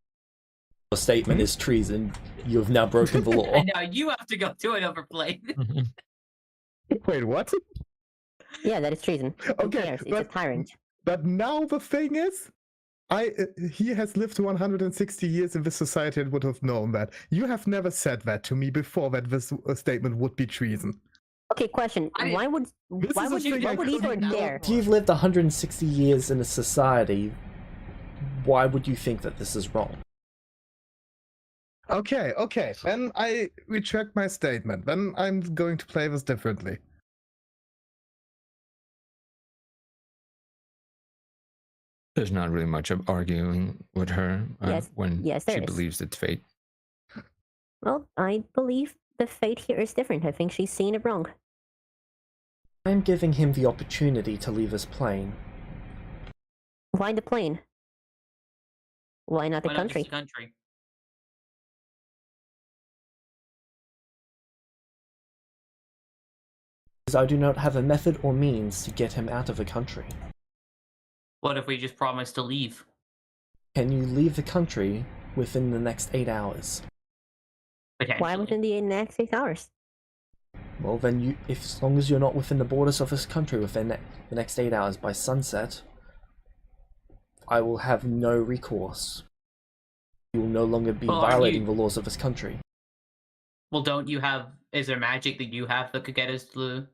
Your statement is treason. You have now broken the law. And now you have to go to another plane. Wait, what? Yeah, that is treason. Who Okay, cares? It's a tyrant. But now the thing is, he has lived 160 years in this society and would have known that. You have never said that to me before that this statement would be treason. Okay, question. Why would Igor dare? If you've lived 160 years in a society, why would you think that this is wrong? Okay. Then I retract my statement. Then I'm going to play this differently. There's not really much of arguing with her when there she is. believes it's fate. Well, I believe the fate here is different. I think she's seen it wrong. I'm giving him the opportunity to leave this plane. Why the plane? Why not the Why not country? just the country? Because I do not have a method or means to get him out of the country. What if we just promise to leave? Can you leave the country within the next 8 hours? Why within the next 8 hours? Well, then as long as you're not within the borders of this country within the next 8 hours by sunset, I will have no recourse. You will no longer be violating the laws of this country. Well, don't you have... Is there magic that you have that could get us to the...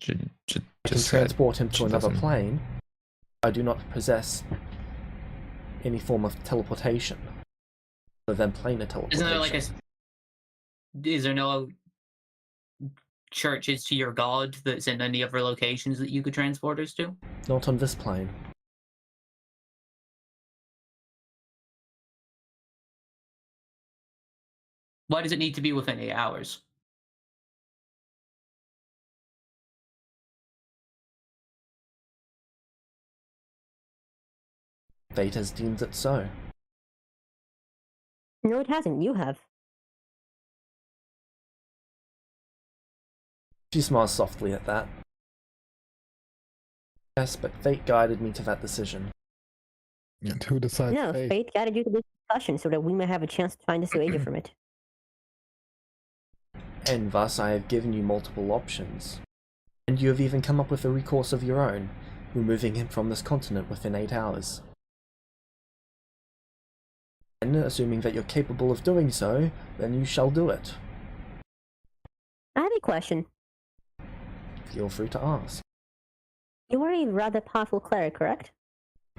I can transport him to another plane. I do not possess any form of teleportation other than planar teleportation. Isn't there like is there no churches to your god that's in any other locations that you could transport us to? Not on this plane. Why does it need to be within 8 hours? Fate has deemed it so. No, it hasn't. You have. She smiles softly at that. Yes, but fate guided me to that decision. And who decides No, fate guided you to this discussion so that we may have a chance to try and dissuade you from it. And thus I have given you multiple options. And you have even come up with a recourse of your own, removing him from this continent within 8 hours. And assuming that you're capable of doing so, then you shall do it. I have a question. Feel free to ask. You are a rather powerful cleric, correct?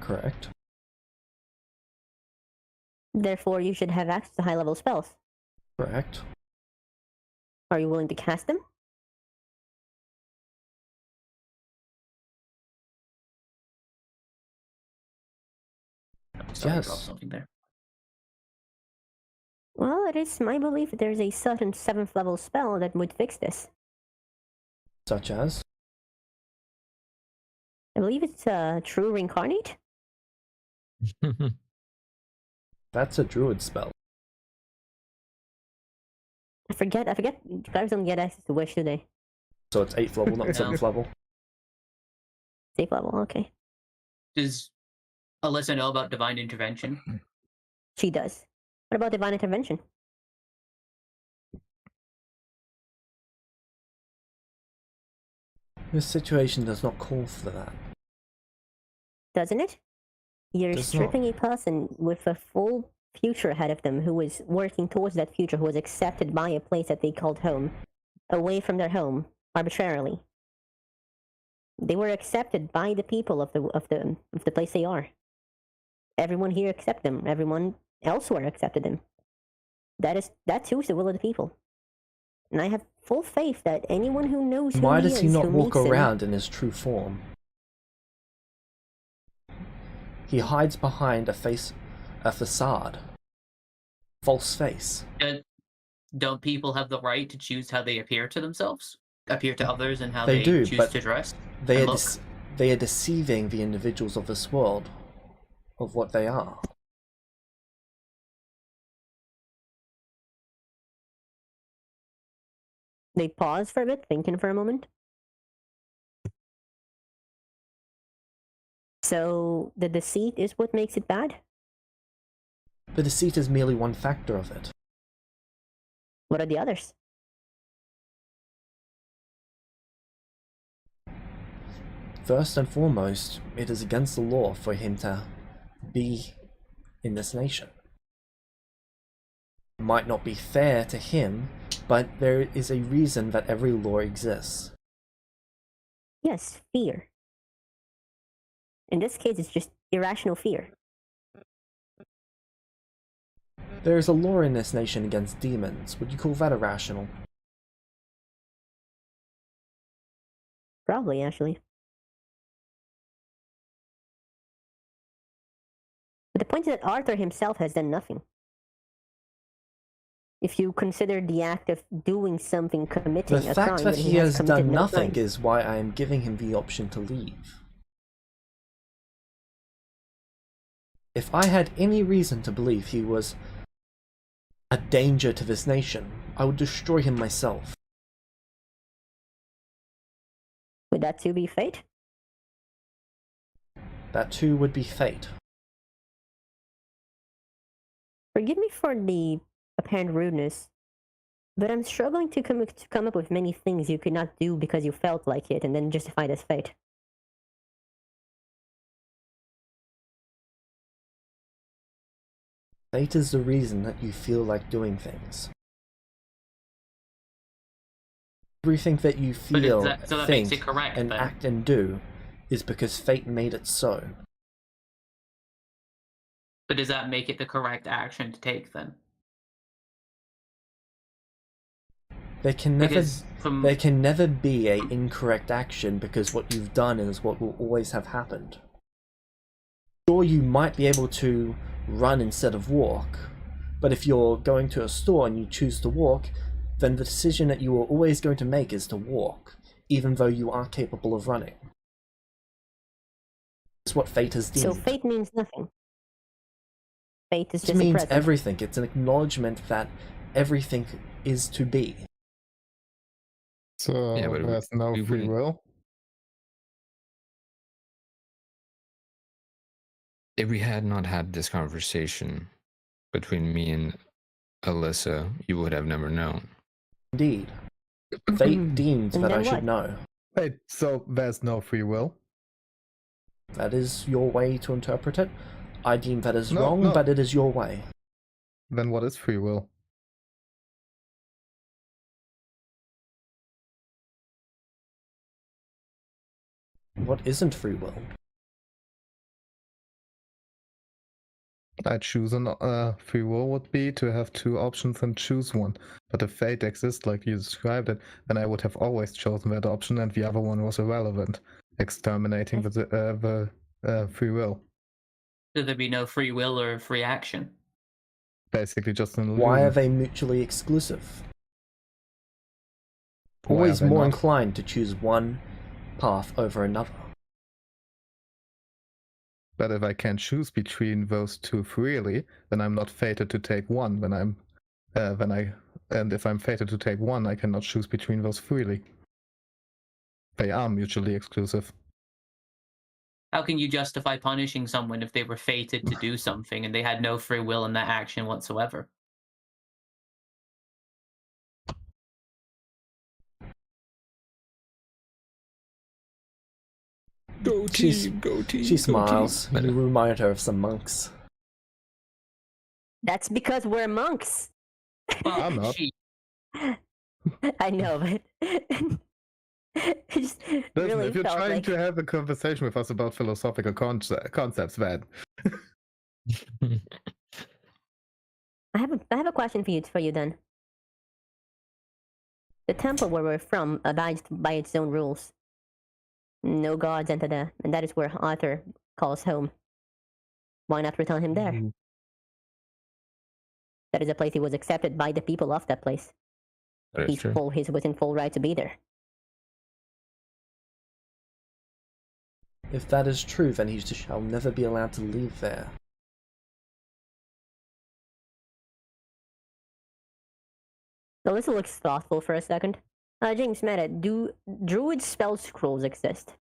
Correct. Therefore, you should have access to high-level spells. Correct. Are you willing to cast them? Sorry, I Yes. dropped something there. Well, it is my belief that there's a certain 7th level spell that would fix this. Such as? I believe it's True Reincarnate? That's a druid spell. I forget. Guys don't get access to Wish, do they? So it's 8th level, not No. 7th level. 8th level, okay. Does Alyssa know about divine intervention? She does. What about Divine Intervention? This situation does not call for that. Doesn't it? You're Does stripping a person with a full future ahead of them who is working towards that future, who was accepted by a place that they called home, away from their home, arbitrarily. They were accepted by the people of the place they are. Everyone here accepted them. Everyone elsewhere accepted them. That too is the will of the people. And I have full faith that anyone who knows who Why he does is, he not who walk meets him, around in his true form? He hides behind a facade. False face. Don't people have the right to choose how they appear to themselves? Appear to others and how They they do, choose but to dress? They and are, look? they are deceiving the individuals of this world of what they are. They pause for a bit, thinking for a moment. So the deceit is what makes it bad? The deceit is merely one factor of it. What are the others? First and foremost, it is against the law for him to be in this nation. It might not be fair to him, but there is a reason that every law exists. Yes, fear. In this case, it's just irrational fear. There is a law in this nation against demons. Would you call that irrational? Probably, actually. But the point is that Arthur himself has done nothing. If you consider the act of doing something, committing The a fact crime, that then he has committed done no nothing crime. is why I am giving him the option to leave. If I had any reason to believe he was a danger to this nation, I would destroy him myself. Would that too be fate? That too would be fate. Forgive me for the apparent rudeness, but I'm struggling to come up with many things you could not do because you felt like it and then justify it as fate. Fate is the reason that you feel like doing things. Everything that you feel, so that think, makes it correct, and then. act and do is because fate made it so. But does that make it the correct action to take then? There can never, Because there can never be an incorrect action because what you've done is what will always have happened. Sure, you might be able to run instead of walk, but if you're going to a store and you choose to walk, then the decision that you are always going to make is to walk, even though you are capable of running. It's what fate has deemed. So fate means nothing. Fate is It just a means present. everything. It's an acknowledgement that everything is to be. So Yeah, but there's no we free wouldn't- will. If we had not had this conversation between me and Alyssa, you would have never known. Indeed. Fate deemed And that then I should what? know. Wait, so there's no free will? That is your way to interpret it. I deem that as No, wrong, no. but it is your way. Then what is free will? What isn't free will? I choose an free will would be to have two options and choose one. But if fate exists like you described it, then I would have always chosen that option and the other one was irrelevant, exterminating the free will. Should there be no free will or free action? Basically just an illusion. Why are they mutually exclusive? Why Always are they more not? inclined to choose one path over another. But if I can choose between those two freely, then I'm not fated to take one. And if I'm fated to take one, I cannot choose between those freely. They are mutually exclusive. How can you justify punishing someone if they were fated to do something and they had no free will in that action whatsoever? Go team, go team. She smiles. You remind her of some monks. That's because we're monks. Well, I'm not. I know, but it just Listen, really if you're felt trying like to have a conversation with us about philosophical concepts, then I have a question for you then. The temple where we're from abides by its own rules. No gods enter there, and that is where Arthur calls home. Why not return him there? That is a place he was accepted by the people of that place. That is true. He's within full right to be there. If that is true, then he shall never be allowed to leave there. Alyssa looks thoughtful for a second. James Meta, do druid spell scrolls exist?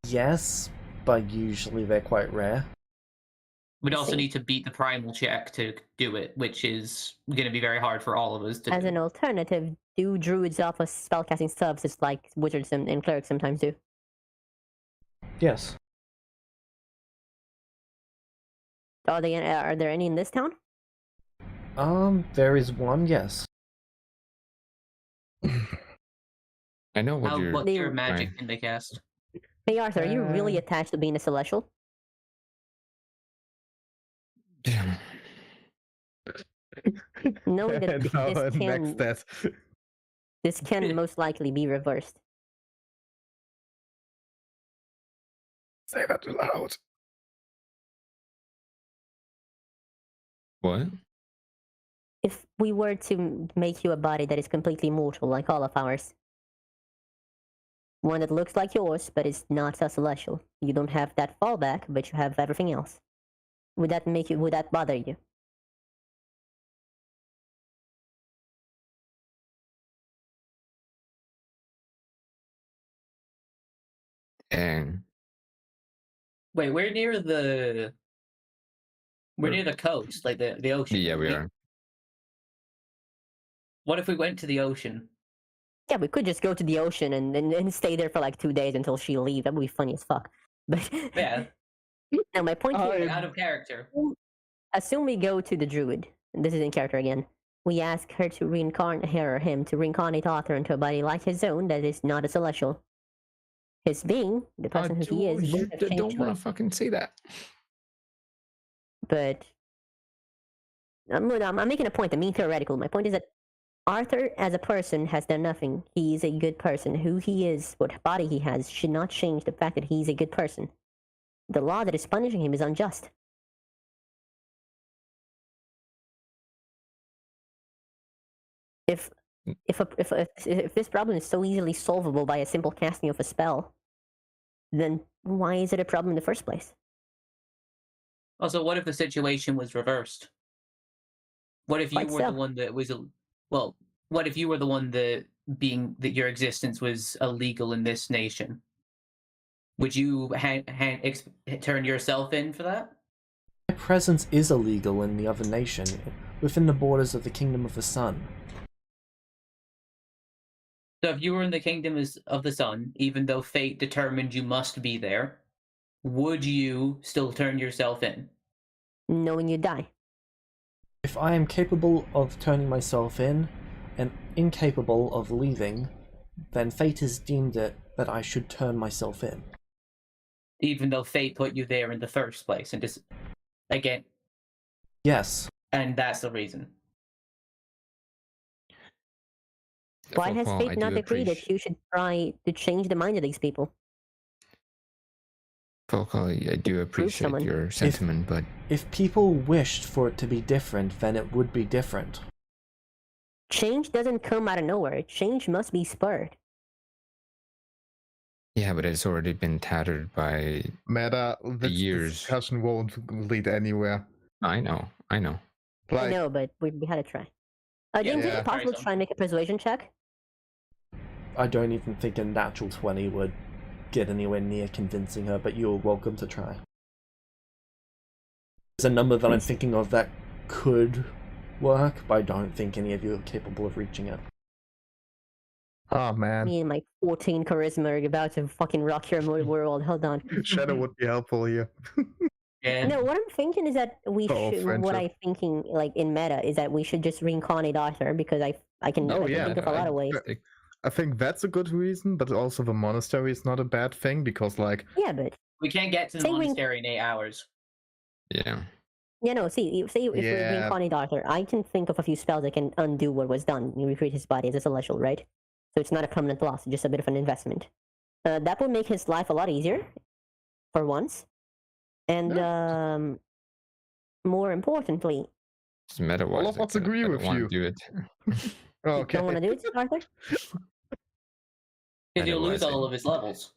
Yes, but usually they're quite rare. We'd also See. need to beat the primal check to do it, which is going to be very hard for all of us to As do. an alternative, do druids offer spellcasting services like wizards and clerics sometimes do? Yes. Are there any in this town? There is one, yes. I know what you're. What your They- magic can they cast? Hey Arthur, are you really attached to being a celestial? Knowing that And our this next can, stat. this can most likely be reversed. Say that loud. What? If we were to make you a body that is completely mortal, like all of ours, one that looks like yours, but is not so celestial, you don't have that fallback, but you have everything else. Would that bother you? And Wait, we're near the coast, like the ocean. yeah, we are. What if we went to the ocean? Yeah, we could just go to the ocean and stay there for like 2 days until she leaves. That would be funny as fuck. But Yeah, now my point like here, out of character. assume we go to the druid, and this is in character again. We ask her to reincarnate her or him to reincarnate Arthur into a body like his own that is not a celestial. His being, the person who he is, you would have don't changed want her. to fucking say that. But I'm making a point. I'm being theoretical. My point is that Arthur, as a person, has done nothing. He is a good person. Who he is, what body he has, should not change the fact that he's a good person. The law that is punishing him is unjust. If this problem is so easily solvable by a simple casting of a spell, then why is it a problem in the first place? Also, what if the situation was reversed? What if you Quite were so. the one that was well? What if you were the one that your existence was illegal in this nation? Would you turn yourself in for that? My presence is illegal in the other nation, within the borders of the Kingdom of the Sun. So if you were in the Kingdom of the Sun, even though fate determined you must be there, would you still turn yourself in? Knowing you die. If I am capable of turning myself in, and incapable of leaving, then fate has deemed it that I should turn myself in. Even though fate put you there in the first place, and just again. Yes. And that's the reason. Why has fate not agreed that you should try to change the mind of these people? Volko, I do appreciate your sentiment, but if people wished for it to be different, then it would be different. Change doesn't come out of nowhere. Change must be spurred. Yeah, but it's already been tattered by Meta. This years. Discussion won't lead anywhere. I know. I know, but we had to try. James, is it possible to try and make a persuasion check? I don't even think a natural 20 would get anywhere near convincing her, but you're welcome to try. There's a number that I'm thinking of that could work, but I don't think any of you are capable of reaching it. Oh man. Me and my 14 charisma are about to fucking rock your world. Hold on. Shadow would be helpful here. Yeah. No, what I'm thinking is that we should. What I'm thinking, like in meta, is that we should just reincarnate Arthur because I can think of a lot of ways. I think that's a good reason, but also the monastery is not a bad thing because, like, yeah, but we can't get to the monastery in 8 hours. Yeah. Yeah, no. See, if we reincarnate Arthur, I can think of a few spells that can undo what was done. You recreate his body as a celestial, right? So it's not a permanent loss; just a bit of an investment. That would make his life a lot easier, for once. And more importantly, meta-wise, all of us agree with you. Do it. Okay. Don't want to do it, Arthur? Because you'll lose all of his levels.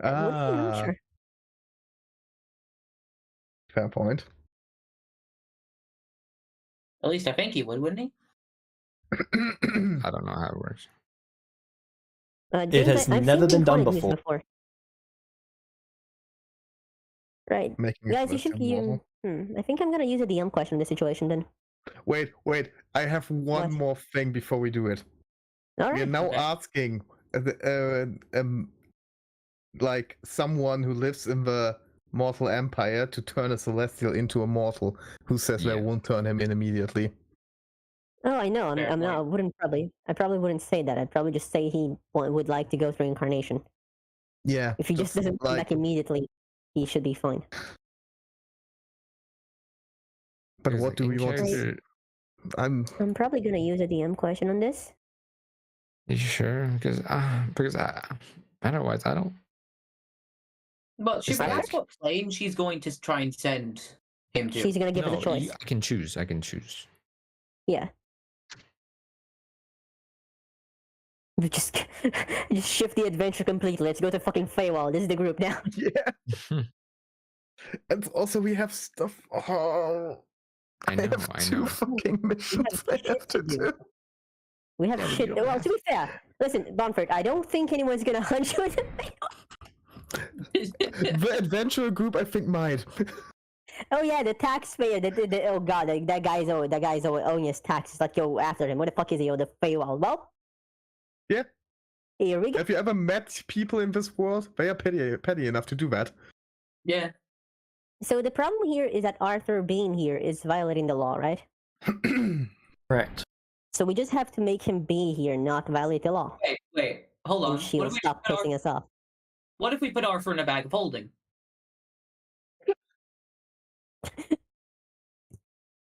Sure. Fair point. At least I think he would, wouldn't he? I don't know how it works. James, it has never been done before. Right. Guys, you should use... I think I'm going to use a DM question in this situation then. Wait. I have one more thing before we do it. All right. We are now asking like someone who lives in the mortal empire to turn a celestial into a mortal. Who says they won't turn him in immediately? Oh, I know. I probably wouldn't say that. I'd probably just say he would like to go through incarnation. Yeah. If he just doesn't come back immediately, he should be fine. But what do we want to do? I'm probably gonna use a DM question on this. You sure? Because otherwise I don't. But she asked what plane she's going to try and send him to. She's gonna give it a choice. I can choose. Yeah. Just shift the adventure completely. Let's go to fucking Feywild. This is the group now. Yeah. And also we have stuff. Oh, I know. Two fucking missions I have to do. We have shit. Well, to be fair, listen, Bonford, I don't think anyone's gonna hunt you in the adventure group, I think, might. Oh yeah, the taxpayer. Oh god, that guy's owing his taxes. Like, go after him. What the fuck is he? The Feywild. Well. Yeah. Here we go. Have you ever met people in this world? They are petty enough to do that. Yeah. So the problem here is that Arthur being here is violating the law, right? Correct. So we just have to make him be here, not violate the law. Wait, hold on. And she'll stop pissing us off. What if we put Arthur in a bag of holding?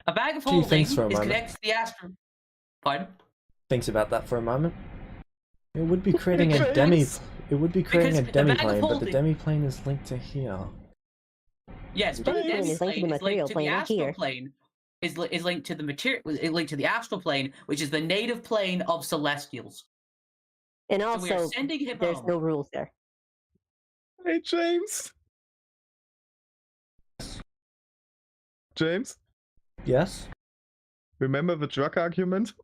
A bag of holding is connected to the astral. Pardon? Thinks about that for a moment. It would be creating a demi. It would be creating a demi-plane, but the demi-plane is linked to here. Yes, but the demi-plane is linked to the material plane. The astral plane is linked to the material. Is linked to the astral plane, which is the native plane of Celestials. And also, so we are sending him there's home. No rules there. Hey, James. James? Yes? Remember the drug argument?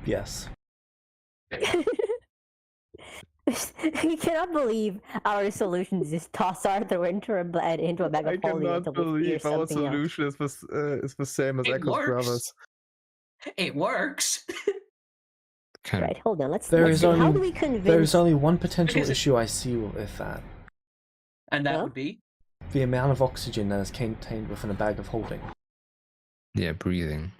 Yes. We cannot believe our solution is just toss Arthur into a bag of holding I until cannot we figure believe our something out. solution is the same as It Echo's works. brothers. It works. Right, hold on. Let's There is see. How only- do we convince? There is only one potential Because it- issue I see with that. And that Well? would be? The amount of oxygen that is contained within a bag of holding. Yeah, breathing.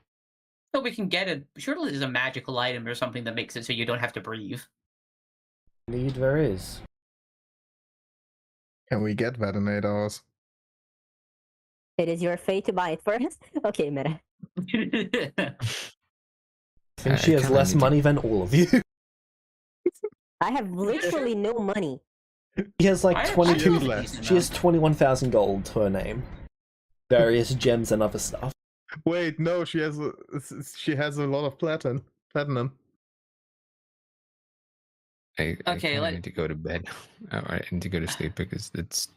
So we can get it. Surely there's a magical item or something that makes it so you don't have to breathe. Indeed, there is. Can we get that in 8 hours? It is your fate to buy it first. Okay, Meta. I think I she has kinda less need to- money than all of you. I have literally no money. She has like I have 22. a decent She has amount. 21,000 gold to her name. Various gems and other stuff. Wait, no, she has a lot of platinum. I Okay, kinda need to go to bed. I need to go to sleep because it's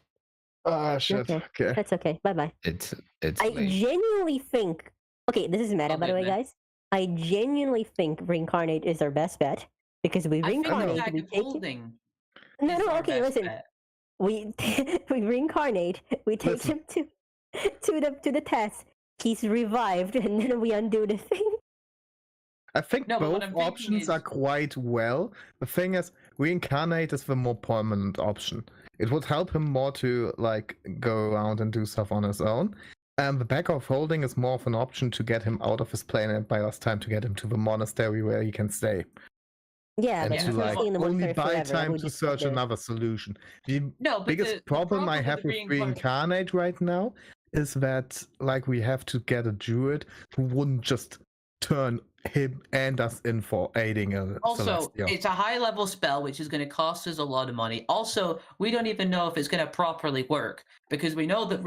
Ah, shit. Okay. Okay. That's okay. Bye bye. it's I late. genuinely think. Okay, this is meta, Oh, by the way, goodness. guys. I genuinely think reincarnate is our best bet because we I think the reincarnate, bag we of take it. holding No, is no. our Okay, best listen. bet. We we reincarnate. We take Listen. him to the test. He's revived, and then we undo the thing. I think No, but what both I'm thinking options are is- quite well. The thing is, reincarnate is the more permanent option. It would help him more to like go around and do stuff on his own. And the bag of holding is more of an option to get him out of his plane and buy us time to get him to the monastery where he can stay. Yeah, And but yeah, to he's gonna like stay in the only monastery buy forever. time We to just search have to- another solution. The No, but biggest the problem I with have the with reincarnate- reincarnate right now is that like we have to get a druid who wouldn't just turn him and us in for aiding a Also, Celestia. it's a high-level spell, which is going to cost us a lot of money. Also, we don't even know if it's going to properly work because we know that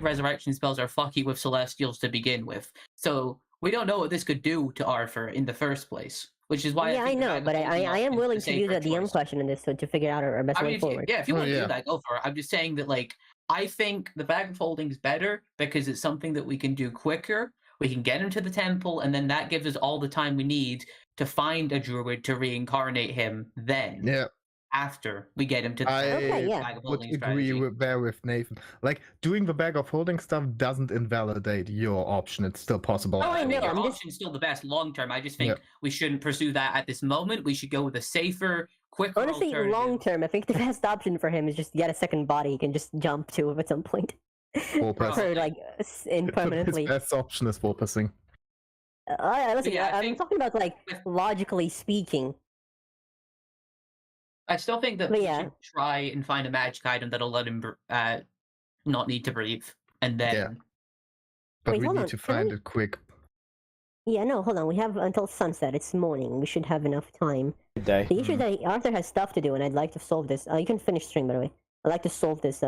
resurrection spells are fucky with Celestials to begin with. So we don't know what this could do to Arthur in the first place, which is why. Yeah, I think the know, bag of but holding I am option is willing the to use safer a DM choice. question in this to figure out our best I way mean, forward. if you Oh, want to yeah. do that, go for it. I'm just saying that, like, I think the bag of holding is better because it's something that we can do quicker. We can get him to the temple, and then that gives us all the time we need to find a druid to reincarnate him. Then, Yeah, after we get him to the I temple, Okay, yeah. bag of would holding agree strategy. with Nathan. Like doing the bag of holding stuff doesn't invalidate your option. It's still possible. Oh, I I know, think your I'm just- option's still the best long term. I just think Yep. we shouldn't pursue that at this moment. We should go with a safer, quicker Honestly, alternative. long term, I think the best option for him is just get a second body he can just jump to at some point. Or press- For like impermanently. His best option is warping. Listen, yeah, I I'm think talking about like with- logically speaking. I still think that But we yeah. should try and find a magic item that'll let him not need to breathe, and then Yeah. But Wait, we hold need on, to can find we- it quick. Yeah, no, hold on. We have until sunset. It's morning. We should have enough time. Good day. The issue is that Arthur has stuff to do, and I'd like to solve this. You can finish stream, by the way. I'd like to solve this